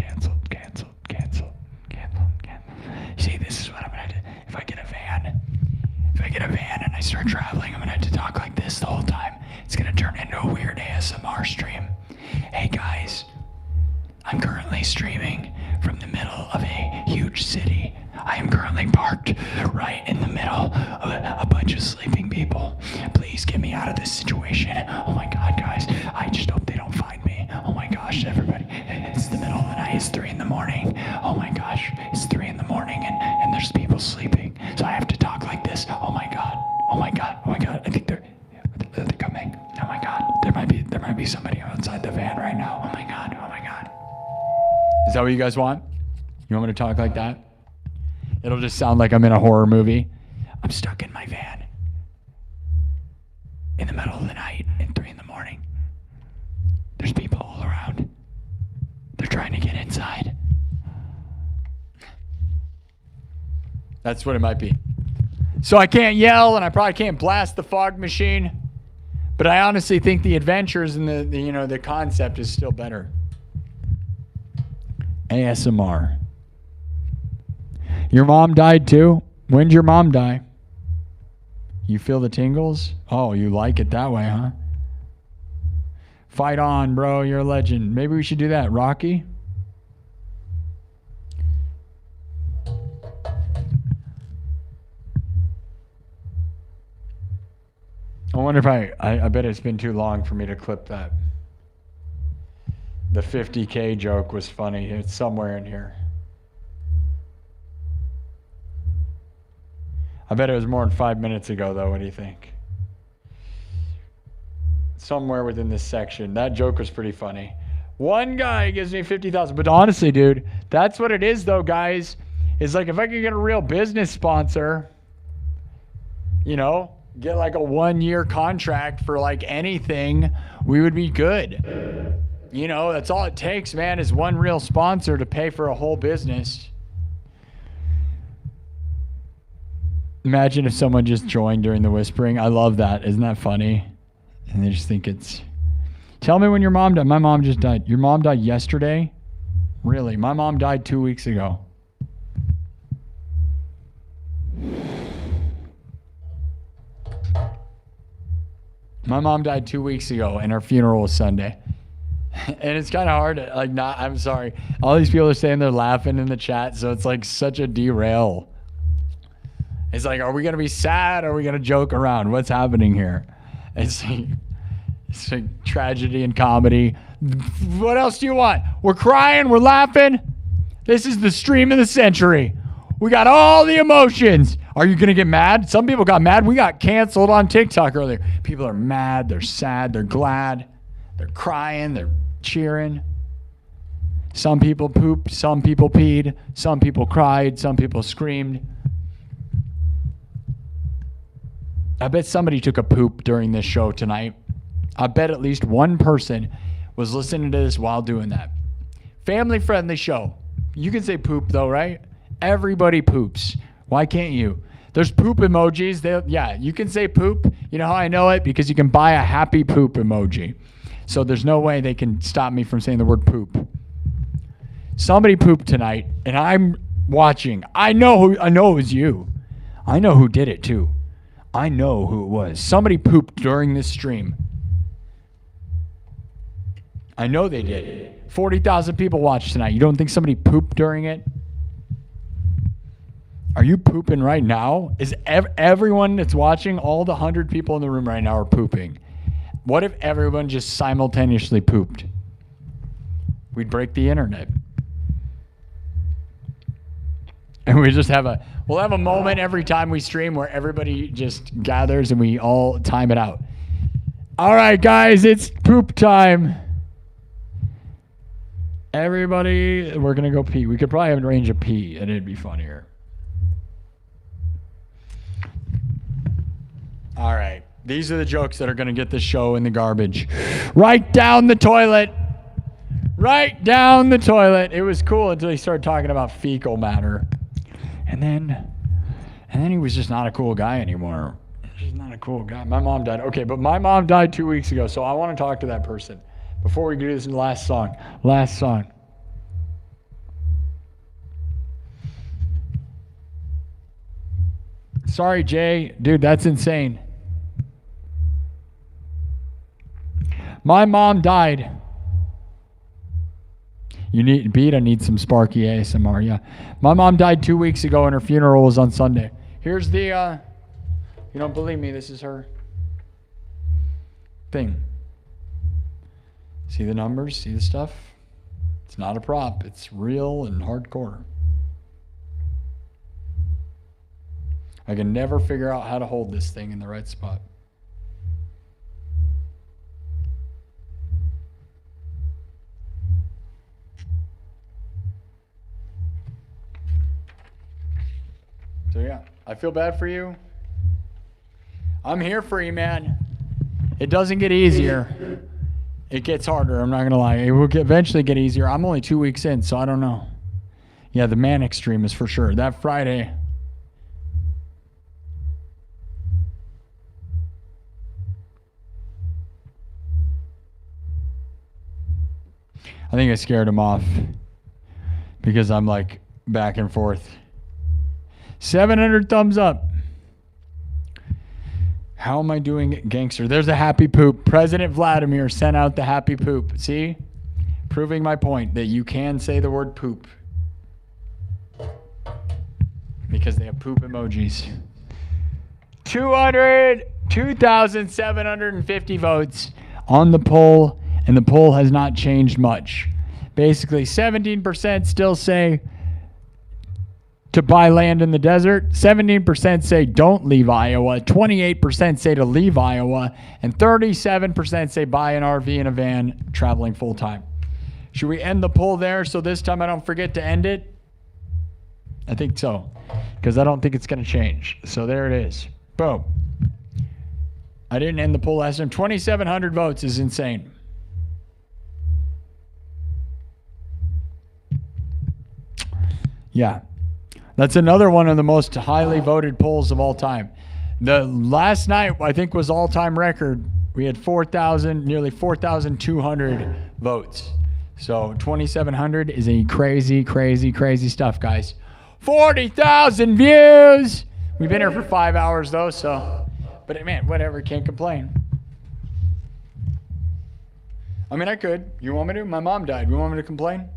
See, this is what I'm gonna do. If I get a van and I start traveling, I'm gonna have to talk like this the whole time. It's gonna turn into a weird ASMR stream. Hey guys, I'm currently streaming from the middle of a huge city. I am currently parked right in the middle of a bunch of sleeping people. Please get me out of this situation. Oh my God, guys, I just hope they don't find me. Oh my gosh, everybody, it's the middle of the night. it's 3 in the morning. Oh my gosh, it's 3 in the morning and there's people sleeping. So I have to talk like this. Oh my God. Oh my God. Oh my God. I think they're coming. Oh my God. There might be somebody outside the van right now. Oh my God. Oh my God. Is that what you guys want? You want me to talk like that? It'll just sound like I'm in a horror movie. I'm stuck in my van in the middle of the night at 3 in the morning. There's people all around. They're trying to get inside. That's what it might be. So I can't yell and I probably can't blast the fog machine, but I honestly think the adventures and the concept is still better. ASMR. Your mom died too? When'd your mom die? You feel the tingles? Oh, you like it that way, huh? Fight on, bro. You're a legend. Maybe we should do that. Rocky? I wonder if I bet it's been too long for me to clip that. The 50K joke was funny. It's somewhere in here. I bet it was more than 5 minutes ago, though. What do you think? Somewhere within this section. That joke was pretty funny. One guy gives me 50,000. But honestly, dude, that's what it is, though, guys. It's like if I could get a real business sponsor, get like a 1-year contract for like anything, we would be good. That's all it takes, man, is one real sponsor to pay for a whole business. Imagine if someone just joined during the whispering. I love that. Isn't that funny? And they just think it's... Tell me when your mom died. My mom just died. Your mom died yesterday? Really? My mom died 2 weeks ago. My mom died 2 weeks ago and her funeral was Sunday. And it's kind of hard to, I'm sorry. All these people are saying they're laughing in the chat, so it's like such a derail. It's like, are we going to be sad? Or are we going to joke around? What's happening here? It's like tragedy and comedy. What else do you want? We're crying. We're laughing. This is the stream of the century. We got all the emotions. Are you going to get mad? Some people got mad. We got canceled on TikTok earlier. People are mad. They're sad. They're glad. They're crying. They're cheering. Some people pooped. Some people peed. Some people cried. Some people screamed. I bet somebody took a poop during this show tonight. I bet at least one person was listening to this while doing that. Family-friendly show. You can say poop though, right? Everybody poops. Why can't you? There's poop emojis. You can say poop. You know how I know it? Because you can buy a happy poop emoji. So there's no way they can stop me from saying the word poop. Somebody pooped tonight, and I'm watching. I know it was you. I know who did it too. I know who it was. Somebody pooped during this stream. I know they did. 40,000 people watched tonight. You don't think somebody pooped during it? Are you pooping right now? Is everyone that's watching, all the 100 people in the room right now are pooping? What if everyone just simultaneously pooped? We'd break the internet. And we just we'll have a moment every time we stream where everybody just gathers and we all time it out. All right, guys, it's poop time. Everybody, we're going to go pee. We could probably arrange a pee and it'd be funnier. All right. These are the jokes that are going to get this show in the garbage. Right down the toilet. Right down the toilet. It was cool until he started talking about fecal matter. And then he was just not a cool guy anymore. He's not a cool guy. My mom died. Okay, but my mom died 2 weeks ago, so I want to talk to that person. Before we do this last song. Last song. Sorry, Jay. Dude, that's insane. My mom died. You need beat. I need some Sparky ASMR. Yeah, my mom died 2 weeks ago, and her funeral was on Sunday. Here's the. You don't believe me? This is her thing. See the numbers? See the stuff? It's not a prop. It's real and hardcore. I can never figure out how to hold this thing in the right spot. So yeah, I feel bad for you. I'm here for you, man. It doesn't get easier. It gets harder, I'm not going to lie. It will eventually get easier. I'm only 2 weeks in, so I don't know. Yeah, the manic stream is for sure. That Friday. I think I scared him off because I'm like back and forth. 700 thumbs up. How am I doing, gangster? There's a happy poop. President Vladimir sent out the happy poop. See? Proving my point that you can say the word poop. Because they have poop emojis. 2,750 votes on the poll, and the poll has not changed much. Basically, 17% still say to buy land in the desert, 17% say don't leave Iowa, 28% say to leave Iowa, and 37% say buy an RV and a van traveling full time. Should we end the poll there so this time I don't forget to end it? I think so, because I don't think it's going to change. So there it is. Boom. I didn't end the poll last time. 2,700 votes is insane. Yeah. That's another one of the most highly voted polls of all time. The last night, I think, was all-time record. We had nearly 4,200 votes. So 2,700 is a crazy, crazy, crazy stuff, guys. 40,000 views. We've been here for 5 hours, though, so. But, man, whatever. Can't complain. I mean, I could. You want me to? My mom died. You want me to complain?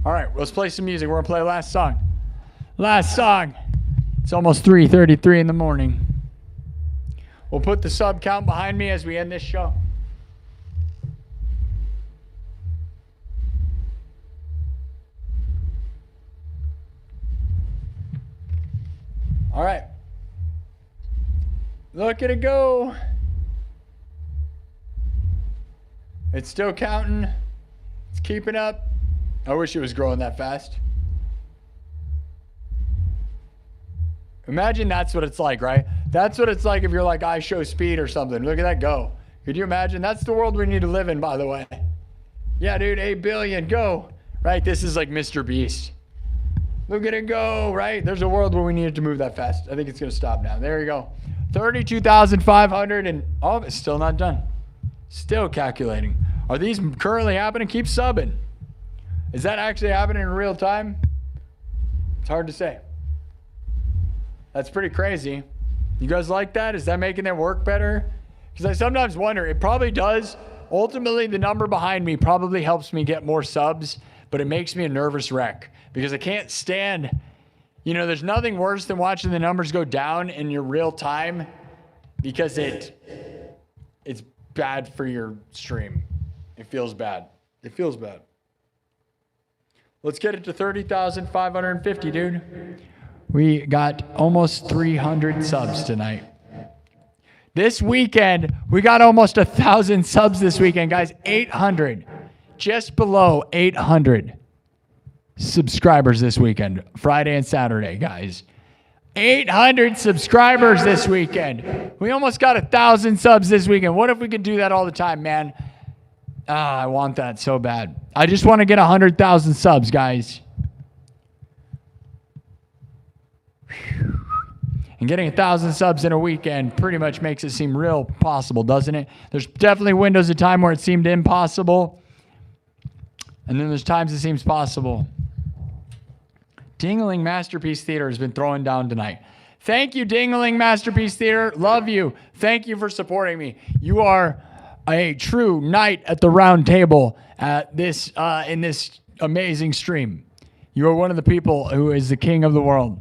All right, let's play some music. We're going to play last song. Last song. It's almost 3:33 in the morning. We'll put the sub count behind me as we end this show. All right. Look at it go. It's still counting. It's keeping up. I wish it was growing that fast. Imagine that's what it's like, right? That's what it's like if you're like, I show speed or something. Look at that go. Could you imagine? That's the world we need to live in, by the way. Yeah, dude, 8 billion, go. Right? This is like Mr. Beast. Look at it go, right? There's a world where we need it to move that fast. I think it's going to stop now. There you go. 32,500 and oh, it's still not done. Still calculating. Are these currently happening? Keep subbing. Is that actually happening in real time? It's hard to say. That's pretty crazy. You guys like that? Is that making it work better? Because I sometimes wonder, it probably does. Ultimately, the number behind me probably helps me get more subs, but it makes me a nervous wreck because I can't stand, you know, there's nothing worse than watching the numbers go down in your real time because it's bad for your stream. It feels bad. It feels bad. Let's get it to 30,550, dude. We got almost 300 subs tonight. This weekend, we got almost 1,000 subs this weekend, guys. 800. Just below 800 subscribers this weekend. Friday and Saturday, guys. 800 subscribers this weekend. We almost got 1,000 subs this weekend. What if we could do that all the time, man? I want that so bad. I just want to get 100,000 subs, guys. And getting 1,000 subs in a weekend pretty much makes it seem real possible, doesn't it? There's definitely windows of time where it seemed impossible. And then there's times it seems possible. Dingling Masterpiece Theater has been throwing down tonight. Thank you, Dingling Masterpiece Theater. Love you. Thank you for supporting me. You are a true knight at the round table at this in this amazing stream. You are one of the people who is the king of the world.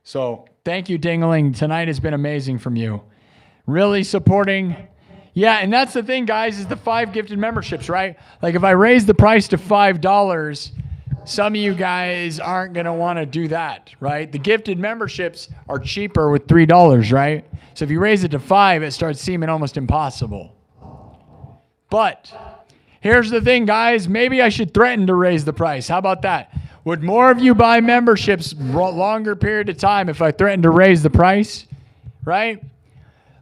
So thank you, Dingling. Tonight has been amazing from you. Really supporting. Yeah, and that's the thing, guys, is the 5 gifted memberships, right? Like if I raise the price to $5, some of you guys aren't going to want to do that, right? The gifted memberships are cheaper with $3, right? So if you raise it to 5, it starts seeming almost impossible. But here's the thing, guys. Maybe I should threaten to raise the price. How about that? Would more of you buy memberships longer period of time if I threatened to raise the price, right?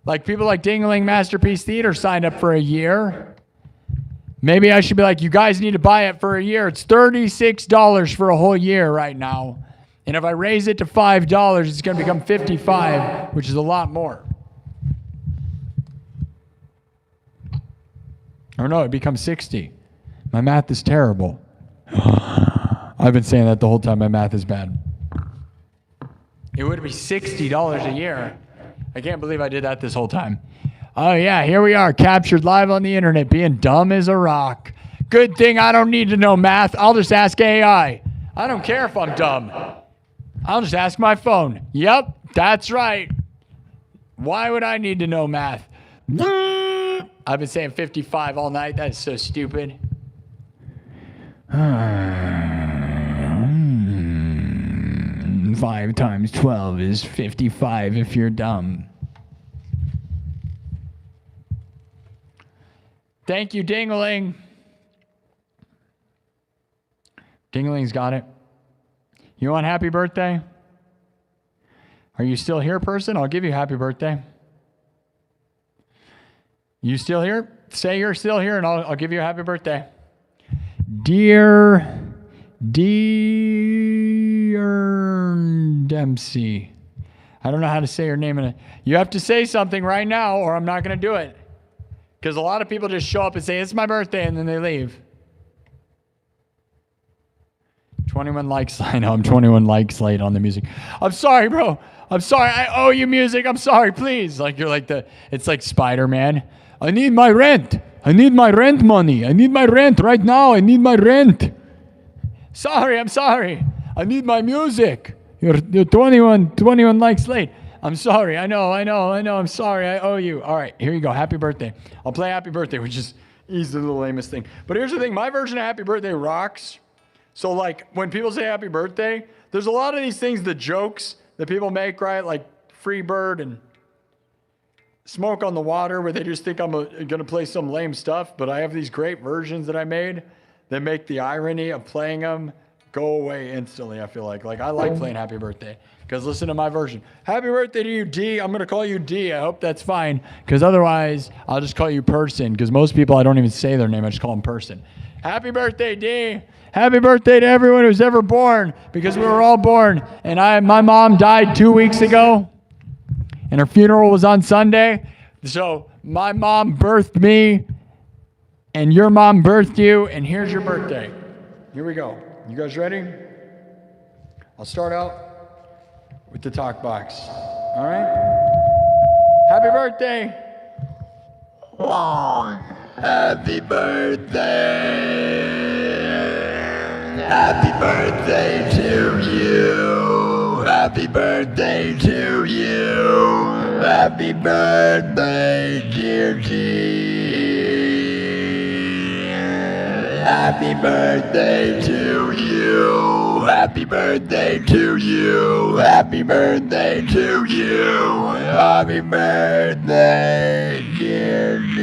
Like people like Dingling Masterpiece Theater signed up for a year. Maybe I should be like, you guys need to buy it for a year. It's $36 for a whole year right now. And if I raise it to $5, it's going to become $55, which is a lot more. Or no, it becomes 60. My math is terrible. I've been saying that the whole time. My math is bad. It would be $60 a year. I can't believe I did that this whole time. Oh yeah, here we are, captured live on the internet, being dumb as a rock. Good thing I don't need to know math. I'll just ask AI. I don't care if I'm dumb. I'll just ask my phone. Yep, that's right. Why would I need to know math? I've been saying 55 all night. That is so stupid. 5 times 12 is 55 if you're dumb. Thank you, Dingling. Dingling's got it. You want happy birthday? Are you still here, person? I'll give you happy birthday. You still here? Say you're still here and I'll give you a happy birthday. Dear Dempsey. I don't know how to say your name. You have to say something right now or I'm not going to do it. Because a lot of people just show up and say, it's my birthday, and then they leave. 21 likes. I know, I'm 21 likes late on the music. I'm sorry, bro. I'm sorry. I owe you music. I'm sorry, please. Like you're like it's like Spider-Man. I need my rent. I need my rent money. I need my rent right now. I need my rent. Sorry, I'm sorry. I need my music. You're 21 likes late. I'm sorry. I know. I'm sorry. I owe you. All right, here you go. Happy birthday. I'll play happy birthday, which is easily the lamest thing. But here's the thing. My version of happy birthday rocks. So like when people say happy birthday, there's a lot of these things, the jokes that people make, right? Like Free Bird and Smoke on the Water, where they just think I'm going to play some lame stuff. But I have these great versions that I made that make the irony of playing them go away instantly, I feel like. Like, I like playing happy birthday. Because listen to my version. Happy birthday to you, D. I'm going to call you D. I hope that's fine. Because otherwise, I'll just call you Person. Because most people, I don't even say their name. I just call them Person. Happy birthday, D. Happy birthday to everyone who's ever born. Because we were all born. And my mom died 2 weeks ago. And her funeral was on Sunday. So my mom birthed me. And your mom birthed you. And here's your birthday. Here we go. You guys ready? I'll start out with the talk box. All right? Happy birthday. Happy birthday. Happy birthday to you. Happy birthday to you. Happy birthday, dear G. Happy birthday to you. Happy birthday to you. Happy birthday to you. Happy birthday, dear G.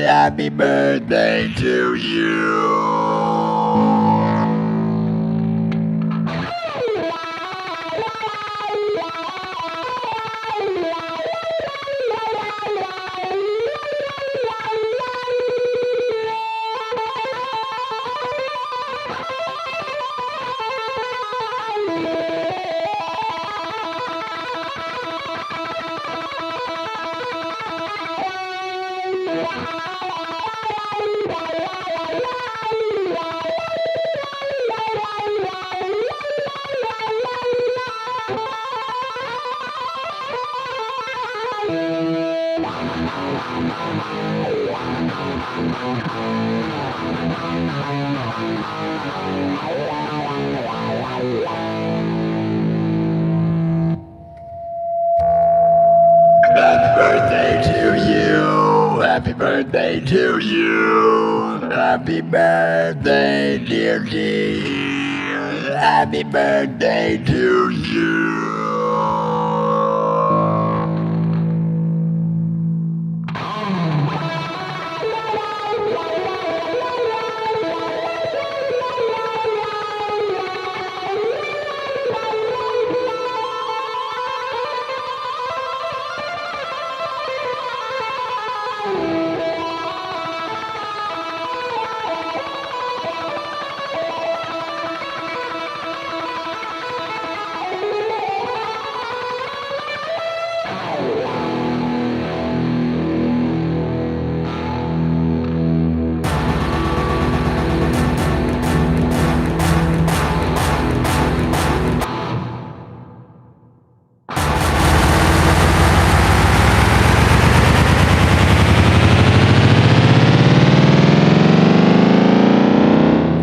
Happy birthday to you. Happy birthday to Happy birthday to you. Happy birthday, dear D. Happy birthday to you.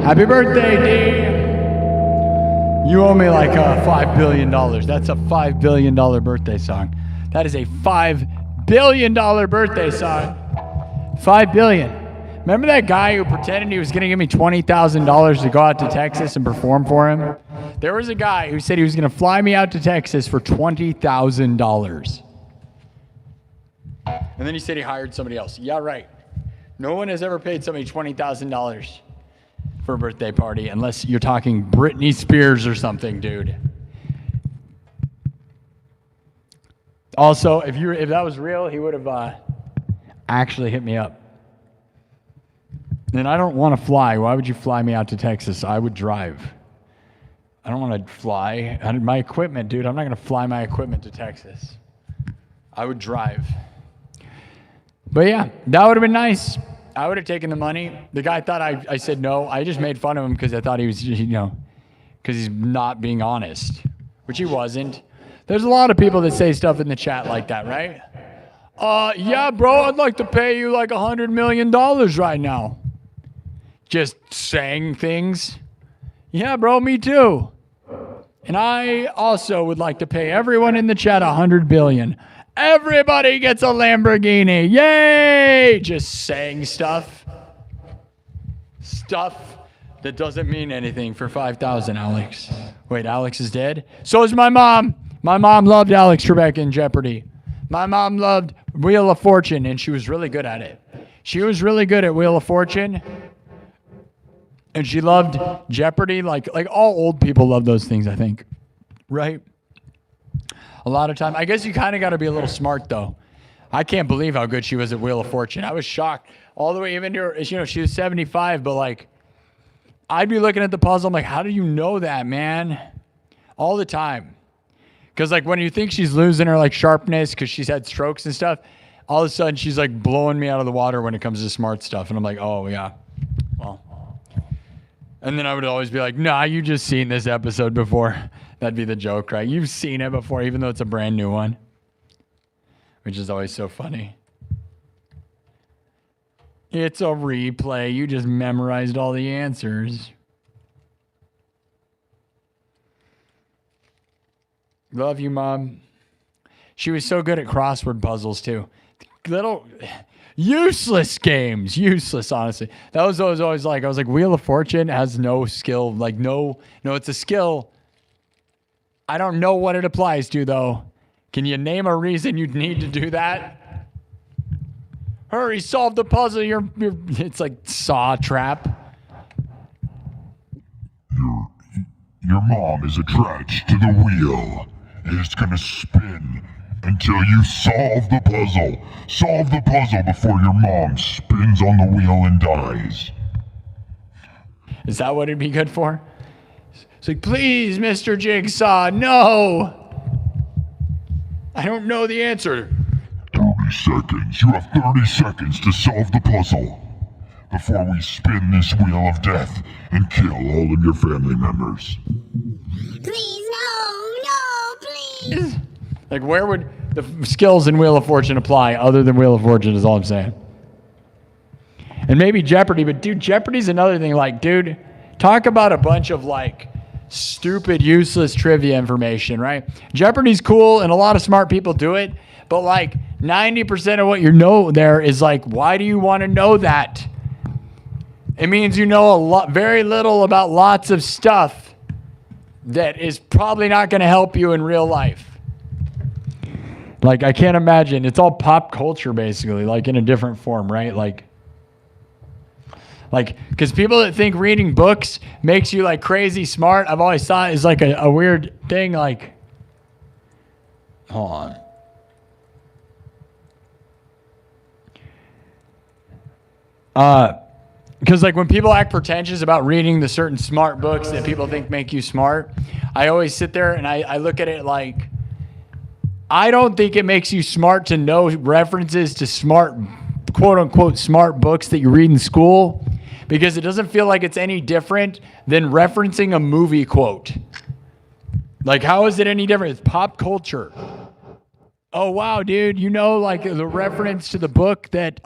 Happy birthday, D. You owe me like $5 billion. That's a $5 billion birthday song. That is a $5 billion birthday song. $5 billion. Remember that guy who pretended he was going to give me $20,000 to go out to Texas and perform for him? There was a guy who said he was going to fly me out to Texas for $20,000. And then he said he hired somebody else. Yeah, right. No one has ever paid somebody $20,000 for a birthday party unless you're talking Britney Spears or something, dude. Also, if that was real, he would have actually hit me up. And I don't want to fly. Why would you fly me out to Texas? I would drive. I don't want to fly. My equipment, dude, I'm not going to fly my equipment to Texas. I would drive. But yeah, that would have been nice. I would have taken the money. The guy thought I said no. I just made fun of him because I thought he was, because he's not being honest, which he wasn't. There's a lot of people that say stuff in the chat like that, right? Yeah, bro, I'd like to pay you like $100 million right now. Just saying things. Yeah, bro, me too. And I also would like to pay everyone in the chat $100 billion. Everybody gets a Lamborghini. Yay! Just saying stuff. Stuff that doesn't mean anything for 5,000, Alex. Wait, Alex is dead? So is my mom. My mom loved Alex Trebek in Jeopardy. My mom loved Wheel of Fortune, and she was really good at it. She was really good at Wheel of Fortune. And she loved Jeopardy. Like all old people love those things, I think. Right? A lot of time. I guess you kind of got to be a little smart, though. I can't believe how good she was at Wheel of Fortune. I was shocked. All the way even to her, she was 75, but like, I'd be looking at the puzzle. I'm like, how do you know that, man? All the time. Because like when you think she's losing her like sharpness because she's had strokes and stuff, all of a sudden she's like blowing me out of the water when it comes to smart stuff. And I'm like, oh, yeah. Well. And then I would always be like, nah, you just seen this episode before. That'd be the joke, right? You've seen it before, even though it's a brand new one. Which is always so funny. It's a replay. You just memorized all the answers. Love you, Mom. She was so good at crossword puzzles, too. Little useless games. Useless, honestly. That was always like, I was like, Wheel of Fortune has no skill. Like, no, it's a skill. I don't know what it applies to, though. Can you name a reason you'd need to do that? Hurry, solve the puzzle. It's like Saw Trap. Your mom is attached to the wheel. It's gonna spin until you solve the puzzle. Solve the puzzle before your mom spins on the wheel and dies. Is that what it'd be good for? It's like, please, Mr. Jigsaw, no! I don't know the answer. 30 seconds. You have 30 seconds to solve the puzzle before we spin this wheel of death and kill all of your family members. Please, no, please. Like, where would the skills in Wheel of Fortune apply other than Wheel of Fortune is all I'm saying. And maybe Jeopardy, but dude, Jeopardy's another thing. Like, dude, talk about a bunch of like stupid, useless trivia information, right? Jeopardy's cool and a lot of smart people do it, But like 90% of what you know there is like, why do you want to know that? It means you know very little about lots of stuff that is probably not going to help you in real life. Like, I can't imagine. It's all pop culture, basically, like in a different form, right? Like, because people that think reading books makes you like crazy smart, I've always thought is like a weird thing. Like, hold on. Because like when people act pretentious about reading the certain smart books that people think make you smart, I always sit there and I look at it like, I don't think it makes you smart to know references to smart, quote unquote, smart books that you read in school, because it doesn't feel like it's any different than referencing a movie quote. Like, how is it any different? It's pop culture. Oh, wow, dude, you know, like the reference to the book that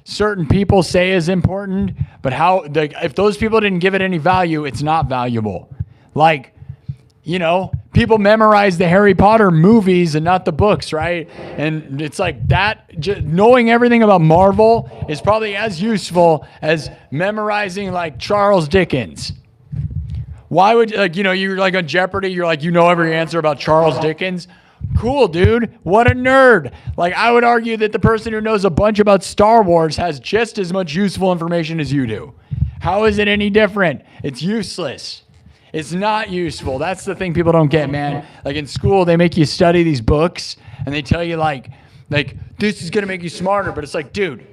certain people say is important, but if those people didn't give it any value, it's not valuable. Like, you know, people memorize the Harry Potter movies and not the books, right? And it's like that, knowing everything about Marvel is probably as useful as memorizing like Charles Dickens. Why would, like, you know, you're like on Jeopardy, you're like, you know every answer about Charles Dickens. Cool, dude. What a nerd. Like, I would argue that the person who knows a bunch about Star Wars has just as much useful information as you do. How is it any different? It's useless. It's not useful. That's the thing people don't get, man. Like in school, they make you study these books and they tell you like this is going to make you smarter. But it's like, dude,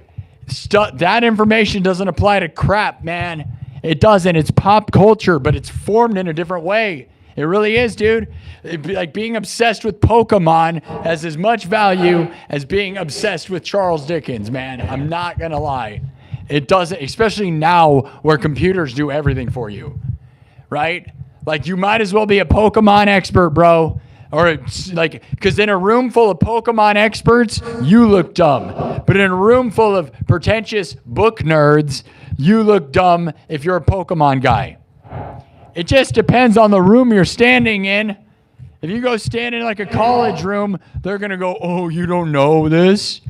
that information doesn't apply to crap, man. It doesn't. It's pop culture, but it's formed in a different way. It really is, dude. Like being obsessed with Pokemon has as much value as being obsessed with Charles Dickens, man. I'm not going to lie. It doesn't, especially now where computers do everything for you. Right? Like, you might as well be a Pokemon expert, bro. Or like, because in a room full of Pokemon experts, you look dumb. But in a room full of pretentious book nerds, you look dumb if you're a Pokemon guy. It just depends on the room you're standing in. If you go stand in like a college room, they're going to go, oh, you don't know this?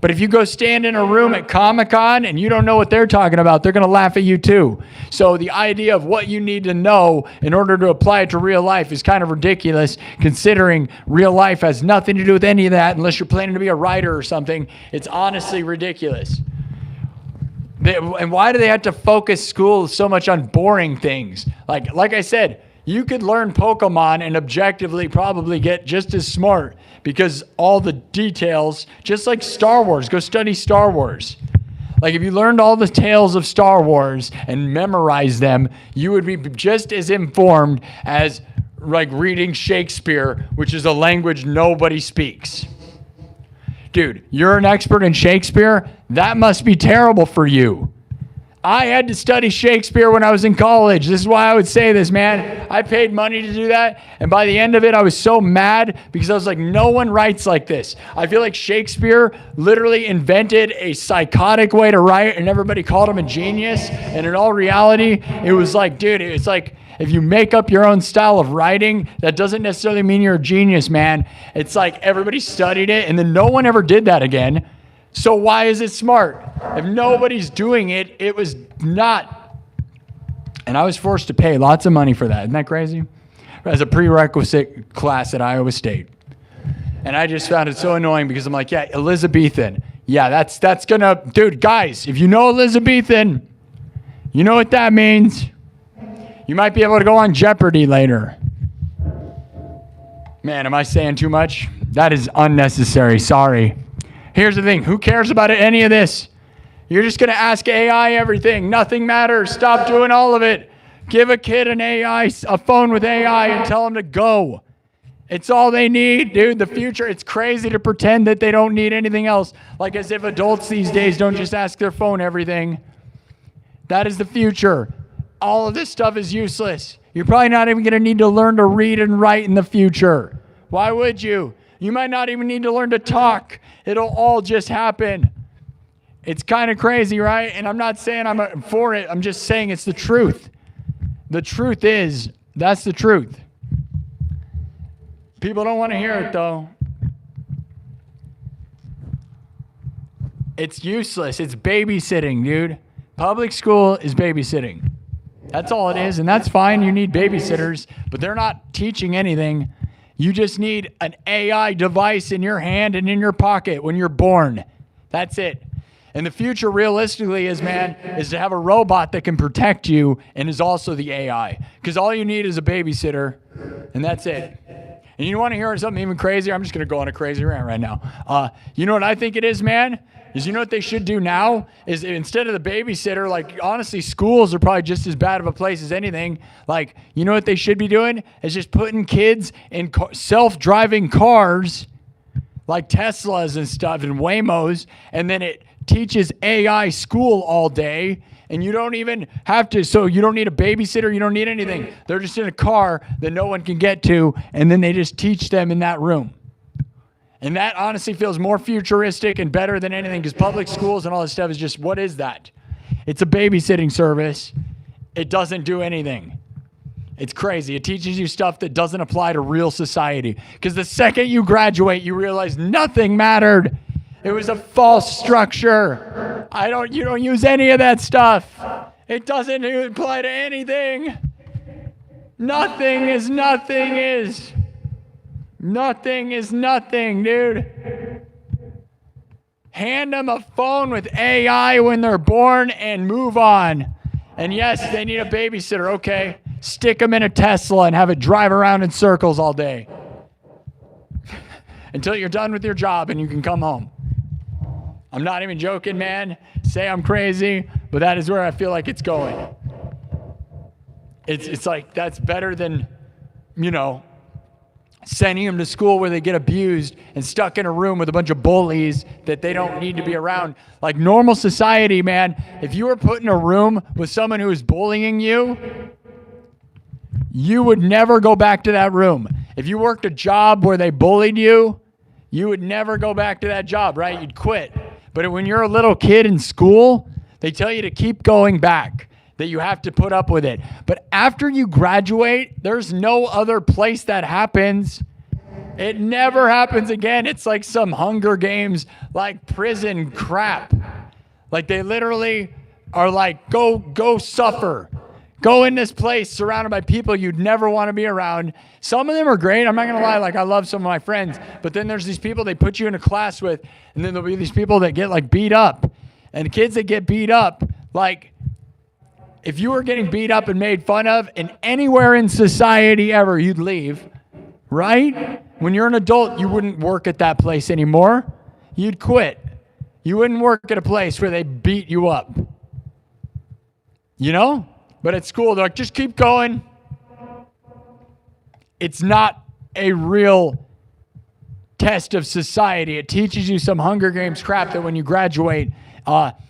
But if you go stand in a room at Comic-Con and you don't know what they're talking about, they're going to laugh at you too. So the idea of what you need to know in order to apply it to real life is kind of ridiculous, considering real life has nothing to do with any of that unless you're planning to be a writer or something. It's honestly ridiculous. And why do they have to focus school so much on boring things? Like I said, you could learn Pokemon and objectively probably get just as smart, because all the details, just like Star Wars, go study Star Wars. Like if you learned all the tales of Star Wars and memorized them, you would be just as informed as like reading Shakespeare, which is a language nobody speaks. Dude, you're an expert in Shakespeare? That must be terrible for you. I had to study Shakespeare when I was in college. This is why I would say this, man. I paid money to do that, and by the end of it, I was so mad because I was like, no one writes like this. I feel like Shakespeare literally invented a psychotic way to write, and everybody called him a genius, and in all reality, it was like, dude, it's like, if you make up your own style of writing, that doesn't necessarily mean you're a genius, man. It's like everybody studied it, and then no one ever did that again. So why is it smart? If nobody's doing it, it was not. And I was forced to pay lots of money for that. Isn't that crazy? As a prerequisite class at Iowa State. And I just found it so annoying because I'm like, yeah, Elizabethan. Yeah, that's gonna, dude, guys, if you know Elizabethan, you know what that means. You might be able to go on Jeopardy later. Man, am I saying too much? That is unnecessary. Sorry. Here's the thing. Who cares about any of this? You're just going to ask AI everything. Nothing matters. Stop doing all of it. Give a kid a phone with AI and tell them to go. It's all they need, dude. The future, it's crazy to pretend that they don't need anything else. Like as if adults these days don't just ask their phone everything. That is the future. All of this stuff is useless. You're probably not even going to need to learn to read and write in the future. Why would you? You might not even need to learn to talk. It'll all just happen. It's kind of crazy, right? And I'm not saying I'm for it. I'm just saying it's the truth. The truth is, that's the truth. People don't want to hear it, though. It's useless. It's babysitting, dude. Public school is babysitting. That's all it is, and that's fine. You need babysitters, but they're not teaching anything. You just need an AI device in your hand and in your pocket when you're born. That's it. And the future realistically is to have a robot that can protect you and is also the AI. Because all you need is a babysitter, and that's it. And you want to hear something even crazier? I'm just going to go on a crazy rant right now. You know what I think it is, man? Is you know what they should do now? Is instead of the babysitter, like honestly, schools are probably just as bad of a place as anything. Like, you know what they should be doing? Is just putting kids in self-driving cars, like Teslas and stuff and Waymos, and then it teaches AI school all day, and you don't even have to, so you don't need a babysitter, you don't need anything. They're just in a car that no one can get to, and then they just teach them in that room. And that honestly feels more futuristic and better than anything, because public schools and all this stuff is just, what is that? It's a babysitting service. It doesn't do anything. It's crazy. It teaches you stuff that doesn't apply to real society, because the second you graduate, you realize nothing mattered. It was a false structure. You don't use any of that stuff. It doesn't apply to anything. Nothing is nothing is. Nothing is nothing, dude. Hand them a phone with AI when they're born and move on. And yes, they need a babysitter. Okay. Stick them in a Tesla and have it drive around in circles all day. Until you're done with your job and you can come home. I'm not even joking, man. Say I'm crazy, but that is where I feel like it's going. It's like that's better than, sending them to school where they get abused and stuck in a room with a bunch of bullies that they don't need to be around. Like normal society, man, if you were put in a room with someone who is bullying you, you would never go back to that room. If you worked a job where they bullied you, you would never go back to that job, right? You'd quit. But when you're a little kid in school, they tell you to keep going back, that you have to put up with it. But after you graduate, there's no other place that happens. It never happens again. It's like some Hunger Games, like prison crap. Like they literally are like, go suffer. Go in this place surrounded by people you'd never want to be around. Some of them are great. I'm not going to lie. Like I love some of my friends, but then there's these people they put you in a class with, and then there'll be these people that get like beat up, and the kids that get beat up, like if you were getting beat up and made fun of in anywhere in society ever, you'd leave, right? When you're an adult, you wouldn't work at that place anymore. You'd quit. You wouldn't work at a place where they beat you up. But at school, they're like, just keep going. It's not a real test of society. It teaches you some Hunger Games crap that when you graduate,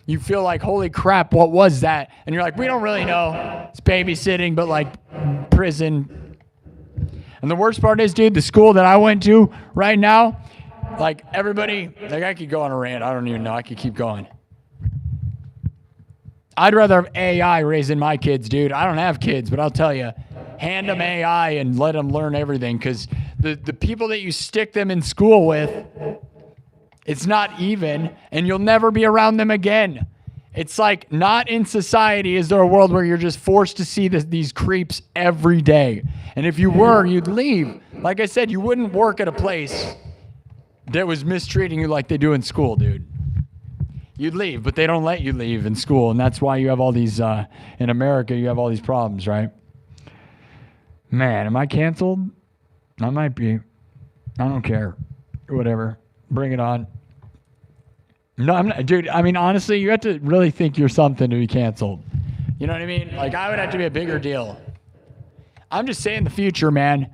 you feel like, holy crap, what was that? And you're like, we don't really know. It's babysitting, but like prison. And the worst part is, dude, the school that I went to right now, like everybody, like I could go on a rant. I don't even know. I could keep going. I'd rather have AI raising my kids, dude. I don't have kids, but I'll tell you, hand them AI and let them learn everything, because the people that you stick them in school with, it's not even, and you'll never be around them again. It's like not in society is there a world where you're just forced to see these creeps every day. And if you were, you'd leave. Like I said, you wouldn't work at a place that was mistreating you like they do in school, dude. You'd leave, but they don't let you leave in school, and that's why you have all these, in America, you have all these problems, right? Man, am I canceled? I might be. I don't care. Whatever. Bring it on. No, I'm not, dude, I mean, honestly, you have to really think you're something to be canceled. You know what I mean? Like, I would have to be a bigger deal. I'm just saying the future, man.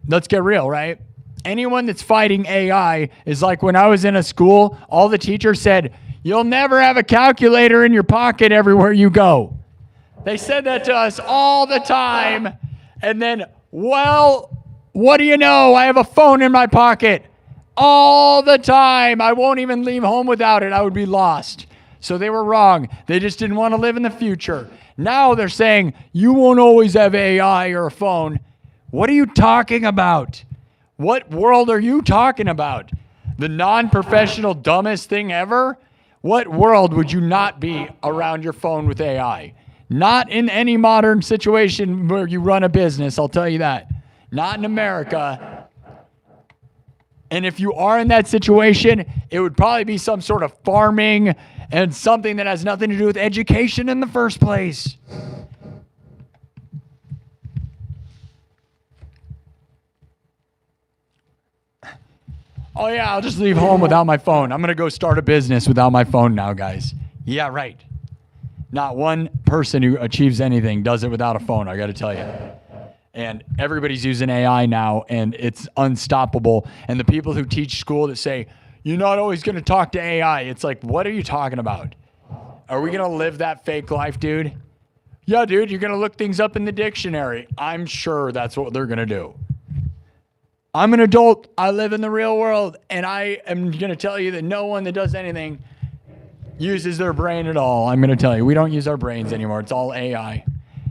Let's get real, right? Anyone that's fighting AI is like when I was in a school, all the teachers said, you'll never have a calculator in your pocket everywhere you go. They said that to us all the time. And then, well, what do you know? I have a phone in my pocket all the time. I won't even leave home without it. I would be lost. So they were wrong. They just didn't want to live in the future. Now they're saying, you won't always have AI or a phone. What are you talking about? What world are you talking about? The non-professional dumbest thing ever? What world would you not be around your phone with AI? Not in any modern situation where you run a business, I'll tell you that. Not in America. And if you are in that situation, it would probably be some sort of farming and something that has nothing to do with education in the first place. Oh yeah, I'll just leave home without my phone. I'm going to go start a business without my phone now, guys. Yeah, right. Not one person who achieves anything does it without a phone, I got to tell you. And everybody's using AI now, and it's unstoppable. And the people who teach school that say, you're not always going to talk to AI, it's like, what are you talking about? Are we going to live that fake life, dude? Yeah, dude, you're going to look things up in the dictionary. I'm sure that's what they're going to do. I'm an adult. I live in the real world, and I am going to tell you that no one that does anything uses their brain at all. I'm going to tell you, we don't use our brains anymore. It's all AI.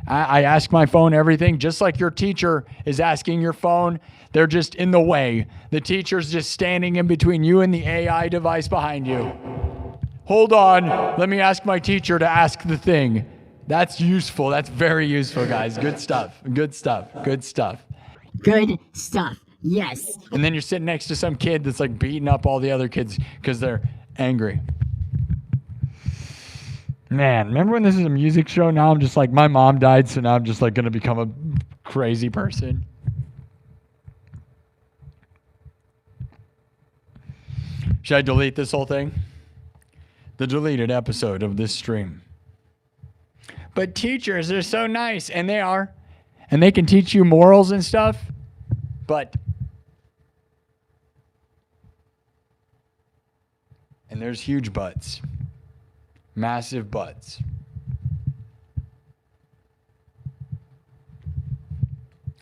I ask my phone everything, just like your teacher is asking your phone. They're just in the way. The teacher's just standing in between you and the AI device behind you. Hold on. Let me ask my teacher to ask the thing. That's useful. That's very useful, guys. Good stuff. Good stuff. Good stuff. Good stuff. Yes. And then you're sitting next to some kid that's like beating up all the other kids because they're angry. Man, remember when this is a music show? Now I'm just like, my mom died, so now I'm just like going to become a crazy person. Should I delete this whole thing? The deleted episode of this stream. But teachers are so nice, and they are. And they can teach you morals and stuff, but... And there's huge butts. Massive butts.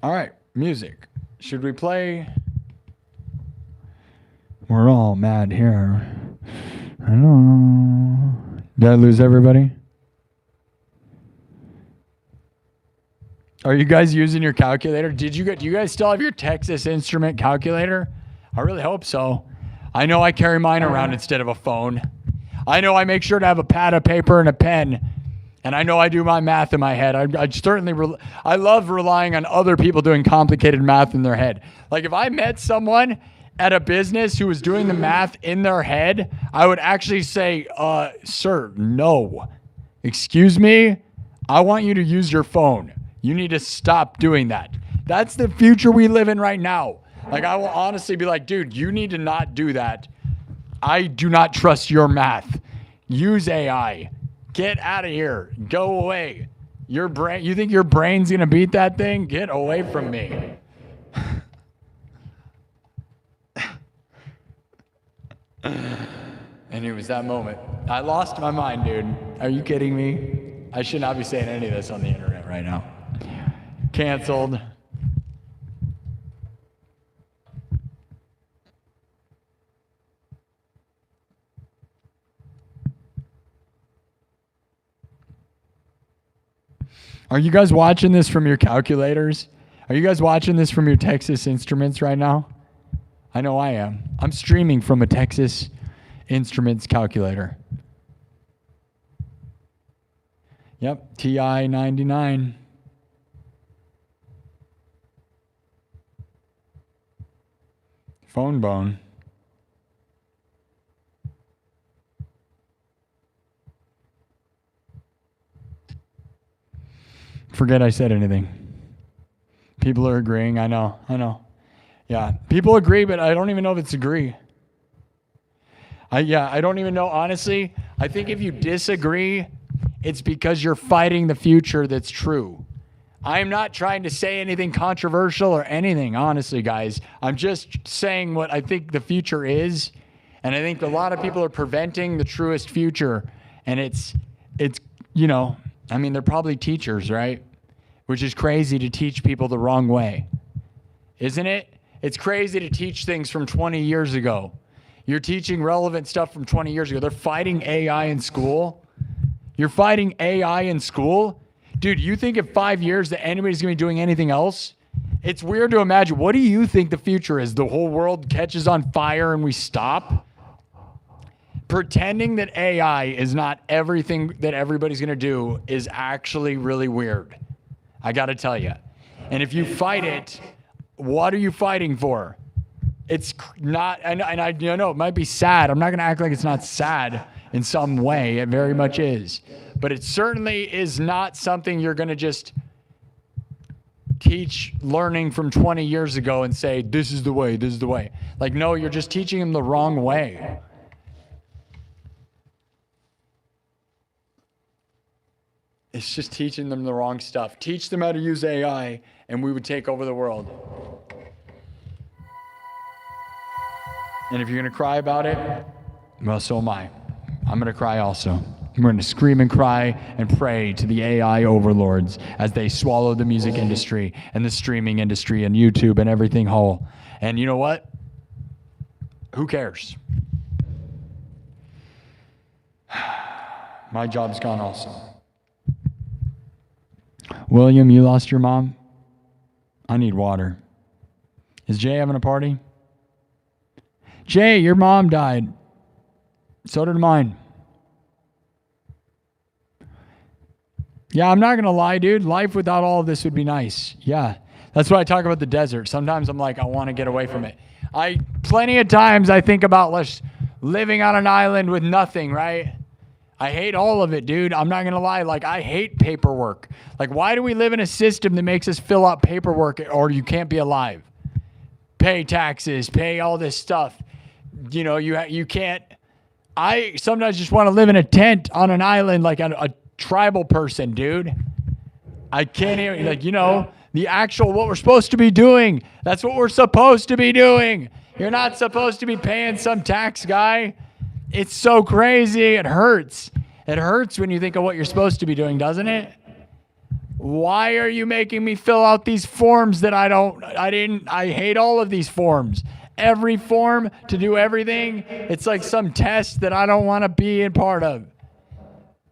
All right, music. Should we play? We're all mad here. I don't know. Did I lose everybody? Are you guys using your calculator? Do you guys still have your Texas Instrument calculator? I really hope so. I know I carry mine around instead of a phone. I know I make sure to have a pad of paper and a pen. And I know I do my math in my head. I love relying on other people doing complicated math in their head. Like if I met someone at a business who was doing the math in their head, I would actually say, sir, no. Excuse me? I want you to use your phone. You need to stop doing that. That's the future we live in right now. Like I will honestly be like, dude, you need to not do that. I do not trust your math. Use AI. Get out of here. Go away. Your brain. You think your brain's gonna beat that thing? Get away from me. And it was that moment. I lost my mind, dude. Are you kidding me? I should not be saying any of this on the internet right now. Canceled. Are you guys watching this from your calculators? Are you guys watching this from your Texas Instruments right now? I know I am. I'm streaming from a Texas Instruments calculator. Yep, TI 99. Phone bone. Forget I said anything. People are agreeing. I know. Yeah, people agree, but I don't even know if it's agree. I don't even know. Honestly, I think if you disagree, it's because you're fighting the future that's true. I'm not trying to say anything controversial or anything, honestly, guys. I'm just saying what I think the future is. And I think a lot of people are preventing the truest future. And it's I mean, they're probably teachers, right? Which is crazy to teach people the wrong way. Isn't it? It's crazy to teach things from 20 years ago. You're teaching relevant stuff from 20 years ago. They're fighting AI in school. You're fighting AI in school? Dude, you think in 5 years that anybody's going to be doing anything else? It's weird to imagine. What do you think the future is? The whole world catches on fire and we stop? pretending that AI is not everything that everybody's going to do is actually really weird. I got to tell you. And if you fight it, what are you fighting for? It's not, and I it might be sad. I'm not going to act like it's not sad in some way. It very much is. But it certainly is not something you're going to just teach learning from 20 years ago and say, this is the way, this is the way. Like, no, you're just teaching them the wrong way. It's just teaching them the wrong stuff. Teach them how to use AI, and we would take over the world. And if you're going to cry about it, well, so am I. I'm going to cry also. We're going to scream and cry and pray to the AI overlords as they swallow the music industry and the streaming industry and YouTube and everything whole. And you know what? Who cares? My job's gone also. William, you lost your mom? I need water. Is Jay having a party? Jay, your mom died. So did mine. Yeah, I'm not going to lie, dude. Life without all of this would be nice. Yeah. That's why I talk about the desert. Sometimes I'm like, I want to get away from it. Plenty of times I think about living on an island with nothing, right? I hate all of it, dude. I'm not going to lie. Like, I hate paperwork. Like, why do we live in a system that makes us fill out paperwork or you can't be alive? Pay taxes, pay all this stuff. You know, you can't. I sometimes just want to live in a tent on an island like a tribal person, dude. I can't even, the actual what we're supposed to be doing. That's what we're supposed to be doing. You're not supposed to be paying some tax guy. It's so crazy. It hurts. It hurts when you think of what you're supposed to be doing, doesn't it? Why are you making me fill out these forms that I hate all of these forms. Every form to do everything. It's like some test that I don't want to be a part of.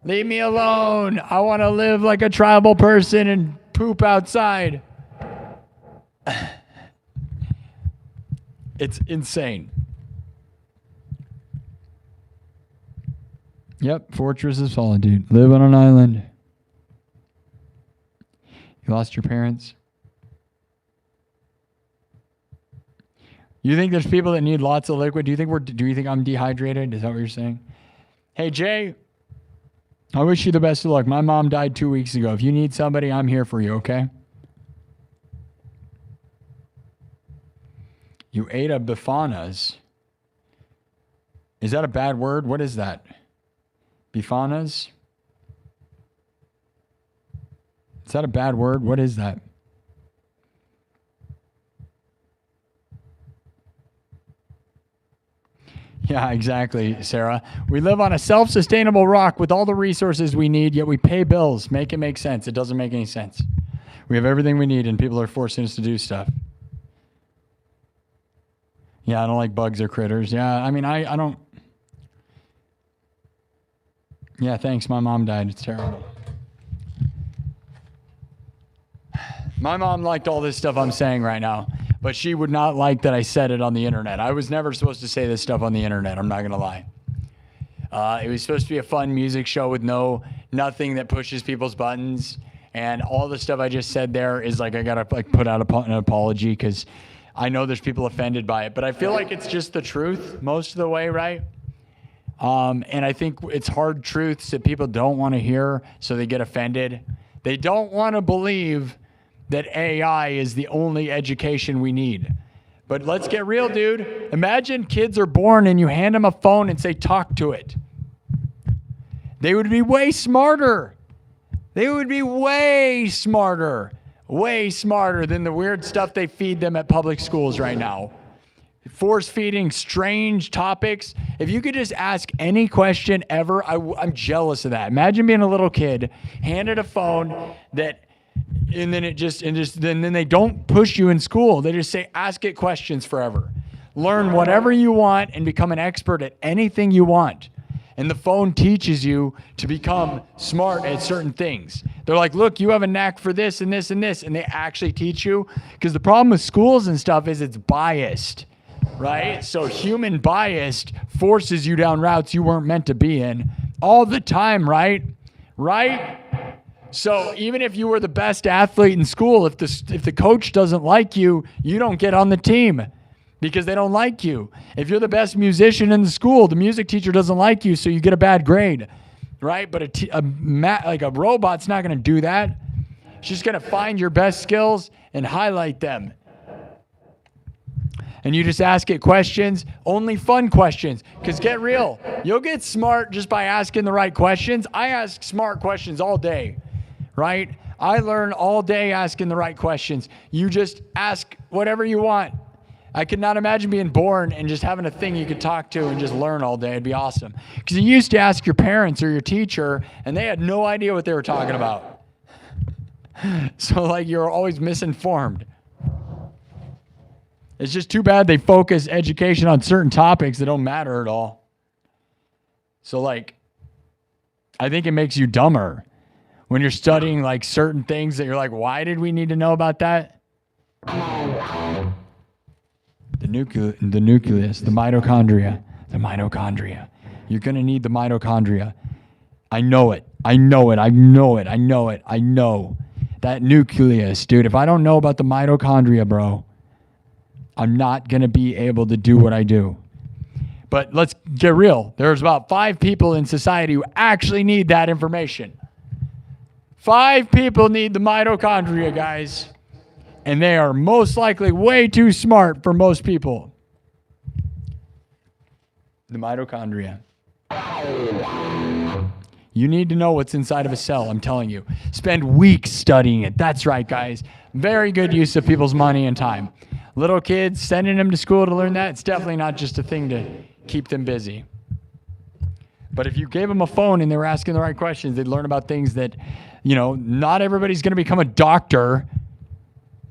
Leave me alone. I want to live like a tribal person and poop outside. It's insane. Yep, Fortress of Solitude. Live on an island. You lost your parents. You think there's people that need lots of liquid? Do you think I'm dehydrated? Is that what you're saying? Hey, Jay, I wish you the best of luck. My mom died 2 weeks ago. If you need somebody, I'm here for you, okay? You ate a Bifanas. Is that a bad word? What is that? Bifanas? Is that a bad word? What is that? Yeah, exactly, Sarah. We live on a self-sustainable rock with all the resources we need, yet we pay bills. Make it make sense. It doesn't make any sense. We have everything we need, and people are forcing us to do stuff. Yeah, I don't like bugs or critters. Yeah, I mean, I don't... Yeah, thanks. My mom died. It's terrible. My mom liked all this stuff I'm saying right now, but she would not like that I said it on the internet. I was never supposed to say this stuff on the internet. I'm not going to lie. It was supposed to be a fun music show with nothing that pushes people's buttons. And all the stuff I just said there is like, I got to put out an apology because I know there's people offended by it, but I feel like it's just the truth most of the way, right? And I think it's hard truths that people don't want to hear, so they get offended. They don't want to believe that AI is the only education we need. But let's get real, dude. Imagine kids are born and you hand them a phone and say, talk to it. They would be way smarter. They would be way smarter than the weird stuff they feed them at public schools right now. Force feeding strange topics. If you could just ask any question ever, I'm jealous of that. Imagine being a little kid, handed a phone and then they don't push you in school. They just say, ask it questions forever. Learn whatever you want and become an expert at anything you want. And the phone teaches you to become smart at certain things. They're like, look, you have a knack for this and this and this. And they actually teach you. Because the problem with schools and stuff is it's biased. right? So human bias forces you down routes you weren't meant to be in all the time, right? Right? So even if you were the best athlete in school, if the coach doesn't like you, you don't get on the team because they don't like you. If you're the best musician in the school, the music teacher doesn't like you, so you get a bad grade, right? But like a robot's not going to do that. It's just going to find your best skills and highlight them. And you just ask it questions, only fun questions. Because get real, you'll get smart just by asking the right questions. I ask smart questions all day, right? I learn all day asking the right questions. You just ask whatever you want. I could not imagine being born and just having a thing you could talk to and just learn all day. It'd be awesome. Because you used to ask your parents or your teacher, and they had no idea what they were talking about. So, like, you're always misinformed. It's just too bad they focus education on certain topics that don't matter at all. So, like, I think it makes you dumber when you're studying, like, certain things that you're like, why did we need to know about that? The nucleus, the mitochondria. You're going to need the mitochondria. I know it. That nucleus, dude. If I don't know about the mitochondria, bro, I'm not going to be able to do what I do. But let's get real. There's about 5 people in society who actually need that information. 5 people need the mitochondria, guys. And they are most likely way too smart for most people. The mitochondria. You need to know what's inside of a cell, I'm telling you. Spend weeks studying it. That's right, guys. Very good use of people's money and time. Little kids, sending them to school to learn that, it's definitely not just a thing to keep them busy. But if you gave them a phone and they were asking the right questions, they'd learn about things that, you know, not everybody's going to become a doctor.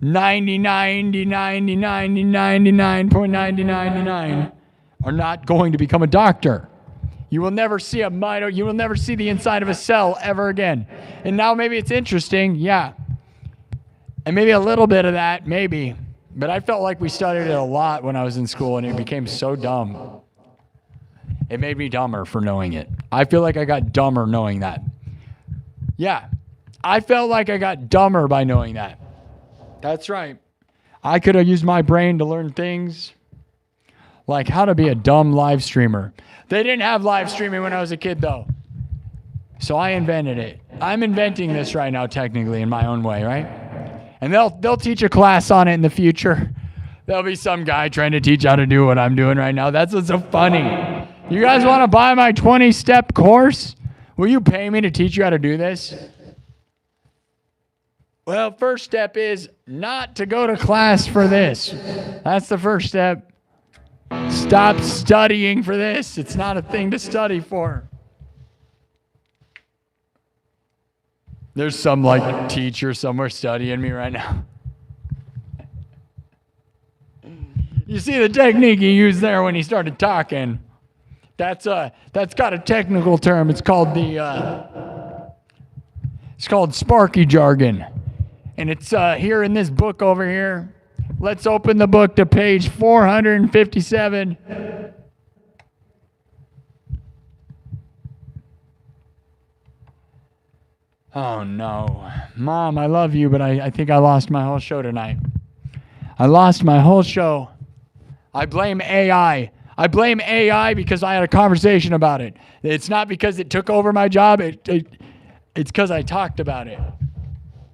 99.9999 are not going to become a doctor. You will never see you will never see the inside of a cell ever again. And now maybe it's interesting, yeah. And maybe a little bit of that, maybe. But I felt like we studied it a lot when I was in school, and it became so dumb. It made me dumber for knowing it. I feel like I got dumber knowing that. Yeah, I felt like I got dumber by knowing that. That's right. I could have used my brain to learn things like how to be a dumb live streamer. They didn't have live streaming when I was a kid, though. So I invented it. I'm inventing this right now, technically, in my own way, right? And they'll teach a class on it in the future. There'll be some guy trying to teach how to do what I'm doing right now. That's what's so funny. You guys want to buy my 20-step course? Will you pay me to teach you how to do this? Well, first step is not to go to class for this. That's the first step. Stop studying for this. It's not a thing to study for. There's some like teacher somewhere studying me right now. You see the technique he used there when he started talking. That's got a technical term. It's called Sparky jargon. And it's here in this book over here. Let's open the book to page 457. Oh no. Mom, I love you, but I think I lost my whole show tonight. I lost my whole show. I blame AI. I blame AI because I had a conversation about it. It's not because it took over my job. It's because I talked about it.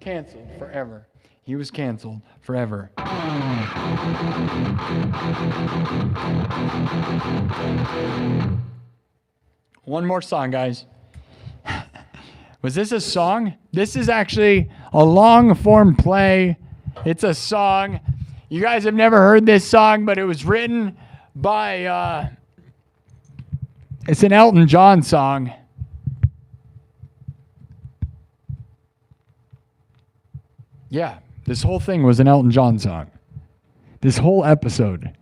Canceled forever. He was canceled forever. One more song, guys. Was this a song? This is actually a long-form play. It's a song. You guys have never heard this song, but it was written by, it's an Elton John song. Yeah, this whole thing was an Elton John song. This whole episode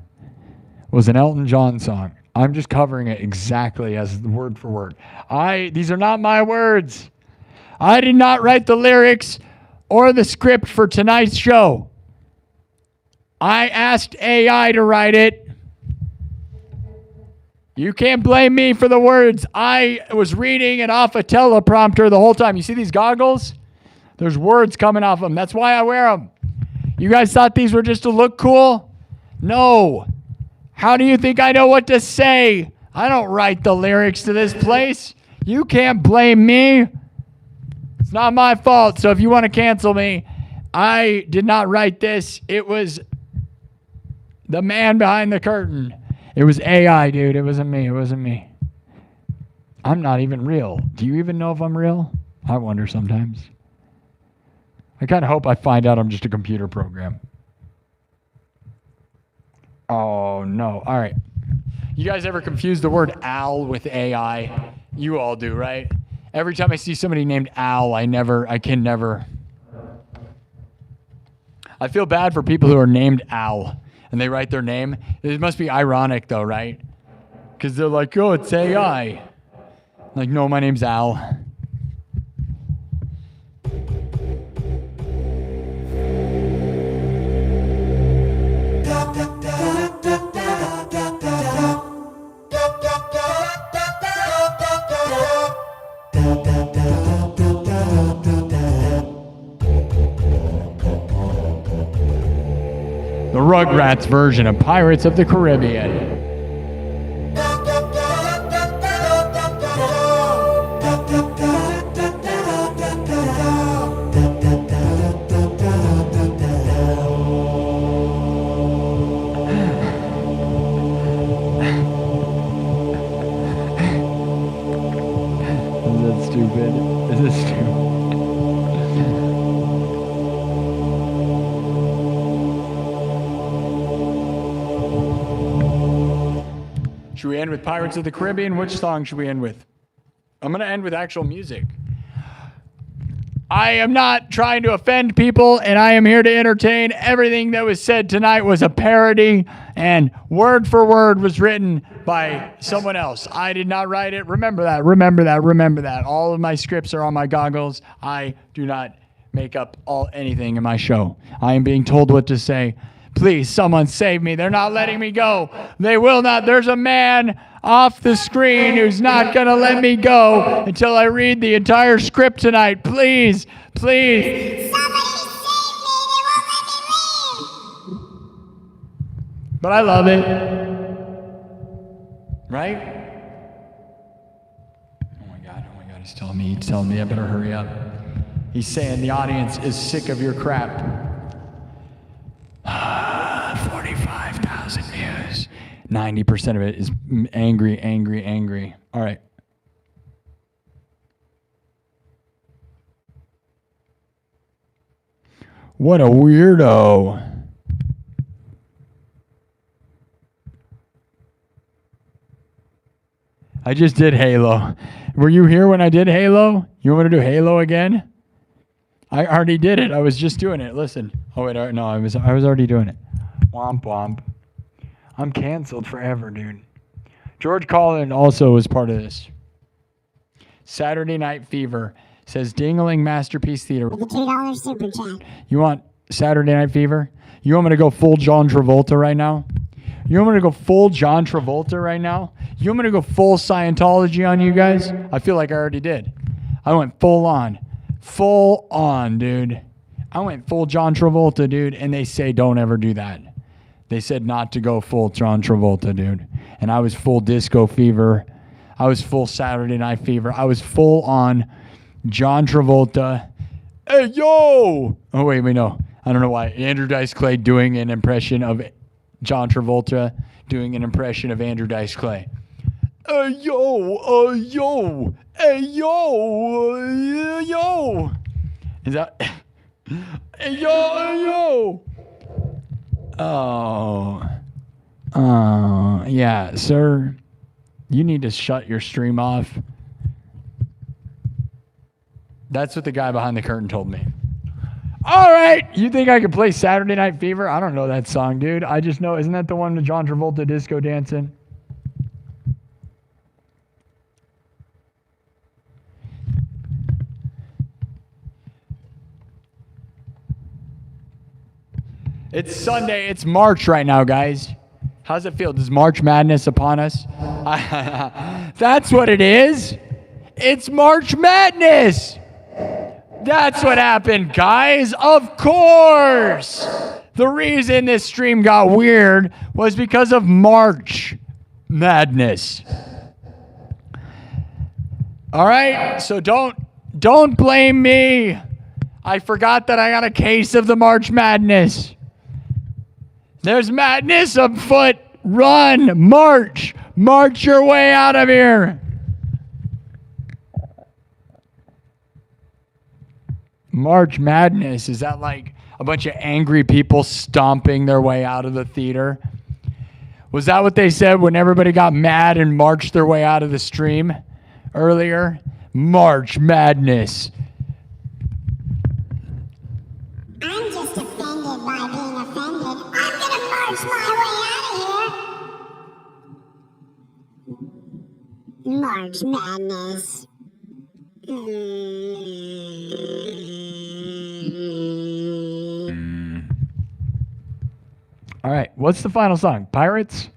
was an Elton John song. I'm just covering it exactly as word for word. These are not my words. I did not write the lyrics or the script for tonight's show. I asked AI to write it, You can't blame me for the words. I was reading it off a teleprompter the whole time. You see these goggles? There's words coming off them. That's why I wear them. You guys thought these were just to look cool? No. How do you think I know what to say? I don't write the lyrics to this place. You can't blame me. It's not my fault. So if you want to cancel me, I did not write this. It was the man behind the curtain. It was AI, dude. It wasn't me. It wasn't me. I'm not even real. Do you even know if I'm real? I wonder sometimes. I kind of hope I find out I'm just a computer program. Oh, no. All right. You guys ever confuse the word Al with AI? You all do, right? Every time I see somebody named Al, I can never. I feel bad for people who are named Al and they write their name. It must be ironic though, right? Because they're like, oh, it's AI. Like, no, my name's Al. The Rugrats version of Pirates of the Caribbean. Should we end with Pirates of the Caribbean? Which song should we end with? I'm going to end with actual music. I am not trying to offend people, and I am here to entertain. Everything that was said tonight was a parody, and word for word was written by someone else. I did not write it. Remember that, remember that, remember that. All of my scripts are on my goggles. I do not make up anything in my show. I am being told what to say. Please, someone save me. They're not letting me go. They will not. There's a man off the screen who's not going to let me go until I read the entire script tonight. Please, please. Somebody save me. They won't let me read. But I love it. Right? Oh my God, he's telling me I better hurry up. He's saying the audience is sick of your crap. 45,000 views. 90% of it is angry, angry, angry. All right. What a weirdo. I just did Halo. Were you here when I did Halo? You want me to do Halo again? I already did it. I was just doing it. Listen. Oh wait, no, I was already doing it. Womp womp. I'm canceled forever, dude. George Collin also was part of this. Saturday Night Fever says Dingling Masterpiece Theater. With a $2 super chat. You want Saturday Night Fever? You want me to go full John Travolta right now? You want me to go full John Travolta right now? You want me to go full Scientology on you guys? I feel like I already did. I went full on. Full on, dude. I went full John Travolta, dude, and they say don't ever do that. They said not to go full John Travolta, dude. And I was full Disco Fever. I was full Saturday Night Fever. I was full on John Travolta. Hey, yo! Oh, wait, no. I don't know why. Andrew Dice Clay doing an impression of John Travolta doing an impression of Andrew Dice Clay. Hey, yo! Yo! Hey, yo! Yo! Is that... Hey, yo! Hey, yo! Oh, yeah, sir. You need to shut your stream off. That's what the guy behind the curtain told me. All right, you think I could play Saturday Night Fever? I don't know that song, dude. I just know, isn't that the one with John Travolta disco dancing? It's Sunday. It's March right now, guys. How's it feel? Does March Madness upon us? That's what it is. It's March Madness. That's what happened, guys. Of course. The reason this stream got weird was because of March Madness. All right, so don't blame me. I forgot that I got a case of the March Madness. There's madness afoot. Run, march your way out of here. March Madness, is that like a bunch of angry people stomping their way out of the theater? Was that what they said when everybody got mad and marched their way out of the stream earlier? March Madness. I'm just offended by being offended. I'm gonna march my way out of here. March Madness. All right, what's the final song? Pirates?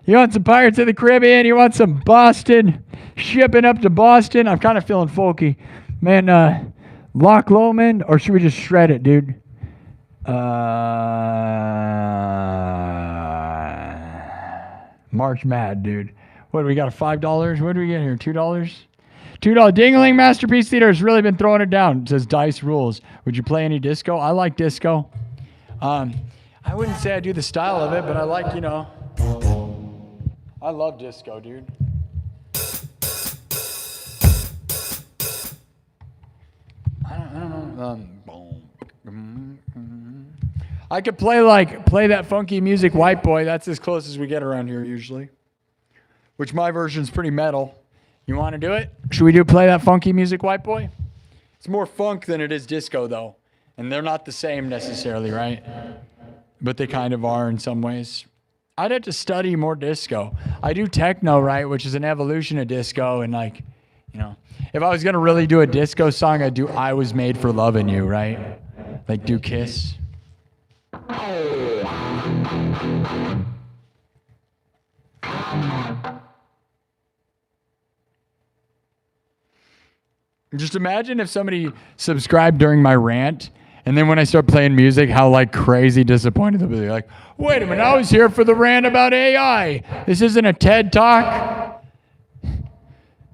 You want some Pirates of the Caribbean? You want some Boston? Shipping up to Boston? I'm kind of feeling folky. Man, Loch Lomond, or should we just shred it, dude? March Mad, dude. What do we got? $5? What do we get here? $2? $2. Dingling Masterpiece Theater has really been throwing it down. It says Dice Rules. Would you play any disco? I like disco. I wouldn't say I do the style of it, but I like, you know. I love disco, dude. I don't know. I could play that funky music, White Boy. That's as close as we get around here usually. Which my version's pretty metal. You want to do it? Should we play that funky music, White Boy? It's more funk than it is disco, though. And they're not the same necessarily, right? But they kind of are in some ways. I'd have to study more disco. I do techno, right, which is an evolution of disco. And like, you know, if I was going to really do a disco song, I'd do I Was Made for Loving You, right? Like do Kiss. Just imagine if somebody subscribed during my rant, and then when I start playing music, how like crazy disappointed they'll be. Like, wait a minute, I was here for the rant about AI. This isn't a TED Talk.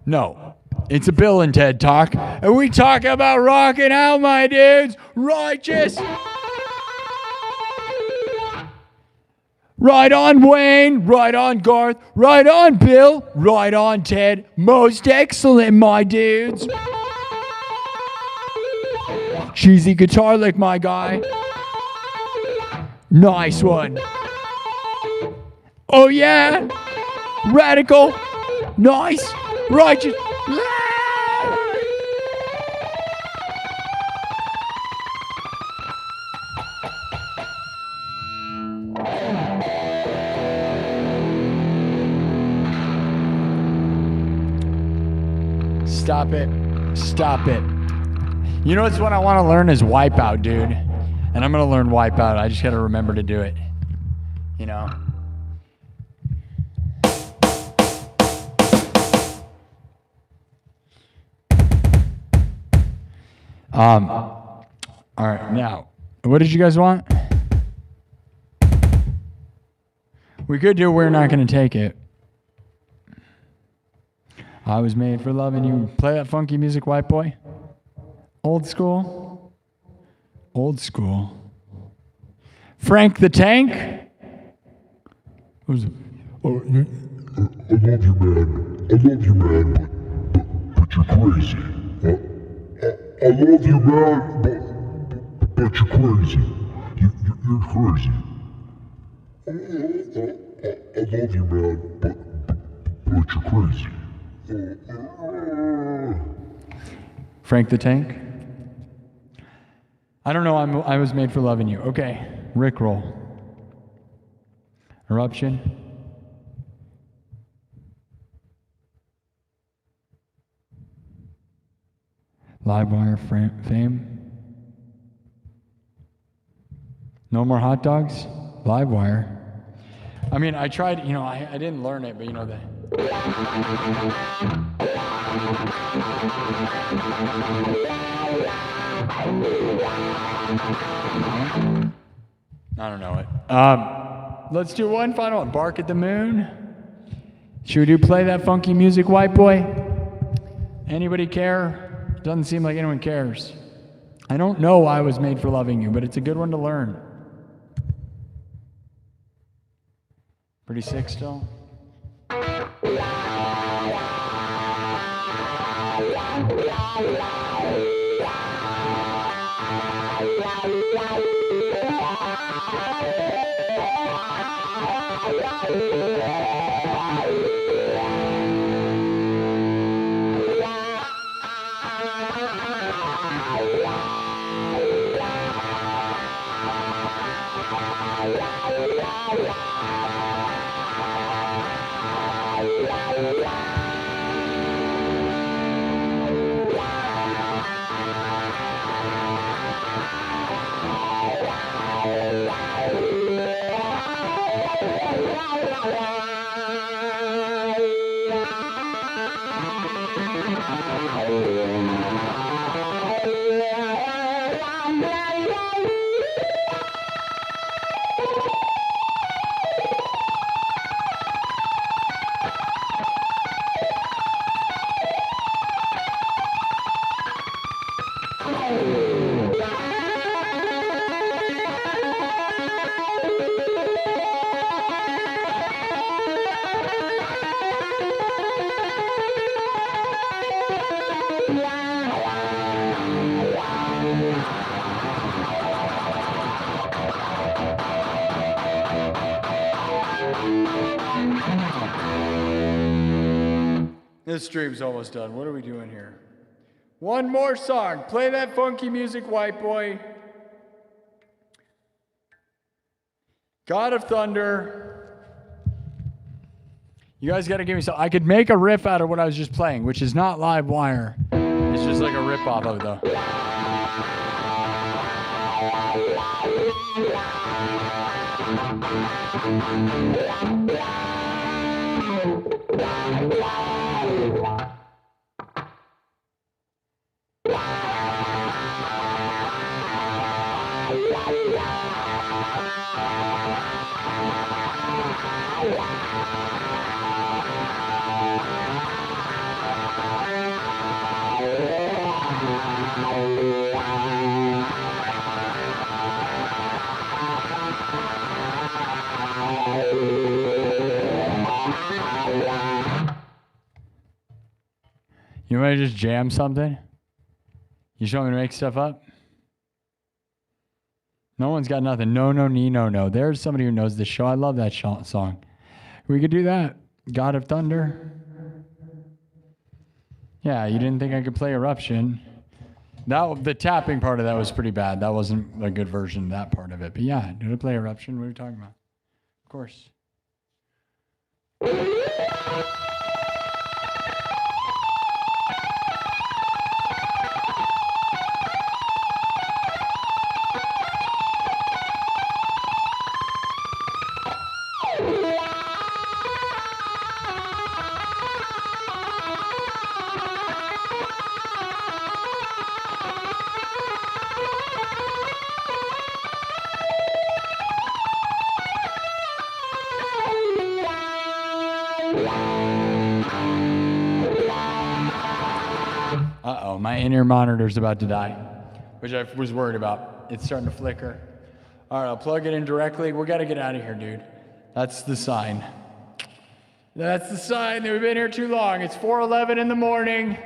No, it's a Bill and Ted Talk, and we talk about rocking out, my dudes. Righteous. Right on Wayne, right on Garth, right on Bill, right on Ted. Most excellent, my dudes. Cheesy guitar lick, my guy. Nice one. Oh yeah. Radical. Nice. Righteous. Stop it. Stop it. You know what's what I want to learn is Wipeout, dude. And I'm going to learn Wipeout. I just got to remember to do it. You know? All right, now, what did you guys want? We could do We're Not Gonna Take It. I was made for loving you. Play that funky music, White Boy. Old school. Old school. Frank the Tank. What was it? I love you, man, but you're crazy. I love you, man, but you're crazy. You're crazy. I love you, man, but you're crazy. Frank the Tank. I don't know. I was made for loving you. Okay. Rickroll. Eruption. Livewire fame. No more hot dogs. Livewire. I mean, I tried, I didn't learn it, but the... I don't know it. Let's do one final one. Bark at the Moon. Should we do Play That Funky Music, White Boy? Anybody care? Doesn't seem like anyone cares. I don't know why I was made for loving you, but it's a good one to learn. Pretty sick still? This stream's almost done. What are we doing here? One more song. Play that funky music, white boy. God of Thunder. You guys got to give me some. I could make a riff out of what I was just playing, which is not live wire. It's just like a rip off of it, though. You want to just jam something? You just want me to make stuff up? No one's got nothing. No, no. There's somebody who knows this show. I love that song. We could do that. God of Thunder. Yeah, you didn't think I could play Eruption. The tapping part of that was pretty bad. That wasn't a good version of that part of it. But yeah, did I play Eruption? What are you talking about? Of course. Uh-oh, my in-ear monitor's about to die, which I was worried about. It's starting to flicker. All right, I'll plug it in directly. We got to get out of here, dude. That's the sign. That's the sign that we've been here too long. It's 4:11 in the morning.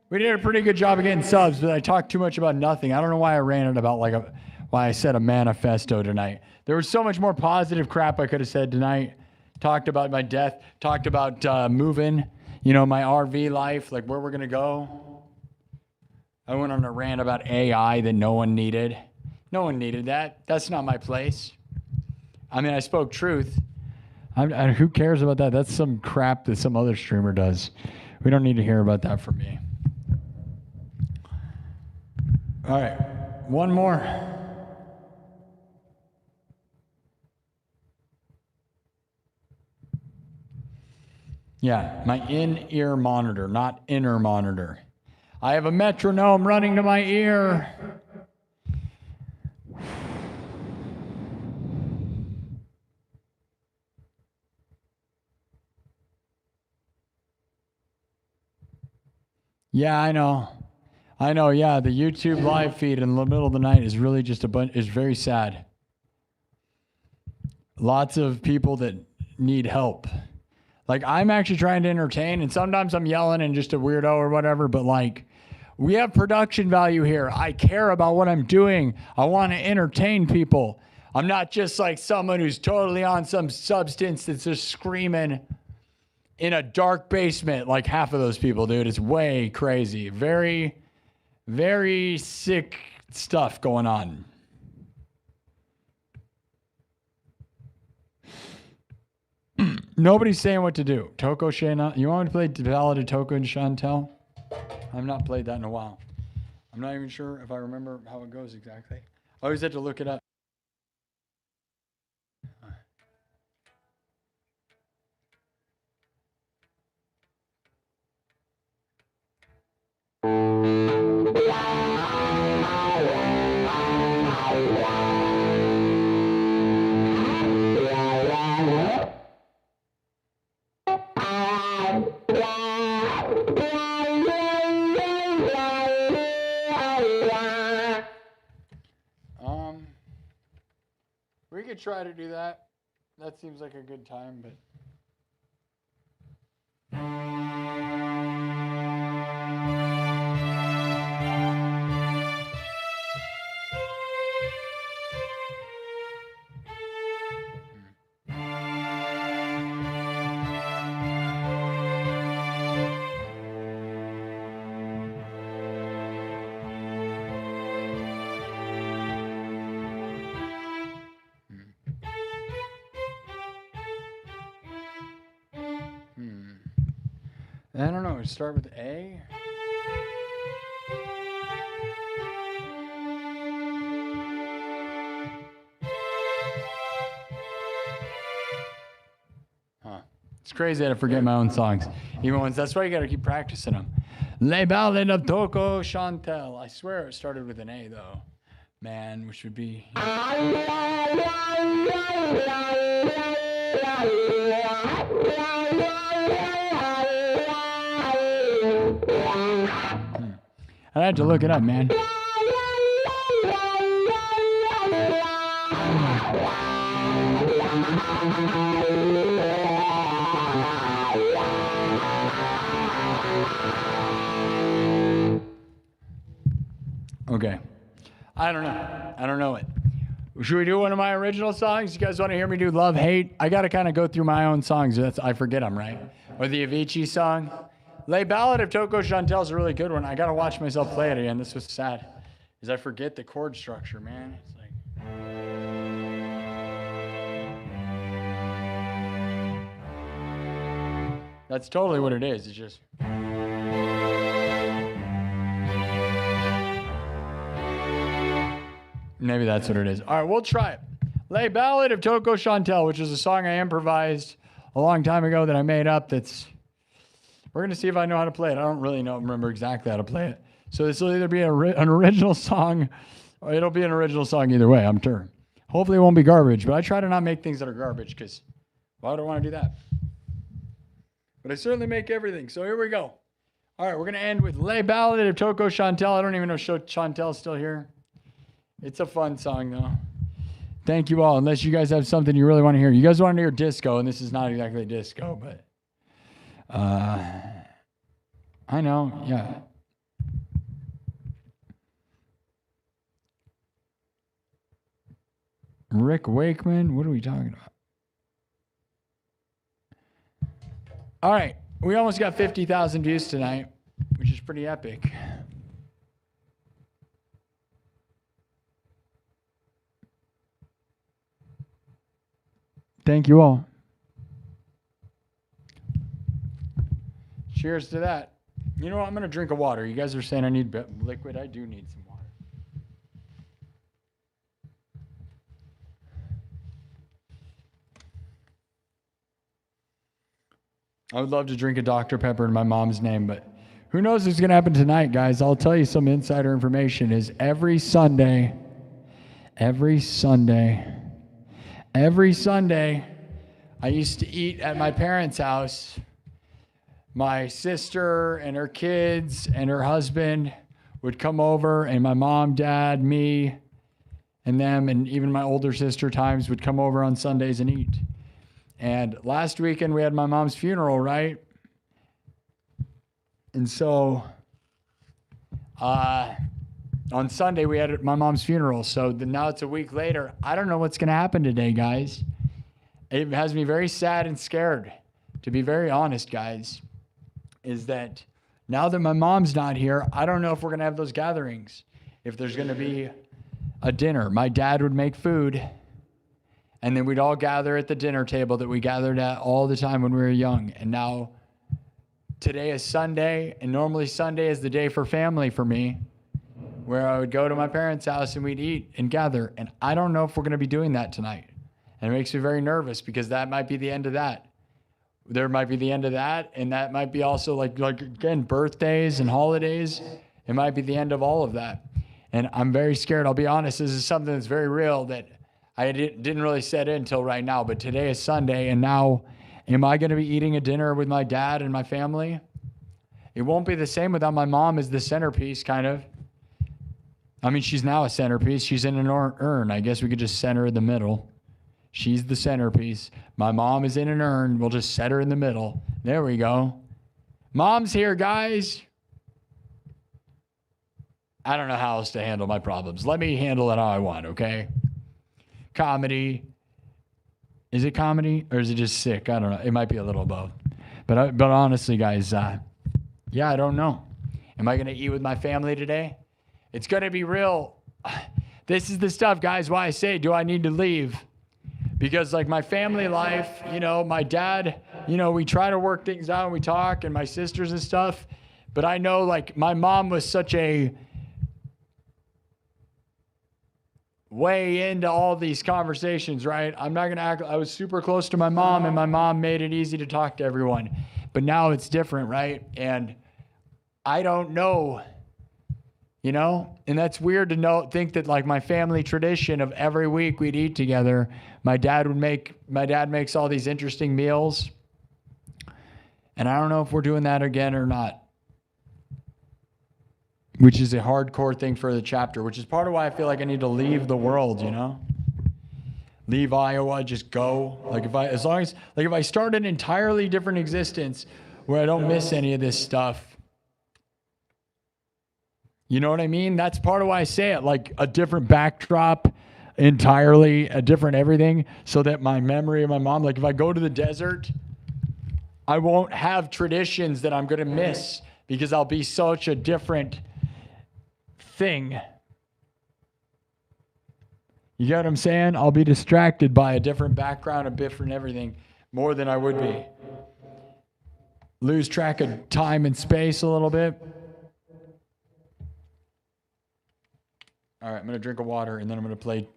We did a pretty good job of getting subs, but I talked too much about nothing. I don't know why I ran it about why I said a manifesto tonight. There was so much more positive crap I could have said tonight. Talked about my death. Talked about moving. My RV life, like where we're going to go. I went on a rant about AI that no one needed. No one needed that. That's not my place. I mean, I spoke truth. Who cares about that? That's some crap that some other streamer does. We don't need to hear about that from me. All right, one more. Yeah, my in-ear monitor, not inner monitor. I have a metronome running to my ear. Yeah, I know. I know, yeah, the YouTube live feed in the middle of the night is really just is very sad. Lots of people that need help. Like, I'm actually trying to entertain, and sometimes I'm yelling and just a weirdo or whatever, but like, we have production value here. I care about what I'm doing. I want to entertain people. I'm not just like someone who's totally on some substance that's just screaming in a dark basement like half of those people, dude. It's way crazy. Very, very sick stuff going on. Nobody's saying what to do. Toko Shana, you want me to play the Ballad of Toko and Chantel? I've not played that in a while. I'm not even sure if I remember how it goes exactly. I always have to look it up. We could try to do that. That seems like a good time, but. I don't know. Start with A. Huh. It's crazy that I forget my own songs. Even ones. That's why you got to keep practicing them. Les Ballades of Toko Chantel. I swear it started with an A, though. Man, which would be. I had to look it up, man. Okay. I don't know. I don't know it. Should we do one of my original songs? You guys want to hear me do Love Hate? I got to kind of go through my own songs. I forget them, right? Or the Avicii song. Les Ballad of Toko Chantel is a really good one. I got to watch myself play it again. This was sad. Is I forget the chord structure, man. It's like. That's totally what it is. It's just. Maybe that's what it is. All right, we'll try it. Les Ballad of Toko Chantel, which is a song I improvised a long time ago that I made up. We're going to see if I know how to play it. I don't really remember exactly how to play it. So this will either be an original song or it'll be an original song either way, I'm sure. Hopefully it won't be garbage, but I try to not make things that are garbage because why would I want to do that? But I certainly make everything. So here we go. All right, we're going to end with Les Ballad of Toko Chantel. I don't even know if Chantel's still here. It's a fun song, though. Thank you all. Unless you guys have something you really want to hear. You guys want to hear disco, and this is not exactly disco, but I know, yeah. Rick Wakeman, what are we talking about? All right, we almost got 50,000 views tonight, which is pretty epic. Thank you all. Cheers to that. You know what? I'm going to drink a water. You guys are saying I need liquid. I do need some water. I would love to drink a Dr. Pepper in my mom's name, but who knows what's going to happen tonight, guys. I'll tell you some insider information is every Sunday, I used to eat at my parents' house. My sister and her kids and her husband would come over, and my mom, dad, me, and them, and even my older sister times would come over on Sundays and eat. And last weekend we had my mom's funeral, right? And so on Sunday we had my mom's funeral. So now it's a week later. I don't know what's going to happen today, guys. It has me very sad and scared, to be very honest, guys, is that now that my mom's not here, I don't know if we're going to have those gatherings, if there's going to be a dinner. My dad would make food, and then we'd all gather at the dinner table that we gathered at all the time when we were young. And now today is Sunday, and normally Sunday is the day for family for me, where I would go to my parents' house and we'd eat and gather. And I don't know if we're going to be doing that tonight. And it makes me very nervous because that might be the end of that. There might be the end of that, and that might be also like again, birthdays and holidays. It might be the end of all of that. And I'm very scared. I'll be honest, this is something that's very real that I didn't really set in until right now. But today is Sunday, and now am I going to be eating a dinner with my dad and my family? It won't be the same without my mom as the centerpiece, kind of. I mean, she's now a centerpiece. She's in an urn. I guess we could just center in the middle. She's the centerpiece. My mom is in an urn. We'll just set her in the middle. There we go. Mom's here, guys. I don't know how else to handle my problems. Let me handle it how I want, okay? Comedy. Is it comedy or is it just sick? I don't know. It might be a little both. But honestly, guys, yeah, I don't know. Am I going to eat with my family today? It's going to be real. This is the stuff, guys, why I say, do I need to leave? Because like my family life, you know, my dad, you know, we try to work things out and we talk, and my sisters and stuff. But I know like my mom was such a way into all these conversations, right? I'm not going to act, I was super close to my mom, and my mom made it easy to talk to everyone. But now it's different, right? And I don't know, you know, and that's weird to think that like my family tradition of every week we'd eat together. My dad makes all these interesting meals. And I don't know if we're doing that again or not, which is a hardcore thing for the chapter, which is part of why I feel like I need to leave the world, you know, leave Iowa, just go. Like if I start an entirely different existence where I don't miss any of this stuff, you know what I mean? That's part of why I say it, like a different backdrop, entirely a different everything, so that my memory of my mom, like if I go to the desert, I won't have traditions that I'm going to miss because I'll be such a different thing. You get what I'm saying? I'll be distracted by a different background, a different everything, more than I would be. Lose track of time and space a little bit. All right, I'm gonna drink a water, and then I'm gonna play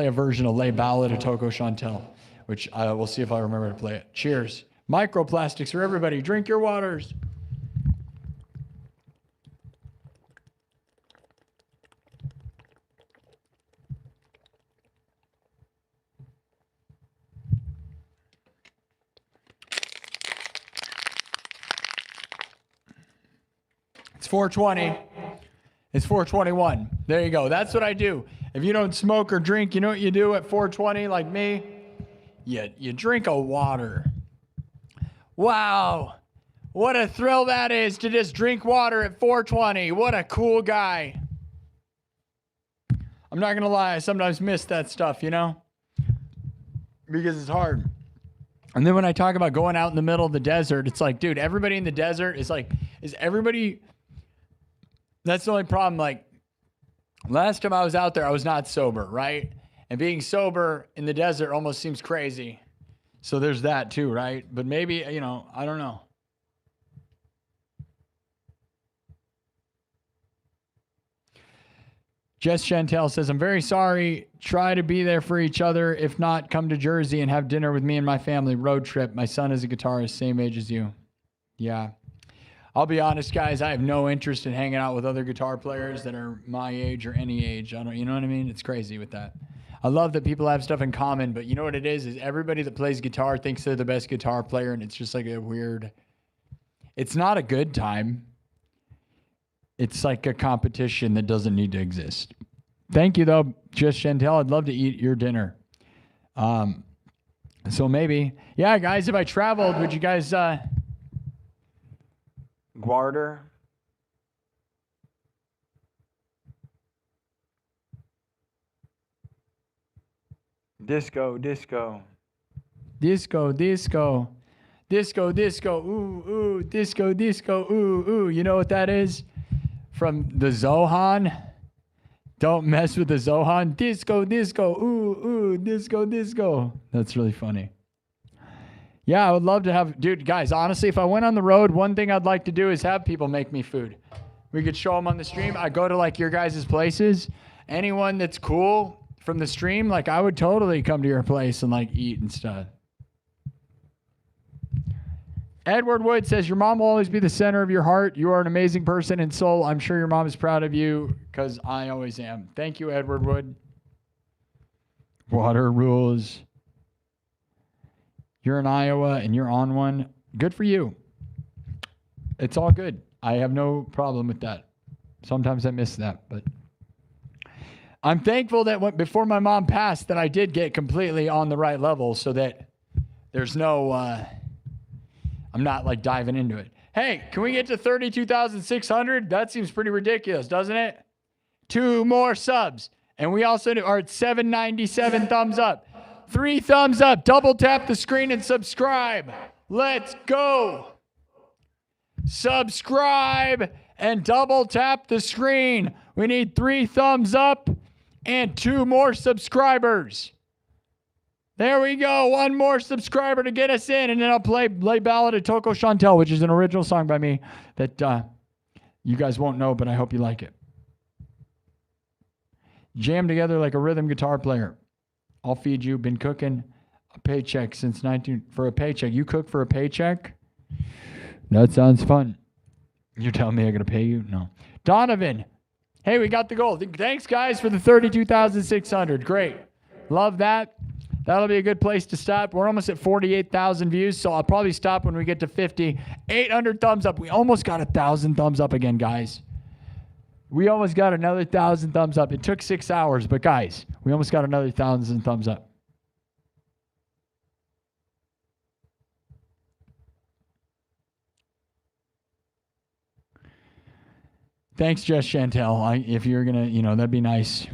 a version of "Lay Ballad" of Coco Chantel, which we'll see if I remember to play it. Cheers. Microplastics for everybody. Drink your waters. It's 4:20. It's 4:21. There you go. That's what I do. If you don't smoke or drink, you know what you do at 4:20 like me? You drink a water. Wow. What a thrill that is to just drink water at 4:20. What a cool guy. I'm not going to lie. I sometimes miss that stuff, you know? Because it's hard. And then when I talk about going out in the middle of the desert, it's like, dude, everybody in the desert is like, is everybody... That's the only problem. Like last time I was out there, I was not sober, right? And being sober in the desert almost seems crazy. So there's that too, right? But maybe, you know, I don't know. Jess Chantel says, I'm very sorry. Try to be there for each other. If not, come to Jersey and have dinner with me and my family. Road trip. My son is a guitarist, same age as you. Yeah. I'll be honest, guys. I have no interest in hanging out with other guitar players that are my age or any age. I don't, you know what I mean? It's crazy with that. I love that people have stuff in common, but you know what it is everybody that plays guitar thinks they're the best guitar player, and it's just like a weird, it's not a good time. It's like a competition that doesn't need to exist. Thank you, though, Just Chantel. I'd love to eat your dinner. So maybe. Yeah, guys, if I traveled, would you guys... Guarder? Disco, disco. Disco, disco. Disco, disco. Ooh, ooh. Disco, disco. Ooh, ooh. You know what that is? From the Zohan. Don't mess with the Zohan. Disco, disco. Ooh, ooh. Disco, disco. That's really funny. Yeah, I would love to have... Dude, guys, honestly, if I went on the road, one thing I'd like to do is have people make me food. We could show them on the stream. I go to, like, your guys' places. Anyone that's cool from the stream, like, I would totally come to your place and, like, eat and stuff. Edward Wood says, your mom will always be the center of your heart. You are an amazing person and soul. I'm sure your mom is proud of you because I always am. Thank you, Edward Wood. Water rules. You're in Iowa and you're on one. Good for you. It's all good. I have no problem with that. Sometimes I miss that, but I'm thankful that before my mom passed that I did get completely on the right level so that there's no, I'm not like diving into it. Hey, can we get to 32,600? That seems pretty ridiculous, doesn't it? 2 more subs. And we also are at 797 thumbs up. 3 thumbs up. Double tap the screen and subscribe. Let's go. Subscribe and double tap the screen. We need 3 thumbs up and 2 more subscribers. There we go. 1 more subscriber to get us in, and then I'll play Ballad of Coco Chantel, which is an original song by me that you guys won't know, but I hope you like it. Jam together like a rhythm guitar player. I'll feed you. Been cooking a paycheck since for a paycheck. You cook for a paycheck? That sounds fun. You're telling me I'm going to pay you? No. Donovan. Hey, we got the goal. Thanks, guys, for the 32,600. Great. Love that. That'll be a good place to stop. We're almost at 48,000 views, so I'll probably stop when we get to 50. 800 thumbs up. We almost got 1,000 thumbs up again, guys. We almost got another 1,000 thumbs up. It took 6 hours, but guys, we almost got another 1,000 thumbs up. Thanks, Jess Chantel. If you're going to, that'd be nice.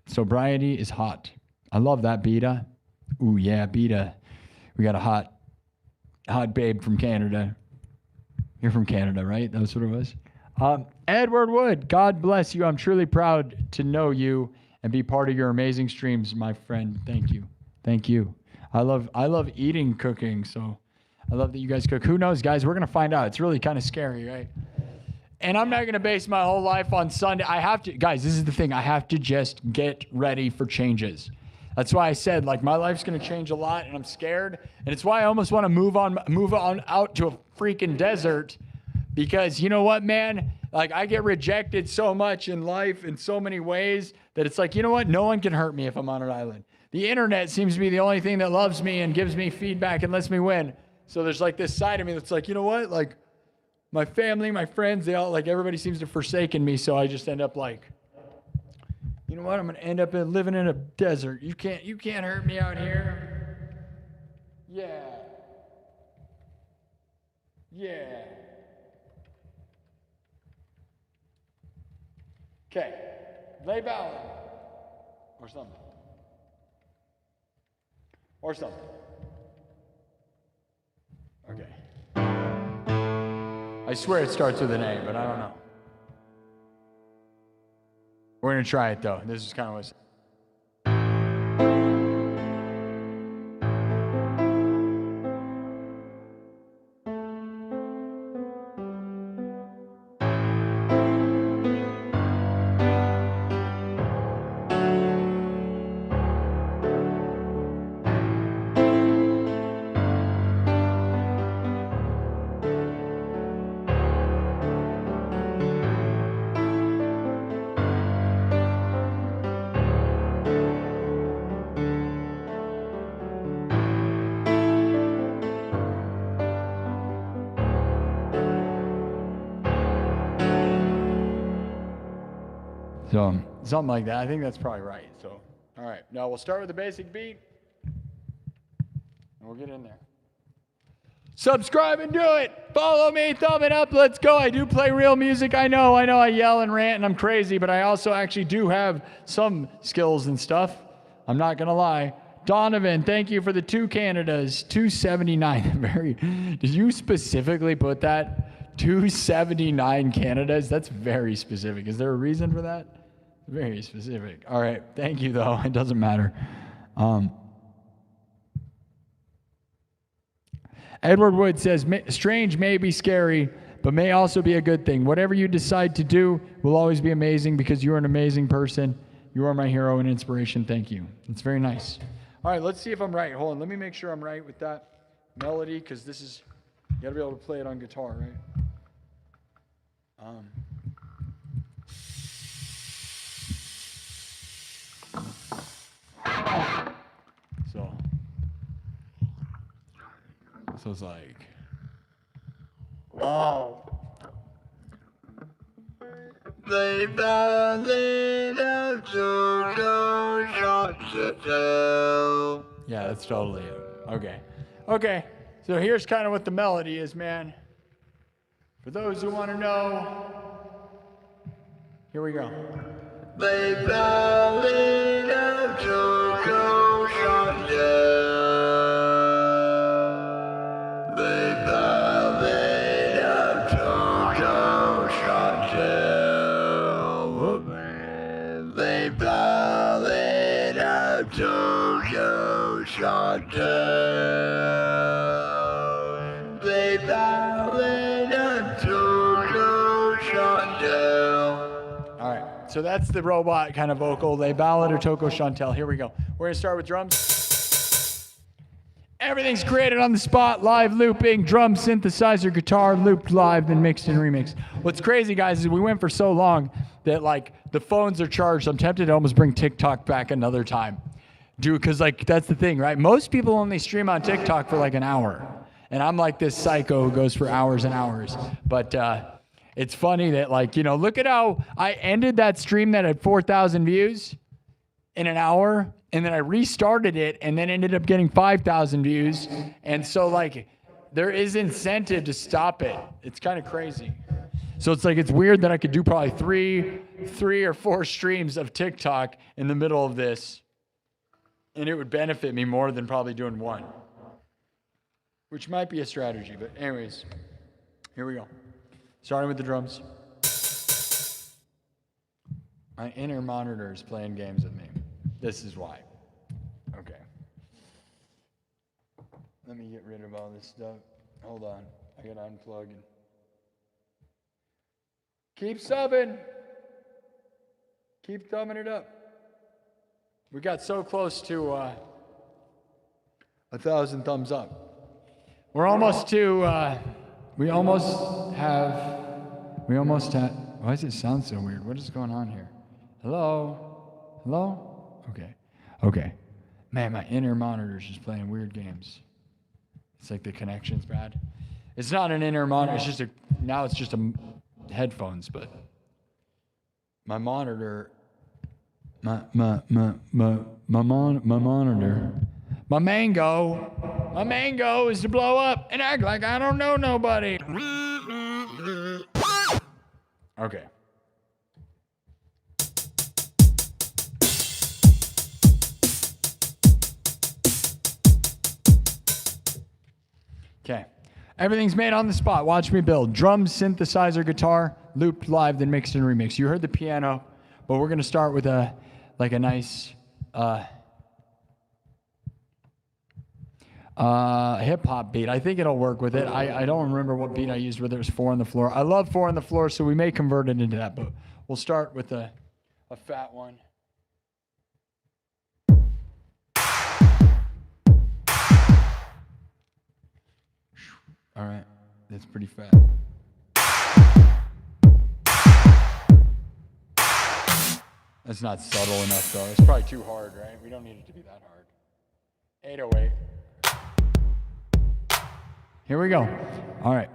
Sobriety is hot. I love that, Beta. Ooh, yeah, Beta. We got a hot babe from Canada. You're from Canada, right? That's what it was. Edward Wood, God bless you. I'm truly proud to know you and be part of your amazing streams, my friend. Thank you. Thank you. I love eating cooking, so I love that you guys cook. Who knows, guys? We're going to find out. It's really kind of scary, right? And I'm not going to base my whole life on Sunday. I have to, guys, this is the thing. I have to just get ready for changes. That's why I said, like, my life's going to change a lot, and I'm scared. And it's why I almost want to move on out to a freaking desert. Because you know what, man? Like, I get rejected so much in life in so many ways that it's like, you know what? No one can hurt me if I'm on an island. The internet seems to be the only thing that loves me and gives me feedback and lets me win. So there's like this side of me that's like, you know what? Like, my family, my friends, they all, like, everybody seems to have forsaken me. So I just end up like, you know what? I'm going to end up living in a desert. You can't hurt me out here. Yeah. Yeah. Okay, lay ballad, or something, Okay. I swear it starts with an A, but I don't know. We're gonna try it though. This is kind of what. So something like that. I think that's probably right. So, all right. Now we'll start with the basic beat. And we'll get in there. Subscribe and do it. Follow me. Thumb it up. Let's go. I do play real music. I know I yell and rant and I'm crazy, but I also actually do have some skills and stuff. I'm not going to lie. Donovan, thank you for the 2 Canadas. 279. Did you specifically put that? 279 Canadas? That's very specific. Is there a reason for that? Very specific. All right. Thank you, though. It doesn't matter. Edward Wood says, strange may be scary, but may also be a good thing. Whatever you decide to do will always be amazing because you are an amazing person. You are my hero and inspiration. Thank you. It's very nice. All right, let's see if I'm right. Hold on. Let me make sure I'm right with that melody because this is, you got to be able to play it on guitar, right? So it's like, Oh. They found it out to yeah, that's totally it. Okay. So here's kind of what the melody is, man. For those who want to know, here we go. They found it out to All right, so that's the robot kind of vocal. They ballad or Toko Chantel. Here we go. We're gonna start with drums. Everything's created on the spot, live looping, drum, synthesizer, guitar, looped live, then mixed and remixed. What's crazy, guys, is we went for so long that like the phones are charged. I'm tempted to almost bring TikTok back another time. Because like that's the thing, right? Most people only stream on TikTok for like an hour. And I'm like this psycho who goes for hours and hours. But it's funny that like, look at how I ended that stream that had 4,000 views in an hour. And then I restarted it and then ended up getting 5,000 views. And so like there is incentive to stop it. It's kind of crazy. So it's like, it's weird that I could do probably three or 4 streams of TikTok in the middle of this. And it would benefit me more than probably doing one. Which might be a strategy, but anyways, here we go. Starting with the drums. My inner monitor is playing games with me. This is why. Okay. Let me get rid of all this stuff. Hold on. I gotta unplug. Keep subbing. Keep thumbing it up. We got so close to 1,000 thumbs up. We're almost to, we almost have, why does it sound so weird? What is going on here? Hello? Okay. Man, my inner monitor's just playing weird games. It's like the connection's bad. It's not an inner monitor, now it's just headphones, but my monitor, my monitor. My mango is to blow up and act like I don't know nobody. Okay. Okay. Everything's made on the spot. Watch me build. Drums, synthesizer, guitar, looped live, then mixed and remixed. You heard the piano, but we're going to start with a nice hip-hop beat. I think it'll work with it. I don't remember what beat I used, whether it was 4 on the floor. I love 4 on the floor, so we may convert it into that, but we'll start with a fat one. All right, that's pretty fat. That's not subtle enough, though. It's probably too hard, right? We don't need it to be that hard. 808. Here we go. All right.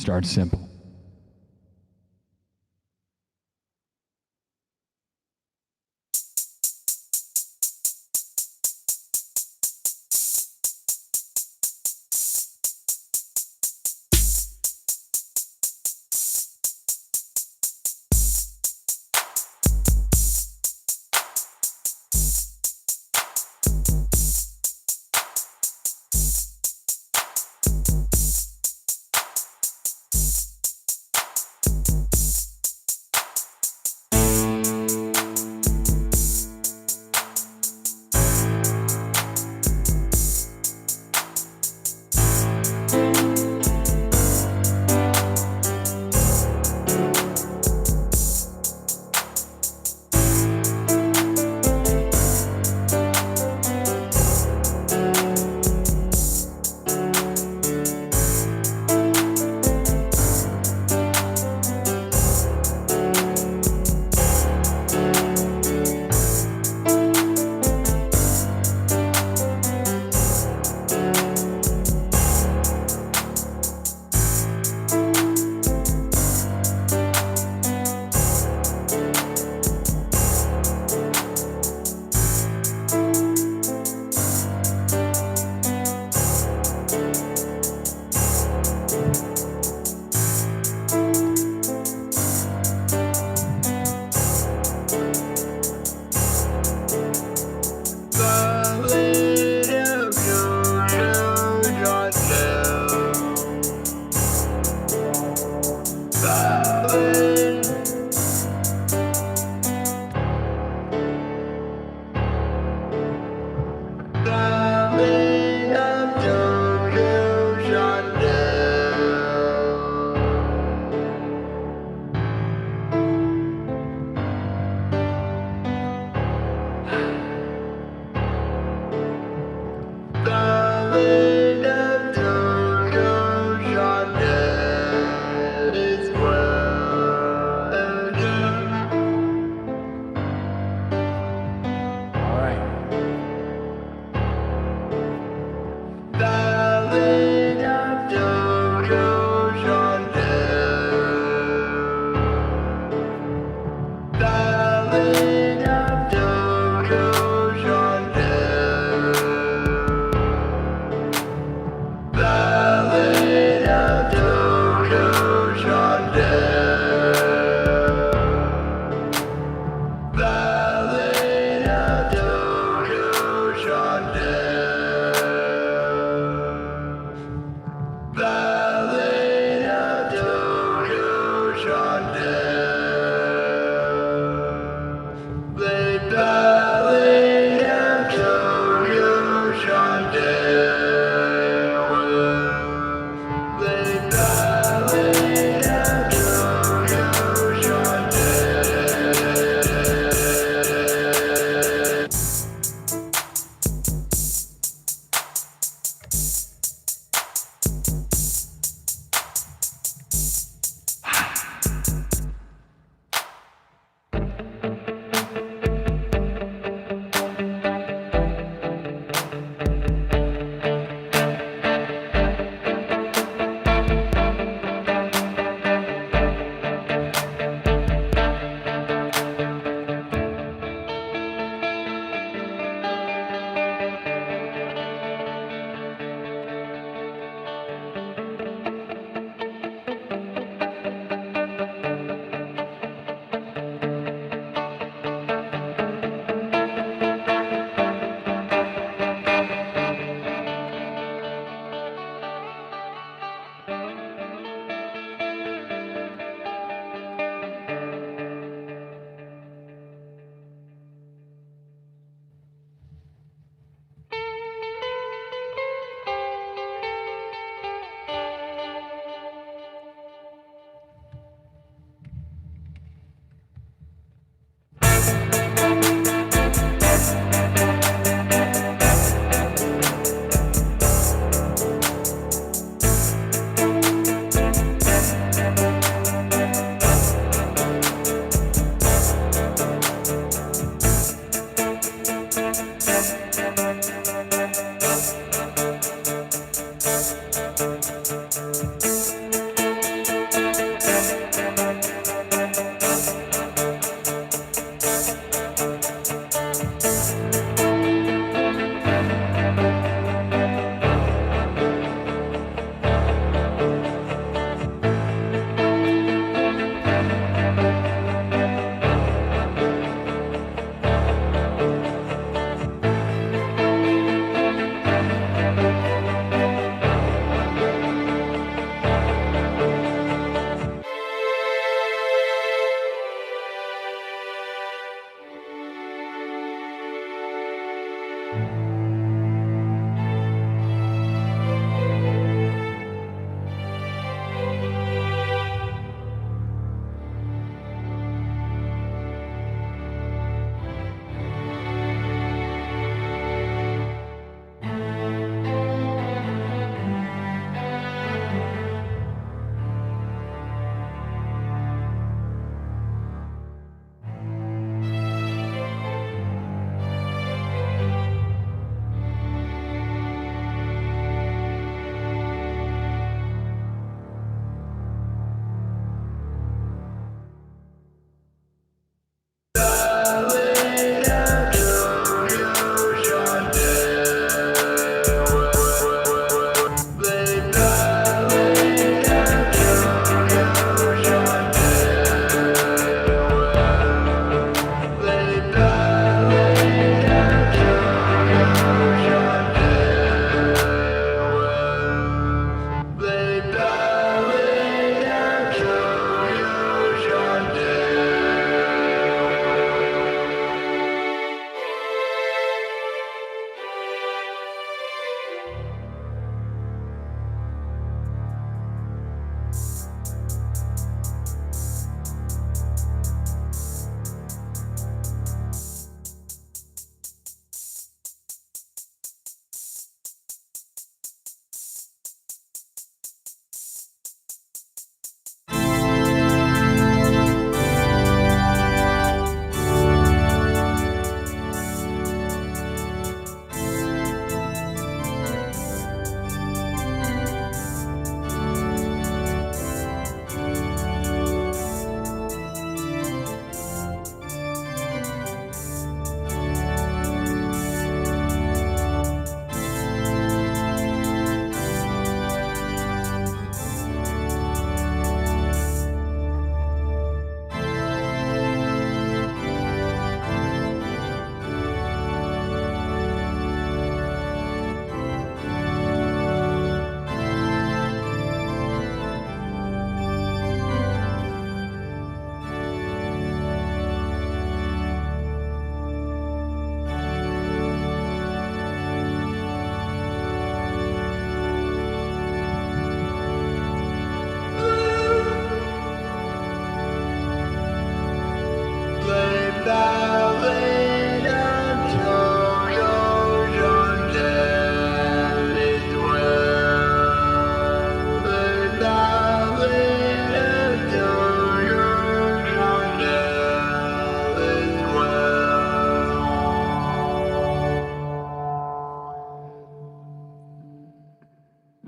starts simple.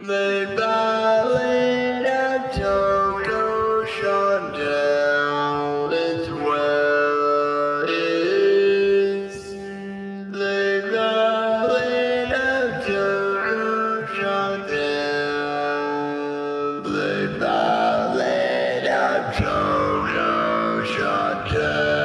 The ballad of Toto Chandel is where is the ballad of Toto Chandel, the ballad of Toto Chandel.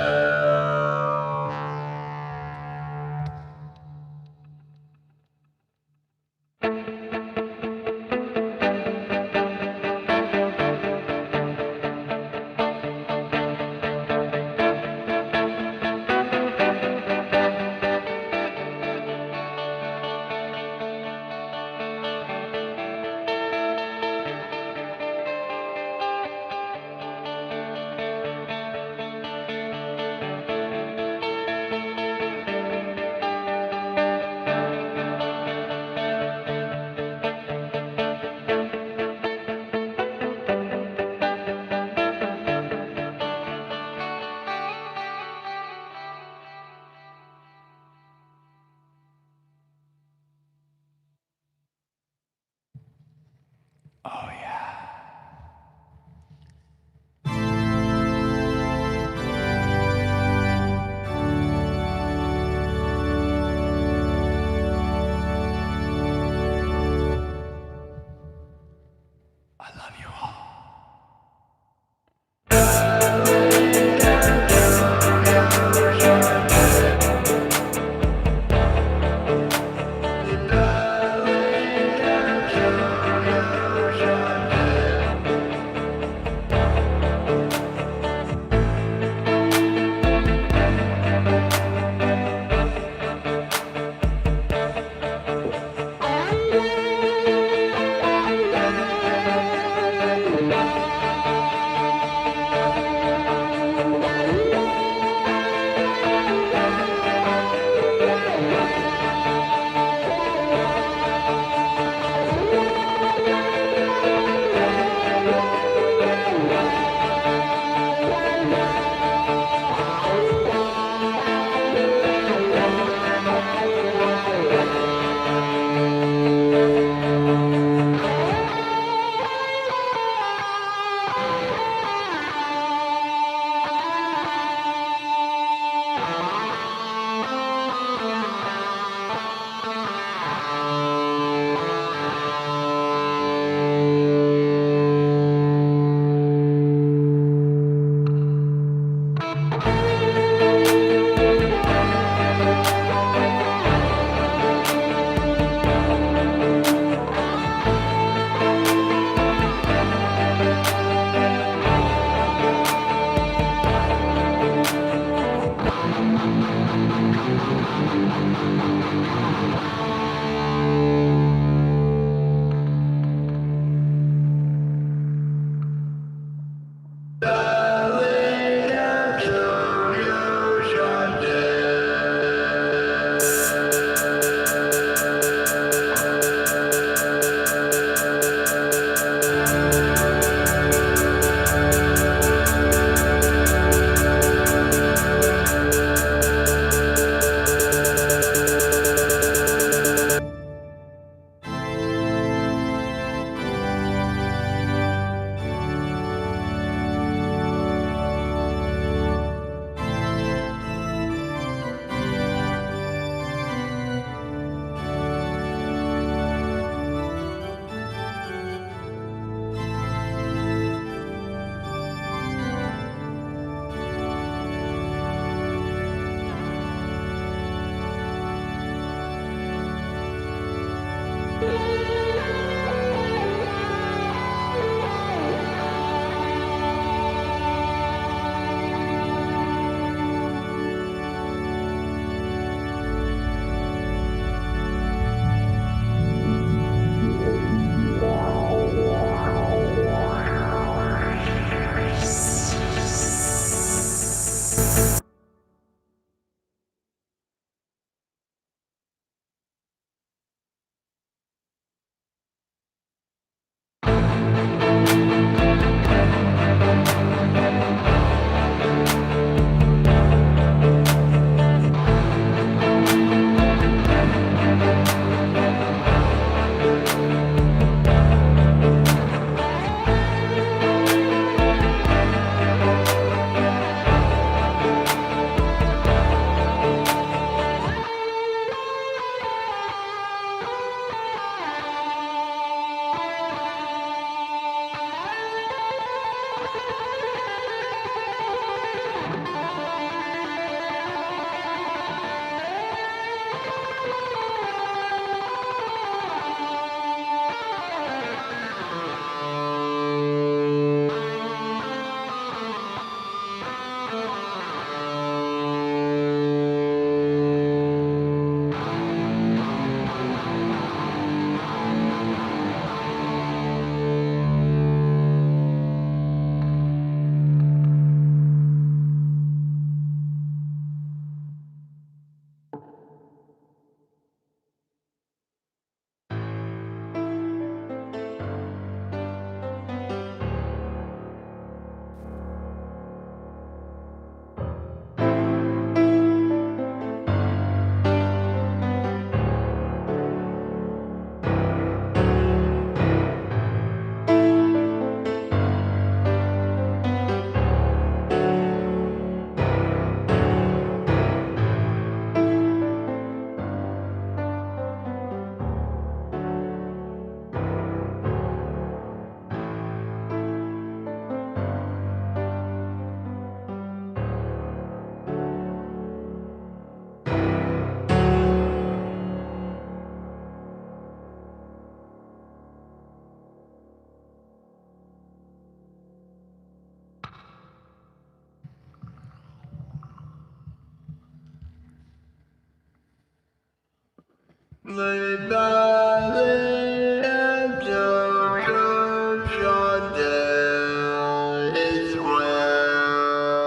The valley of Johnston is well.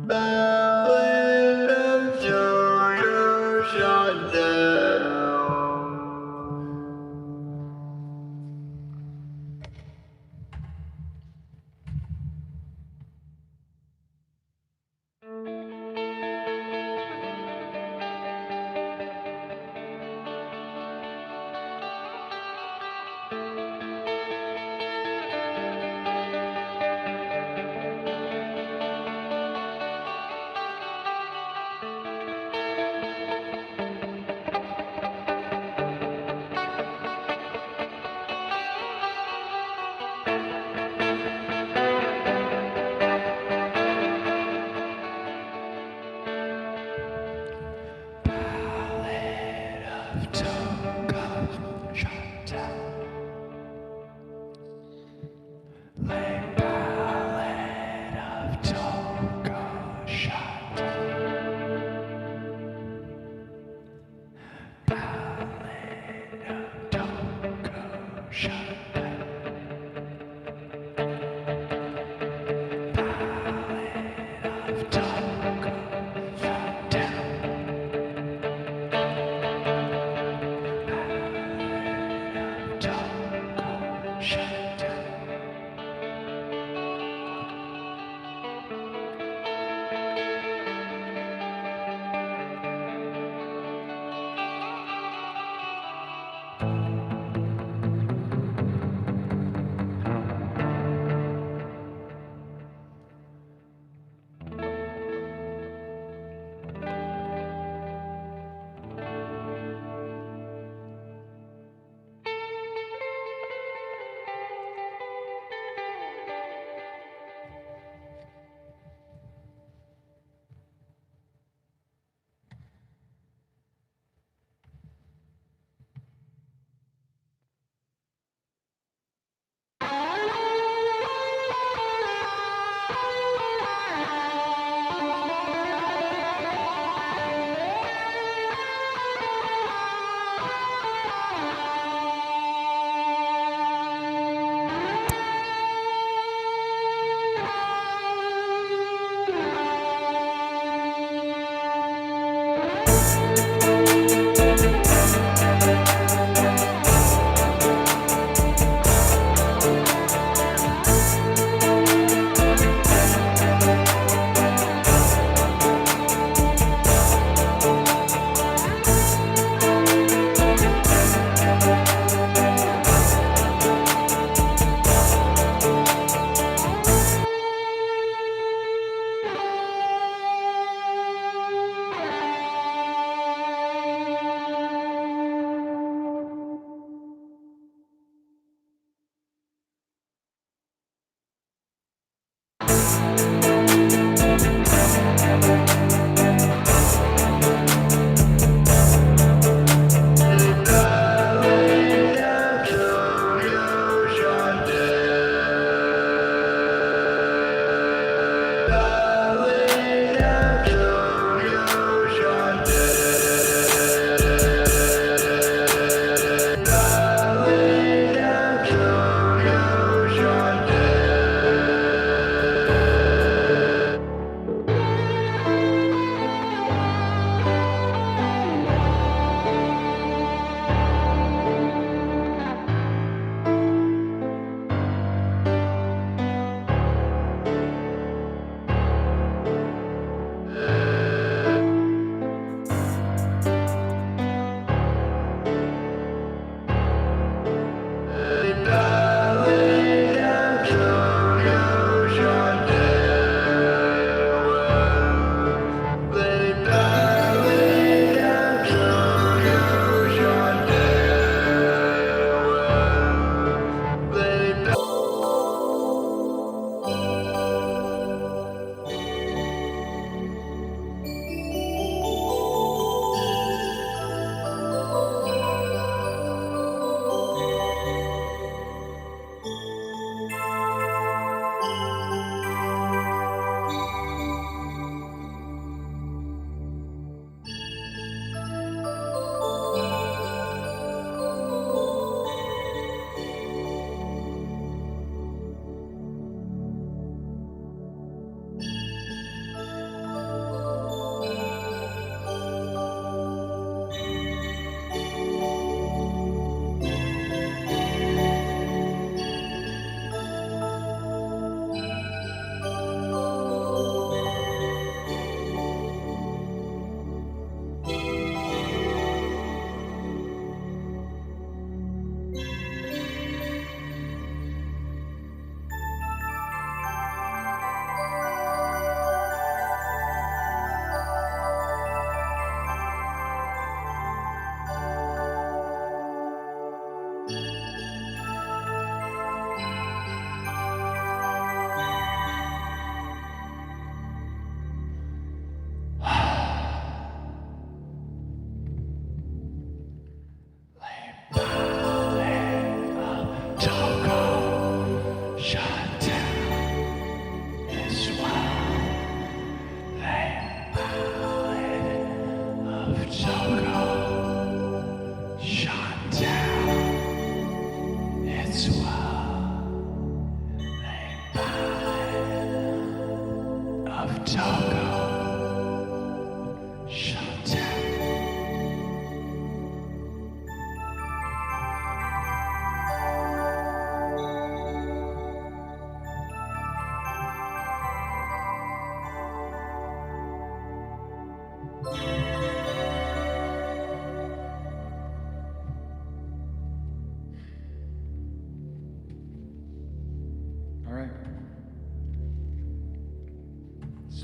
Valley of Johnston.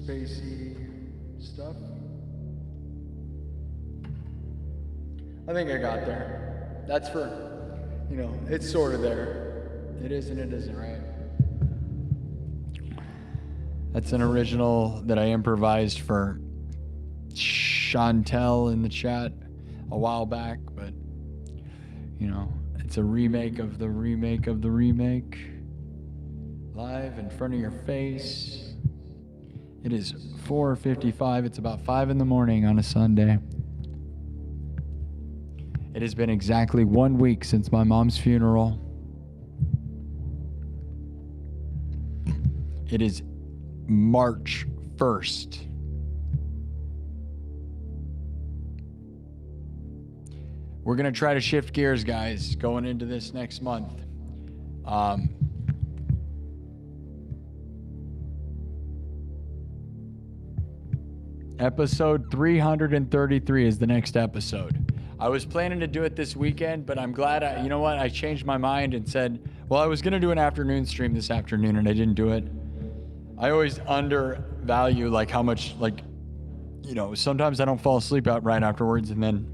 spacey stuff. I think I got there. That's for, it's sort of there. It is and it isn't, right? That's an original that I improvised for Chantel in the chat a while back, but it's a remake of the remake of the remake, live in front of your face. It is 4:55. It's about 5 in the morning on a Sunday. It has been exactly 1 week since my mom's funeral. It is March 1st. We're going to try to shift gears, guys, going into this next month. Episode 333 is the next episode. I was planning to do it this weekend, but I'm glad I changed my mind and said, well, I was going to do an afternoon stream this afternoon and I didn't do it. I always undervalue how much, sometimes I don't fall asleep out right afterwards, and then,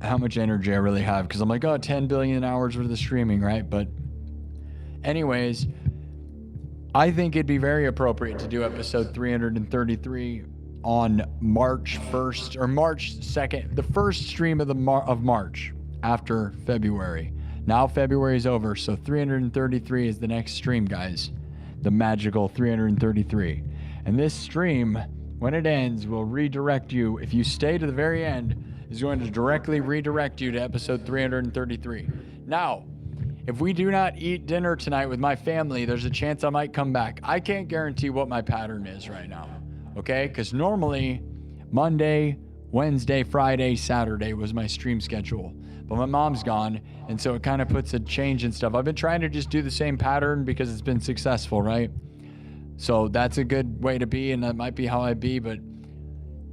how much energy I really have, because I'm like, 10 billion hours worth of streaming, right? But anyways, I think it'd be very appropriate to do episode 333 on March 1st or March 2nd, the first stream of March after February. Now February is over, so 333 is the next stream, guys. The magical 333. And this stream, when it ends, will redirect you. If you stay to the very end, is going to directly redirect you to episode 333. Now, if we do not eat dinner tonight with my family, there's a chance I might come back. I can't guarantee what my pattern is right now, okay? Because normally Monday, Wednesday, Friday, Saturday was my stream schedule. But my mom's gone, and so it kind of puts a change in stuff. I've been trying to just do the same pattern because it's been successful, right? So that's a good way to be, and that might be how I be. But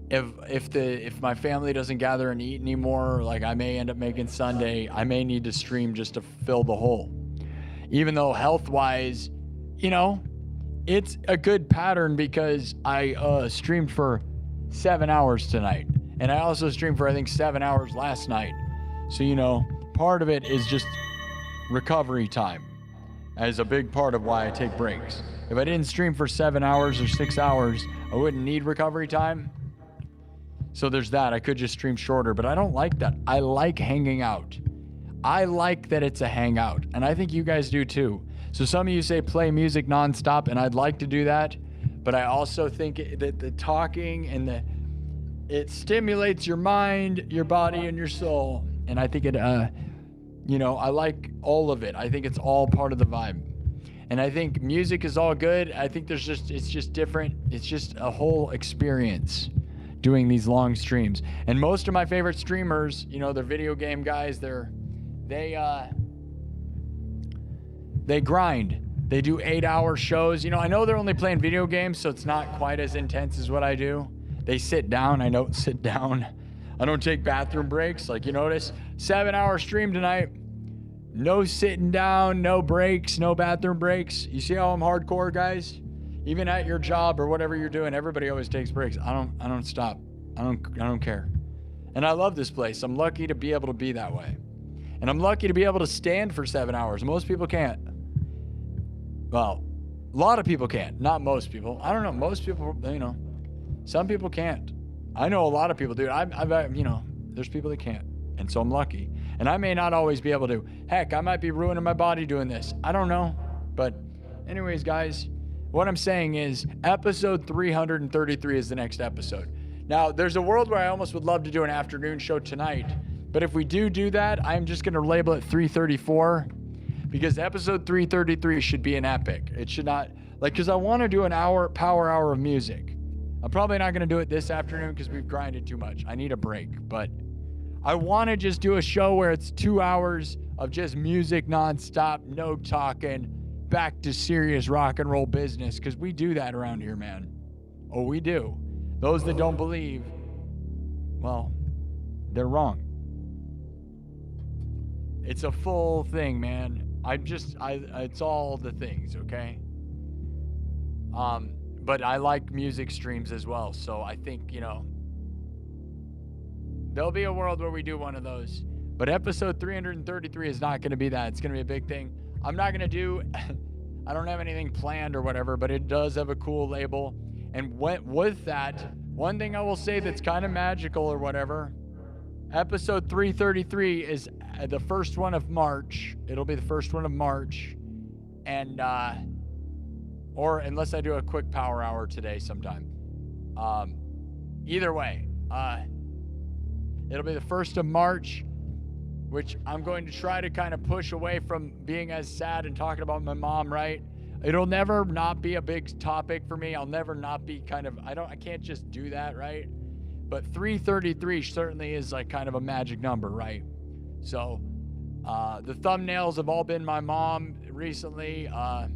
if my family doesn't gather and eat anymore, I may end up making Sunday. I may need to stream just to fill the hole. Even though health-wise, it's a good pattern because I streamed for 7 hours tonight, and I also streamed for I think 7 hours last night. So part of it is just recovery time, as a big part of why I take breaks. If I didn't stream for 7 hours or 6 hours, I wouldn't need recovery time. So there's that. I could just stream shorter, but I don't like that. I like hanging out. I like that it's a hangout, and I think you guys do too. So some of you say play music nonstop, and I'd like to do that, but I also think that the talking and it stimulates your mind, your body, and your soul, and I think it, I like all of it. I think it's all part of the vibe. And I think music is all good. I think it's just different. It's just a whole experience doing these long streams. And most of my favorite streamers, they're video game guys. They grind. They do 8-hour shows. I know they're only playing video games, so it's not quite as intense as what I do. They sit down. I don't sit down. I don't take bathroom breaks. You notice, 7-hour stream tonight. No sitting down, no breaks, no bathroom breaks. You see how I'm hardcore, guys? Even at your job or whatever you're doing, everybody always takes breaks. I don't stop. I don't care. And I love this place. I'm lucky to be able to be that way. And I'm lucky to be able to stand for 7 hours. Most people can't. Well, a lot of people can't. Not most people. I don't know. Most people, some people can't. I know a lot of people do. There's people that can't. And so I'm lucky. And I may not always be able to. Heck, I might be ruining my body doing this. I don't know. But anyways, guys, what I'm saying is episode 333 is the next episode. Now, there's a world where I almost would love to do an afternoon show tonight. But if we do that, I'm just going to label it 334 because episode 333 should be an epic. It should not, because I want to do an power hour of music. I'm probably not going to do it this afternoon because we've grinded too much. I need a break, but I want to just do a show where it's 2 hours of just music nonstop, no talking, back to serious rock and roll business, because we do that around here, man. Oh, we do. Those that don't believe, well, they're wrong. It's a full thing, man. It's all the things, okay? But I like music streams as well. So I think, there'll be a world where we do one of those. But episode 333 is not going to be that. It's going to be a big thing. I'm not going to do, I don't have anything planned or whatever, but it does have a cool label. And with that, one thing I will say that's kind of magical or whatever, episode 333 is the first one of March. It'll be the first one of March. And, or unless I do a quick power hour today sometime. Either way, it'll be the 1st of March, which I'm going to try to kind of push away from being as sad and talking about my mom, right? It'll never not be a big topic for me. I'll never not be I can't just do that, right? But 333 certainly is like kind of a magic number, right? So, the thumbnails have all been my mom recently. And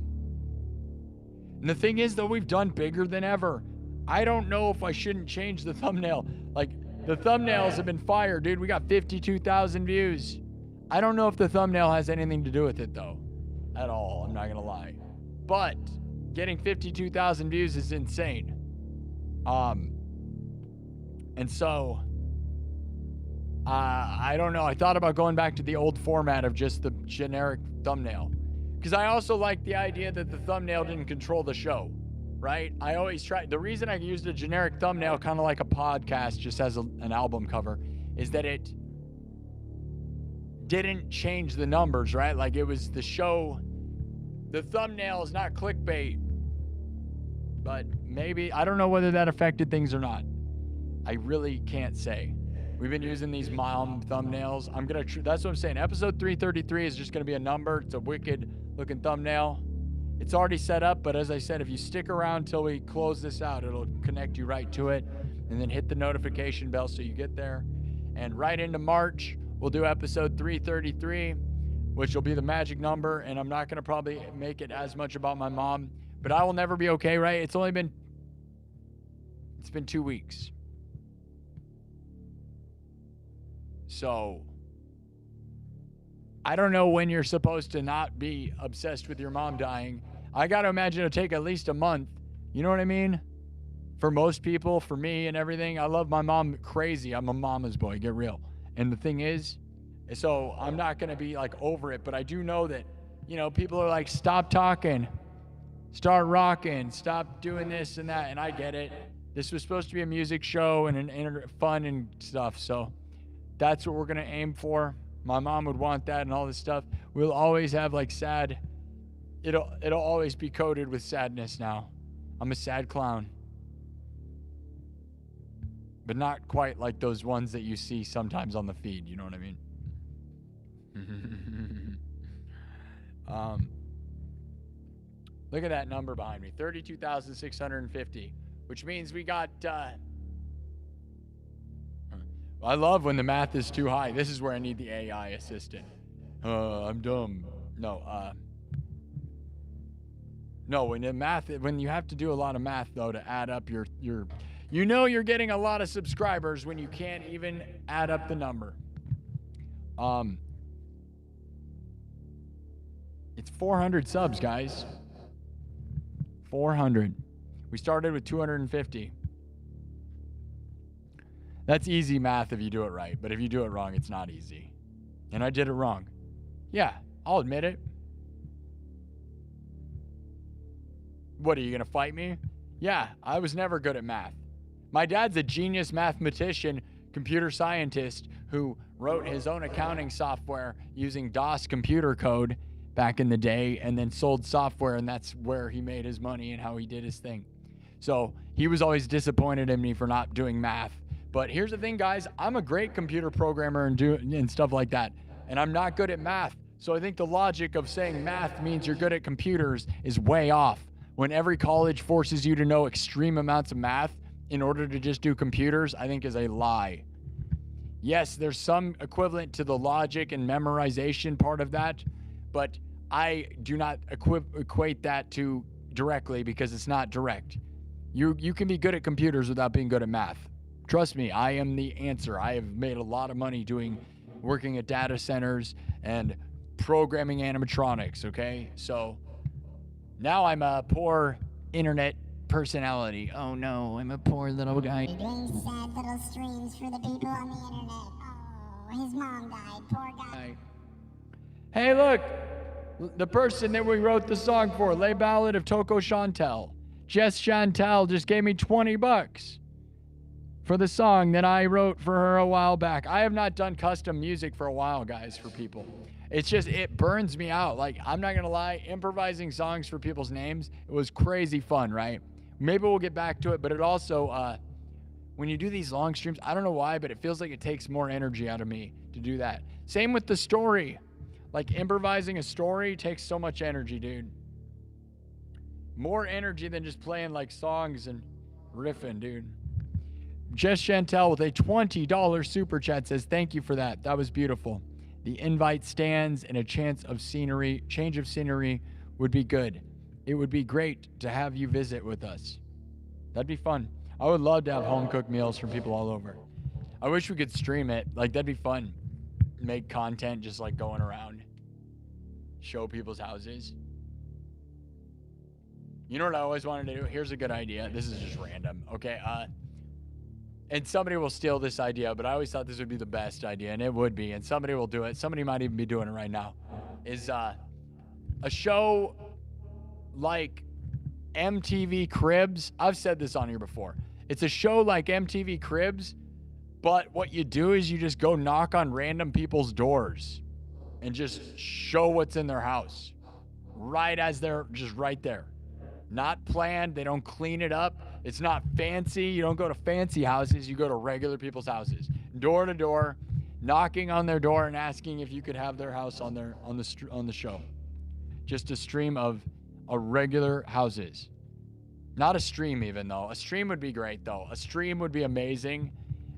the thing is, though, we've done bigger than ever. I don't know if I shouldn't change the thumbnail. Like, the thumbnails have been fire, dude. We got 52,000 views. I don't know if the thumbnail has anything to do with it, though. At all. I'm not going to lie. But getting 52,000 views is insane. And so, I don't know. I thought about going back to the old format of just the generic thumbnail. Because I also like the idea that the thumbnail didn't control the show, right? I always try. The reason I used a generic thumbnail, kind of like a podcast, just as an album cover, is that it didn't change the numbers, right? Like it was the show. The thumbnail is not clickbait, but maybe, I don't know whether that affected things or not. I really can't say. We've been using these mom thumbnails. That's what I'm saying. Episode 333 is just going to be a number. It's a wicked looking thumbnail. It's already set up, but as I said, if you stick around till we close this out, it'll connect you right to it, and then hit the notification bell so you get there. And right into March, we'll do episode 333, which will be the magic number, and I'm not going to probably make it as much about my mom, but I will never be okay, right? It's been 2 weeks. So, I don't know when you're supposed to not be obsessed with your mom dying. I got to imagine it'll take at least a month. You know what I mean? For most people, for me and everything, I love my mom crazy. I'm a mama's boy, get real. And the thing is, so I'm not going to be like over it, but I do know that, people are like, stop talking, start rocking, stop doing this and that. And I get it. This was supposed to be a music show and fun and stuff. So that's what we're going to aim for. My mom would want that and all this stuff. We'll always have like sad. It'll always be coded with sadness now. I'm a sad clown. But not quite like those ones that you see sometimes on the feed. You know what I mean? Look at that number behind me. 32,650. Which means we got... I love when the math is too high. This is where I need the AI assistant. I'm dumb. No, when you have to do a lot of math though to add up your you're getting a lot of subscribers when you can't even add up the number. It's 400 subs, guys. 400. We started with 250. That's easy math if you do it right, but if you do it wrong, it's not easy. And I did it wrong. Yeah, I'll admit it. What, are you going to fight me? Yeah, I was never good at math. My dad's a genius mathematician, computer scientist, who wrote his own accounting software using DOS computer code back in the day and then sold software, and that's where he made his money and how he did his thing. So he was always disappointed in me for not doing math. But here's the thing, guys. I'm a great computer programmer and stuff like that. And I'm not good at math. So I think the logic of saying math means you're good at computers is way off. When every college forces you to know extreme amounts of math in order to just do computers, I think is a lie. Yes, there's some equivalent to the logic and memorization part of that, but I do not equate that to directly because it's not direct. You can be good at computers without being good at math. Trust me, I am the answer. I have made a lot of money working at data centers and programming animatronics, okay? So now I'm a poor internet personality. Oh no, I'm a poor little guy. Doing sad little streams for the people on the internet. Oh, his mom died. Poor guy. Hey, look, the person that we wrote the song for, Lay Ballad of Toko Chantel. Jess Chantel just gave me $20 for the song that I wrote for her a while back. I have not done custom music for a while, guys, for people. It's just, it burns me out. Like, I'm not gonna lie, improvising songs for people's names, it was crazy fun, right? Maybe we'll get back to it, but it also, when you do these long streams, I don't know why, but it feels like it takes more energy out of me to do that. Same with the story. Like, improvising a story takes so much energy, dude. More energy than just playing like songs and riffing, dude. Jess Chantel with a $20 super chat says, thank you for that. That was beautiful. The invite stands and a change of scenery would be good. It would be great to have you visit with us. That'd be fun. I would love to have home cooked meals from people all over. I wish we could stream it. Like, that'd be fun. Make content just like going around. Show people's houses. You know what I always wanted to do? Here's a good idea. This is just random. Okay, and somebody will steal this idea, but I always thought this would be the best idea, and it would be, and somebody will do it. Somebody might even be doing it right now. Is a show like MTV Cribs. I've said this on here before. It's a show like MTV Cribs, but what you do is you just go knock on random people's doors and just show what's in their house. Right as they're just right there. Not planned. They don't clean it up. It's not fancy. You don't go to fancy houses. You go to regular people's houses. Door to door, knocking on their door and asking if you could have their house on the show. Just a stream of regular houses. Not a stream even, though. A stream would be great, though. A stream would be amazing,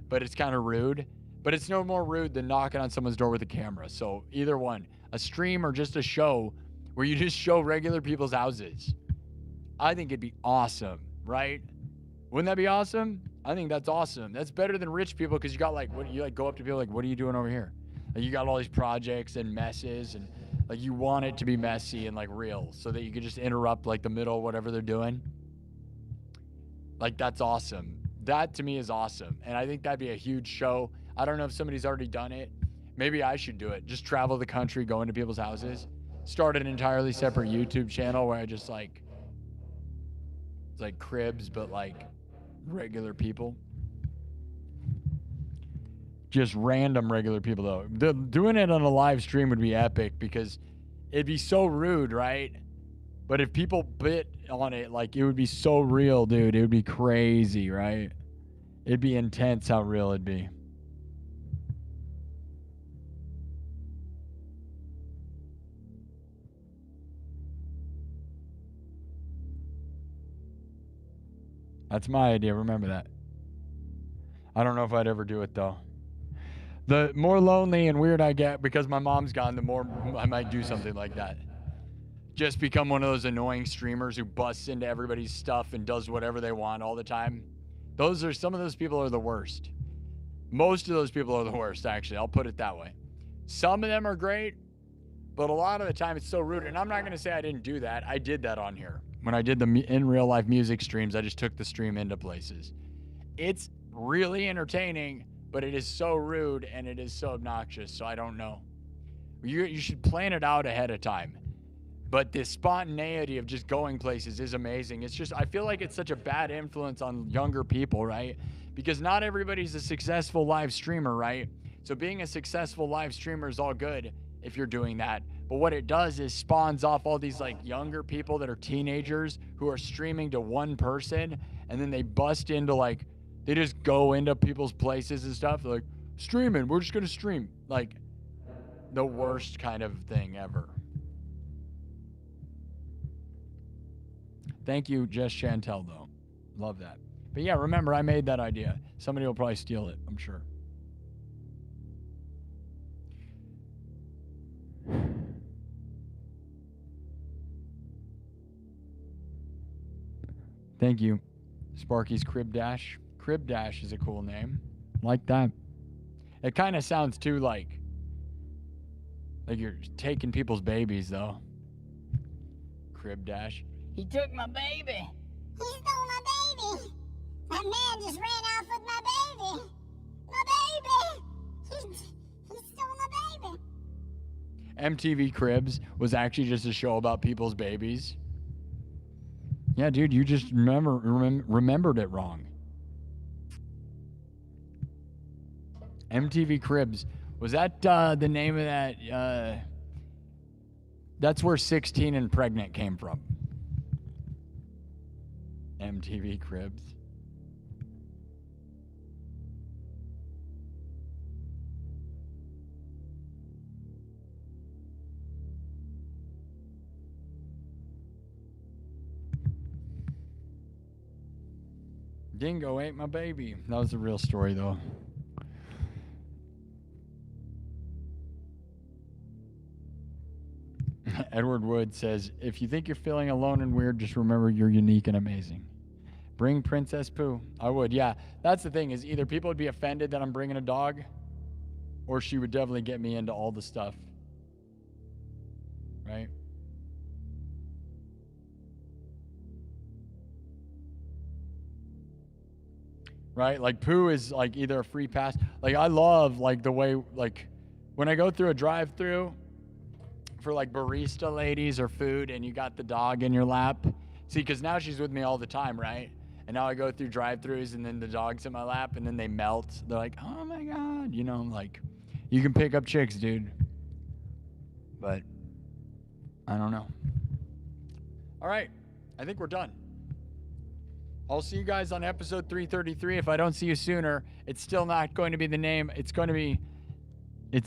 but it's kind of rude. But it's no more rude than knocking on someone's door with a camera. So either one. A stream or just a show where you just show regular people's houses. I think it'd be awesome, right? Wouldn't that be awesome? I think that's awesome. That's better than rich people because you got like, what you like go up to people like, what are you doing over here? Like, you got all these projects and messes and like you want it to be messy and like real so that you could just interrupt like the middle of whatever they're doing. Like, that's awesome. That to me is awesome. And I think that'd be a huge show. I don't know if somebody's already done it. Maybe I should do it. Just travel the country, go into people's houses. Start an entirely separate YouTube channel where I just like, it's like Cribs, but like regular people. Just random regular people, though. Doing it on a live stream would be epic because it'd be so rude, right? But if people bit on it, like, it would be so real, dude. It would be crazy, right? It'd be intense how real it'd be. That's my idea. Remember that. I don't know if I'd ever do it, though. The more lonely and weird I get because my mom's gone, the more I might do something like that. Just become one of those annoying streamers who busts into everybody's stuff and does whatever they want all the time. Some of those people are the worst. Most of those people are the worst, actually. I'll put it that way. Some of them are great, but a lot of the time it's so rude. And I'm not going to say I didn't do that. I did that on here. When I did the in real life music streams, I just took the stream into places. It's really entertaining, but it is so rude and it is so obnoxious. So I don't know. You should plan it out ahead of time. But the spontaneity of just going places is amazing. It's just, I feel like it's such a bad influence on younger people, right? Because not everybody's a successful live streamer, right? So being a successful live streamer is all good if you're doing that. But what it does is spawns off all these like younger people that are teenagers who are streaming to one person, and then they bust into like, they just go into people's places and stuff. They're like, streaming, we're just gonna stream. Like, the worst kind of thing ever. Thank you, Jess Chantel, though. Love that. But yeah, remember, I made that idea. Somebody will probably steal it, I'm sure. Thank you, Sparky's Crib Dash. Crib Dash is a cool name. Like that. It kind of sounds too like you're taking people's babies, though. Crib Dash. He took my baby. That man just ran off with my baby. My baby. He stole my baby. MTV Cribs was actually just a show about people's babies. Yeah, dude, you just remembered it wrong. MTV Cribs. Was that the name of that? That's where 16 and Pregnant came from. MTV Cribs. Dingo ate my baby. That was the real story, though. Edward Wood says, if you think you're feeling alone and weird, just remember you're unique and amazing. Bring Princess Pooh. I would, yeah. That's the thing, is either people would be offended that I'm bringing a dog, or she would definitely get me into all the stuff. Right? Right? Like Pooh is like either a free pass. Like I love like the way, like when I go through a drive-through for like barista ladies or food and you got the dog in your lap. See, because now she's with me all the time, right? And now I go through drive-throughs and then the dog's in my lap and then they melt. They're like, oh my God. You know, like you can pick up chicks, dude. But I don't know. All right. I think we're done. I'll see you guys on episode 333. If I don't see you sooner, it's still not going to be the name. It's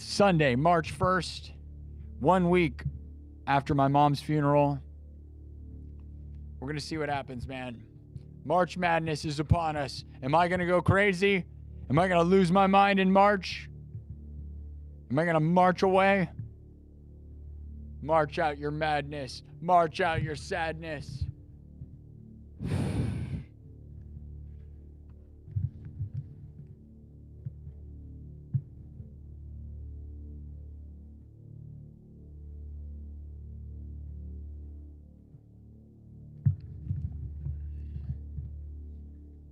Sunday, March 1st, 1 week after my mom's funeral. We're going to see what happens, man. March Madness is upon us. Am I going to go crazy? Am I going to lose my mind in March? Am I going to march away? March out your madness. March out your sadness.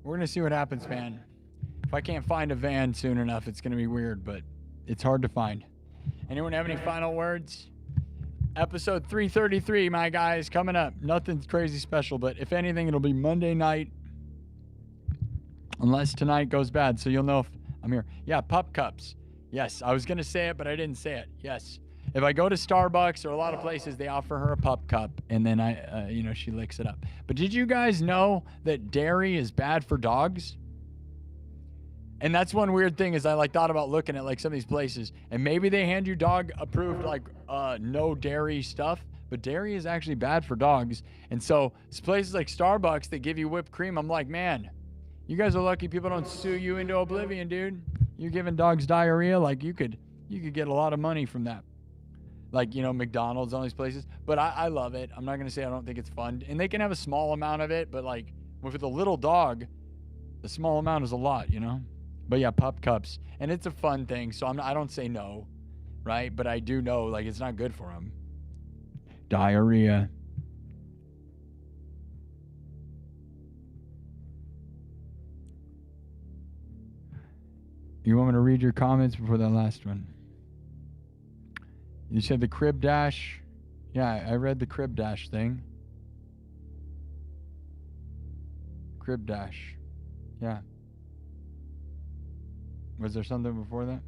We're going to see what happens, man. If I can't find a van soon enough, it's going to be weird, but it's hard to find. Anyone have any final words? Episode 333, my guys, coming up. Nothing crazy special, but if anything, it'll be Monday night. Unless tonight goes bad, so you'll know if I'm here. Yeah, pup cups. Yes, I was going to say it, but I didn't say it. Yes. If I go to Starbucks or a lot of places, they offer her a pup cup, and then she licks it up. But did you guys know that dairy is bad for dogs? And that's one weird thing is I thought about looking at some of these places, and maybe they hand you dog approved no dairy stuff, but dairy is actually bad for dogs. And so it's places like Starbucks that give you whipped cream. I'm like, man, you guys are lucky people don't sue you into oblivion, dude. You're giving dogs diarrhea, you could get a lot of money from that. McDonald's, all these places. But I love it. I'm not going to say I don't think it's fun. And they can have a small amount of it, but with a little dog, the small amount is a lot, you know? But yeah, pup cups. And it's a fun thing, so I don't say no, right? But I do know, it's not good for them. Diarrhea. You want me to read your comments before that last one? You said the crib dash. Yeah, I read the crib dash thing. Crib dash. Yeah. Was there something before that?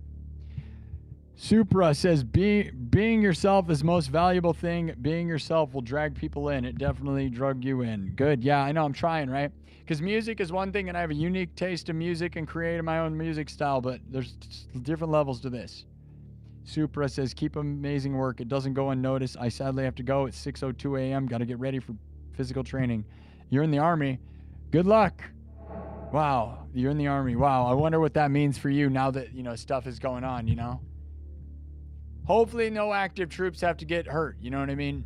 Supra says, being yourself is the most valuable thing. Being yourself will drag people in. It definitely drug you in. Good. Yeah, I know. I'm trying, right? Because music is one thing, and I have a unique taste in music and create my own music style, but there's different levels to this. Supra says, keep amazing work. It doesn't go unnoticed. I sadly have to go. It's 6:02 a.m. Got to get ready for physical training. You're in the Army. Good luck. Wow. You're in the Army. Wow. I wonder what that means for you now that, stuff is going on, Hopefully no active troops have to get hurt. You know what I mean?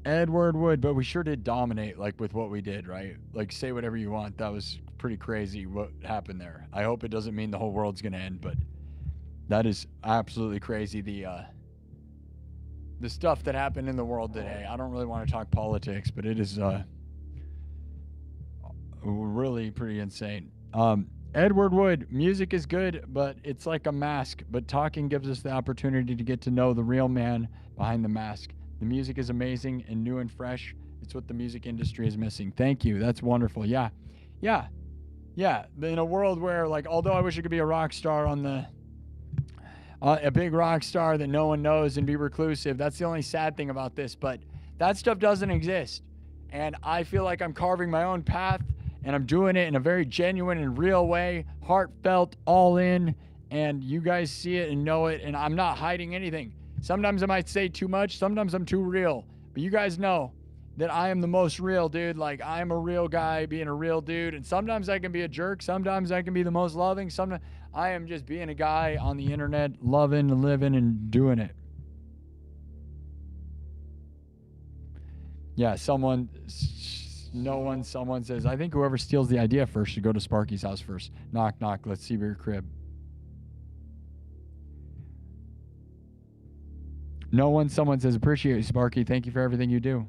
Edward Wood, but we sure did dominate, like, with what we did, right? Like, say whatever you want. That was pretty crazy what happened there. I hope it doesn't mean the whole world's gonna end, but that is absolutely crazy. The stuff that happened in the world today. I don't really want to talk politics, but it is really pretty insane. Edward Wood, music is good, but it's like a mask. But talking gives us the opportunity to get to know the real man behind the mask. The music is amazing and new and fresh. It's what the music industry is missing. Thank you. That's wonderful. Yeah. In a world where, like, although I wish I could be a rock star on the, a big rock star that no one knows and be reclusive, that's the only sad thing about this. But that stuff doesn't exist. And I feel like I'm carving my own path, and I'm doing it in a very genuine and real way, heartfelt, all in, and you guys see it and know it, and I'm not hiding anything. Sometimes I might say too much, sometimes I'm too real, but you guys know that I am the most real, dude. Like, I'm a real guy being a real dude, and sometimes I can be a jerk, sometimes I can be the most loving, sometimes I am just being a guy on the internet, loving and living and doing it. Yeah, someone says, I think whoever steals the idea first should go to Sparky's house first. Knock, knock, let's see your crib. Someone says, appreciate you, Sparky. Thank you for everything you do.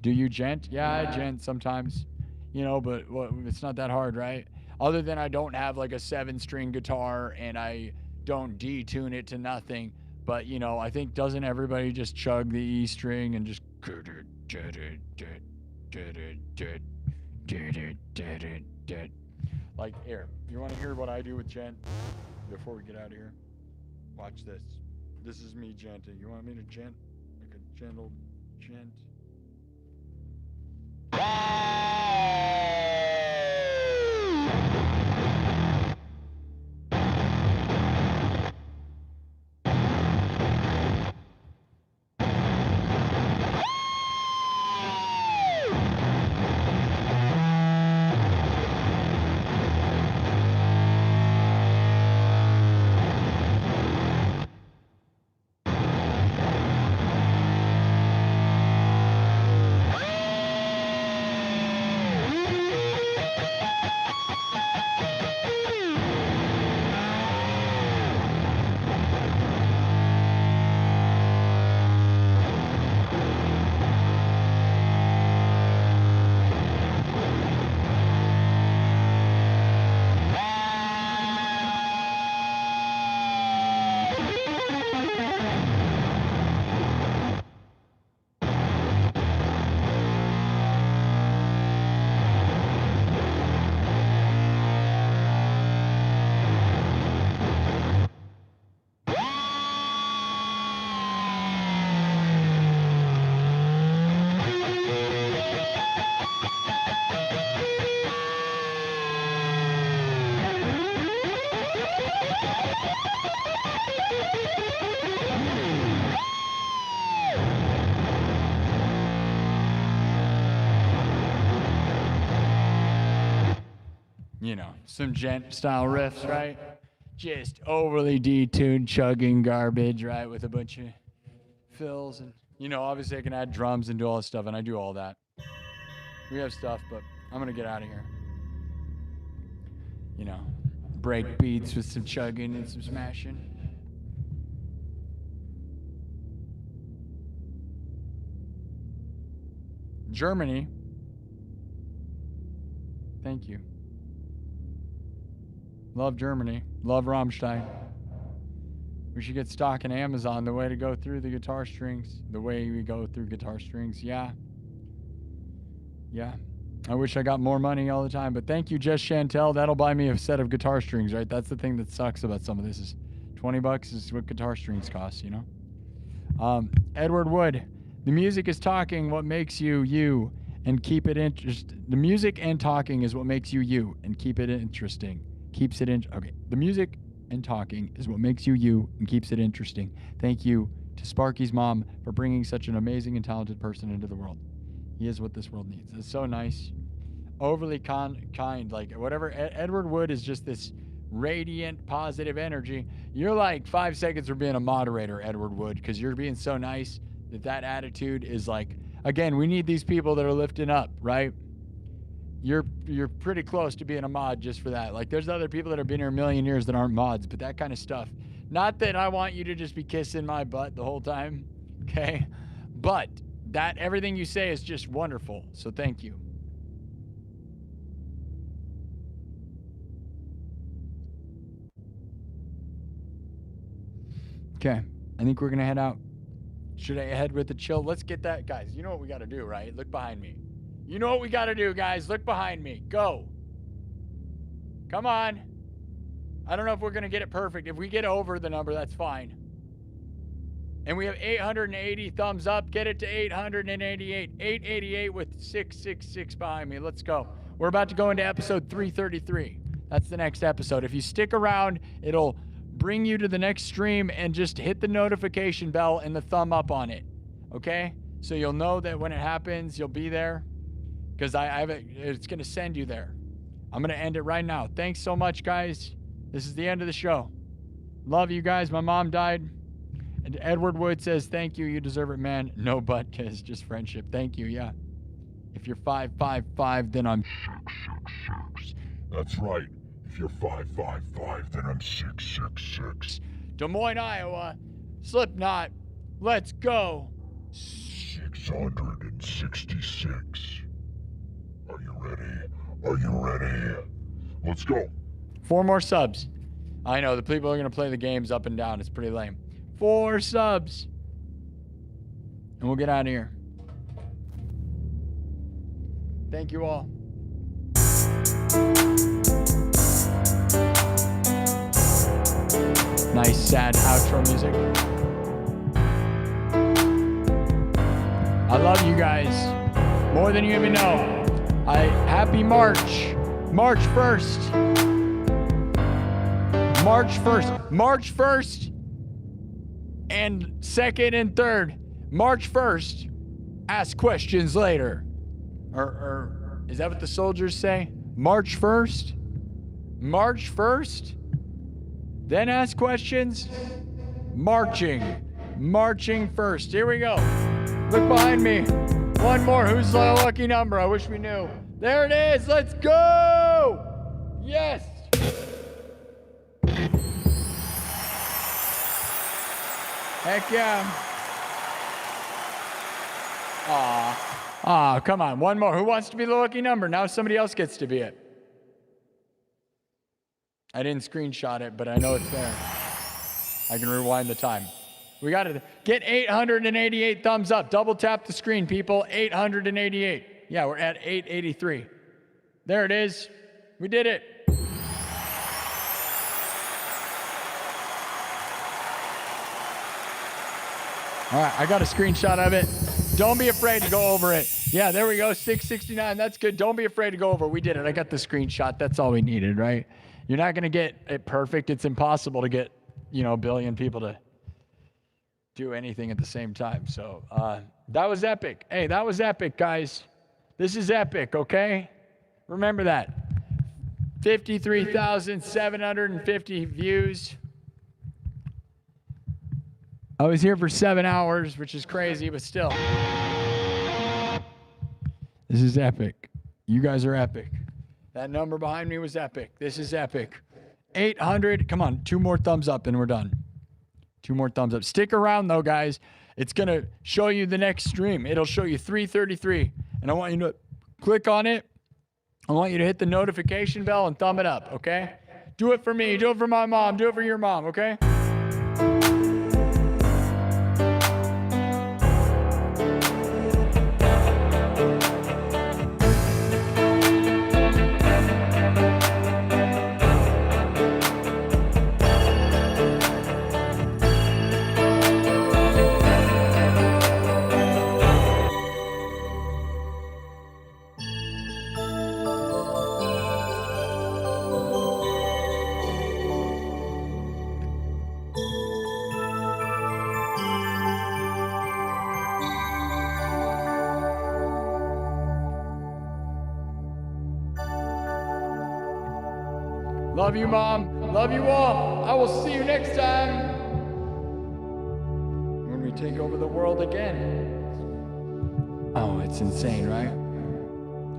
Do you gent? Yeah, I gent sometimes. But it's not that hard, right? Other than I don't have like a 7-string guitar and I don't detune it to nothing. But, I think doesn't everybody just chug the E string and just... Like, here, you want to hear what I do with gent before we get out of here? Watch this. This is me genting. You want me to gent? Like a gentle gent? Some gent style riffs, right? Just overly detuned, chugging garbage, right? With a bunch of fills. And, obviously I can add drums and do all this stuff, and I do all that. We have stuff, but I'm going to get out of here. Break beats with some chugging and some smashing. Germany. Thank you. Love Germany. Love Rammstein. We should get stock in Amazon. The way to go through the guitar strings. The way we go through guitar strings. Yeah. I wish I got more money all the time. But thank you, Jess Chantel. That'll buy me a set of guitar strings, right? That's the thing that sucks about some of this is $20 is what guitar strings cost, Edward Wood. The music is talking what makes you you and keep it interesting. The music and talking is what makes you you and keep it interesting. Keeps it in. Okay. The music and talking is what makes you you and keeps it interesting. Thank you to Sparky's mom for bringing such an amazing and talented person into the world. He is what this world needs. It's so nice. Overly kind. Like, whatever. Edward Wood is just this radiant, positive energy. You're like 5 seconds from being a moderator, Edward Wood, because you're being so nice that attitude is like, Again, we need these people that are lifting up, right? You're pretty close to being a mod just for that. Like, there's other people that have been here a million years that aren't mods, but that kind of stuff. Not that I want you to just be kissing my butt the whole time, okay? But that everything you say is just wonderful. So thank you. Okay, I think we're gonna head out. Should I head with the chill? Let's get that, guys. You know what we gotta do, right? Look behind me. You know what we gotta do, guys. Look behind me. Go. Come on. I don't know if we're gonna get it perfect. If we get over the number, that's fine. And we have 880 thumbs up. Get it to 888. 888 with 666 behind me. Let's go. We're about to go into episode 333. That's the next episode. If you stick around, it'll bring you to the next stream, and just hit the notification bell and the thumb up on it. Okay? So you'll know that when it happens, you'll be there. Because it's going to send you there. I'm going to end it right now. Thanks so much, guys. This is the end of the show. Love you guys. My mom died. And Edward Wood says, thank you. You deserve it, man. No but, kiss. Just friendship. Thank you. Yeah. If you're 555, then I'm 666. That's right. If you're 555, then I'm 666. Des Moines, Iowa. Slipknot. Let's go. 666. Are you ready? Are you ready? Let's go. 4 more subs. I know, the people are going to play the games up and down. It's pretty lame. 4 subs. And we'll get out of here. Thank you all. Nice, sad outro music. I love you guys more than you even know. Happy March. March 1st. March 1st. March 1st and 2nd and 3rd. March 1st. Ask questions later. Or is that what the soldiers say? March 1st? March 1st? Then ask questions? Marching first. Here we go. Look behind me. One more. Who's the lucky number? I wish we knew. There it is. Let's go. Yes. Heck yeah. Aw, come on. One more. Who wants to be the lucky number? Now somebody else gets to be it. I didn't screenshot it, but I know it's there. I can rewind the time. We got to get 888 thumbs up. Double tap the screen, people. 888. Yeah, we're at 883. There it is. We did it. All right, I got a screenshot of it. Don't be afraid to go over it. Yeah, there we go. 669. That's good. Don't be afraid to go over. We did it. I got the screenshot. That's all we needed, right? You're not going to get it perfect. It's impossible to get, a billion people to do anything at the same time. So that was epic. Hey, that was epic, guys. This is epic, okay? Remember that. 53,750 views. I was here for 7 hours, which is crazy, but still. This is epic. You guys are epic. That number behind me was epic. This is epic. 800. Come on, 2 more thumbs up and we're done. 2 more thumbs up. Stick around though, guys. It's going to show you the next stream. It'll show you 333. And I want you to click on it. I want you to hit the notification bell and thumb it up, okay? Do it for me. Do it for my mom. Do it for your mom, okay? Love you, Mom. Love you all. I will see you next time when we take over the world again. Oh, it's insane, right?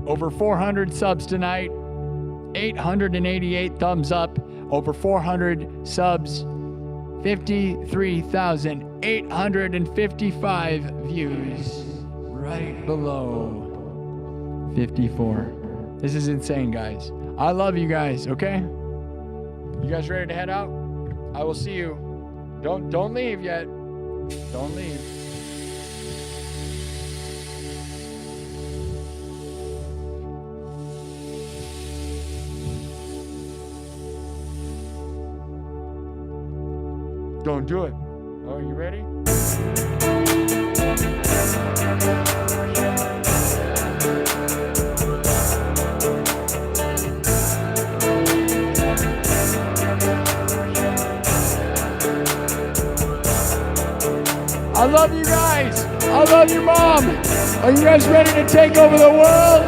Over 400 subs tonight. 888 thumbs up. Over 400 subs. 53,855 views. Right below 54. This is insane, guys. I love you guys, okay? You guys ready to head out? I will see you. Don't leave yet. Don't leave. Don't do it. Oh, you ready? I love you guys. I love your mom. Are you guys ready to take over the world?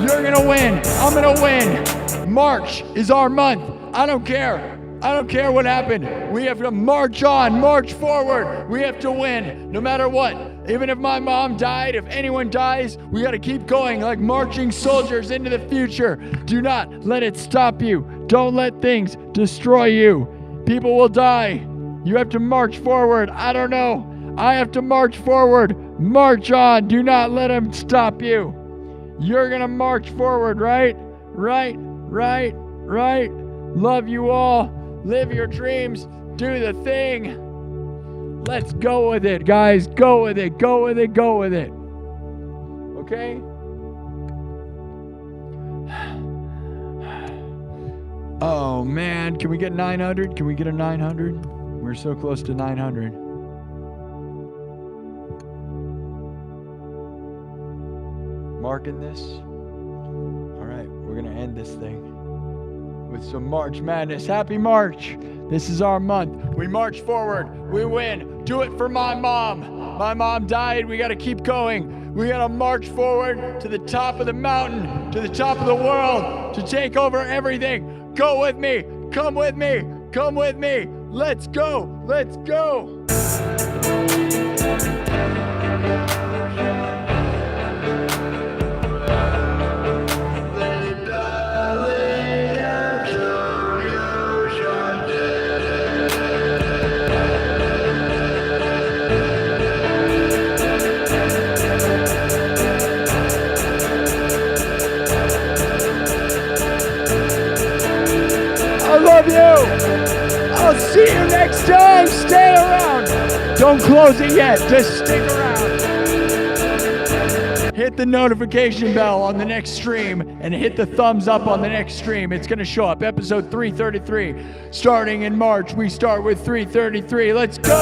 You're gonna win. I'm gonna win. March is our month. I don't care. I don't care what happened. We have to march on, march forward. We have to win, no matter what. Even if my mom died, if anyone dies, we got to keep going like marching soldiers into the future. Do not let it stop you. Don't let things destroy you. People will die. You have to march forward. I don't know. I have to march forward. March on. Do not let them stop you. You're going to march forward, right? Right. Love you all. Live your dreams. Do the thing. Let's go with it, guys. Go with it. Go with it. Go with it. Okay? Oh, man. Can we get 900? Can we get a 900? We're so close to 900. Marking this. All right. We're going to end this thing with some March Madness. Happy March. This is our month. We march forward. We win. Do it for my mom. My mom died. We got to keep going. We got to march forward to the top of the mountain, to the top of the world, to take over everything. Go with me. Come with me. Come with me. Let's go. Let's go. Love you. I'll see you next time. Stay around. Don't close it yet. Just stick around. Hit the notification bell on the next stream and hit the thumbs up on the next stream. It's going to show up. Episode 333. Starting in March. We start with 333. Let's go.